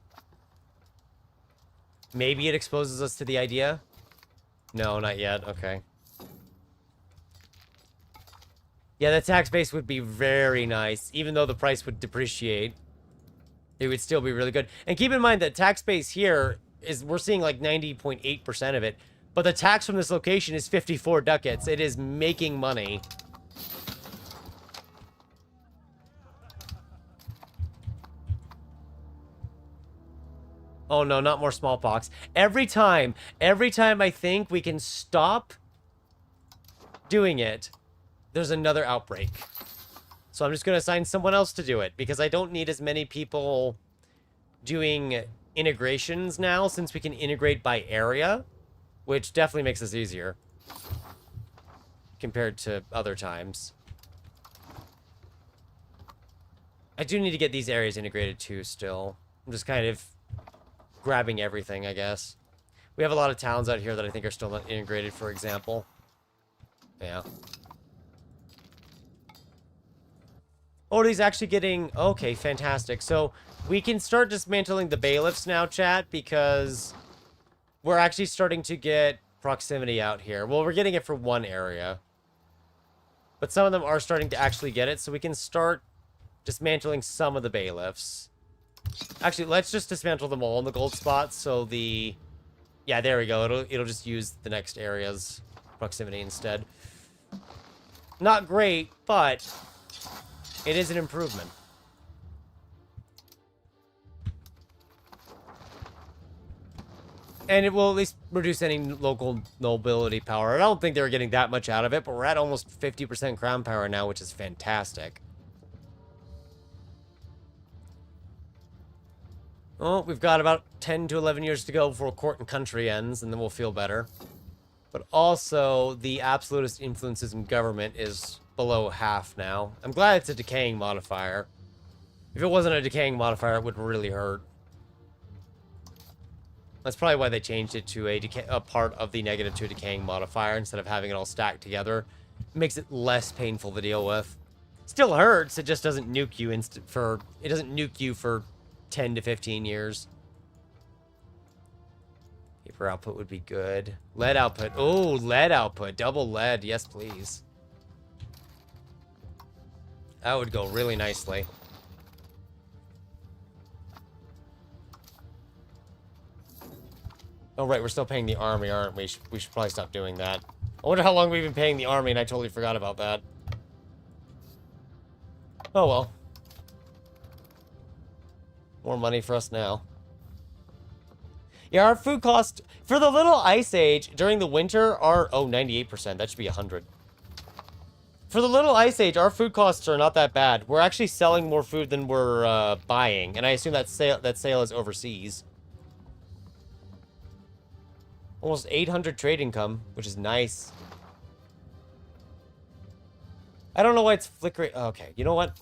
Maybe it exposes us to the idea? No, not yet. Okay. Yeah, the tax base would be very nice. Even though the price would depreciate, it would still be really good. And keep in mind that tax base here is, we're seeing like 90.8% of it. But the tax from this location is 54 ducats. It is making money. Oh no, not more smallpox. Every time I think we can stop doing it, there's another outbreak. So I'm just going to assign someone else to do it, because I don't need as many people doing integrations now, since we can integrate by area, which definitely makes this easier compared to other times. I do need to get these areas integrated too still. I'm just kind of grabbing everything, I guess. We have a lot of towns out here that I think are still not integrated, for example. Yeah. Oh, he's actually getting... Okay, fantastic. So, we can start dismantling the bailiffs now, chat, because we're actually starting to get proximity out here. Well, we're getting it for one area. But some of them are starting to actually get it, so we can start dismantling some of the bailiffs. Actually, let's just dismantle them all in the gold spots, so the... Yeah, there we go. It'll just use the next area's proximity instead. Not great, but it is an improvement. And it will at least reduce any local nobility power. I don't think they were getting that much out of it, but we're at almost 50% crown power now, which is fantastic. Oh, we've got about 10 to 11 years to go before court and country ends, and then we'll feel better. But also, the absolutist influences in government is below half now. I'm glad it's a decaying modifier. If it wasn't a decaying modifier, it would really hurt. That's probably why they changed it to a part of the negative to a decaying modifier instead of having it all stacked together. It makes it less painful to deal with. Still hurts, it just doesn't nuke you it doesn't nuke you for 10 to 15 years. Paper output would be good. Lead output. Oh, lead output. Double lead. Yes, please. That would go really nicely. Oh, right. We're still paying the army, aren't we? We should probably stop doing that. I wonder how long we've been paying the army, and I totally forgot about that. Oh, well. More money for us now. Yeah, our food cost... For the little ice age, during the winter, our... Oh, 98%. That should be 100. For the little ice age, our food costs are not that bad. We're actually selling more food than we're buying. And I assume that sale is overseas. Almost 800 trade income, which is nice. I don't know why it's flickering... Okay, you know what?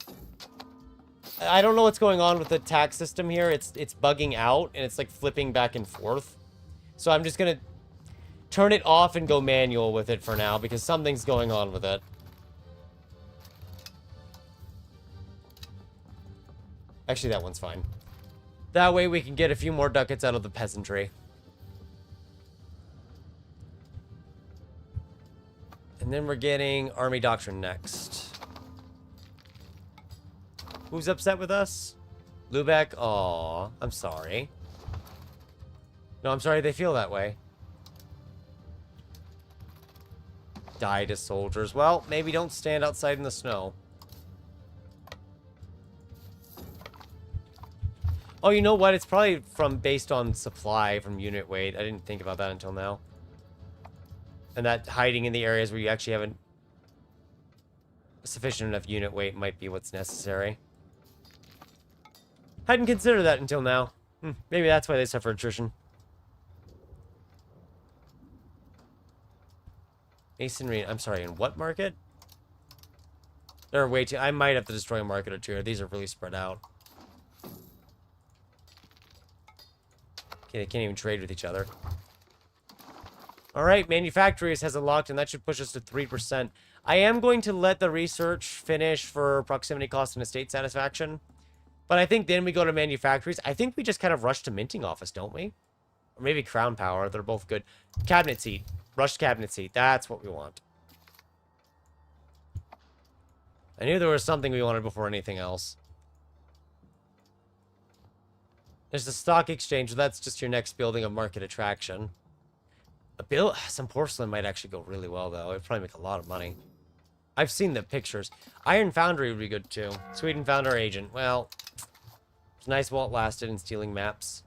I don't know what's going on with the tax system here. It's bugging out, and it's like flipping back and forth. So I'm just gonna turn it off and go manual with it for now, because something's going on with it. Actually, that one's fine. That way we can get a few more ducats out of the peasantry. And then we're getting Army Doctrine next. Who's upset with us? Lubeck? Aw, I'm sorry. No, I'm sorry they feel that way. Die to soldiers. Well, maybe don't stand outside in the snow. Oh, you know what? It's probably based on supply from unit weight. I didn't think about that until now. And that hiding in the areas where you actually haven't sufficient enough unit weight might be what's necessary. Hadn't considered that until now. Maybe that's why they suffer attrition. Masonry, I'm sorry, in what market? They're way too... I might have to destroy a market or two. These are really spread out. Okay, they can't even trade with each other. Alright, manufactories has unlocked, and that should push us to 3%. I am going to let the research finish for proximity cost and estate satisfaction. But I think then we go to manufactories. I think we just kind of rush to minting office, don't we? Or maybe crown power. They're both good. Cabinet seat. Rush cabinet seat. That's what we want. I knew there was something we wanted before anything else. There's the stock exchange. That's just your next building of market attraction. Some porcelain might actually go really well, though. It'd probably make a lot of money. I've seen the pictures. Iron Foundry would be good, too. Sweden found our agent. Well, it's nice while it lasted in stealing maps.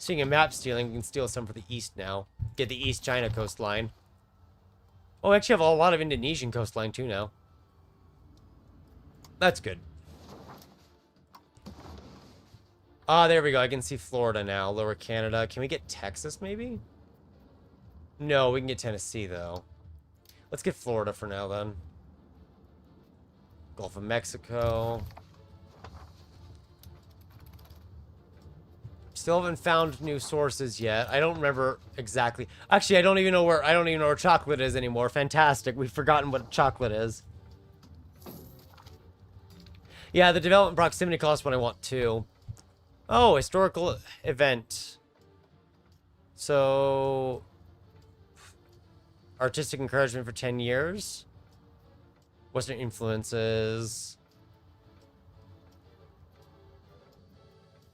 Seeing a map stealing, we can steal some for the east now. Get the East China coastline. Oh, we actually have a lot of Indonesian coastline too now. That's good. Ah, there we go. I can see Florida now. Lower Canada. Can we get Texas, maybe? No, we can get Tennessee, though. Let's get Florida for now, then. Gulf of Mexico. Still haven't found new sources yet. I don't remember exactly. Actually, I don't even know where chocolate is anymore. Fantastic. We've forgotten what chocolate is. Yeah, the development proximity cost what I want too. Oh, historical event. So, artistic encouragement for 10 years. Western influences.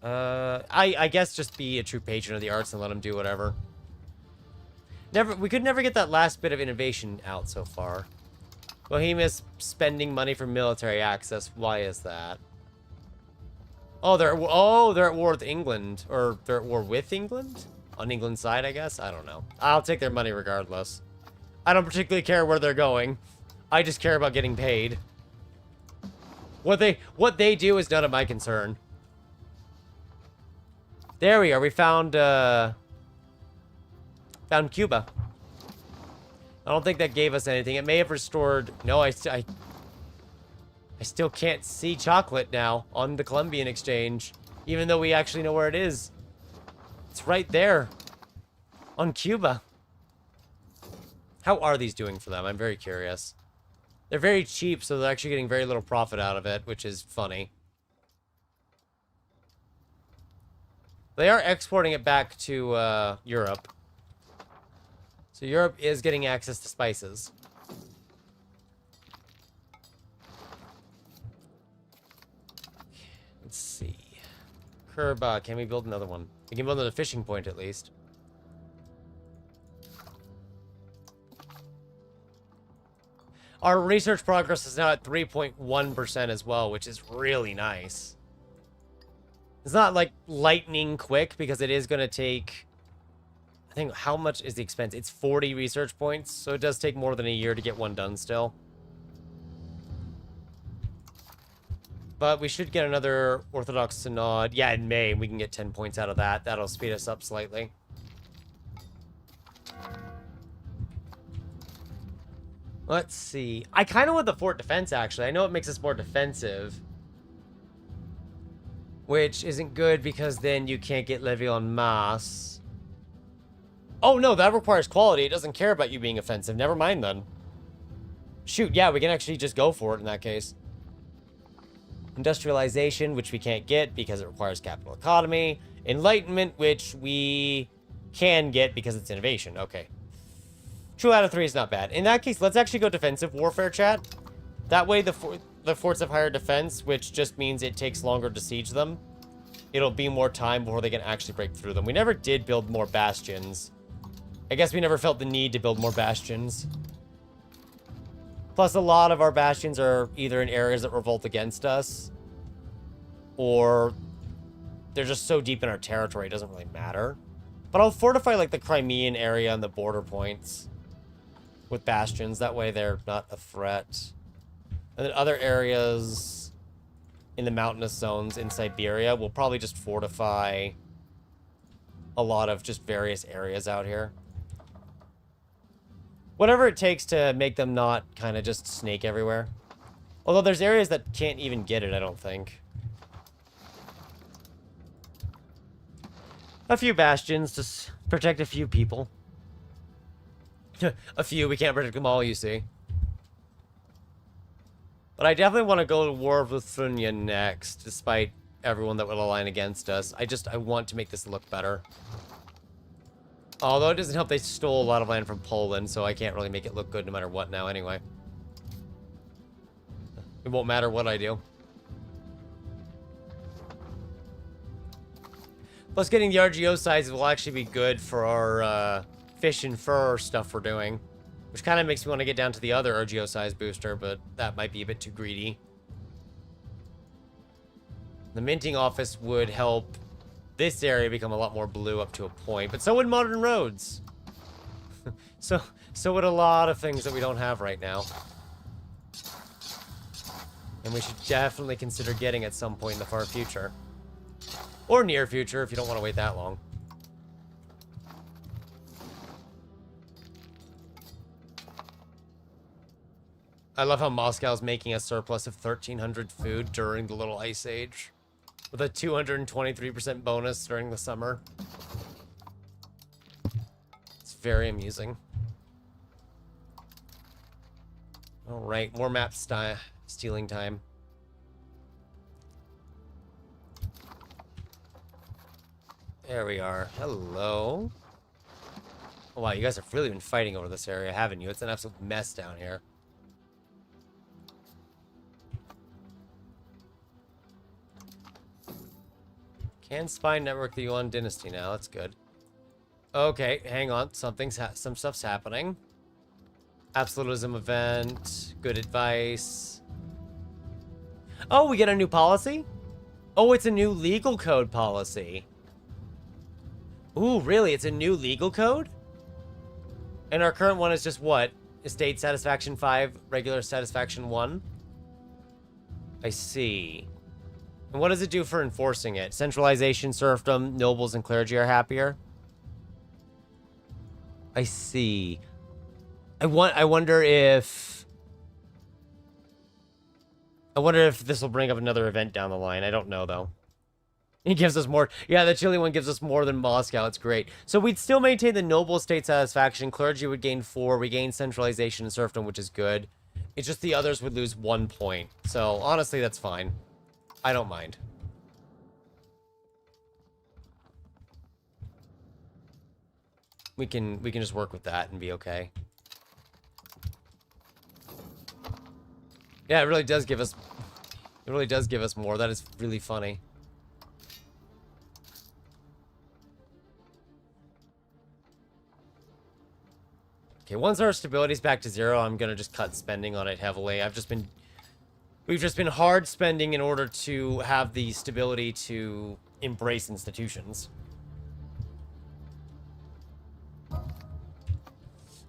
I guess just be a true patron of the arts and let them do whatever. We could never get that last bit of innovation out so far. Bohemia's spending money for military access. Why is that? Oh, they're at war with England. Or they're at war with England? On England's side, I guess? I don't know. I'll take their money regardless. I don't particularly care where they're going. I just care about getting paid. What they do is none of my concern. There we are. We found Cuba. I don't think that gave us anything. It may have restored... No, I still can't see chocolate now on the Columbian exchange. Even though we actually know where it is. It's right there. On Cuba. How are these doing for them? I'm very curious. They're very cheap, so they're actually getting very little profit out of it, which is funny. They are exporting it back to Europe. So Europe is getting access to spices. Let's see. Curba, can we build another one? We can build another fishing point at least. Our research progress is now at 3.1% as well, which is really nice. It's not like lightning quick because it is going to take... I think, how much is the expense? It's 40 research points, so it does take more than a year to get one done still. But we should get another Orthodox Synod. Yeah, in May, we can get 10 points out of that. That'll speed us up slightly. Let's see. I kind of want the fort defense, actually. I know it makes us more defensive. Which isn't good because then you can't get levy en masse. Oh, no, that requires quality. It doesn't care about you being offensive. Never mind, then. Shoot, yeah, we can actually just go for it in that case. Industrialization, which we can't get because it requires capital economy. Enlightenment, which we can get because it's innovation. Okay. 2 out of 3 is not bad. In that case, let's actually go defensive warfare, chat. That way, the forts have higher defense, which just means it takes longer to siege them. It'll be more time before they can actually break through them. We never did build more bastions. I guess we never felt the need to build more bastions. Plus, a lot of our bastions are either in areas that revolt against us, or they're just so deep in our territory, it doesn't really matter. But I'll fortify, like, the Crimean area and the border points with bastions. That way they're not a threat. And then other areas in the mountainous zones in Siberia, we'll probably just fortify a lot of just various areas out here. Whatever it takes to make them not kind of just snake everywhere. Although there's areas that can't even get it, I don't think. A few bastions to protect a few people. A few, we can't protect them all, you see. But I definitely want to go to war with Funya next, despite everyone that would align against us. I want to make this look better. Although it doesn't help they stole a lot of land from Poland, so I can't really make it look good no matter what now anyway. It won't matter what I do. Plus, getting the RGO sizes will actually be good for our fish and fur stuff we're doing. Which kind of makes me want to get down to the other RGO size booster, but that might be a bit too greedy. The minting office would help this area become a lot more blue up to a point, but so would modern roads. So would a lot of things that we don't have right now. And we should definitely consider getting at some point in the far future. Or near future, if you don't want to wait that long. I love how Moscow's making a surplus of 1,300 food during the little ice age. With a 223% bonus during the summer. It's very amusing. Alright, more map stealing time. There we are. Hello. Oh, wow, you guys have really been fighting over this area, haven't you? It's an absolute mess down here. Can spy network the Yuan dynasty now. That's good. Okay, hang on. Some stuff's happening. Absolutism event. Good advice. Oh, we get a new policy? Oh, it's a new legal code policy. Ooh, really? It's a new legal code? And our current one is just what? Estate satisfaction 5, regular satisfaction 1? I see. And what does it do for enforcing it? Centralization, serfdom, nobles, and clergy are happier? I see. I wonder if this will bring up another event down the line. I don't know, though. It gives us more. Yeah, the Chile one gives us more than Moscow. It's great. So we'd still maintain the noble state satisfaction. Clergy would gain 4. We gain centralization and serfdom, which is good. It's just the others would lose 1 point. So, honestly, that's fine. I don't mind. We can just work with that and be okay. Yeah, it really does give us more. That is really funny. Okay, once our stability's back to 0, I'm gonna just cut spending on it heavily. We've just been hard spending in order to have the stability to embrace institutions.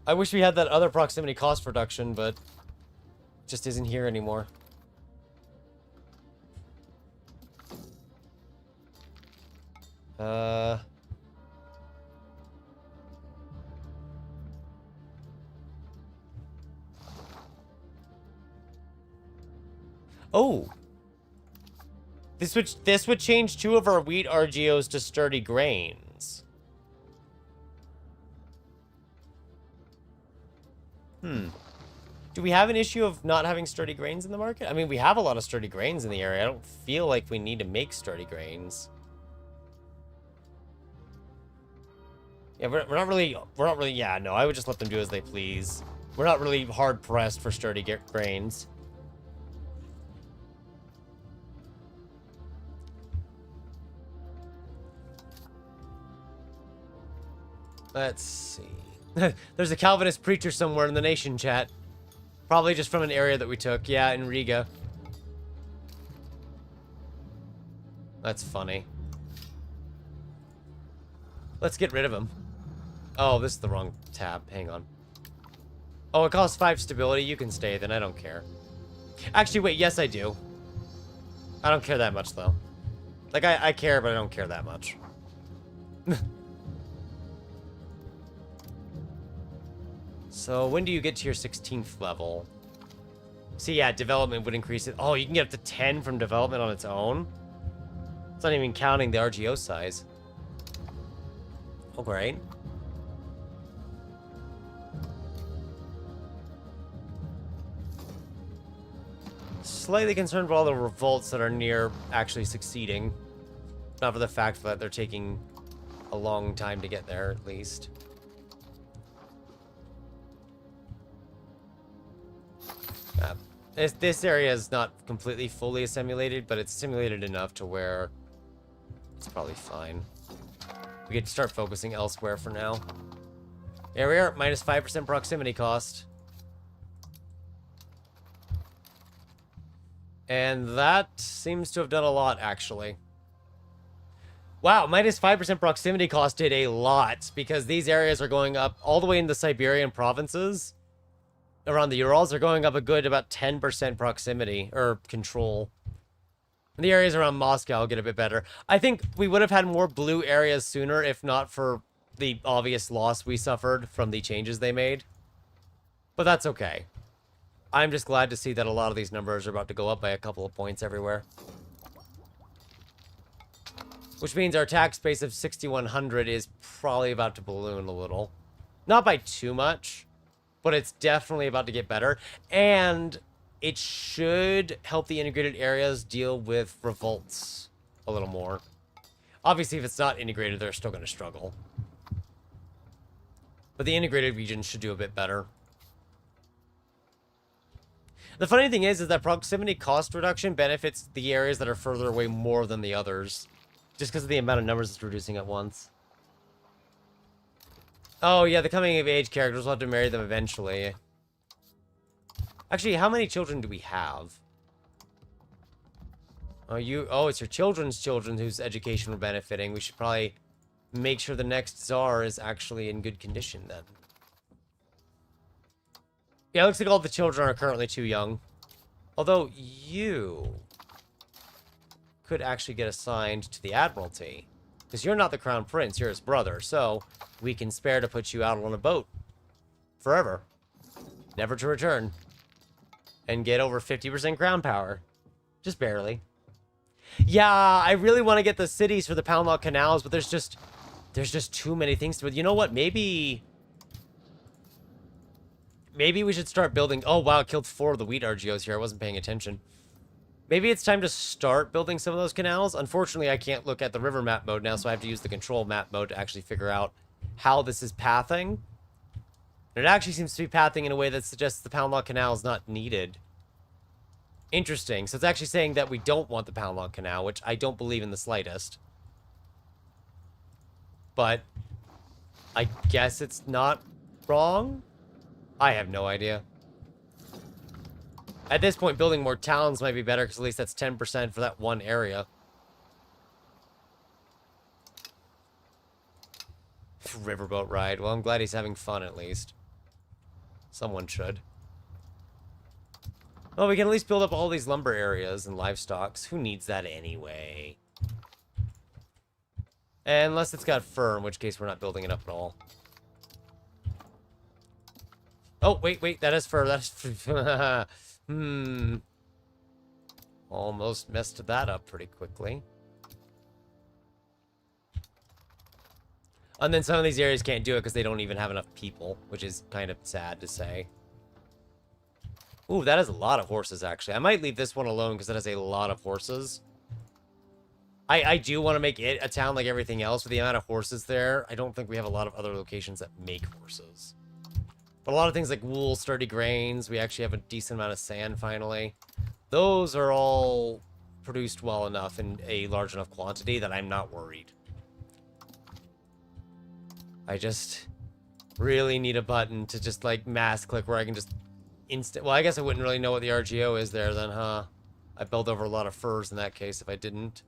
I wish we had that other proximity cost reduction, but it just isn't here anymore. Oh. This would change 2 of our wheat RGOs to sturdy grains. Do we have an issue of not having sturdy grains in the market? I mean, we have a lot of sturdy grains in the area. I don't feel like we need to make sturdy grains. Yeah, we're not really, yeah, no, I would just let them do as they please. We're not really hard pressed for sturdy grains. Let's see. There's a Calvinist preacher somewhere in the nation chat. Probably just from an area that we took. Yeah, in Riga. That's funny. Let's get rid of him. Oh, this is the wrong tab. Hang on. Oh, it costs 5 stability. You can stay then. I don't care. Actually, wait. Yes, I do. I don't care that much, though. Like, I care, but I don't care that much. So, when do you get to your 16th level? See, yeah, development would increase it. Oh, you can get up to 10 from development on its own? It's not even counting the RGO size. Oh, great. Slightly concerned about all the revolts that are near actually succeeding. Not for the fact that they're taking a long time to get there, at least. This area is not completely fully assimilated, but it's simulated enough to where it's probably fine. We get to start focusing elsewhere for now. There we are, minus 5% proximity cost. And that seems to have done a lot, actually. Wow, minus 5% proximity cost did a lot, because these areas are going up all the way in the Siberian provinces. Around the Urals are going up a good about 10% proximity, or control. And the areas around Moscow get a bit better. I think we would have had more blue areas sooner if not for the obvious loss we suffered from the changes they made. But that's okay. I'm just glad to see that a lot of these numbers are about to go up by a couple of points everywhere. Which means our tax base of 6,100 is probably about to balloon a little. Not by too much, but it's definitely about to get better. And it should help the integrated areas deal with revolts a little more. Obviously, if it's not integrated, they're still going to struggle. But the integrated regions should do a bit better. The funny thing is that proximity cost reduction benefits the areas that are further away more than the others. Just because of the amount of numbers it's reducing at once. Oh, yeah, the coming of age characters will have to marry them eventually. Actually, how many children do we have? Oh, it's your children's children whose education we're benefiting. We should probably make sure the next Tsar is actually in good condition then. Yeah, it looks like all the children are currently too young. Although, you could actually get assigned to the Admiralty. Because you're not the Crown Prince, you're his brother. So, we can spare to put you out on a boat. Forever. Never to return. And get over 50% crown power. Just barely. Yeah, I really want to get the cities for the Pound Lock Canals, but there's just too many things to it. You know what? Maybe we should start building... Oh, wow, it killed 4 of the wheat RGOs here. I wasn't paying attention. Maybe it's time to start building some of those canals. Unfortunately, I can't look at the river map mode now, so I have to use the control map mode to actually figure out how this is pathing. And it actually seems to be pathing in a way that suggests the Pound Lock Canal is not needed. Interesting. So it's actually saying that we don't want the Pound Lock Canal, which I don't believe in the slightest. But I guess it's not wrong? I have no idea. At this point, building more towns might be better, because at least that's 10% for that one area. Riverboat ride. Well, I'm glad he's having fun, at least. Someone should. Well, we can at least build up all these lumber areas and livestock. Who needs that anyway? Unless it's got fur, in which case we're not building it up at all. Oh, wait, that is fur. That's... Almost messed that up pretty quickly. And then some of these areas can't do it because they don't even have enough people, which is kind of sad to say. Ooh, that has a lot of horses, actually. I might leave this one alone because it has a lot of horses. I do want to make it a town like everything else. With the amount of horses there, I don't think we have a lot of other locations that make horses. But a lot of things like wool, sturdy grains, we actually have a decent amount of sand finally. Those are all produced well enough in a large enough quantity that I'm not worried. I just really need a button to just like mass click where I can just well, I guess I wouldn't really know what the RGO is there then, huh? I build over a lot of furs in that case if I didn't.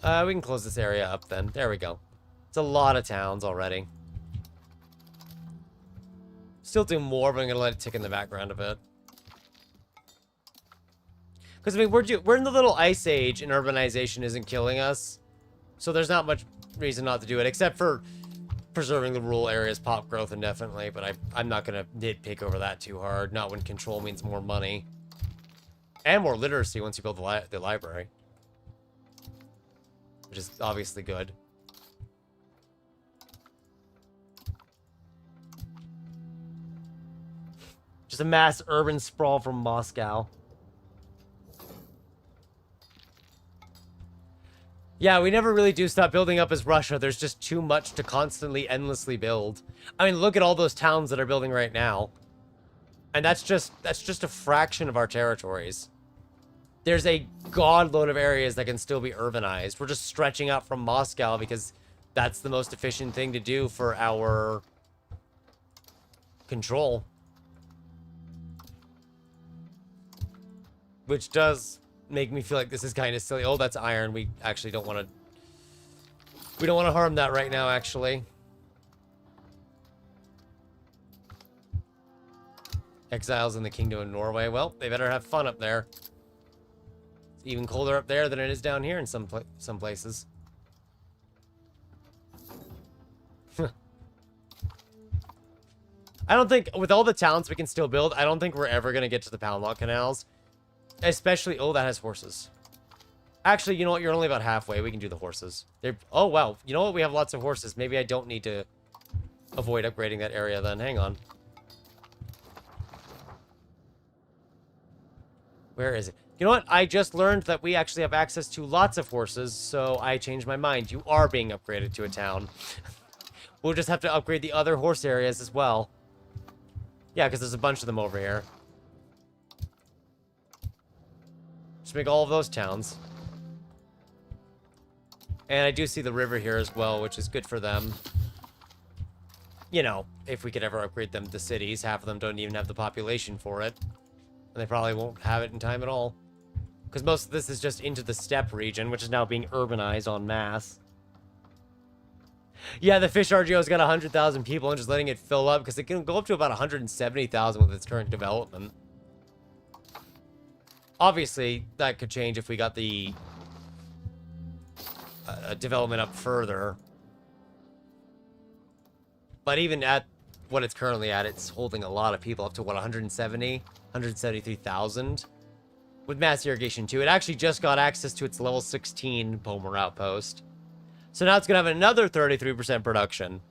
We can close this area up then. There we go. It's a lot of towns already. Still do more, but I'm gonna let it tick in the background a bit. Because, I mean, we're in the little ice age and urbanization isn't killing us. So there's not much reason not to do it, except for preserving the rural areas pop growth indefinitely, but I'm not gonna nitpick over that too hard. Not when control means more money. And more literacy once you build the library. Which is obviously good. Just a mass urban sprawl from Moscow. Yeah, we never really do stop building up as Russia. There's just too much to constantly, endlessly build. I mean, look at all those towns that are building right now. And that's just a fraction of our territories. There's a godload of areas that can still be urbanized. We're just stretching out from Moscow because that's the most efficient thing to do for our control. Which does make me feel like this is kind of silly. Oh, that's iron. We actually don't want to... We don't want to harm that right now, actually. Exiles in the Kingdom of Norway. Well, they better have fun up there. It's even colder up there than it is down here in some places. I don't think, with all the towns we can still build, I don't think we're ever going to get to the Pound Lock Canals. Especially, oh, that has horses. Actually, you know what? You're only about halfway. We can do the horses. Oh, wow. You know what? We have lots of horses. Maybe I don't need to avoid upgrading that area then. Hang on. Where is it? You know what? I just learned that we actually have access to lots of horses, so I changed my mind. You are being upgraded to a town. We'll just have to upgrade the other horse areas as well. Yeah, because there's a bunch of them over here. Just make all of those towns. And I do see the river here as well, which is good for them. You know, if we could ever upgrade them to cities, half of them don't even have the population for it. And they probably won't have it in time at all. Because most of this is just into the steppe region, which is now being urbanized en masse. Yeah, the fish RGO's got 100,000 people and just letting it fill up because it can go up to about 170,000 with its current development. Obviously, that could change if we got the development up further. But even at what it's currently at, it's holding a lot of people up to, what, 173,000? With mass irrigation, too. It actually just got access to its level 16 Pomer outpost. So now it's going to have another 33% production.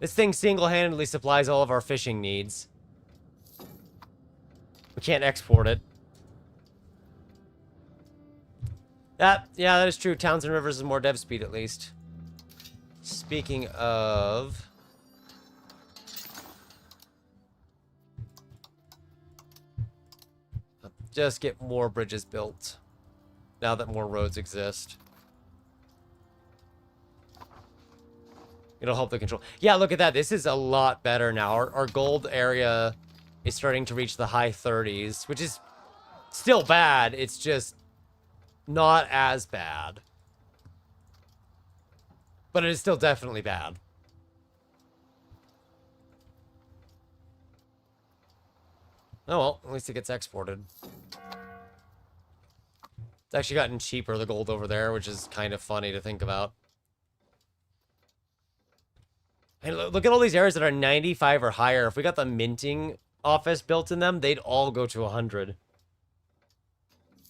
This thing single-handedly supplies all of our fishing needs. We can't export it. Yeah, that is true. Towns and rivers is more dev speed, at least. Speaking of... Just get more bridges built. Now that more roads exist. It'll help the control. Yeah, look at that. This is a lot better now. Our gold area is starting to reach the high 30s, which is still bad. It's just not as bad. But it is still definitely bad. Oh well, at least it gets exported. It's actually gotten cheaper, the gold over there, which is kind of funny to think about. And look at all these areas that are 95 or higher. If we got the minting office built in them, they'd all go to 100.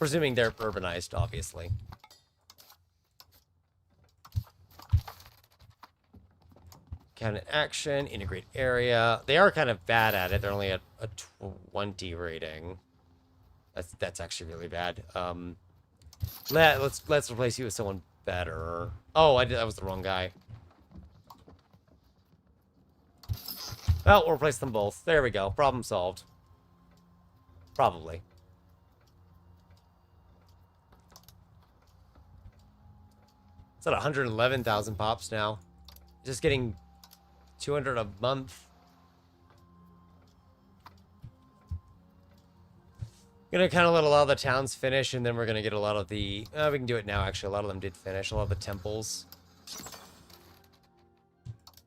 Presuming they're urbanized, obviously. Count in action, integrate area. They are kind of bad at it. They're only at a 20 rating. That's actually really bad. Let's replace you with someone better. Oh, that was the wrong guy. Well, we'll replace them both. There we go. Problem solved. Probably. It's at 111,000 pops now. Just getting 200 a month. Gonna kind of let a lot of the towns finish, and then we're gonna get a lot of the... we can do it now, actually. A lot of them did finish. A lot of the temples.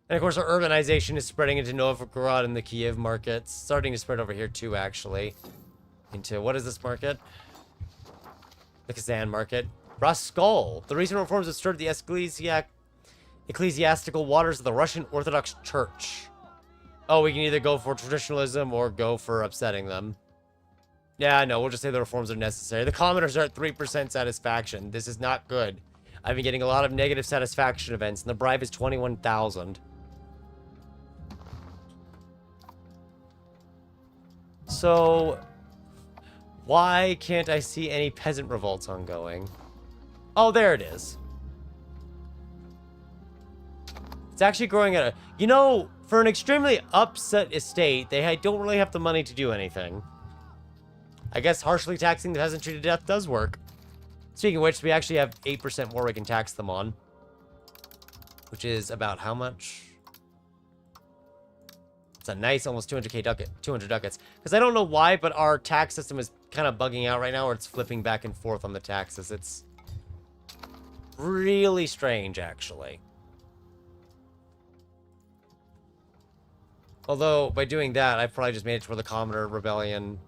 And of course, our urbanization is spreading into Novgorod and the Kiev markets. Starting to spread over here too, actually. Into, what is this market? The Kazan market. Raskol. The recent reforms have stirred the ecclesiastical waters of the Russian Orthodox Church. Oh, we can either go for traditionalism or go for upsetting them. Yeah, no, we'll just say the reforms are necessary. The commenters are at 3% satisfaction. This is not good. I've been getting a lot of negative satisfaction events, and the bribe is 21,000. So, why can't I see any peasant revolts ongoing? Oh, there it is. It's actually growing at a... You know, for an extremely upset estate, they don't really have the money to do anything. I guess harshly taxing the peasantry to death does work. Speaking of which, we actually have 8% more we can tax them on. Which is about how much? It's a nice almost 200k ducat, 200 ducats. Because I don't know why, but our tax system is kind of bugging out right now, or it's flipping back and forth on the taxes. It's really strange, actually. Although, by doing that, I've probably just made it to where the Commodore Rebellion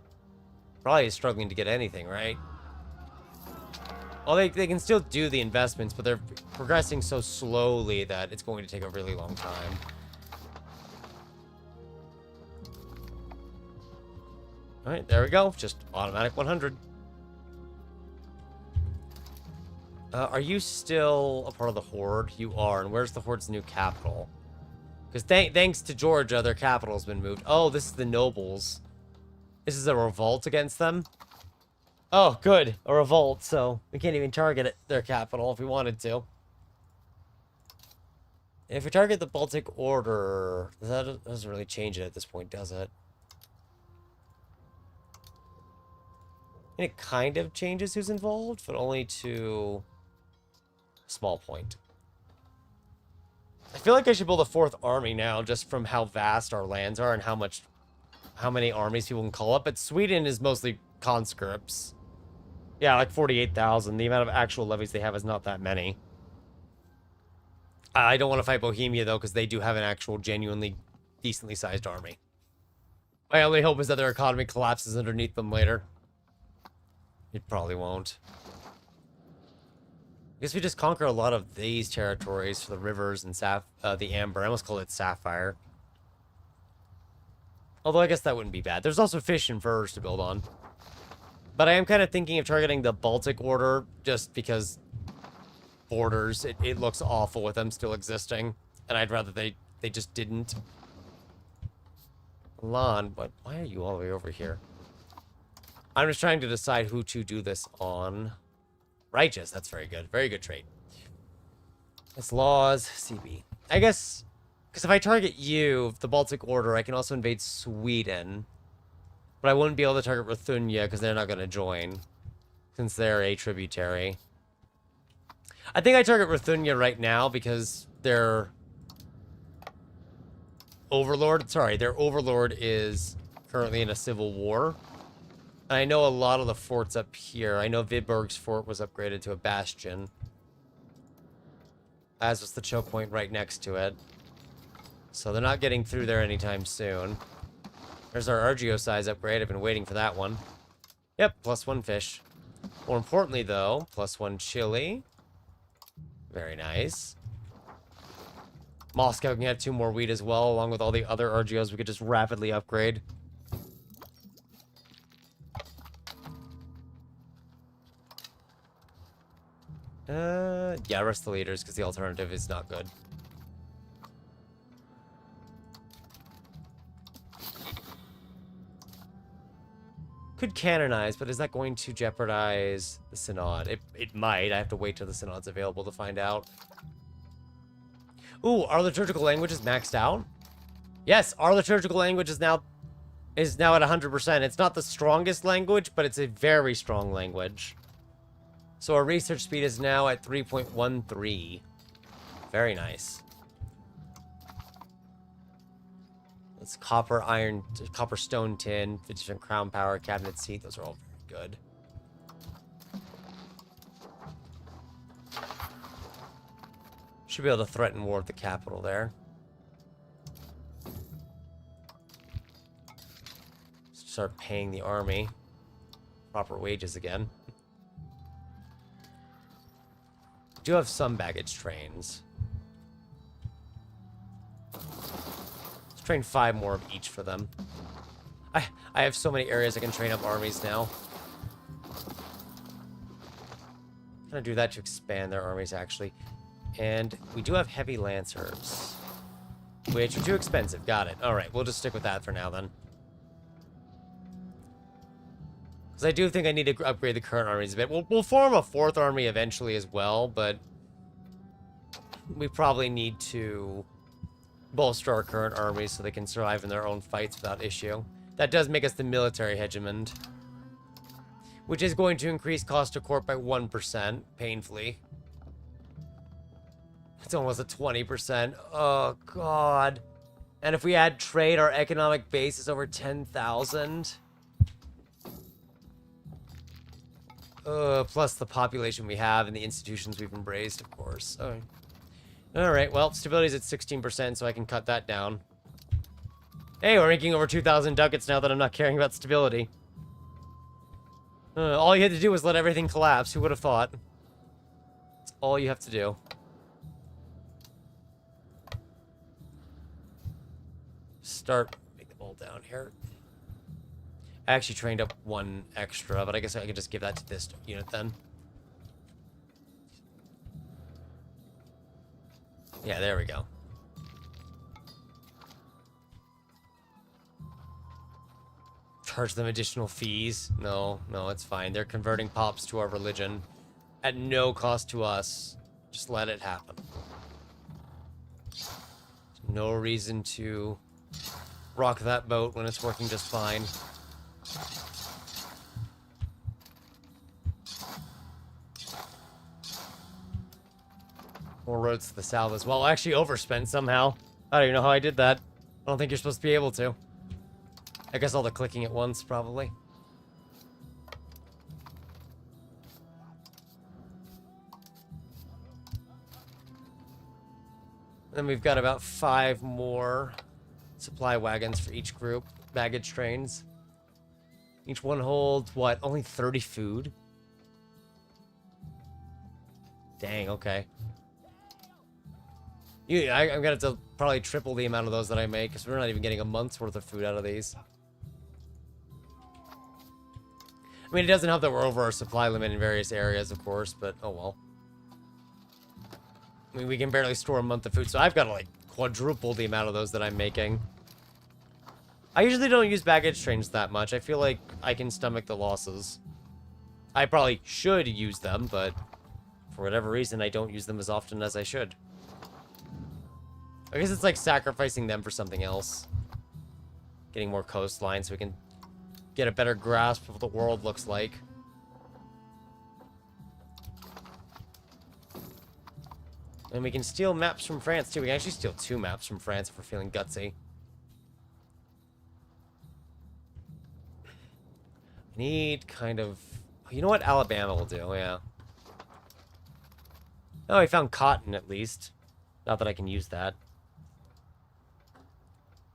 probably is struggling to get anything, right? Well, they can still do the investments, but they're progressing so slowly that it's going to take a really long time. Alright, there we go. Just automatic 100. Are you still a part of the Horde? You are. And where's the Horde's new capital? Because thanks to Georgia, their capital's been moved. Oh, this is the nobles. This is a revolt against them? Oh, good. A revolt, so we can't even target their capital if we wanted to. If we target the Baltic Order, that doesn't really change it at this point, does it? And it kind of changes who's involved, but only to a small point. I feel like I should build a 4th army now, just from how vast our lands are and how many armies people can call up. But Sweden is mostly conscripts. Yeah, like 48,000. The amount of actual levies they have is not that many. I don't want to fight Bohemia, though, because they do have an actual, genuinely, decently sized army. My only hope is that their economy collapses underneath them later. It probably won't. I guess we just conquer a lot of these territories for the rivers and the Amber. I almost called it Sapphire. Although I guess that wouldn't be bad. There's also fish and furs to build on. But I am kind of thinking of targeting the Baltic Order just because borders. It looks awful with them still existing. And I'd rather they just didn't. Milan, but why are you all the way over here? I'm just trying to decide who to do this on. Righteous, that's very good. Very good trait. It's laws, CB. I guess, because if I target you, the Baltic Order, I can also invade Sweden. But I wouldn't be able to target Ruthunia because they're not going to join. Since they're a tributary. I think I target Ruthunia right now because their overlord is currently in a civil war. And I know a lot of the forts up here. I know Viborg's fort was upgraded to a bastion. As was the choke point right next to it. So they're not getting through there anytime soon. There's our Argeo size upgrade. I've been waiting for that one. Yep, +1 fish. More importantly, though, +1 chili. Very nice. Moscow can have 2 more wheat as well, along with all the other Argeos we could just rapidly upgrade. Yeah, rest the leaders, because the alternative is not good. Could canonize, but is that going to jeopardize the Synod? It might. I have to wait till the Synod's available to find out. Ooh, our liturgical language is maxed out? Yes, our liturgical language is now at 100%. It's not the strongest language, but it's a very strong language. So our research speed is now at 3.13. Very nice. It's copper, iron, copper, stone, tin, 50% crown power, cabinet seat. Those are all very good. Should be able to threaten war with the capital there. Start paying the army proper wages again. Do have some baggage trains. Let's train 5 more of each for them. I have so many areas I can train up armies now. I'm gonna do that to expand their armies, actually. And we do have heavy lancers, which are too expensive. Got it. All right, we'll just stick with that for now then. Because I do think I need to upgrade the current armies a bit. We'll form a 4th army eventually as well, but we probably need to bolster our current armies so they can survive in their own fights without issue. That does make us the military hegemon, which is going to increase cost to court by 1%, painfully. It's almost a 20%. Oh, God. And if we add trade, our economic base is over 10,000. Plus the population we have and the institutions we've embraced, of course. Oh. Alright, well, stability's at 16%, so I can cut that down. Hey, we're ranking over 2,000 ducats now that I'm not caring about stability. All you had to do was let everything collapse. Who would have thought? That's all you have to do. Start, make the ball down here. I actually trained up one extra, but I guess I could just give that to this unit then. Yeah, there we go. Charge them additional fees? No, it's fine. They're converting pops to our religion at no cost to us. Just let it happen. No reason to rock that boat when it's working just fine. More roads to the south as well. I actually overspent somehow. I don't even know how I did that. I don't think you're supposed to be able to. I guess all the clicking at once, probably. Then we've got about 5 more supply wagons for each group. Baggage trains. Each one holds, what, only 30 food? Dang, okay. I'm gonna have to probably triple the amount of those that I make, because we're not even getting a month's worth of food out of these. I mean, it doesn't help that we're over our supply limit in various areas, of course, but oh well. I mean, we can barely store a month of food, so I've got to, like, quadruple the amount of those that I'm making. I usually don't use baggage trains that much. I feel like I can stomach the losses. I probably should use them, but for whatever reason, I don't use them as often as I should. I guess it's like sacrificing them for something else. Getting more coastline so we can get a better grasp of what the world looks like. And we can steal maps from France, too. We can actually steal 2 maps from France if we're feeling gutsy. I need kind of... You know what? Alabama will do, yeah. Oh, I found cotton, at least. Not that I can use that.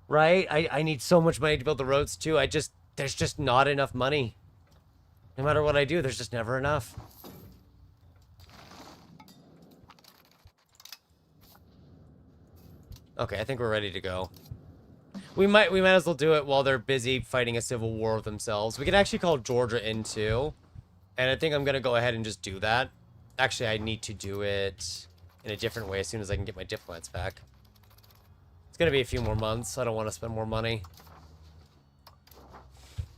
Right? I need so much money to build the roads, too. There's just not enough money. No matter what I do, there's just never enough. Okay, I think we're ready to go. We might as well do it while they're busy fighting a civil war with themselves. We can actually call Georgia in, too. And I think I'm gonna go ahead and just do that. Actually, I need to do it in a different way as soon as I can get my diplomats back. It's gonna be a few more months. I don't want to spend more money.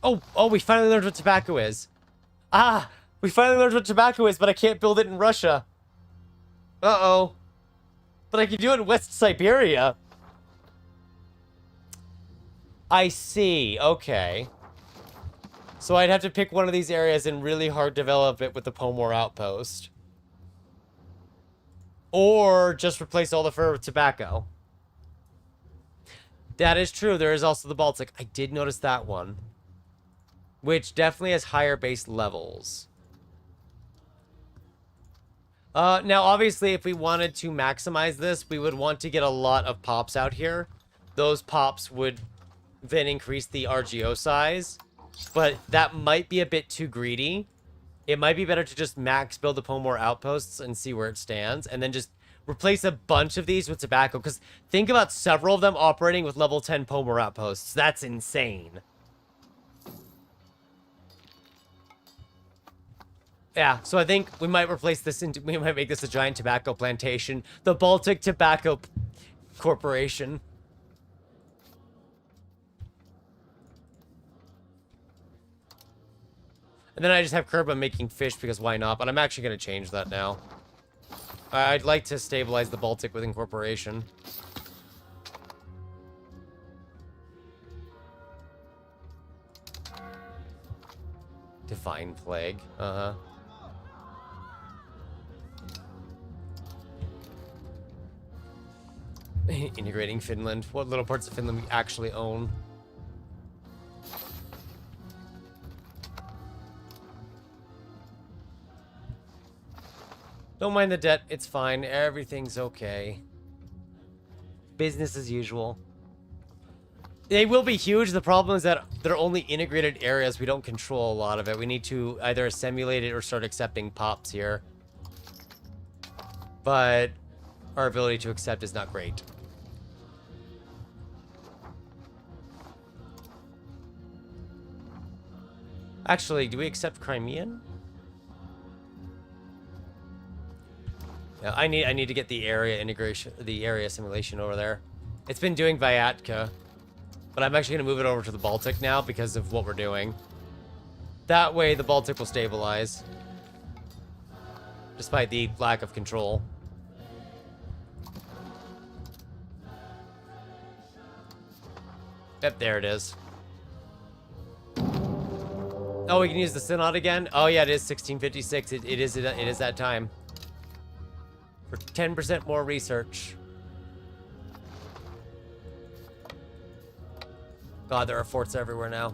Oh, we finally learned what tobacco is. Ah, we finally learned what tobacco is, but I can't build it in Russia. Uh-oh. But I can do it in West Siberia. I see. Okay. So I'd have to pick one of these areas and really hard develop it with the Pomor outpost. Or just replace all the fur with tobacco. That is true. There is also the Baltic. I did notice that one. Which definitely has higher base levels. Now, obviously, if we wanted to maximize this, we would want to get a lot of pops out here. Those pops would then increase the RGO size. But that might be a bit too greedy. It might be better to just max build the Pomor outposts and see where it stands. And then just replace a bunch of these with tobacco. Because think about several of them operating with level 10 Pomor outposts. That's insane. Yeah, so I think we might replace this into... We might make this a giant tobacco plantation. The Baltic Tobacco Corporation. And then I just have Kerba making fish because why not? But I'm actually going to change that now. I'd like to stabilize the Baltic with incorporation. Divine Plague. Uh-huh. Integrating Finland. What little parts of Finland we actually own. Don't mind the debt. It's fine. Everything's okay. Business as usual. They will be huge. The problem is that they're only integrated areas. We don't control a lot of it. We need to either assimilate it or start accepting pops here. But our ability to accept is not great. Actually, do we accept Crimean? Yeah, I need to get the area integration, the area assimilation over there. It's been doing Vyatka. But I'm actually going to move it over to the Baltic now because of what we're doing. That way, the Baltic will stabilize. Despite the lack of control. Yep, there it is. Oh, we can use the Synod again? Oh, yeah, it is 1656. It is that time. For 10% more research. God, there are forts everywhere now.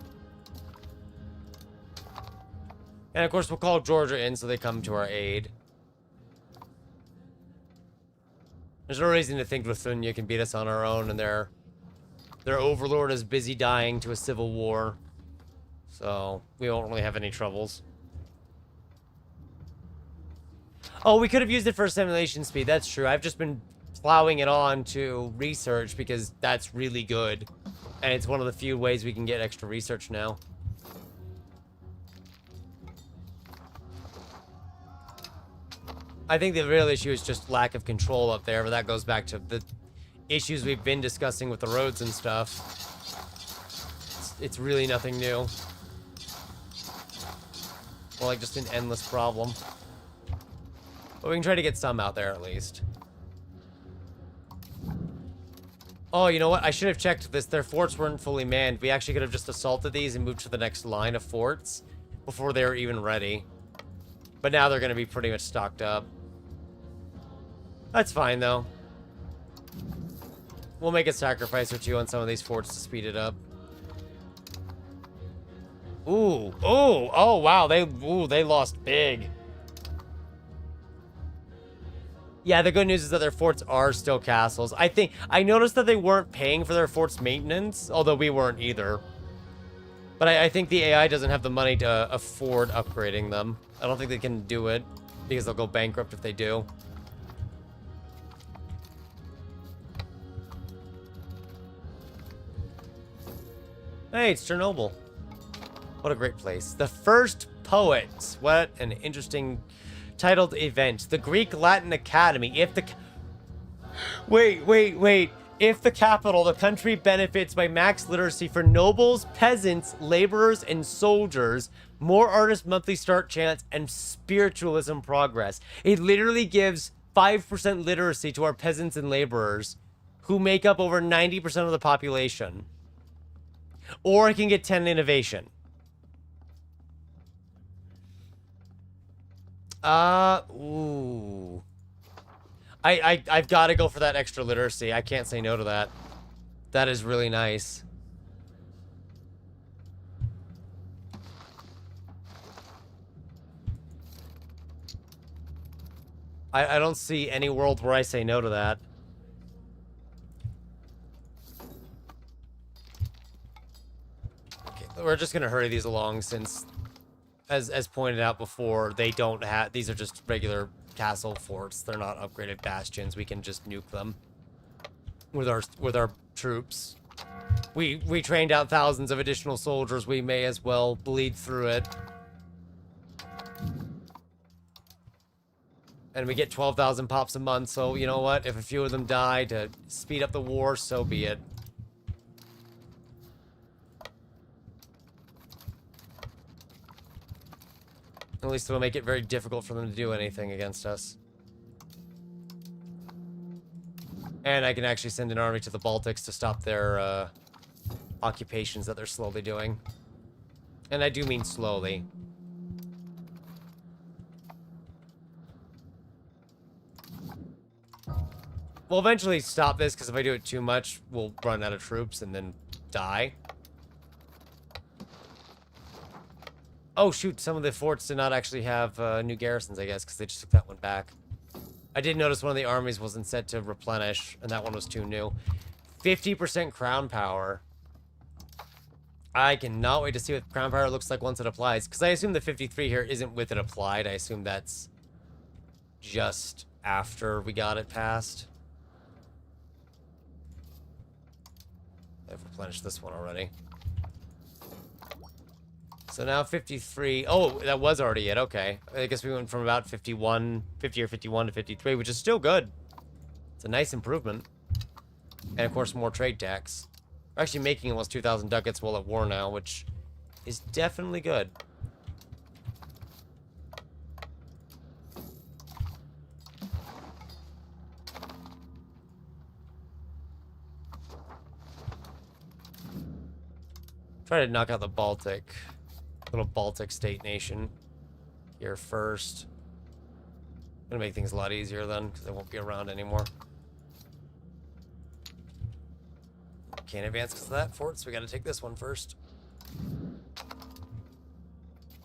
And of course, we'll call Georgia in so they come to our aid. There's no reason to think Lithuania can beat us on our own, and their overlord is busy dying to a civil war. So, we won't really have any troubles. Oh, we could have used it for assimilation speed. That's true. I've just been plowing it on to research because that's really good. And it's one of the few ways we can get extra research now. I think the real issue is just lack of control up there, but that goes back to the issues we've been discussing with the roads and stuff. It's really nothing new. Well, like just an endless problem. But we can try to get some out there at least. Oh, you know what? I should have checked this. Their forts weren't fully manned. We actually could have just assaulted these and moved to the next line of forts before they were even ready. But now they're going to be pretty much stocked up. That's fine, though. We'll make a sacrifice or two on some of these forts to speed it up. Ooh. Ooh. Oh, wow. They lost big. Yeah, the good news is that their forts are still castles. I noticed that they weren't paying for their forts maintenance, although we weren't either. But I think the AI doesn't have the money to afford upgrading them. I don't think they can do it, because they'll go bankrupt if they do. Hey, it's Chernobyl. What a great place. The first poet. What an interesting titled event. The Greek-Latin Academy. If the... Wait. If the capital, the country benefits by max literacy for nobles, peasants, laborers, and soldiers, more artist monthly start chance, and spiritualism progress. It literally gives 5% literacy to our peasants and laborers, who make up over 90% of the population. Or it can get 10 innovation. Ooh. I've got to go for that extra literacy. I can't say no to that. That is really nice. I don't see any world where I say no to that. Okay, we're just gonna hurry these along since, as pointed out before, they don't have... These are just regular castle forts. They're not upgraded bastions. We can just nuke them with our troops. We trained out thousands of additional soldiers. We may as well bleed through it. And we get 12,000 pops a month, so you know what? If a few of them die to speed up the war, so be it. At least it'll make it very difficult for them to do anything against us. And I can actually send an army to the Baltics to stop their occupations that they're slowly doing. And I do mean slowly. We'll eventually stop this, because if I do it too much, we'll run out of troops and then die. Oh, shoot. Some of the forts did not actually have new garrisons, I guess, because they just took that one back. I did notice one of the armies wasn't set to replenish, and that one was too new. 50% crown power. I cannot wait to see what crown power looks like once it applies, because I assume the 53 here isn't with it applied. I assume that's just after we got it passed. I've replenished this one already. So now 53. Oh, that was already it. Okay. I guess we went from about 50 or 51 to 53, which is still good. It's a nice improvement. And of course, more trade tax. We're actually making almost 2,000 ducats while at war now, which is definitely good. Try to knock out the Baltic. Little Baltic state nation here first. Gonna make things a lot easier then, because they won't be around anymore. Can't advance because of that fort, so we gotta take this one first. I'm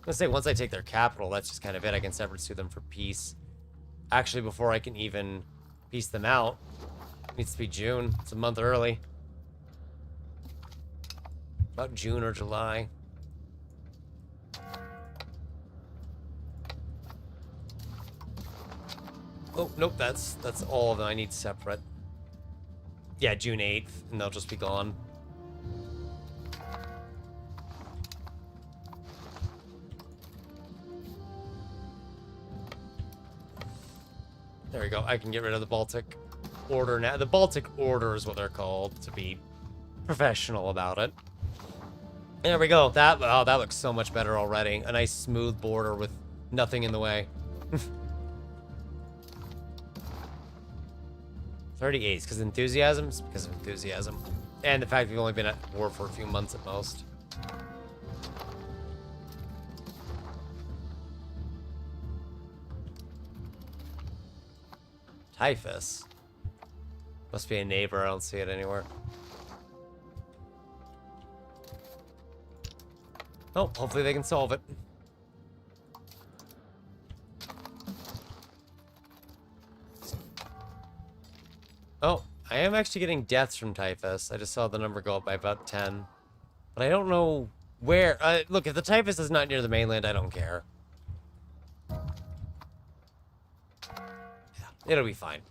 gonna say once I take their capital, that's just kind of it. I can separate sue them for peace. Actually, before I can even peace them out, it needs to be June. It's a month early. About June or July. Oh, nope, that's all of them. I need separate. Yeah, June 8th, and they'll just be gone. There we go. I can get rid of the Baltic Order now. The Baltic Order is what they're called, to be professional about it. There we go. That looks so much better already. A nice smooth border with nothing in the way. 38, because enthusiasm? It's because of enthusiasm. And the fact we've only been at war for a few months at most. Typhus. Must be a neighbor, I don't see it anywhere. Oh, hopefully they can solve it. Oh, I am actually getting deaths from typhus. I just saw the number go up by about 10. But I don't know where. Look, if the typhus is not near the mainland, I don't care. Yeah, it'll be fine.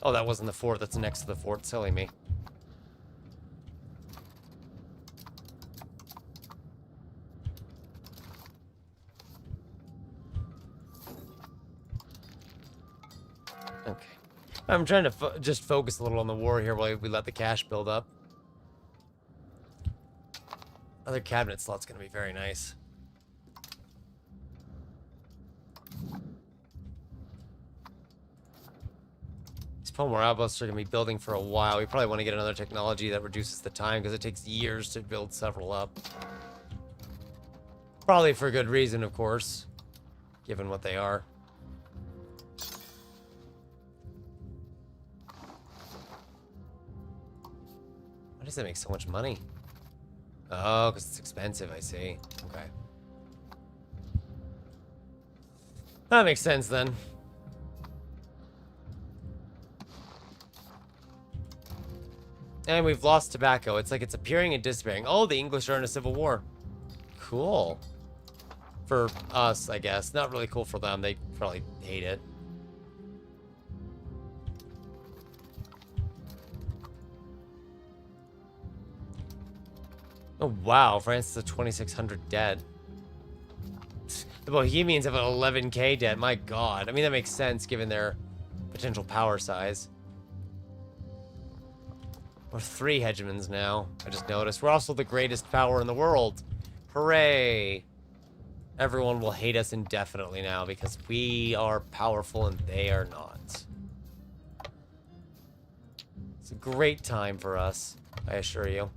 Oh, that wasn't the fort. That's next to the fort. Silly me. Okay. I'm trying to just focus a little on the war here while we let the cash build up. Other cabinet slot's gonna be very nice. These Pomor outposts are gonna be building for a while. We probably want to get another technology that reduces the time because it takes years to build several up. Probably for good reason, of course, given what they are. Why does that make so much money? Oh, because it's expensive, I see. Okay. That makes sense, then. And we've lost tobacco. It's like it's appearing and disappearing. Oh, the English are in a civil war. Cool. For us, I guess. Not really cool for them. They probably hate it. Oh, wow. France has 2,600 dead. The Bohemians have an 11k dead. My god. I mean, that makes sense given their potential power size. We're 3 hegemons now. I just noticed. We're also the greatest power in the world. Hooray. Everyone will hate us indefinitely now because we are powerful and they are not. It's a great time for us, I assure you.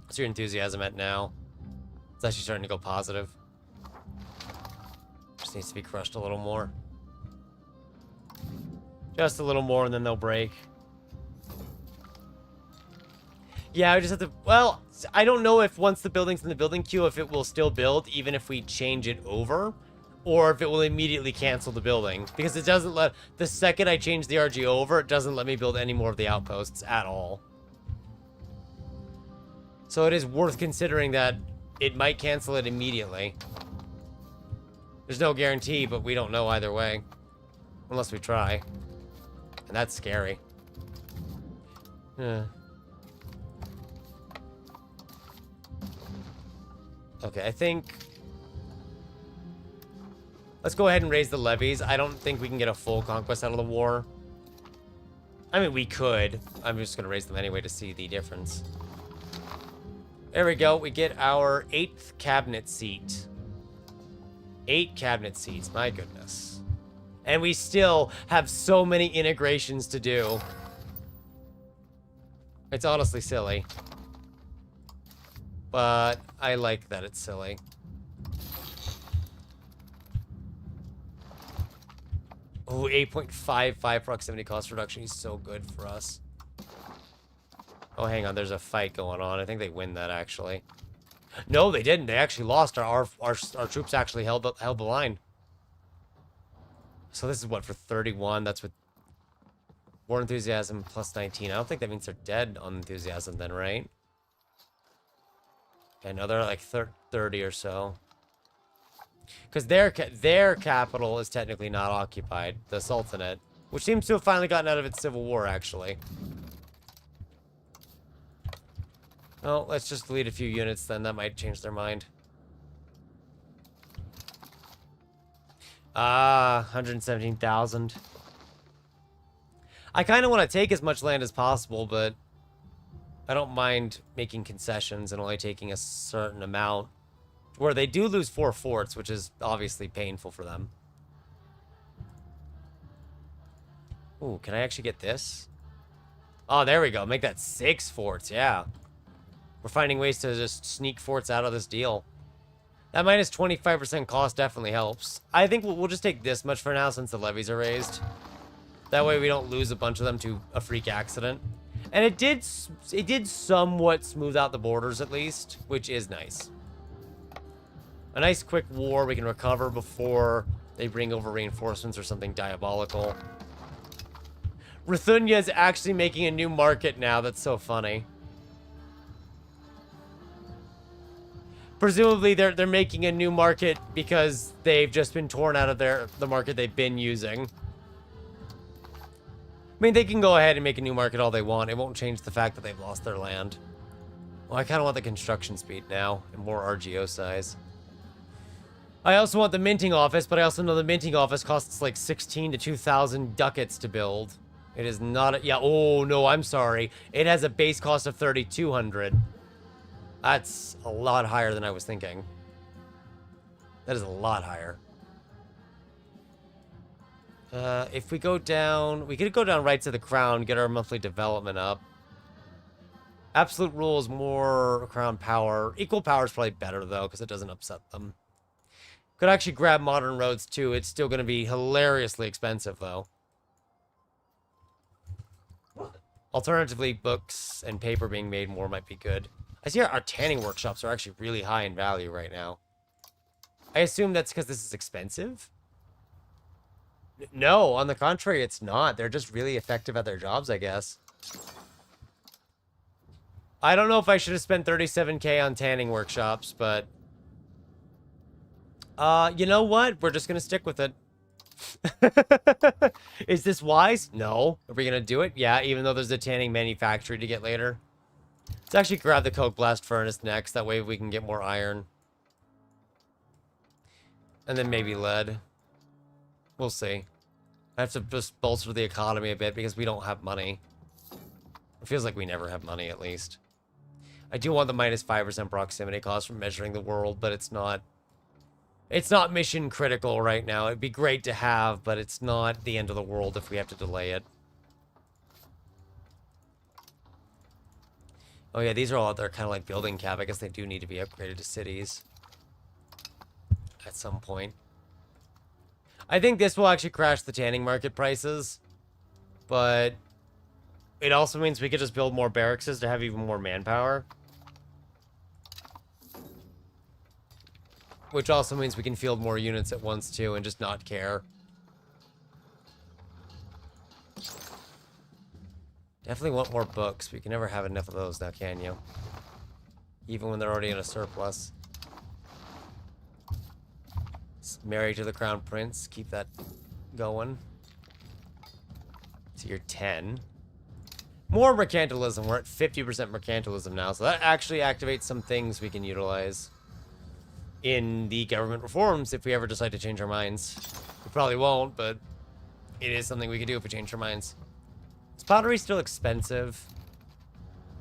What's your enthusiasm at now? It's actually starting to go positive. Just needs to be crushed a little more. Just a little more and then they'll break. Yeah, I just have to... Well, I don't know if once the building's in the building queue, if it will still build, even if we change it over, or if it will immediately cancel the building. Because it doesn't let... The second I change the RG over, it doesn't let me build any more of the outposts at all. So it is worth considering that it might cancel it immediately. There's no guarantee, but we don't know either way. Unless we try. And that's scary. Yeah. Okay, I think... Let's go ahead and raise the levies. I don't think we can get a full conquest out of the war. I mean, we could. I'm just going to raise them anyway to see the difference. There we go. We get our 8th cabinet seat. 8 cabinet seats. My goodness. And we still have so many integrations to do. It's honestly silly. But I like that it's silly. Oh, 8.55 proximity cost reduction is so good for us. Oh, hang on. There's a fight going on. I think they win that, actually. No, they didn't. They actually lost. Our troops actually held the line. So this is what, for 31? That's with war enthusiasm plus 19. I don't think that means they're dead on enthusiasm then, right? And no, they're like 30 or so. Because their capital is technically not occupied, the Sultanate, which seems to have finally gotten out of its civil war, actually. Oh, let's just delete a few units then. That might change their mind. 117,000. I kind of want to take as much land as possible, but I don't mind making concessions and only taking a certain amount. Where they do lose 4 forts, which is obviously painful for them. Ooh, can I actually get this? Oh, there we go. Make that 6 forts, yeah. We're finding ways to just sneak forts out of this deal. That minus 25% cost definitely helps. I think we'll just take this much for now since the levies are raised. That way we don't lose a bunch of them to a freak accident. And it did somewhat smooth out the borders at least, which is nice. A nice quick war. We can recover before they bring over reinforcements or something diabolical. Ruthunya is actually making a new market now. That's so funny. Presumably they're making a new market because they've just been torn out of the market they've been using. I mean, they can go ahead and make a new market all they want. It won't change the fact that they've lost their land. Well, I kind of want the construction speed now and more RGO size. I also want the minting office, but I also know the minting office costs like 16 to 2,000 ducats to build. It is not a... Yeah, oh, no, I'm sorry. It has a base cost of 3,200. That's a lot higher than I was thinking. That is a lot higher. If we go down... We could go down right to the crown, get our monthly development up. Absolute rule is more crown power. Equal power is probably better, though, because it doesn't upset them. Could actually grab modern roads, too. It's still going to be hilariously expensive, though. Alternatively, books and paper being made more might be good. I see our tanning workshops are actually really high in value right now. I assume that's because this is expensive? No, on the contrary, it's not. They're just really effective at their jobs, I guess. I don't know if I should have spent 37k on tanning workshops, but... you know what? We're just gonna stick with it. Is this wise? No. Are we gonna do it? Yeah, even though there's a tanning manufactory to get later. Let's actually grab the coke blast furnace next. That way we can get more iron. And then maybe lead. We'll see. I have to just bolster the economy a bit because we don't have money. It feels like we never have money, at least. I do want the minus 5% proximity cost from measuring the world, but it's not... It's not mission critical right now. It'd be great to have, but it's not the end of the world if we have to delay it. Oh yeah, these are all out there kind of like building cap. I guess they do need to be upgraded to cities. At some point. I think this will actually crash the tanning market prices, but it also means we could just build more barracks to have even more manpower. Which also means we can field more units at once, too, and just not care. Definitely want more books. We can never have enough of those now, can you? Even when they're already in a surplus. Married to the Crown Prince. Keep that going. So you're 10. More mercantilism. We're at 50% mercantilism now, so that actually activates some things we can utilize in the government reforms if we ever decide to change our minds. We probably won't, but it is something we can do if we change our minds. Is pottery still expensive?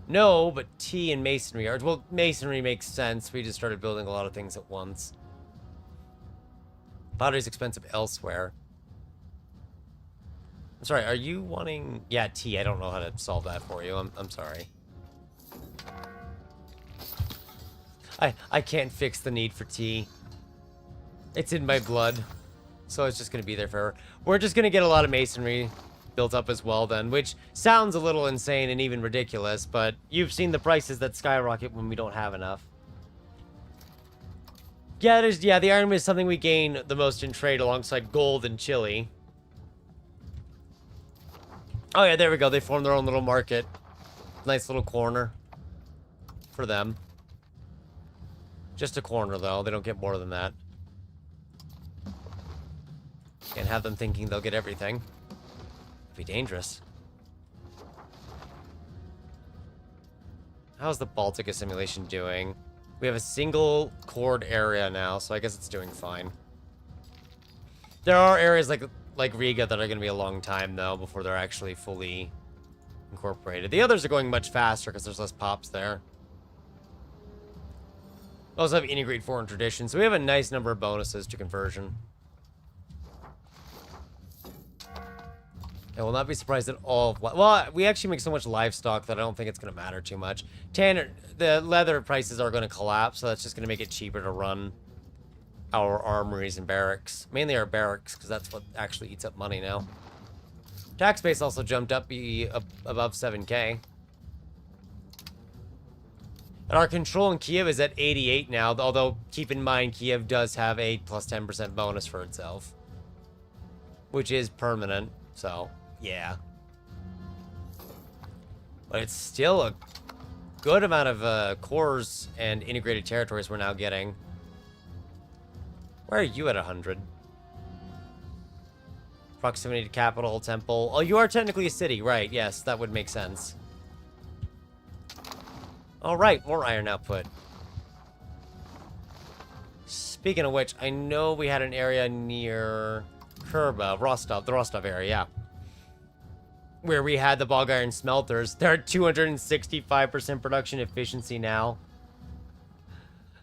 No, but tea and masonry are... Well, masonry makes sense. We just started building a lot of things at once. Pottery's expensive elsewhere. I'm sorry, are you wanting... Yeah, tea. I don't know how to solve that for you. I'm sorry. I can't fix the need for tea. It's in my blood. So it's just going to be there forever. We're just going to get a lot of masonry built up as well then, which sounds a little insane and even ridiculous, but you've seen the prices that skyrocket when we don't have enough. Yeah, the iron is something we gain the most in trade alongside gold and chili. Oh yeah, there we go. They formed their own little market. Nice little corner for them. Just a corner, though. They don't get more than that. Can't have them thinking they'll get everything. It'd be dangerous. How's the Baltic assimilation doing? We have a single chord area now, so I guess it's doing fine. There are areas like Riga that are going to be a long time, though, before they're actually fully incorporated. The others are going much faster because there's less pops there. We also have integrate foreign traditions, so we have a nice number of bonuses to conversion. I will not be surprised at all. Well, we actually make so much livestock that I don't think it's going to matter too much. The leather prices are going to collapse, so that's just going to make it cheaper to run our armories and barracks. Mainly our barracks, because that's what actually eats up money now. Tax base also jumped up above 7K. And our control in Kiev is at 88 now, although keep in mind Kiev does have a plus 10% bonus for itself. Which is permanent, so yeah. But it's still a good amount of cores and integrated territories we're now getting. Where are you at 100? Proximity to capital, temple. Oh, you are technically a city, right? Yes, that would make sense. All right, more iron output. Speaking of which, I know we had an area near Kurba, Rostov, the Rostov area, yeah. Where we had the bog iron smelters. They're at 265% production efficiency now.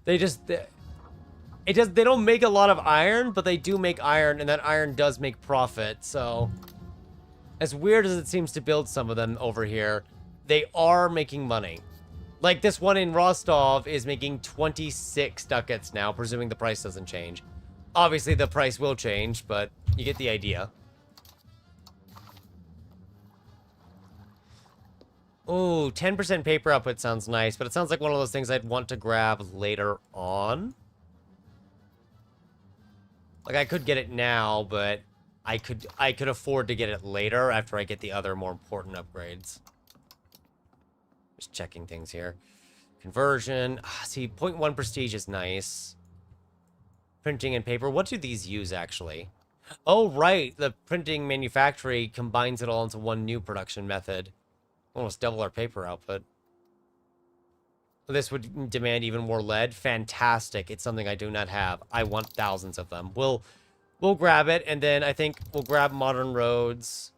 They don't make a lot of iron, but they do make iron, and that iron does make profit, so... As weird as it seems to build some of them over here, they are making money. Like, this one in Rostov is making 26 ducats now, presuming the price doesn't change. Obviously, the price will change, but you get the idea. Ooh, 10% paper output sounds nice, but it sounds like one of those things I'd want to grab later on. Like, I could get it now, but I could afford to get it later after I get the other more important upgrades. Just checking things here. Conversion. See, 0.1 prestige is nice. Printing and paper. What do these use, actually? Oh, right. The printing manufactory combines it all into one new production method. Almost double our paper output. This would demand even more lead. Fantastic. It's something I do not have. I want thousands of them. We'll grab it, and then I think we'll grab modern roads,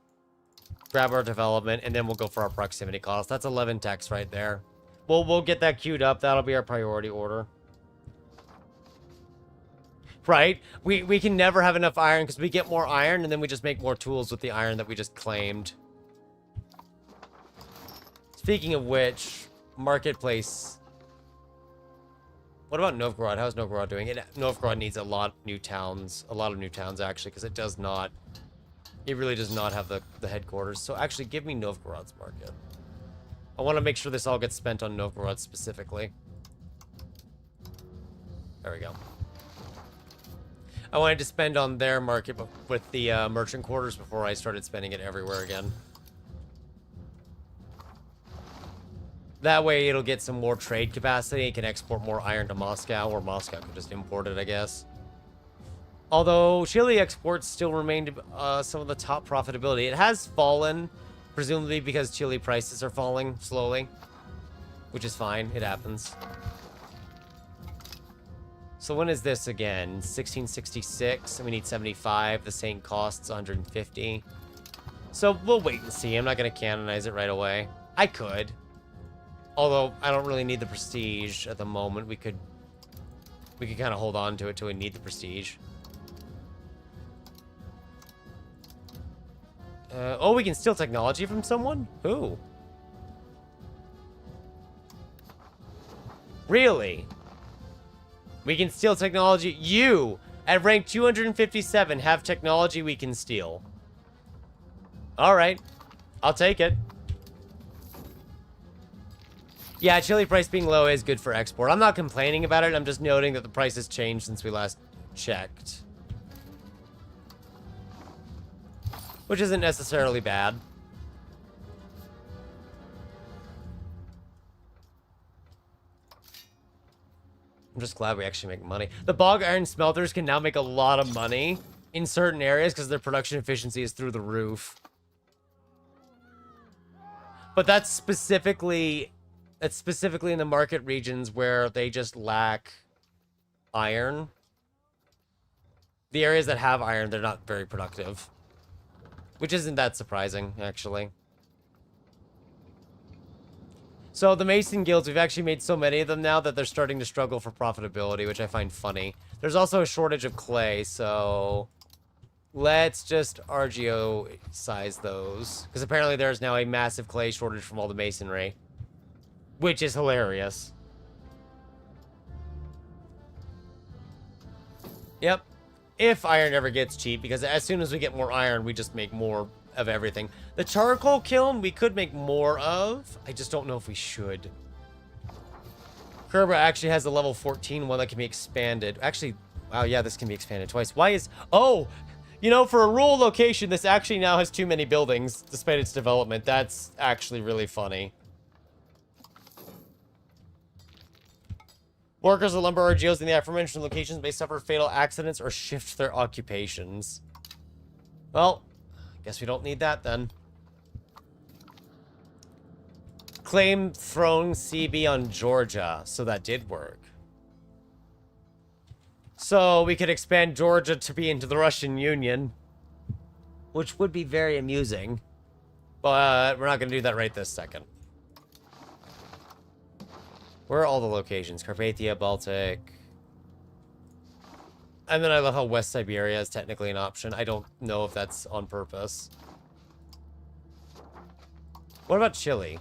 grab our development, and then we'll go for our proximity cost. That's 11 techs right there. We'll get that queued up. That'll be our priority order. Right? We can never have enough iron because we get more iron, and then we just make more tools with the iron that we just claimed. Speaking of which, marketplace. What about Novgorod? How's Novgorod doing? Novgorod needs a lot of new towns, actually, because it does not. It really does not have the headquarters. So actually, give me Novgorod's market. I want to make sure this all gets spent on Novgorod specifically. There we go. I wanted to spend on their market with the merchant quarters before I started spending it everywhere again. That way it'll get some more trade capacity. It can export more iron to Moscow, or Moscow can just import it, I guess. Although Chile exports still remain some of the top profitability. It has fallen, presumably because Chile prices are falling slowly, which is fine. It happens. So when is this again? 1666, and we need 75. The Saint costs 150. So we'll wait and see. I'm not going to canonize it right away. I could. Although I don't really need the prestige at the moment. We could kind of hold on to it till we need the prestige. Oh, we can steal technology from someone? Who? Really? We can steal technology. You, at rank 257, have technology we can steal. Alright. I'll take it. Yeah, Chile price being low is good for export. I'm not complaining about it. I'm just noting that the price has changed since we last checked. Which isn't necessarily bad. I'm just glad we actually make money. The bog iron smelters can now make a lot of money in certain areas because their production efficiency is through the roof. But that's specifically in the market regions where they just lack iron. The areas that have iron, they're not very productive. Which isn't that surprising, actually. So the Mason guilds, we've actually made so many of them now that they're starting to struggle for profitability, which I find funny. There's also a shortage of clay, so let's just RGO size those. Because apparently there's now a massive clay shortage from all the masonry. Which is hilarious. Yep. If iron ever gets cheap, because as soon as we get more iron, we just make more of everything. The charcoal kiln, we could make more of. I just don't know if we should. Kerber actually has a level 14 one that can be expanded. Actually, wow, yeah, this can be expanded twice. Why is... Oh! You know, for a rural location, this actually now has too many buildings, despite its development. That's actually really funny. Workers of lumber RGOs in the aforementioned locations may suffer fatal accidents or shift their occupations. Well, I guess we don't need that then. Claim throne CB on Georgia. So that did work. So we could expand Georgia to be into the Russian Union. Which would be very amusing. But we're not going to do that right this second. Where are all the locations? Carpathia, Baltic. And then I love how West Siberia is technically an option. I don't know if that's on purpose. What about Chile?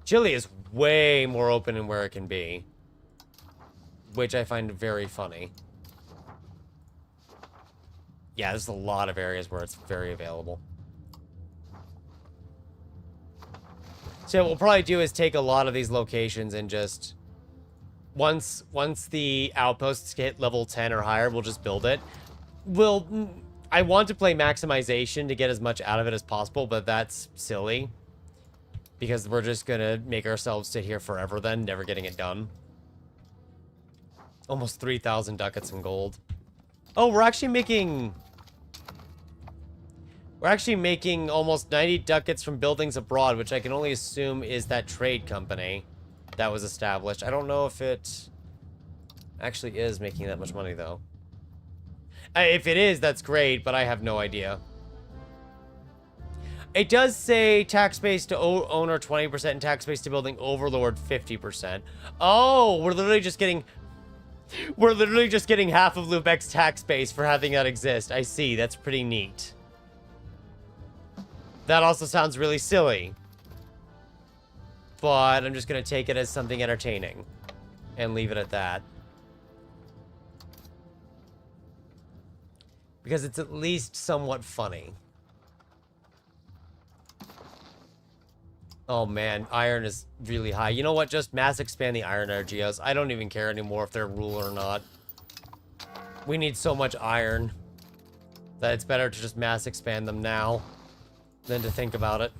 Chile is way more open in where it can be. Which I find very funny. Yeah, there's a lot of areas where it's very available. So what we'll probably do is take a lot of these locations and just... Once the outposts hit level 10 or higher, we'll just build it. I want to play maximization to get as much out of it as possible, but that's silly. Because we're just gonna make ourselves sit here forever then, never getting it done. Almost 3,000 ducats in gold. Oh, we're actually making almost 90 ducats from buildings abroad, which I can only assume is that trade company that was established. I don't know if it actually is making that much money, though. If it is, that's great, but I have no idea. It does say tax base to owner 20% and tax base to building overlord 50%. Oh, we're literally just getting half of Lübeck's tax base for having that exist. I see. That's pretty neat. That also sounds really silly. But I'm just going to take it as something entertaining. And leave it at that. because it's at least somewhat funny. Oh man, iron is really high. You know what? Just mass expand the iron energios. I don't even care anymore if they're rule or not. We need so much iron that it's better to just mass expand them now than to think about it.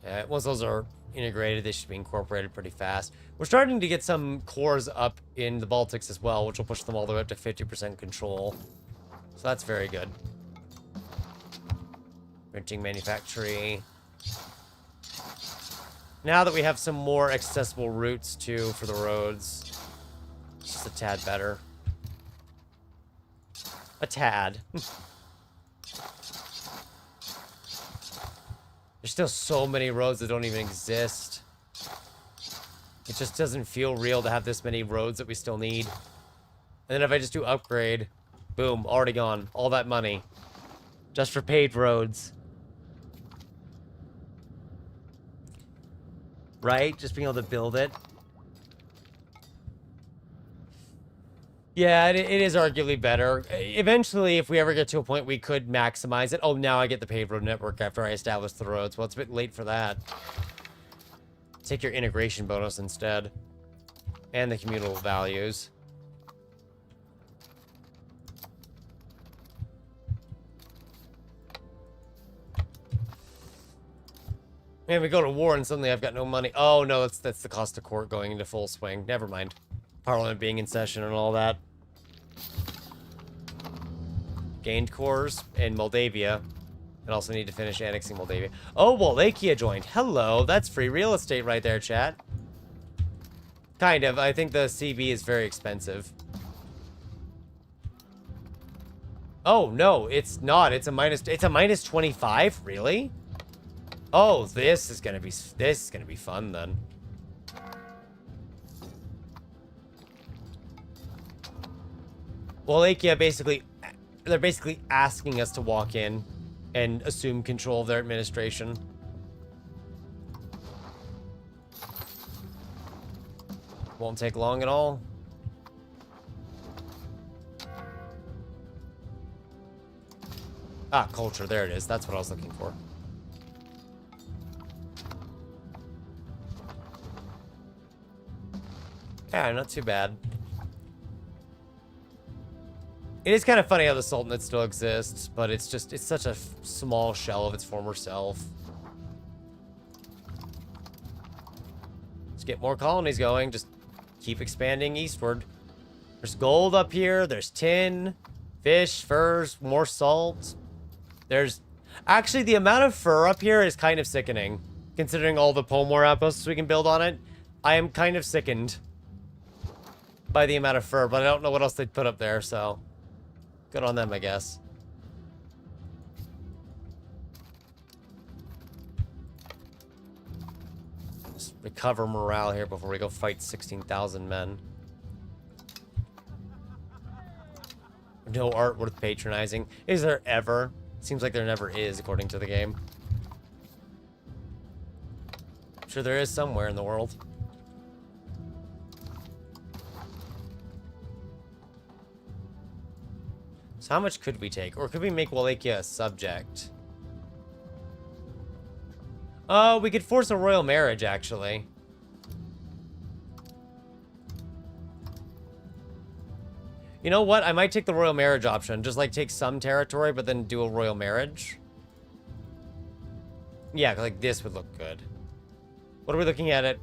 Yeah, once those are integrated, they should be incorporated pretty fast. We're starting to get some cores up in the Baltics as well, which will push them all the way up to 50% control. So that's very good. Printing manufactory. Now that we have some more accessible routes too for the roads, it's just a tad better. A tad. There's still so many roads that don't even exist. It just doesn't feel real to have this many roads that we still need. And then if I just do upgrade, boom, already gone. All that money. Just for paved roads. Right? Just being able to build it. Yeah, it is arguably better. Eventually, if we ever get to a point, we could maximize it. Oh, now I get the paved road network after I establish the roads. Well, it's a bit late for that. Take your integration bonus instead. And the communal values. Man, we go to war and suddenly I've got no money. Oh, no, that's the cost of court going into full swing. Never mind. Parliament being in session and all that. Gained cores in Moldavia. And also need to finish annexing Moldavia. Oh, Wallachia joined. Hello, that's free real estate right there, chat. Kind of. I think the CB is very expensive. Oh, no, it's not. It's a minus 25? Really? Oh, this is gonna be fun then. Wallachia they're basically asking us to walk in and assume control of their administration. Won't take long at all. Ah, culture, there it is. That's what I was looking for. Yeah, not too bad. It is kind of funny how the Sultanate still exists, but it's such a small shell of its former self. Let's get more colonies going. Just keep expanding eastward. There's gold up here. There's tin, fish, furs, more salt. There's... Actually, the amount of fur up here is kind of sickening. Considering all the Pomor outposts we can build on it, I am kind of sickened by the amount of fur, but I don't know what else they'd put up there, so... Good on them, I guess. Just recover morale here before we go fight 16,000 men. No art worth patronizing. Is there ever? Seems like there never is, according to the game. I'm sure there is somewhere in the world. So how much could we take? Or could we make Wallachia a subject? Oh, we could force a royal marriage, actually. You know what? I might take the royal marriage option. Just, like, take some territory, but then do a royal marriage. Yeah, like, this would look good. What are we looking at?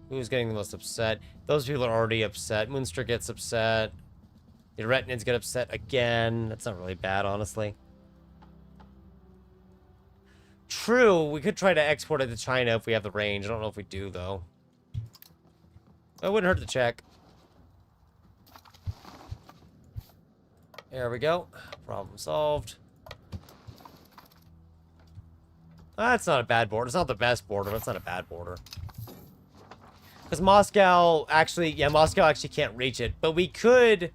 Who's getting the most upset? Those people are already upset. Munster gets upset. The Retinids get upset again. That's not really bad, honestly. True, we could try to export it to China if we have the range. I don't know if we do, though. It wouldn't hurt to check. There we go. Problem solved. That's not a bad border. It's not the best border, but it's not a bad border. Because Moscow actually can't reach it. But we could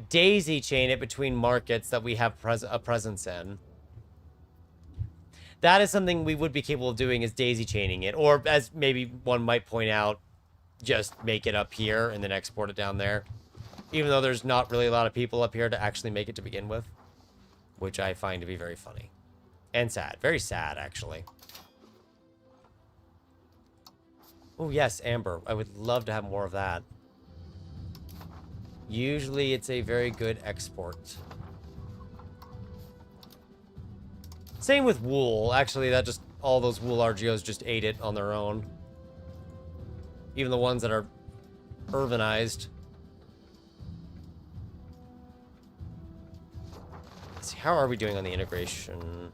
daisy chain it between markets that we have a presence in. That is something we would be capable of doing, is daisy chaining it. Or, as maybe one might point out, just make it up here and then export it down there. Even though there's not really a lot of people up here to actually make it to begin with. Which I find to be very funny. And sad. Very sad, actually. Oh, yes, amber. I would love to have more of that. Usually it's a very good export. Same with wool. Actually, that just... all those wool RGOs just ate it on their own. Even the ones that are urbanized. Let's see, how are we doing on the integration?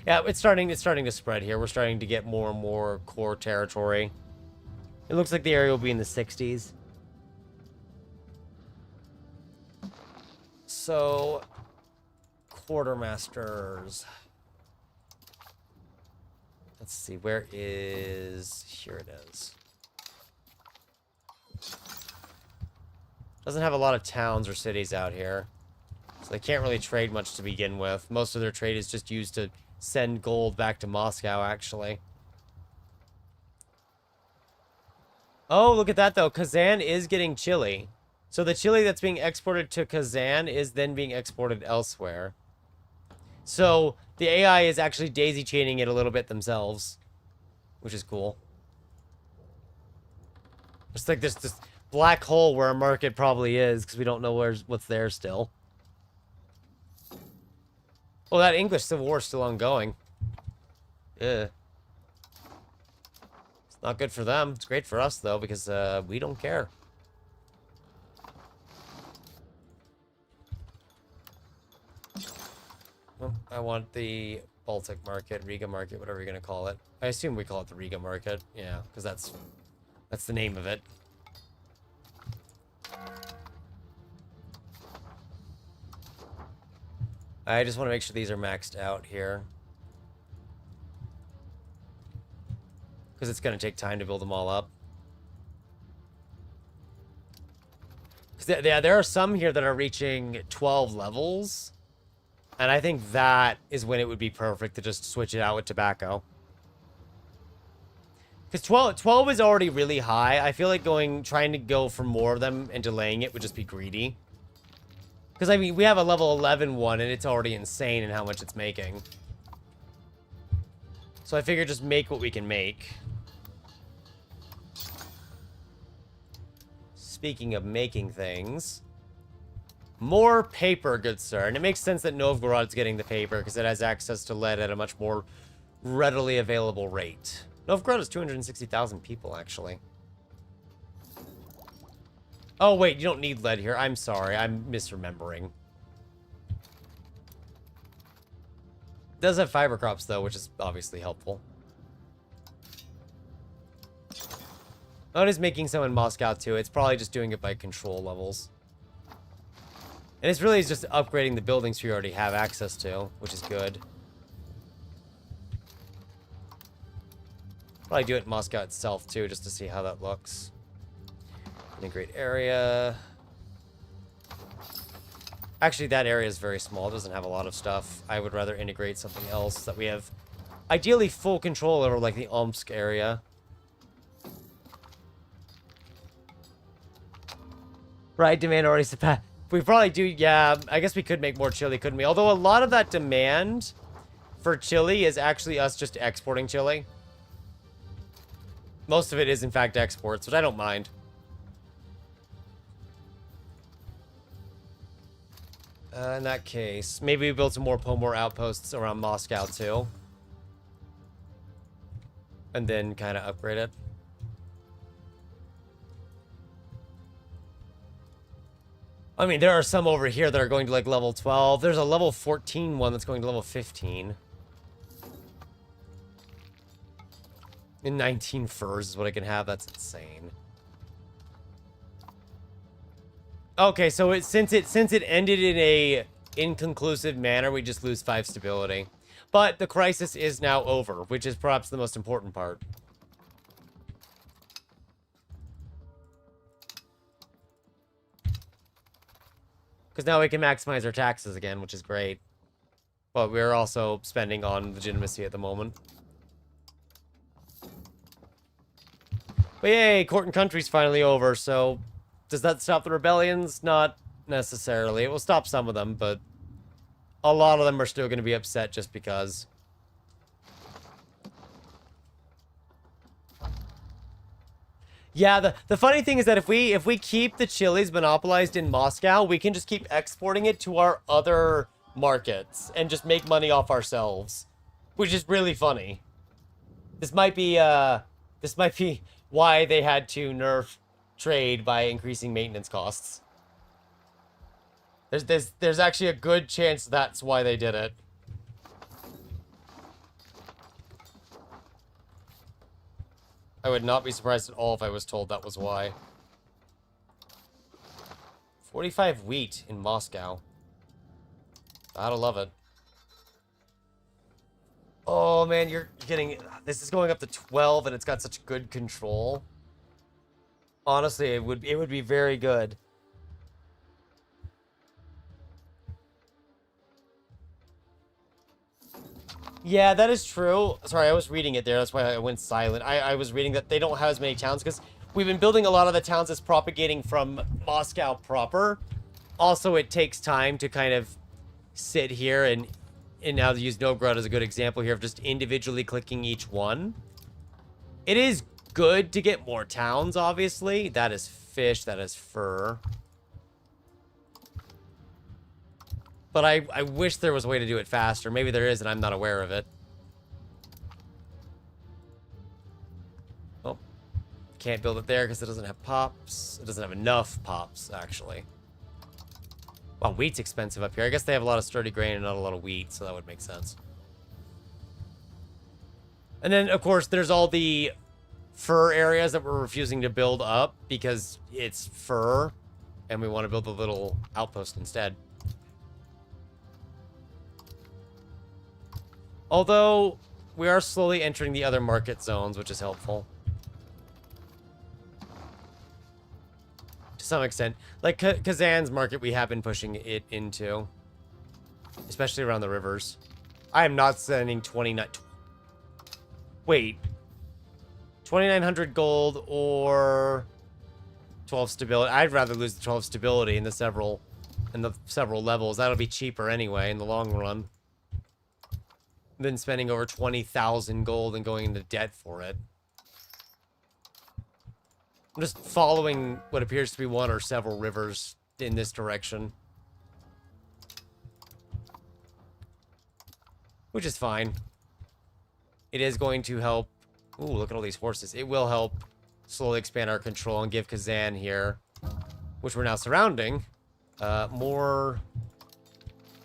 Yeah, it's starting to spread here. We're starting to get more and more core territory. It looks like the area will be in the 60s. So, quartermasters. Let's see, where is... here it is. Doesn't have a lot of towns or cities out here. So they can't really trade much to begin with. Most of their trade is just used to send gold back to Moscow, actually. Oh, look at that, though. Kazan is getting chili. So the chili that's being exported to Kazan is then being exported elsewhere. So the AI is actually daisy-chaining it a little bit themselves. Which is cool. It's like this black hole where a market probably is, because we don't know what's there still. Oh, that English Civil War is still ongoing. Yeah. It's not good for them. It's great for us, though, because we don't care. Well, I want the Baltic market, Riga market, whatever you're going to call it. I assume we call it the Riga market. Yeah, because that's the name of it. I just want to make sure these are maxed out here. Because it's going to take time to build them all up. Yeah, there are some here that are reaching 12 levels. And I think that is when it would be perfect to just switch it out with tobacco. Because 12 is already really high. I feel like trying to go for more of them and delaying it would just be greedy. Because, I mean, we have a level 11 one, and it's already insane in how much it's making. So I figure just make what we can make. Speaking of making things... more paper, good sir. And it makes sense that Novgorod's getting the paper, because it has access to lead at a much more readily available rate. Novgorod has 260,000 people, actually. Oh, wait, you don't need lead here. I'm sorry. I'm misremembering. It does have fiber crops, though, which is obviously helpful. Oh, it is making some in Moscow, too. It's probably just doing it by control levels. And it's really just upgrading the buildings we already have access to, which is good. Probably do it in Moscow itself, too, just to see how that looks. Integrate area. Actually, that area is very small. It doesn't have a lot of stuff. I would rather integrate something else that we have ideally full control over, like the Omsk area. Right, demand already surpassed. We probably do, yeah, I guess we could make more chili, couldn't we? Although a lot of that demand for chili is actually us just exporting chili. Most of it is, in fact, exports, which I don't mind. In that case, maybe we build some more Pomor outposts around Moscow, too. And then kind of upgrade it. I mean, there are some over here that are going to, like, level 12. There's a level 14 one that's going to level 15. And 19 furs is what I can have. That's insane. Okay, so since it ended in a inconclusive manner, we just lose 5 stability. But the crisis is now over, which is perhaps the most important part. Because now we can maximize our taxes again, which is great. But we're also spending on legitimacy at the moment. But yay, court and country's finally over, so does that stop the rebellions? Not necessarily. It will stop some of them, but a lot of them are still going to be upset just because. Yeah, the funny thing is that if we keep the chilies monopolized in Moscow, we can just keep exporting it to our other markets and just make money off ourselves, which is really funny. This might be why they had to nerf trade by increasing maintenance costs. There's actually a good chance that's why they did it. I would not be surprised at all if I was told that was why. 45 wheat in Moscow. Gotta love it. Oh man, you're getting... This is going up to 12 and it's got such good control. Honestly, it would be very good. Yeah, that is true. Sorry, I was reading it there. That's why I went silent. I was reading that they don't have as many towns because we've been building a lot of the towns as propagating from Moscow proper. Also, it takes time to kind of sit here and now to use Novgorod as a good example here of just individually clicking each one. It is good to get more towns, obviously. That is fish, that is fur. But I wish there was a way to do it faster. Maybe there is, and I'm not aware of it. Oh. Can't build it there because it doesn't have pops. It doesn't have enough pops, actually. Wow, wheat's expensive up here. I guess they have a lot of sturdy grain and not a lot of wheat, so that would make sense. And then, of course, there's all the fur areas that we're refusing to build up because it's fur, and we want to build a little outpost instead. Although, we are slowly entering the other market zones, which is helpful. To some extent. Like, Kazan's market, we have been pushing it into. Especially around the rivers. I am not sending 29... Wait. 2,900 gold or 12 stability. I'd rather lose the 12 stability in the several levels. That'll be cheaper anyway in the long run than spending over 20,000 gold and going into debt for it. I'm just following what appears to be one or several rivers in this direction. Which is fine. It is going to help... Ooh, look at all these horses. It will help slowly expand our control and give Kazan here, which we're now surrounding, more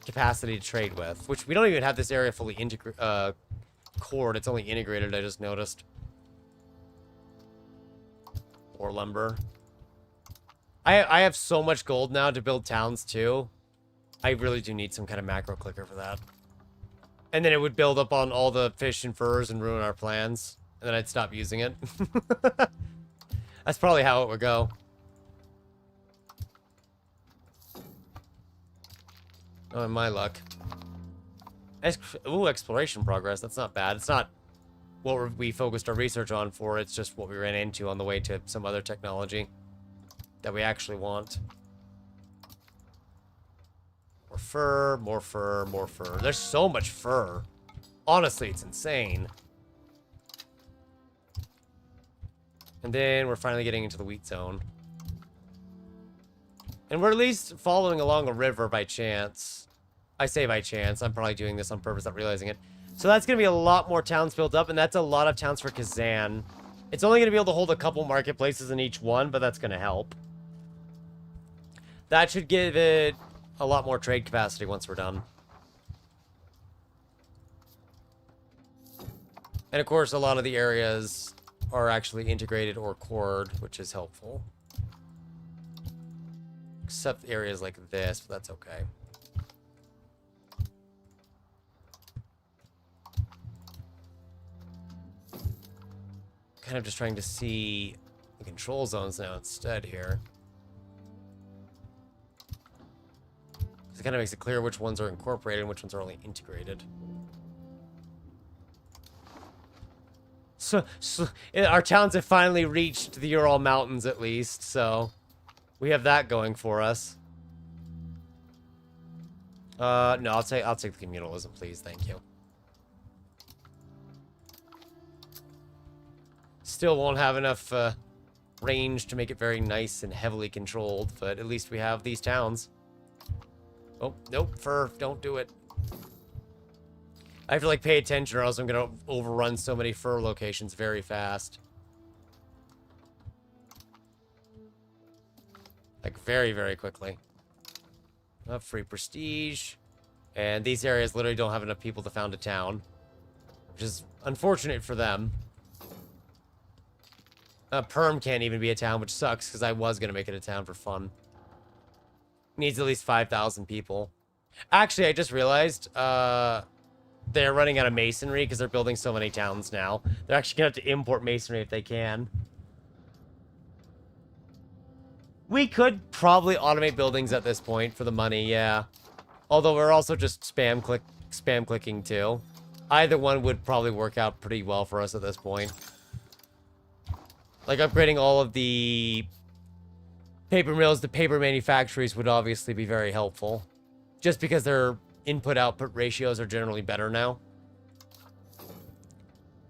capacity to trade with, which we don't even have this area fully cored. It's only integrated, I just noticed. Or lumber. I have so much gold now to build towns too. I really do need some kind of macro clicker for that. And then it would build up on all the fish and furs and ruin our plans. And then I'd stop using it. That's probably how it would go. Oh, in my luck. Ooh, exploration progress. That's not bad. It's not what we focused our research on for. It's just what we ran into on the way to some other technology that we actually want. More fur, more fur, more fur. There's so much fur. Honestly, it's insane. And then we're finally getting into the wheat zone. And we're at least following along a river by chance. I say by chance. I'm probably doing this on purpose, not realizing it. So that's going to be a lot more towns built up, and that's a lot of towns for Kazan. It's only going to be able to hold a couple marketplaces in each one, but that's going to help. That should give it a lot more trade capacity once we're done. And of course, a lot of the areas are actually integrated or cored, which is helpful. Except areas like this, but that's okay. Kind of just trying to see the control zones now instead here. It kind of makes it clear which ones are incorporated and which ones are only integrated. So our towns have finally reached the Ural Mountains at least, so we have that going for us. No, I'll take the communalism, please. Thank you. Still won't have enough range to make it very nice and heavily controlled, but at least we have these towns. Oh, nope, fur, don't do it. I have to, like, pay attention or else I'm gonna overrun so many fur locations very fast. Like, very, very quickly. Free prestige. And these areas literally don't have enough people to found a town, which is unfortunate for them. Perm can't even be a town, which sucks, because I was going to make it a town for fun. Needs at least 5,000 people. Actually, I just realized they're running out of masonry because they're building so many towns now. They're actually going to have to import masonry if they can. We could probably automate buildings at this point for the money, yeah. Although we're also just spam clicking too. Either one would probably work out pretty well for us at this point. Like upgrading all of the paper mills to paper manufactories would obviously be very helpful. Just because their input-output ratios are generally better now.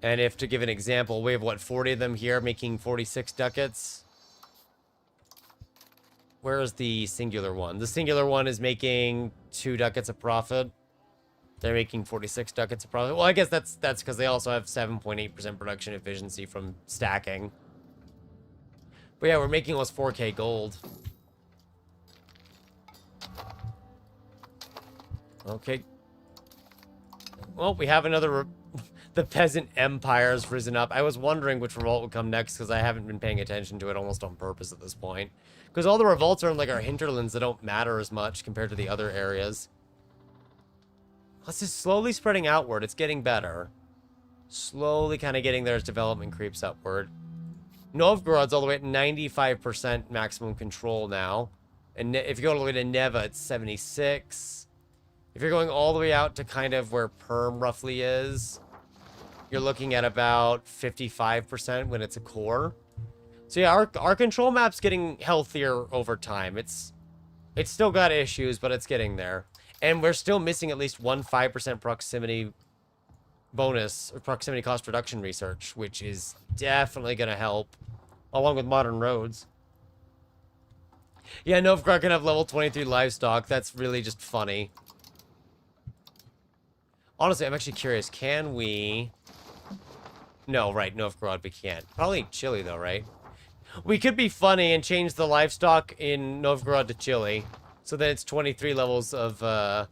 And if, to give an example, we have, what, 40 of them here making 46 ducats? Where is the singular one? The singular one is making 2 ducats of profit. They're making 46 ducats of profit. Well, I guess that's because they also have 7.8% production efficiency from stacking. But yeah, we're making almost 4K gold. Okay. Well, we have another... The peasant empire has risen up. I was wondering which revolt would come next because I haven't been paying attention to it almost on purpose at this point. Because all the revolts are in, like, our hinterlands that don't matter as much compared to the other areas. This is slowly spreading outward. It's getting better. Slowly kind of getting there as development creeps upward. Novgorod's all the way at 95% maximum control now. And if you go all the way to Neva, it's 76. If you're going all the way out to kind of where Perm roughly is, you're looking at about 55% when it's a core. So yeah, our control map's getting healthier over time. It's still got issues, but it's getting there. And we're still missing at least 5% proximity bonus, or proximity cost reduction research, which is definitely going to help, along with modern roads. Yeah, Novgorod can have level 23 livestock. That's really just funny. Honestly, I'm actually curious. Can we... No, right, Novgorod we can't. Probably Chile, though, right? We could be funny and change the livestock in Novgorod to Chile. So then it's 23 levels of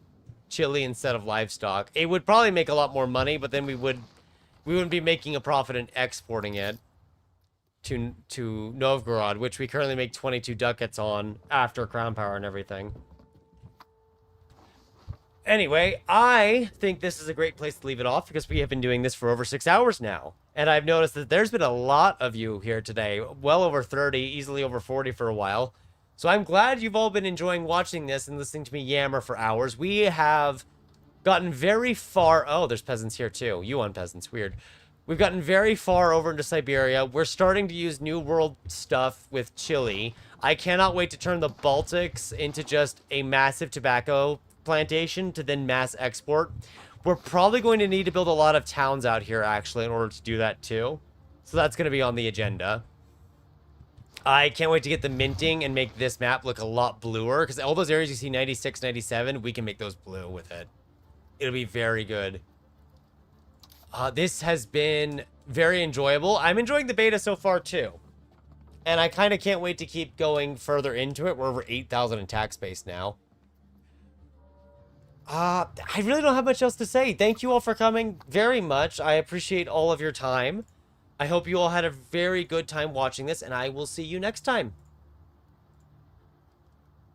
Chile instead of livestock. It would probably make a lot more money, but then we wouldn't be making a profit in exporting it to Novgorod, which we currently make 22 ducats on after crown power and everything. Anyway, I think this is a great place to leave it off because we have been doing this for over 6 hours now. And I've noticed that there's been a lot of you here today. Well over 30, easily over 40 for a while. So I'm glad you've all been enjoying watching this and listening to me yammer for hours. We have gotten very far... Oh, there's peasants here too. Yuan peasants, weird. We've gotten very far over into Siberia. We're starting to use New World stuff with Chile. I cannot wait to turn the Baltics into just a massive tobacco plantation to then mass export. We're probably going to need to build a lot of towns out here, actually, in order to do that, too. So that's going to be on the agenda. I can't wait to get the minting and make this map look a lot bluer, because all those areas you see 96, 97, we can make those blue with it. It'll be very good. This has been very enjoyable. I'm enjoying the beta so far, too. And I kind of can't wait to keep going further into it. We're over 8,000 in tax space now. I really don't have much else to say. Thank you all for coming very much. I appreciate all of your time. I hope you all had a very good time watching this, and I will see you next time.